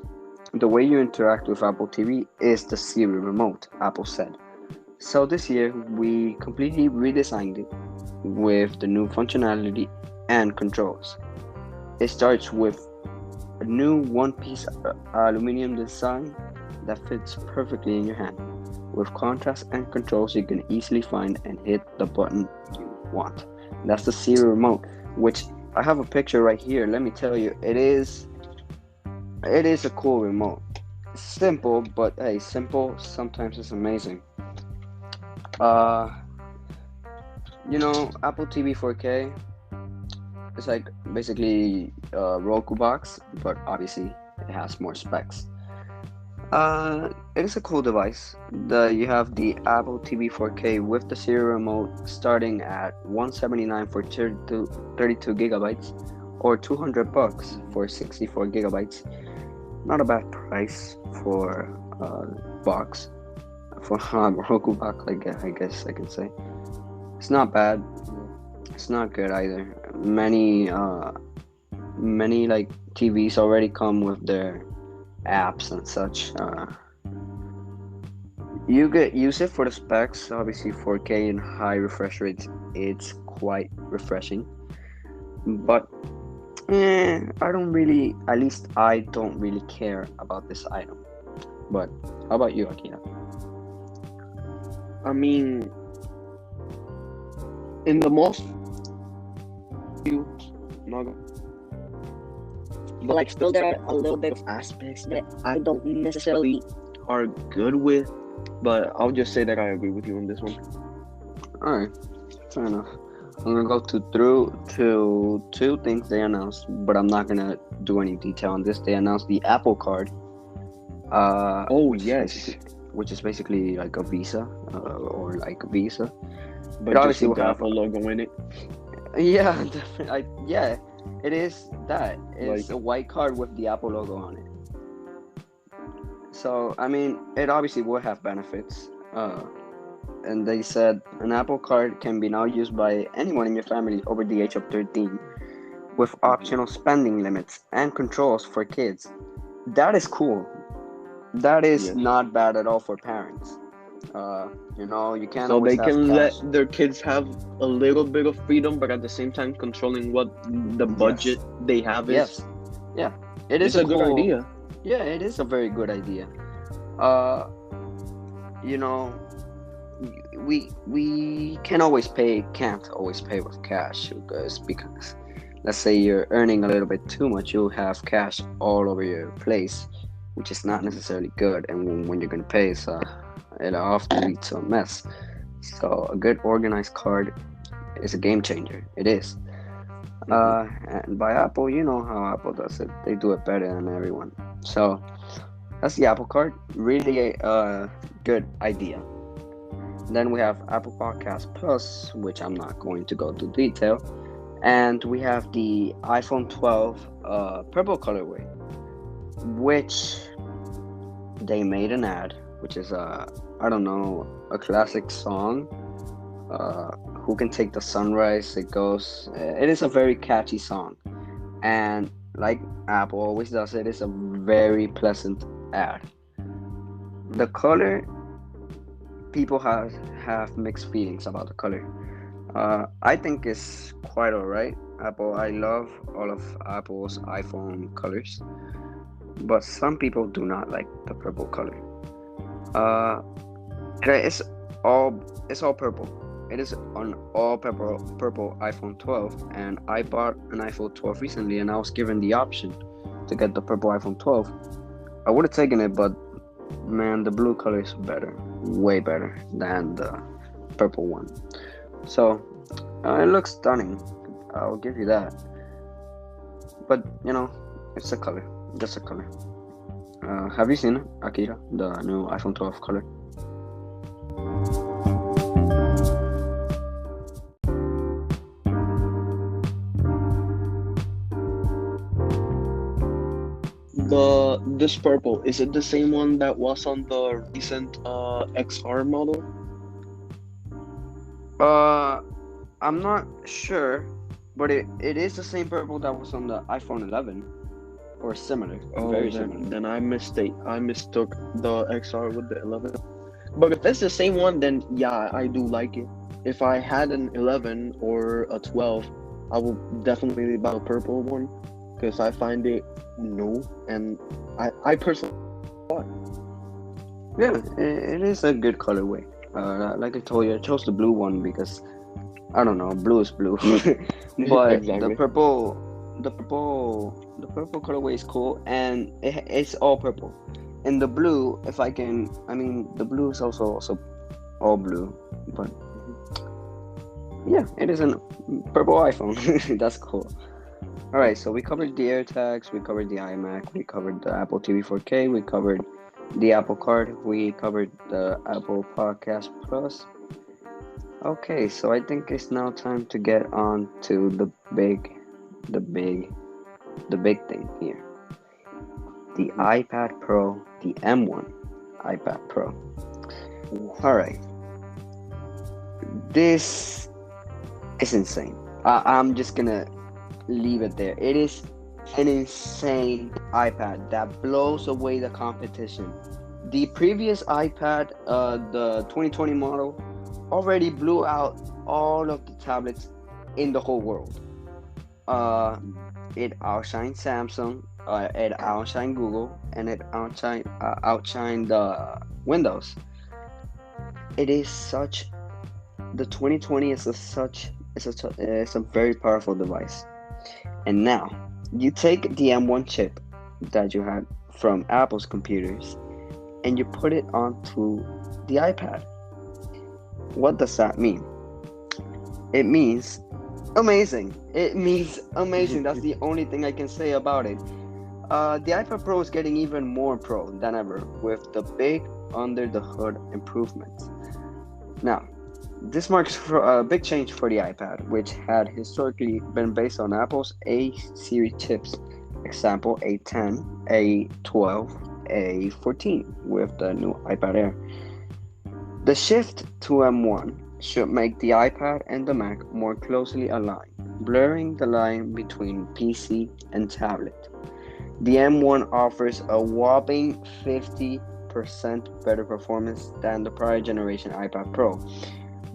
the way you interact with Apple TV is the Siri remote, Apple said. So this year, we completely redesigned it with the new functionality and controls. It starts with a new one-piece aluminum design that fits perfectly in your hand. With contrast and controls you can easily find and hit the button you want. That's the Siri remote, which I have a picture right here. Let me tell you, it is a cool remote. Simple, but hey, simple sometimes is amazing. Apple TV 4K, it's like basically a Roku box, but obviously it has more specs. It is a cool device. You have the Apple TV 4K with the Siri remote starting at $179 for 32 gigabytes or $200 for 64 gigabytes. Not a bad price for a box, for a Roku box, I guess I can say. It's not bad. It's not good either. Many like TVs already come with their apps and such. You use it for the specs. Obviously 4K and high refresh rates, it's quite refreshing, but I don't really care about this item. But how about you, Akira? I mean, in the most you not, but like still there are a little bit of aspects that I don't necessarily are good with, but I'll just say that I agree with you on this one. Alright, fair enough. I'm gonna go through two things they announced, but I'm not gonna do any detail on this. They announced the Apple Card. Which is basically like a Visa, or like a Visa. But obviously will have a logo in it. Yeah, definitely. Yeah, it is that. It's like a white card with the Apple logo on it. So I mean, it obviously will have benefits. And they said an Apple Card can be now used by anyone in your family over the age of 13, with optional spending limits and controls for kids. That is cool. That is not bad at all for parents. You can't. So always they can cash. let their kids have a little bit of freedom, but at the same time controlling what the budget they have is. Yes. Yeah. It is a good idea. Yeah, it is a very good idea. We can't always pay with cash because let's say you're earning a little bit too much, you'll have cash all over your place, which is not necessarily good, and when you're gonna pay, it often leads to a mess. So a good organized card is a game changer. It is. And by Apple, you know how Apple does it. They do it better than everyone. So that's the Apple Card. Really a good idea. Then we have Apple Podcast Plus, which I'm not going to go into detail. And we have the iPhone 12 purple colorway, which they made an ad, which is a classic song. Who Can Take the Sunrise? It goes. It is a very catchy song, and like Apple always does, it is a very pleasant ad. The color, people have mixed feelings about the color. I think it's quite alright. Apple, I love all of Apple's iPhone colors, but some people do not like the purple color. Uh, it's all purple. It is an all purple iPhone 12, and I bought an iPhone 12 recently, and I was given the option to get the purple iPhone 12. I would have taken it, but man, the blue color is better, way better than the purple one. So it looks stunning. I'll give you that. But it's a color, just a color. Have you seen it, Akira, the new iPhone 12 color? This purple, is it the same one that was on the recent XR model? I'm not sure, but it is the same purple that was on the iPhone 11, or similar, very similar. Then I mistook the XR with the 11. But if it's the same one, then yeah, I do like it. If I had an 11 or a 12, I will definitely buy a purple one because I find it new, and I personally Yeah, it is a good colorway. Like I told you, I chose the blue one because I don't know, blue is blue. But Exactly. the purple colorway is cool, and it's all purple. And the blue, the blue is also all blue. But yeah, it is a purple iPhone. That's cool. All right, so we covered the AirTags, we covered the iMac, we covered the Apple TV 4K, we covered the Apple Card, we covered the Apple Podcast Plus. Okay, so I think it's now time to get on to the big thing here. The iPad Pro, the M1 iPad Pro. All right, this is insane. I'm just gonna leave it there. It is an insane iPad that blows away the competition. The previous iPad, the 2020 model, already blew out all of the tablets in the whole world. It outshined Samsung, it outshined Google, and it outshined Windows. It is such. The 2020 is it's a very powerful device. And now you take the M1 chip that you had from Apple's computers and you put it onto the iPad. What does that mean? It means amazing. It means amazing. That's the only thing I can say about it. The iPad Pro is getting even more pro than ever with the big under the hood improvements. Now, this marks a big change for the iPad, which had historically been based on Apple's A series chips, example A10, A12, A14, with the new iPad Air. The shift to M1 should make the iPad and the Mac more closely aligned, blurring the line between PC and tablet. The M1 offers a whopping 50% better performance than the prior generation iPad Pro.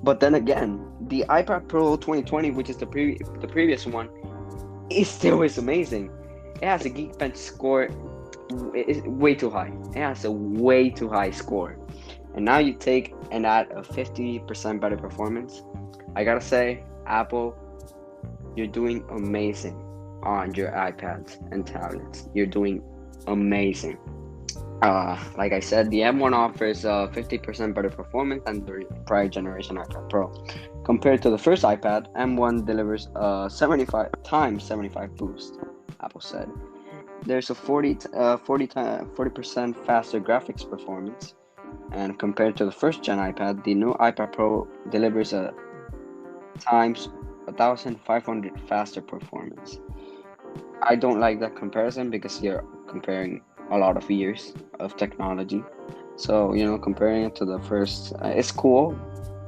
But then again, the iPad Pro 2020, which is the previous one, it still is amazing. It has a Geekbench score is way too high. It has a way too high score. And now you take and add a 50% better performance. I gotta say, Apple, you're doing amazing on your iPads and tablets. You're doing amazing. Like I said, the M1 offers 50% better performance than the prior generation iPad Pro. Compared to the first iPad, M1 delivers a 75 boost, Apple said. There's a 40% faster graphics performance, and compared to the first gen iPad, the new iPad Pro delivers a 1,500 faster performance. I don't like that comparison because you're comparing a lot of years of technology. So, comparing it to the first, it's cool,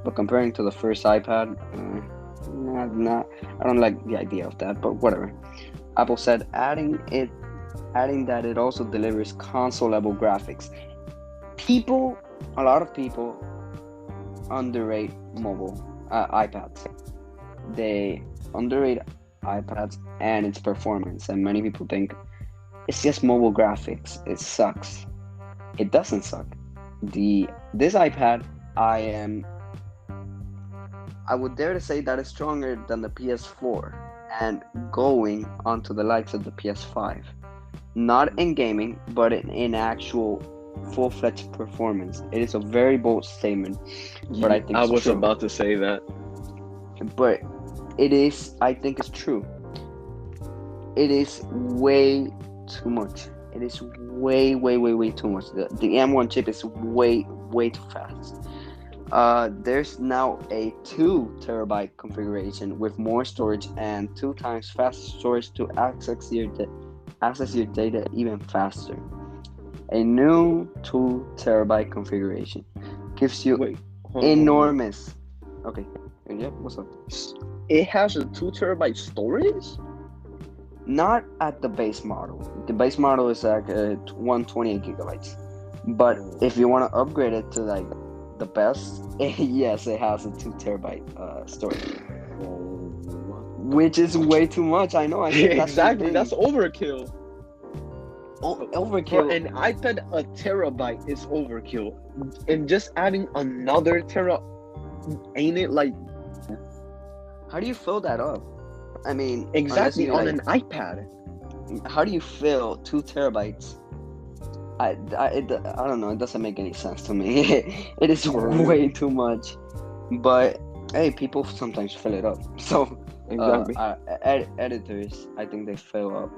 But comparing to the first iPad, I don't like the idea of that. But whatever. Apple said adding that it also delivers console level graphics. A lot of people underrate mobile iPads. They underrate iPads and its performance, and many people think it's just mobile graphics. It sucks. It doesn't suck. This iPad, I would dare to say that it's stronger than the PS4 and going onto the likes of the PS5. Not in gaming, but in actual full-fledged performance. It is a very bold statement, but I think I it's was true. about to say that. But I think it's true. It is way too much. It is way too much. The M1 chip is way too fast. There's now a 2 terabyte configuration with more storage and 2 times faster storage to access your data even faster. A new 2 terabyte configuration gives you Wait, hold on. enormous. Okay, yeah, what's up? It has a 2 terabyte storage? Not at the base model. The base model is like 128 gigabytes. But if you want to upgrade it to like the best, yes, it has a 2 terabyte storage, which is way too much. I know. I think Exactly, that's overkill. overkill. For an iPad, a terabyte is overkill. And just adding another tera, ain't it like How do you fill that up? I mean, exactly unless on you, an iPad? how do you fill 2 terabytes? I don't know. It doesn't make any sense to me. It is way too much. But hey, people sometimes fill it up. So Exactly. editors, I think they fill up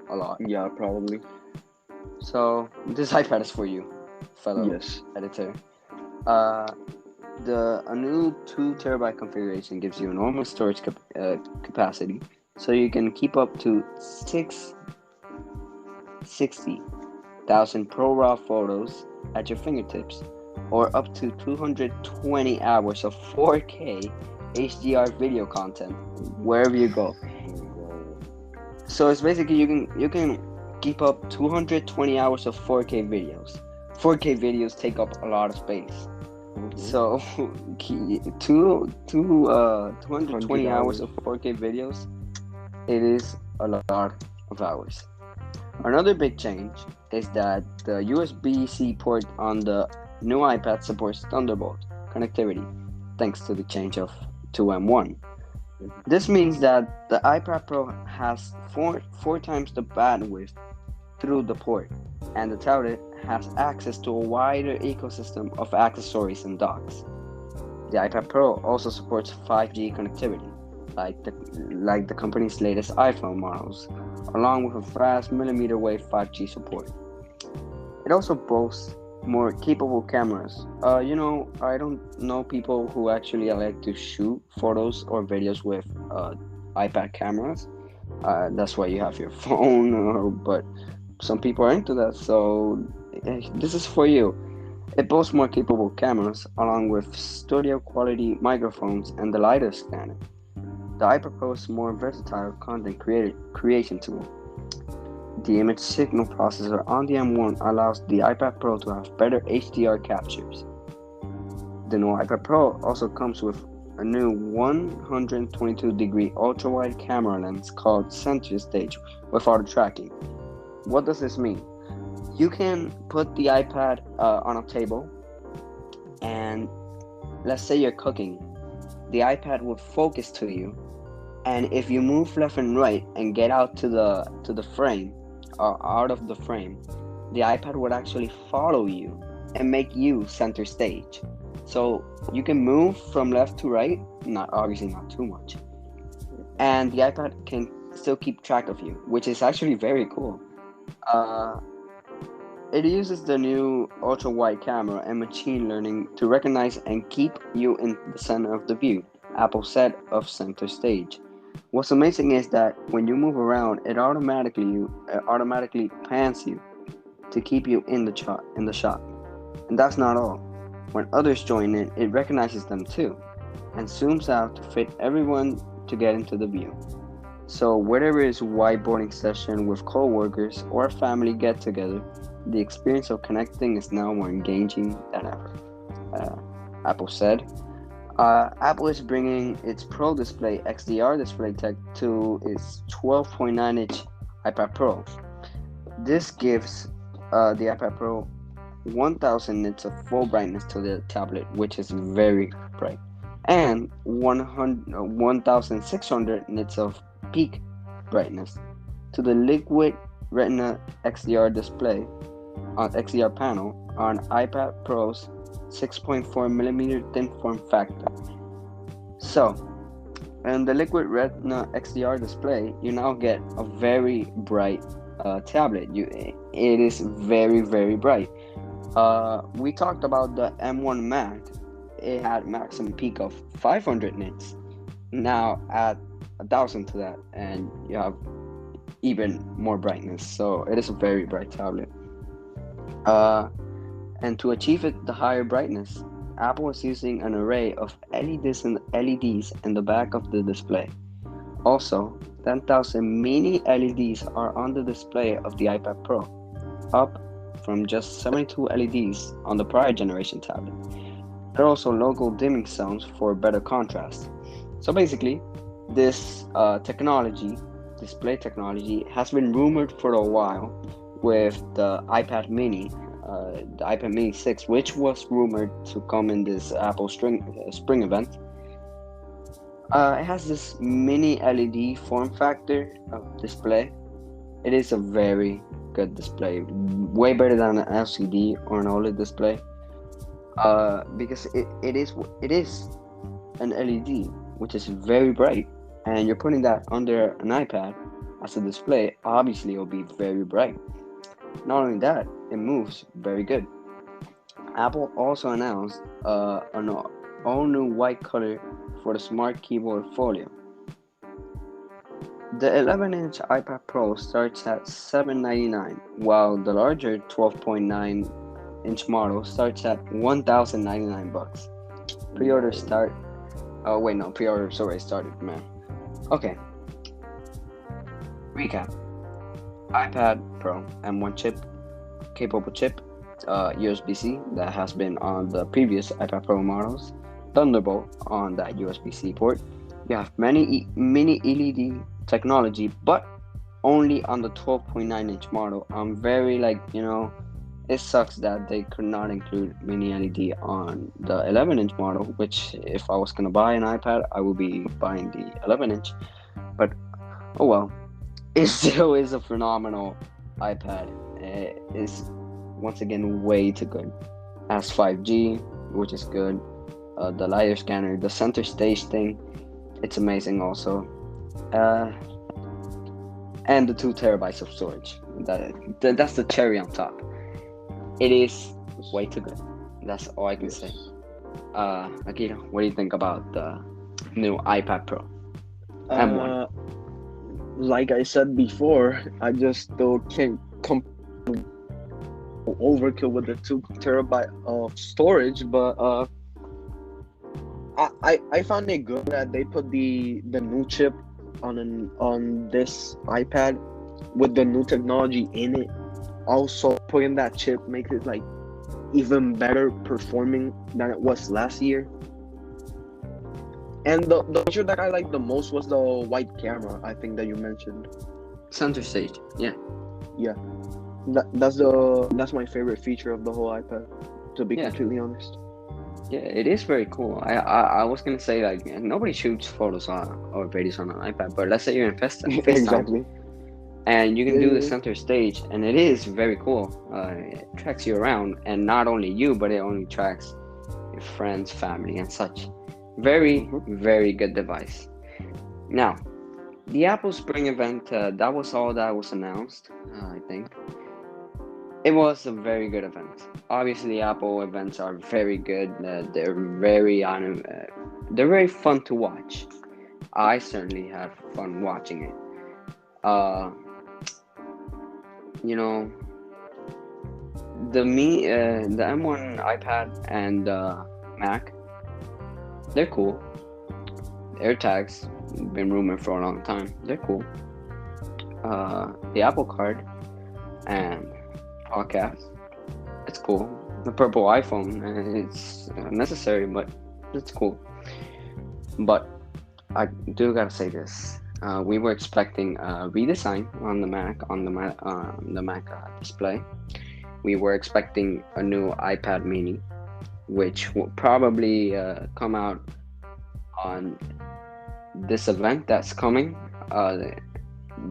a lot. Yeah, probably. So this iPad is for you, fellow Yes. editor. A new 2 terabyte configuration gives you enormous storage capacity, so you can keep up to 60,000 pro raw photos at your fingertips, or up to 220 hours of 4K HDR video content wherever you go. So it's basically you can keep up 220 hours of 4K videos. 4K videos take up a lot of space. So 220 hours of 4K videos, it is a lot of hours. Another big change is that the USB-C port on the new iPad supports Thunderbolt connectivity, thanks to the change to M1. This means that the iPad Pro has four times the bandwidth through the port, and the tablet has access to a wider ecosystem of accessories and docks. The iPad Pro also supports 5G connectivity, like the company's latest iPhone models, along with a fast millimeter wave 5G support. It also boasts more capable cameras. I don't know people who actually like to shoot photos or videos with iPad cameras. That's why you have your phone, but some people are into that, so this is for you. It boasts more capable cameras, along with studio quality microphones and the LiDAR scanner. The iPad Pro is a more versatile content creation tool. The image signal processor on the M1 allows the iPad Pro to have better HDR captures. The new iPad Pro also comes with a new 122-degree ultra-wide camera lens called Center Stage with auto tracking. What does this mean? You can put the iPad on a table, and let's say you're cooking. The iPad will focus to you, and if you move left and right and get out to the frame, or out of the frame, the iPad would actually follow you and make you center stage. So you can move from left to right, obviously not too much, and the iPad can still keep track of you, which is actually very cool. It uses the new ultra-wide camera and machine learning to recognize and keep you in the center of the view, Apple said of center stage. What's amazing is that when you move around, it automatically pans you to keep you in the shot. And that's not all. When others join in, it recognizes them too and zooms out to fit everyone to get into the view. So whether it's a whiteboarding session with co-workers or a family get-together, the experience of connecting is now more engaging than ever, Apple said. Apple is bringing its Pro Display XDR display tech to its 12.9-inch iPad Pro. This gives the iPad Pro 1000 nits of full brightness to the tablet, which is very bright, and 1600 nits of peak brightness to the liquid Retina XDR display on XDR panel on iPad Pro's 6.4mm thin form factor. So, in the liquid Retina XDR display, you now get a very bright tablet. It is very, very bright. We talked about the M1 Max. It had maximum peak of 500 nits. Now add 1000 to that, and you have even more brightness. So it is a very bright tablet. And to achieve the higher brightness, Apple is using an array of LEDs in the back of the display. Also, 10,000 mini LEDs are on the display of the iPad Pro, up from just 72 LEDs on the prior generation tablet. There are also local dimming zones for better contrast. So basically, this display technology, has been rumored for a while with the iPad Mini, the iPad Mini 6, which was rumored to come in this Apple spring event. It has this mini LED form factor of display. It is a very good display, way better than an LCD or an OLED display, because it is an LED, which is very bright, and you're putting that under an iPad as a display. Obviously, it'll be very bright. Not only that, it moves very good. Apple also announced an all-new white color for the Smart Keyboard Folio. The 11-inch iPad Pro starts at $799, while the larger 12.9-inch model starts at $1,099. Pre-orders pre-orders already started, man. Okay. Recap. iPad Pro M1 chip, capable chip, USB-C that has been on the previous iPad Pro models, Thunderbolt on that USB-C port. You have mini LED technology, but only on the 12.9-inch model. I'm very it sucks that they could not include mini LED on the 11-inch model, which if I was gonna buy an iPad, I would be buying the 11-inch. But oh well, it still is a phenomenal iPad. It is once again way too good. Has 5G, which is good. The LiDAR scanner, the center stage thing, it's amazing also. And the 2 terabytes of storage. That's the cherry on top. It is way too good. That's all I can say. Akira, what do you think about the new iPad Pro M1? Like I said before, I just still can't overkill with the 2 terabyte of storage, but I found it good that they put the new chip on this iPad with the new technology in it. Also, putting that chip makes it even better performing than it was last year. And the feature that I liked the most was the white camera, I think, that you mentioned. Center stage, yeah. That's my favorite feature of the whole iPad, to be completely honest. Yeah, it is very cool. I was gonna say nobody shoots photos or videos on an iPad, but let's say you're in FaceTime, Exactly. and you can do the center stage, and it is very cool. It tracks you around, and not only you, but it only tracks your friends, family, and such. Very, very good device. Now, the Apple Spring event, that was all that was announced, I think. It was a very good event. Obviously, Apple events are very good. They're very fun to watch. I certainly had fun watching it. the M1 iPad and Mac, they're cool. AirTags been rumored for a long time. They're cool. The Apple Card and podcast, it's cool. The purple iPhone, it's necessary, but it's cool. But I do gotta say this: we were expecting a redesign on the Mac display. We were expecting a new iPad Mini, which will probably come out on this event that's coming,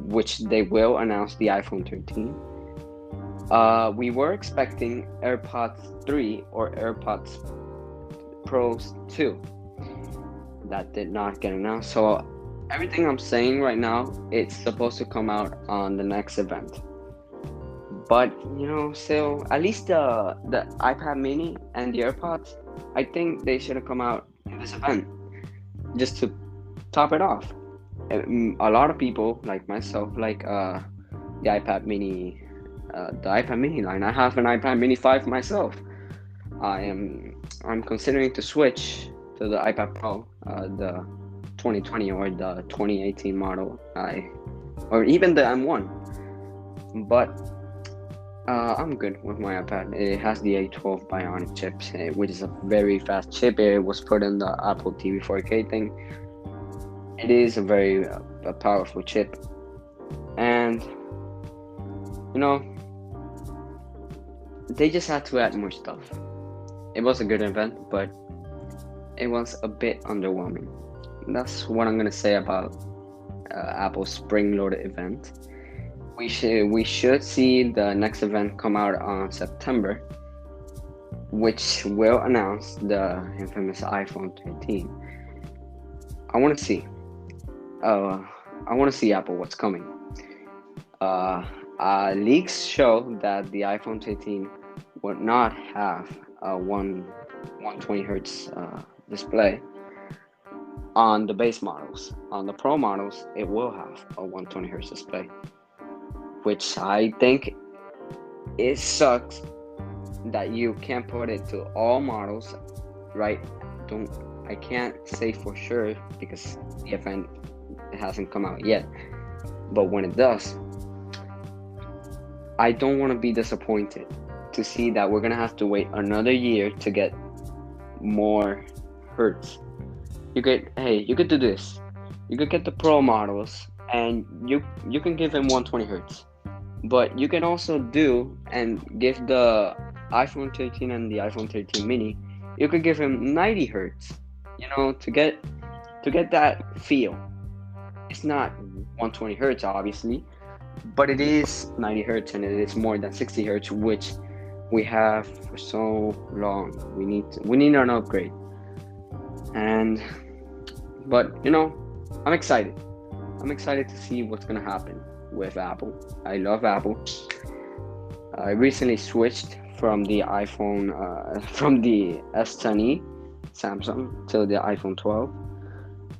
which they will announce the iPhone 13. We were expecting AirPods 3 or AirPods Pros 2. That did not get announced. So everything I'm saying right now, it's supposed to come out on the next event. But still, at least the iPad Mini and the AirPods, I think they should have come out in this event just to top it off. A lot of people, like myself, like the iPad Mini line. I have an iPad Mini 5 myself. I'm considering to switch to the iPad Pro, the 2020 or the 2018 model, or even the M1. But I'm good with my iPad. It has the A12 Bionic chip, which is a very fast chip. It was put in the Apple TV 4K thing. It is a very powerful chip, and they just had to add more stuff. It was a good event, but it was a bit underwhelming. That's what I'm gonna say about Apple's spring-loaded event. We should see the next event come out on September, which will announce the infamous iPhone 13. I want to see. Apple what's coming. Leaks show that the iPhone 13 would not have a 120 hertz display on the base models. On the Pro models, it will have a 120 hertz display, which I think it sucks that you can't put it to all models, right? I can't say for sure because the event hasn't come out yet, but when it does, I don't want to be disappointed to see that we're gonna have to wait another year to get more hertz. You could do this. You could get the Pro models and you can give them 120 hertz, but you can also do and give the iPhone 13 and the iPhone 13 mini, you could give them 90 hertz, to get that feel. It's not 120 hertz obviously, but it is 90 hertz and it is more than 60 hertz, which we have for so long. We need an upgrade. But I'm excited. I'm excited to see what's gonna happen with Apple. I love Apple. I recently switched from the iPhone, from the S10e Samsung to the iPhone 12,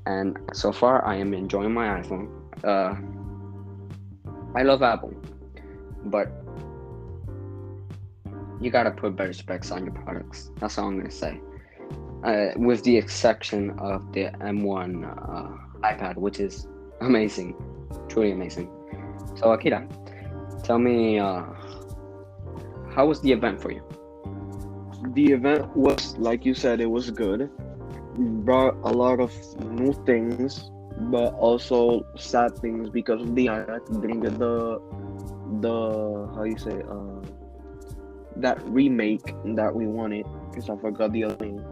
and so far I am enjoying my iPhone. I love Apple, but you gotta put better specs on your products. That's all I'm gonna say. With the exception of the M1 iPad, which is amazing, truly amazing. So Akira, tell me, how was the event for you? The event was, like you said, it was good. Brought a lot of new things, but also sad things because of the iPad didn't get the how you say that remake that we wanted, because I forgot the other name.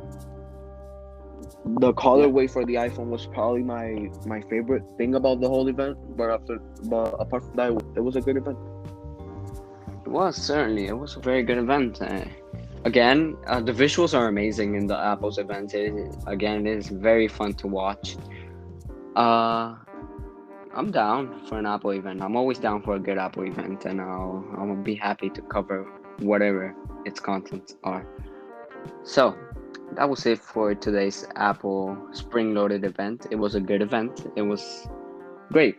The colorway for the iPhone was probably my favorite thing about the whole event, but apart from that, it was a good event. It was a very good event. Again, the visuals are amazing in the Apple's event. It is very fun to watch. I'm down for an Apple event. I'm always down for a good Apple event, and I'll be happy to cover whatever its contents are. So that was it for today's Apple spring-loaded event. It was a good event. It was great.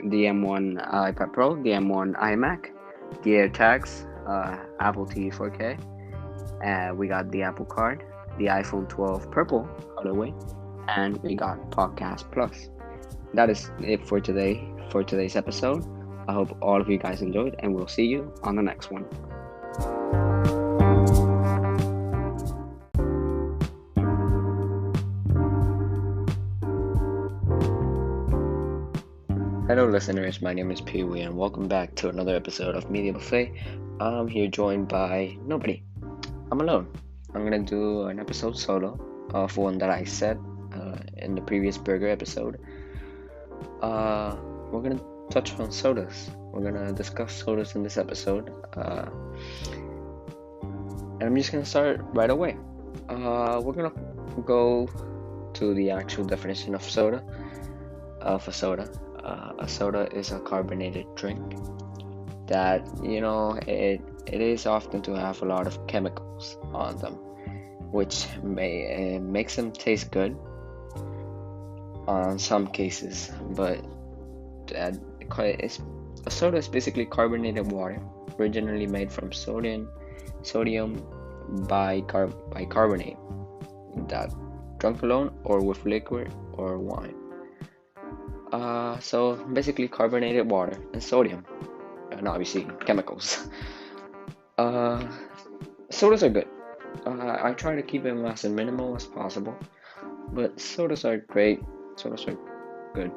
The M1 iPad Pro, the M1 iMac, the AirTags, Apple TV 4K. We got the Apple Card, the iPhone 12 purple colorway, and we got Podcast Plus. That is it for today's episode. I hope all of you guys enjoyed, and we'll see you on the next one. Hello listeners, my name is Piwi and welcome back to another episode of Media Buffet. I'm here joined by nobody. I'm alone. I'm gonna do an episode solo of one that I said in the previous burger episode. We're gonna touch on sodas. We're gonna discuss sodas in this episode. And I'm just gonna start right away. We're gonna go to the actual definition of soda. A soda is a carbonated drink that, it is often to have a lot of chemicals on them, which makes them taste good on some cases, but a soda is basically carbonated water, originally made from sodium bicarbonate, that drunk alone or with liquid or wine. So basically carbonated water and sodium, and obviously chemicals. Sodas are good. I try to keep them as minimal as possible, but sodas are great. Sodas are good.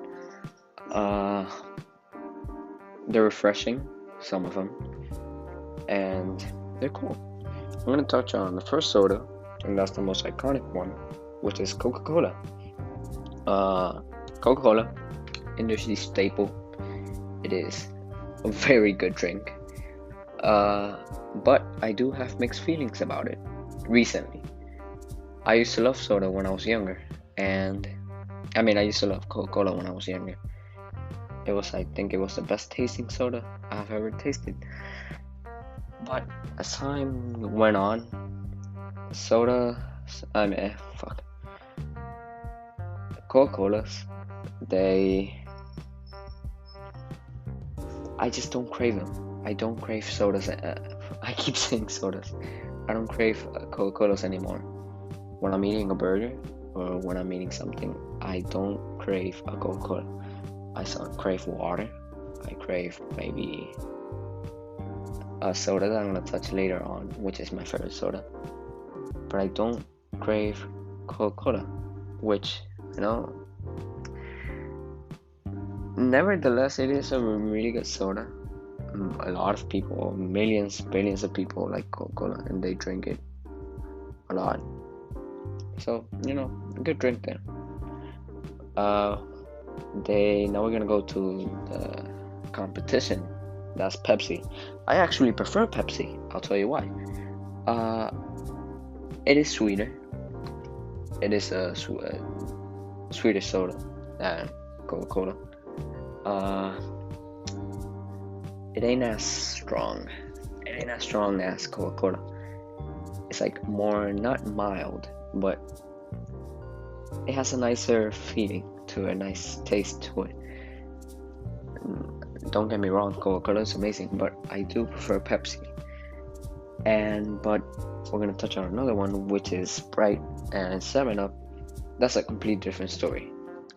They're refreshing, some of them, and they're cool. I'm gonna touch on the first soda, and that's the most iconic one, which is Coca-Cola. Coca-Cola, industry staple. It is a very good drink. But I do have mixed feelings about it recently. I used to love soda when I was younger, and I used to love Coca-Cola when I was younger. I think it was the best tasting soda I've ever tasted. But as time went on, Coca-Colas, I just don't crave them. I don't crave sodas. I keep saying sodas. I don't crave Coca-Colas anymore. When I'm eating a burger or when I'm eating something, I don't crave a Coca-Cola. I crave water. I crave maybe a soda that I'm gonna touch later on, which is my favorite soda. But I don't crave Coca-Cola, which, nevertheless, it is a really good soda. A lot of people, billions of people like Coca-Cola, and they drink it a lot. So, good drink there. Now we're gonna go to the competition. That's Pepsi. I actually prefer Pepsi. I'll tell you why. It is sweeter. It is a sweeter soda than Coca-Cola. It ain't as strong. It ain't as strong as Coca-Cola. It's like more, not mild, but it has a nicer feeling to it, a nice taste to it. Don't get me wrong, Coca-Cola is amazing, but I do prefer Pepsi. But we're gonna touch on another one, which is Sprite and 7-Up. That's a complete different story.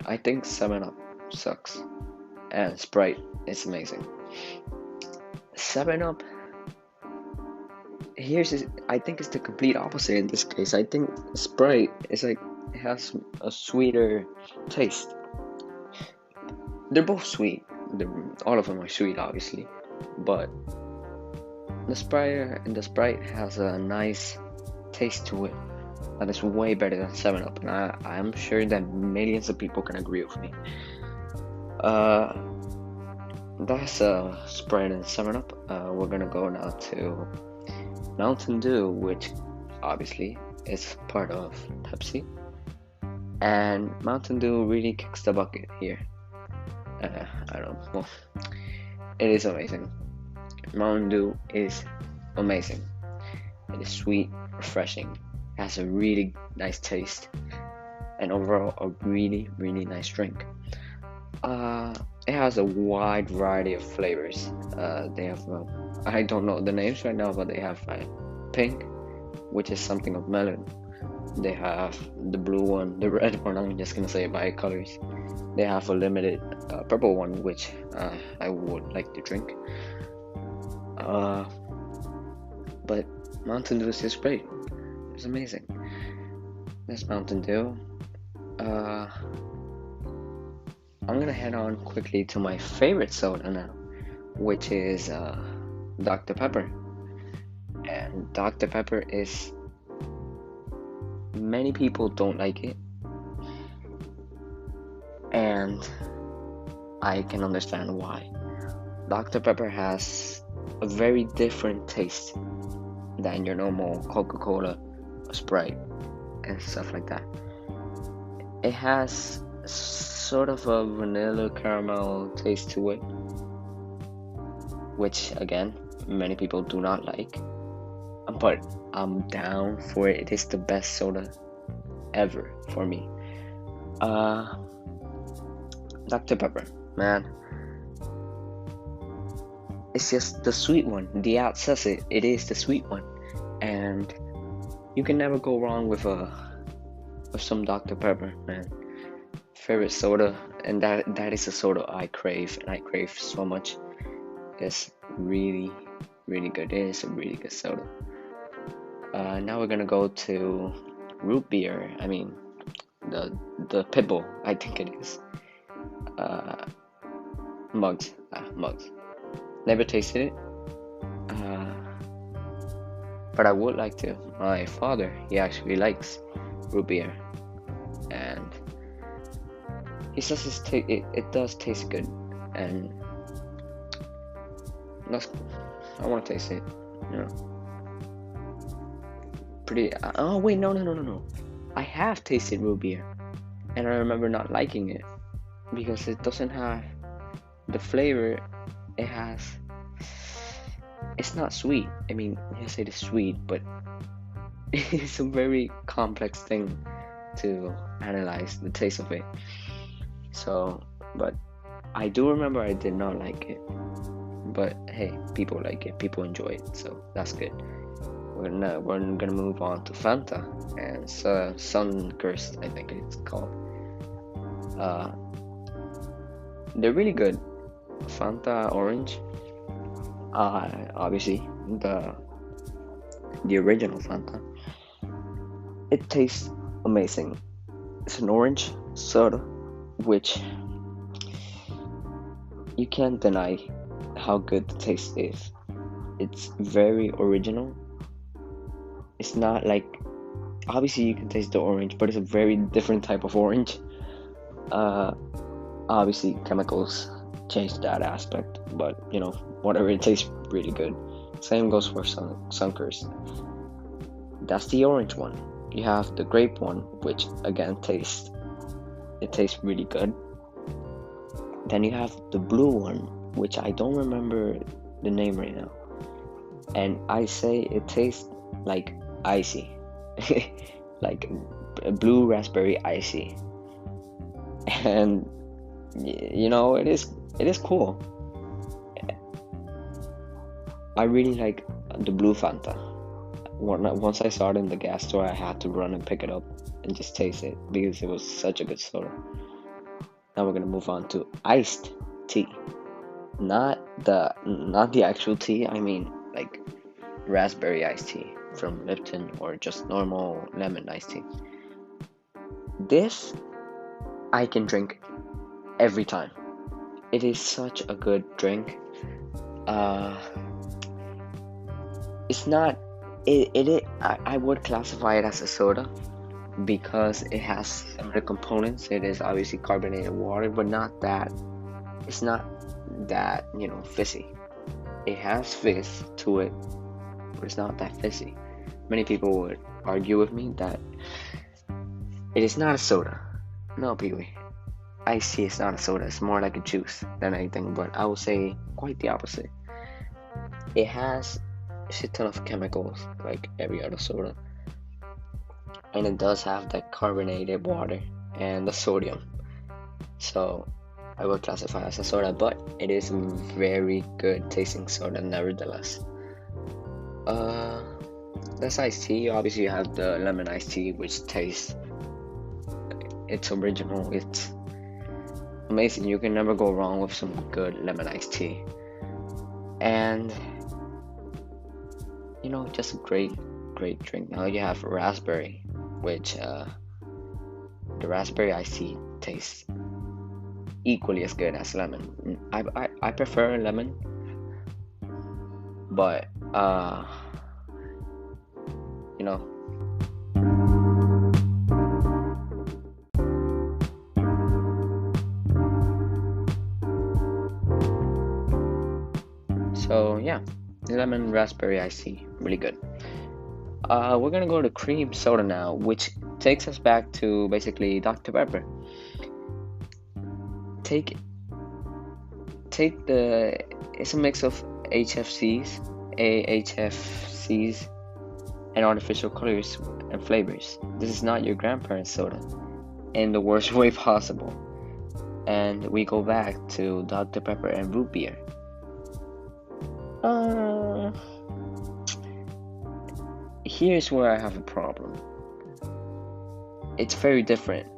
I think 7-Up sucks, and Sprite is amazing. 7-Up, I think it's the complete opposite in this case. I think Sprite is it has a sweeter taste. They're both sweet. All of them are sweet, obviously, but the Sprite has a nice taste to it that is way better than 7-Up, and I'm sure that millions of people can agree with me. That's Sprite and 7-Up. We're gonna go now to Mountain Dew, which obviously is part of Pepsi, and Mountain Dew really kicks the bucket here. I don't know. Well, it is amazing. Mountain Dew is amazing. It is sweet, refreshing, has a really nice taste, and overall a really, really nice drink. it has a wide variety of flavors. They have I don't know the names right now, but they have pink, which is something of melon. They have the blue one, the red one. I'm just gonna say by colors. They have a limited purple one, which I would like to drink. But Mountain Dew is just great. It's amazing. That's Mountain Dew. I'm gonna head on quickly to my favorite soda now, which is Dr. Pepper. And Dr. Pepper is, many people don't like it, and I can understand why. Dr. Pepper has a very different taste than your normal Coca-Cola, Sprite, and stuff like that. It has sort of a vanilla caramel taste to it, which again, many people do not like, but I'm down for it. It is the best soda ever for me. Dr. Pepper, man. It's just the sweet one. The ad says it. It is the sweet one, and you can never go wrong with some Dr. Pepper, man. Favorite soda, and that is a soda I crave, and I crave so much. It's really, really good. It is a really good soda. Now we're gonna go to root beer. I mean, the Pitbull, I think it is. Mugs. Never tasted it. But I would like to. My father, he actually likes root beer, and he says it does taste good, and I want to taste it. You know, pretty. Oh wait, no. I have tasted root beer, and I remember not liking it because it doesn't have the flavor it has. It's not sweet. I mean, yes, it is sweet, but it's a very complex thing to analyze the taste of it. So, but I do remember I did not like it. But hey, people like it, people enjoy it, so that's good. We're gonna move on to Fanta and Sunburst, I think it's called. They're really good. Fanta Orange. Obviously the original Fanta. It tastes amazing. It's an orange soda, which you can't deny how good the taste is. It's very original. It's not like, obviously you can taste the orange, but it's a very different type of orange. Obviously chemicals change that aspect, but you know, whatever, it tastes really good. Same goes for Sunburst. That's the orange one. You have the grape one, which again tastes really good. Then you have the blue one, which I don't remember the name right now, and I say it tastes like icy, like a blue raspberry icy, and you know, it is cool. I really like the blue Fanta. Once I saw it in the gas store, I had to run and pick it up and just taste it because it was such a good soda. Now we're gonna move on to iced tea. Not the actual tea. I mean like raspberry iced tea from Lipton, or just normal lemon iced tea. This I can drink every time. It is such a good drink. It's not. I would classify it as a soda because it has similar components. It is obviously carbonated water, but not that. It's not that, you know, fizzy. It has fizz to it, but it's not that fizzy. Many people would argue with me that it is not a soda. No, Piwi. I see it's not a soda. It's more like a juice than anything, but I will say quite the opposite. It has a shit ton of chemicals like every other soda, and it does have that carbonated water and the sodium. So I will classify as a soda, but it is a very good tasting soda nevertheless. That's iced tea. Obviously, you have the lemon iced tea, which tastes, it's original. It's amazing. You can never go wrong with some good lemon iced tea. And you know, just a great drink. Now you have raspberry, which the raspberry iced tea tastes equally as good as lemon. I prefer lemon, but you know, so yeah, lemon raspberry iced tea, really good. We're gonna go to cream soda now, which takes us back to basically Dr. Pepper. Take the, it's a mix of HFCs, AHFCs, and artificial colors and flavors. This is not your grandparents' soda, in the worst way possible. And we go back to Dr. Pepper and root beer. Here's where I have a problem. It's very different.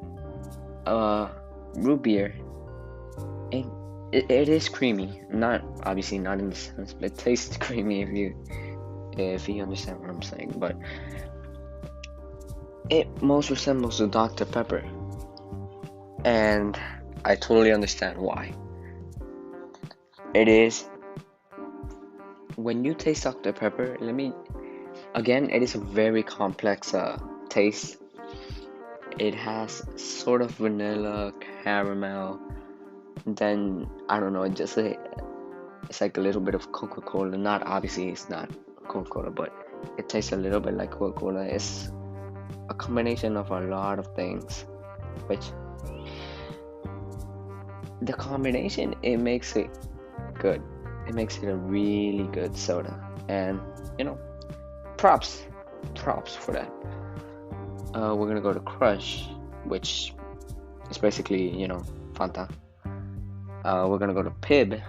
Root beer, it is creamy. Not obviously not in the sense, but it tastes creamy if you understand what I'm saying. But it most resembles to Dr. Pepper, and I totally understand why. It is, when you taste Dr. Pepper, it is a very complex taste. It has sort of vanilla, caramel, then I don't know, it's like a little bit of Coca-Cola. Not obviously, it's not Coca-Cola, but it tastes a little bit like Coca-Cola. It's a combination of a lot of things, which the combination, it makes it good. It makes it a really good soda, and you know, props for that. We're gonna go to Crush, which is basically, you know, Fanta. We're gonna go to Pib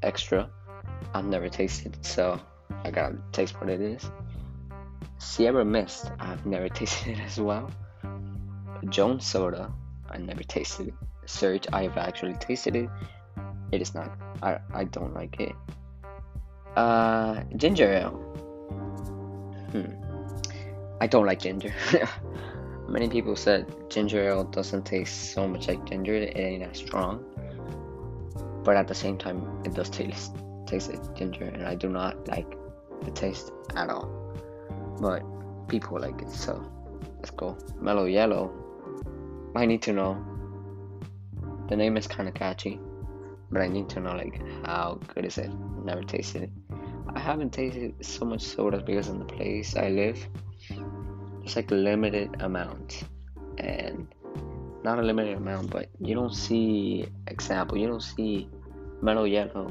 Extra. I've never tasted it, so I gotta taste what it is. Sierra Mist, I've never tasted it as well. Jones Soda, I never tasted it. Surge, I've actually tasted it. It is not, I don't like it. Ginger Ale. I don't like ginger. Many people said ginger ale doesn't taste so much like ginger. It ain't as strong, but at the same time, it does taste like ginger, and I do not like the taste at all. But people like it, so let's go. Mellow Yellow. I need to know. The name is kind of catchy, but I need to know like how good is it. Never tasted it. I haven't tasted so much soda because in the place I live, it's like a limited amount, and not a limited amount, but you don't see Mellow Yellow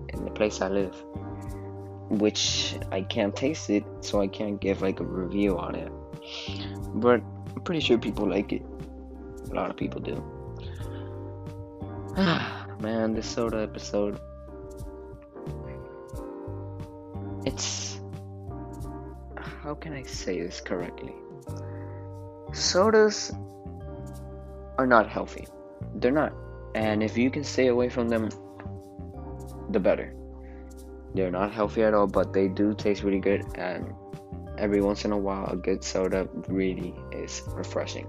in the place I live, which I can't taste it, so I can't give like a review on it, but I'm pretty sure people like it. A lot of people do. Man, this soda episode, it's, how can I say this correctly? Sodas are not healthy. They're not. And if you can stay away from them, the better. They're not healthy at all, but they do taste really good, and every once in a while a good soda really is refreshing.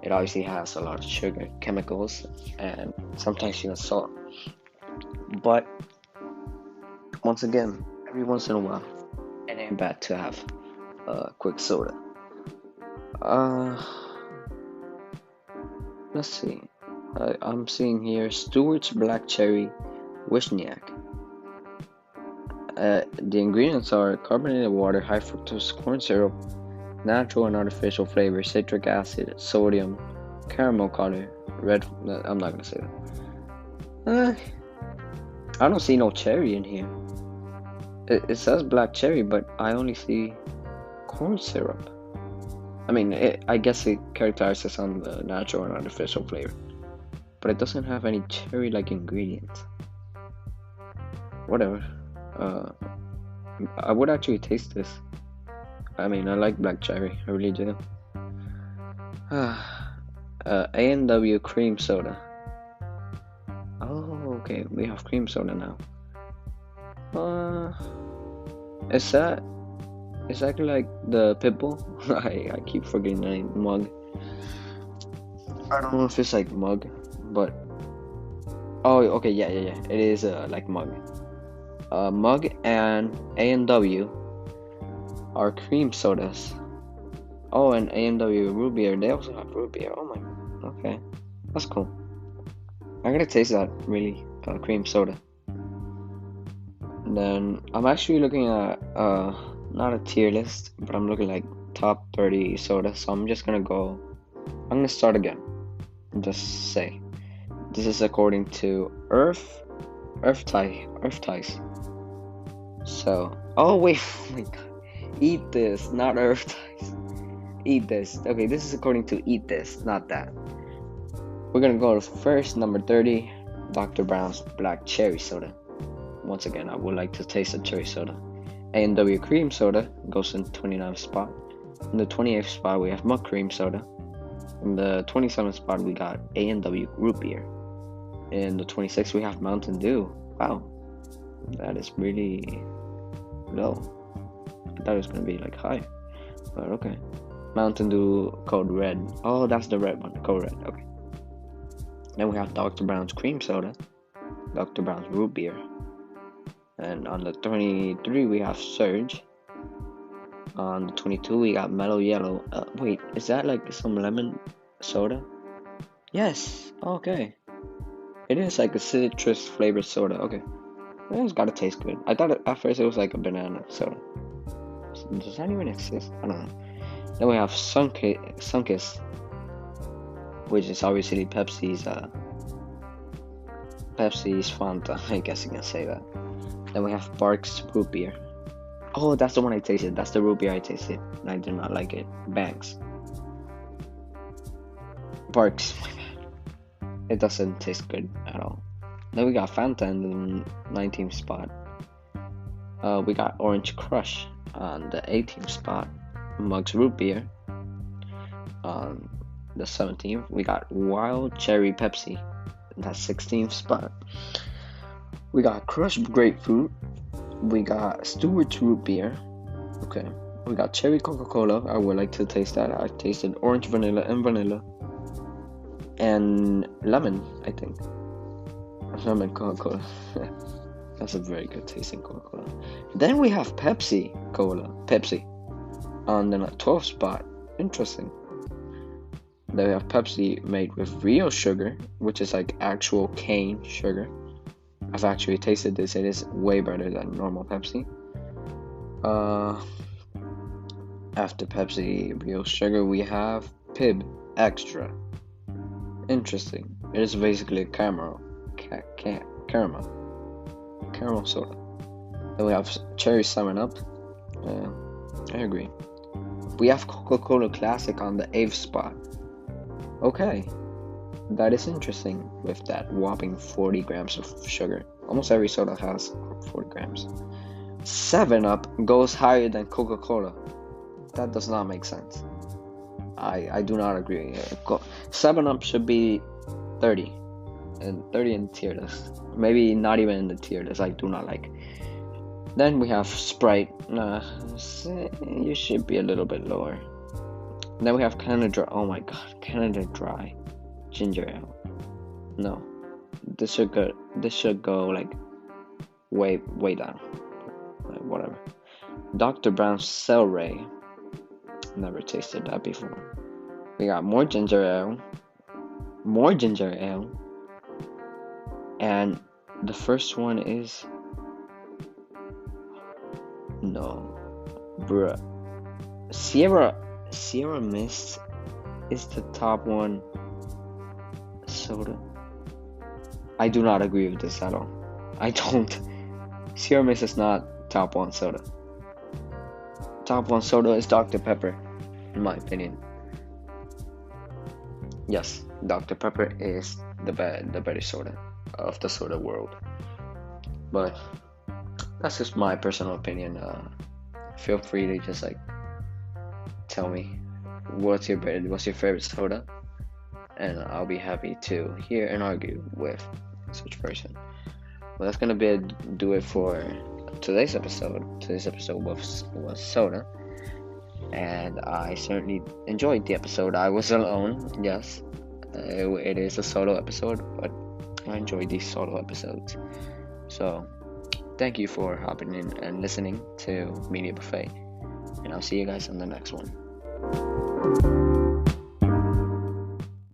It obviously has a lot of sugar, chemicals, and sometimes even salt. But once again, every once in a while, it ain't bad to have a quick soda. Let's see. I'm seeing here Stewart's Black Cherry Wishniak. The ingredients are carbonated water, high fructose corn syrup, natural and artificial flavor, citric acid, sodium, caramel color, red. I'm not gonna say that. I don't see no cherry in here. It says black cherry, but I only see corn syrup. I mean, I guess it characterizes on the natural and artificial flavor. but it doesn't have any cherry-like ingredients. Whatever. I would actually taste this. I mean, I like black cherry. I really do. A&W cream soda. Oh, okay. We have cream soda now. Is that exactly like the Pitbull? I keep forgetting the name. Mug. I don't know if it's like Mug, but oh, okay, yeah. It is like Mug. Mug and A&W are cream sodas. Oh, and A&W root beer. They also have root beer. Oh my. Okay, that's cool. I gotta taste that. Really, cream soda. And then I'm actually looking at not a tier list, but I'm looking like top 30 sodas. So I'm gonna start again and just say this is according to Earth Ties. So, oh wait, oh my god, Eat This, not Earth Ties. Eat This. Okay, this is according to Eat This, not that. We're gonna go first, number 30, Dr. Brown's Black Cherry Soda. Once again, I would like to taste a cherry soda. A&W Cream Soda goes in 29th spot. In the 28th spot, we have Mug Cream Soda. In the 27th spot, we got A&W Root Beer. In the 26th, we have Mountain Dew. Wow, that is really low. I thought it was gonna be like high, but okay. Mountain Dew Code Red. Oh, that's the red one, Code Red. Okay. Then we have Dr. Brown's Cream Soda, Dr. Brown's Root Beer, and on the 23 we have Surge. On the 22 we got Mellow Yellow. Wait, is that like some lemon soda? Yes. Okay. It is like a citrus flavored soda. Okay. It's gotta taste good. I thought at first it was like a banana soda. Does that even exist? I don't know. Then we have Sunkist, which is obviously Pepsi's Fanta. I guess you can say that. Then we have Barks Root Beer. Oh, that's the one I tasted. That's the root beer I tasted, and I did not like it. Banks. Barks. It doesn't taste good at all. Then we got Fanta in the 19th spot. We got Orange Crush on the 18th spot. Mug's Root Beer on the 17th. We got Wild Cherry Pepsi in that 16th spot. We got Crushed Grapefruit. We got Stewart's Root Beer. Okay. We got Cherry Coca-Cola. I would like to taste that. I tasted Orange Vanilla and Vanilla. And Lemon, I think. Lemon Coca-Cola. That's a very good tasting Coca-Cola. Then we have Pepsi on the 12th spot. Interesting. Then we have Pepsi made with real sugar, which is like actual cane sugar. I've actually tasted this. It is way better than normal Pepsi. After Pepsi real sugar, we have Pib Extra. Interesting. It is basically a caramel soda. Then we have Cherry 7-Up. I agree. We have Coca-Cola Classic on the 8th spot. Okay. That is interesting with that whopping 40 grams of sugar. Almost every soda has 40 grams. 7-Up goes higher than Coca-Cola. That does not make sense. I do not agree. 7-Up should be 30. And 30 in the tier list. Maybe not even in the tier list. I do not like. Then we have Sprite. You should be a little bit lower. Then we have Canada Dry. Oh my god, Canada Dry Ginger Ale. No, this should go like way down. Like, whatever. Dr. Brown's Celery. Never tasted that before. We got more ginger ale, and the first one is bruh. Sierra Mist is the top one soda. I do not agree with this at all. I don't. Sierra Mist is not top one soda. Top one soda is Dr. Pepper, in my opinion. Yes, Dr. Pepper is the better soda of the soda world. But that's just my personal opinion. Feel free to just like tell me what's your favorite soda, and I'll be happy to hear and argue with such person. Well, that's gonna do it for today's episode. Today's episode was soda, and I certainly enjoyed the episode. I was alone, yes. It is a solo episode, but I enjoy these solo episodes. So, thank you for hopping in and listening to Media Buffet, and I'll see you guys on the next one.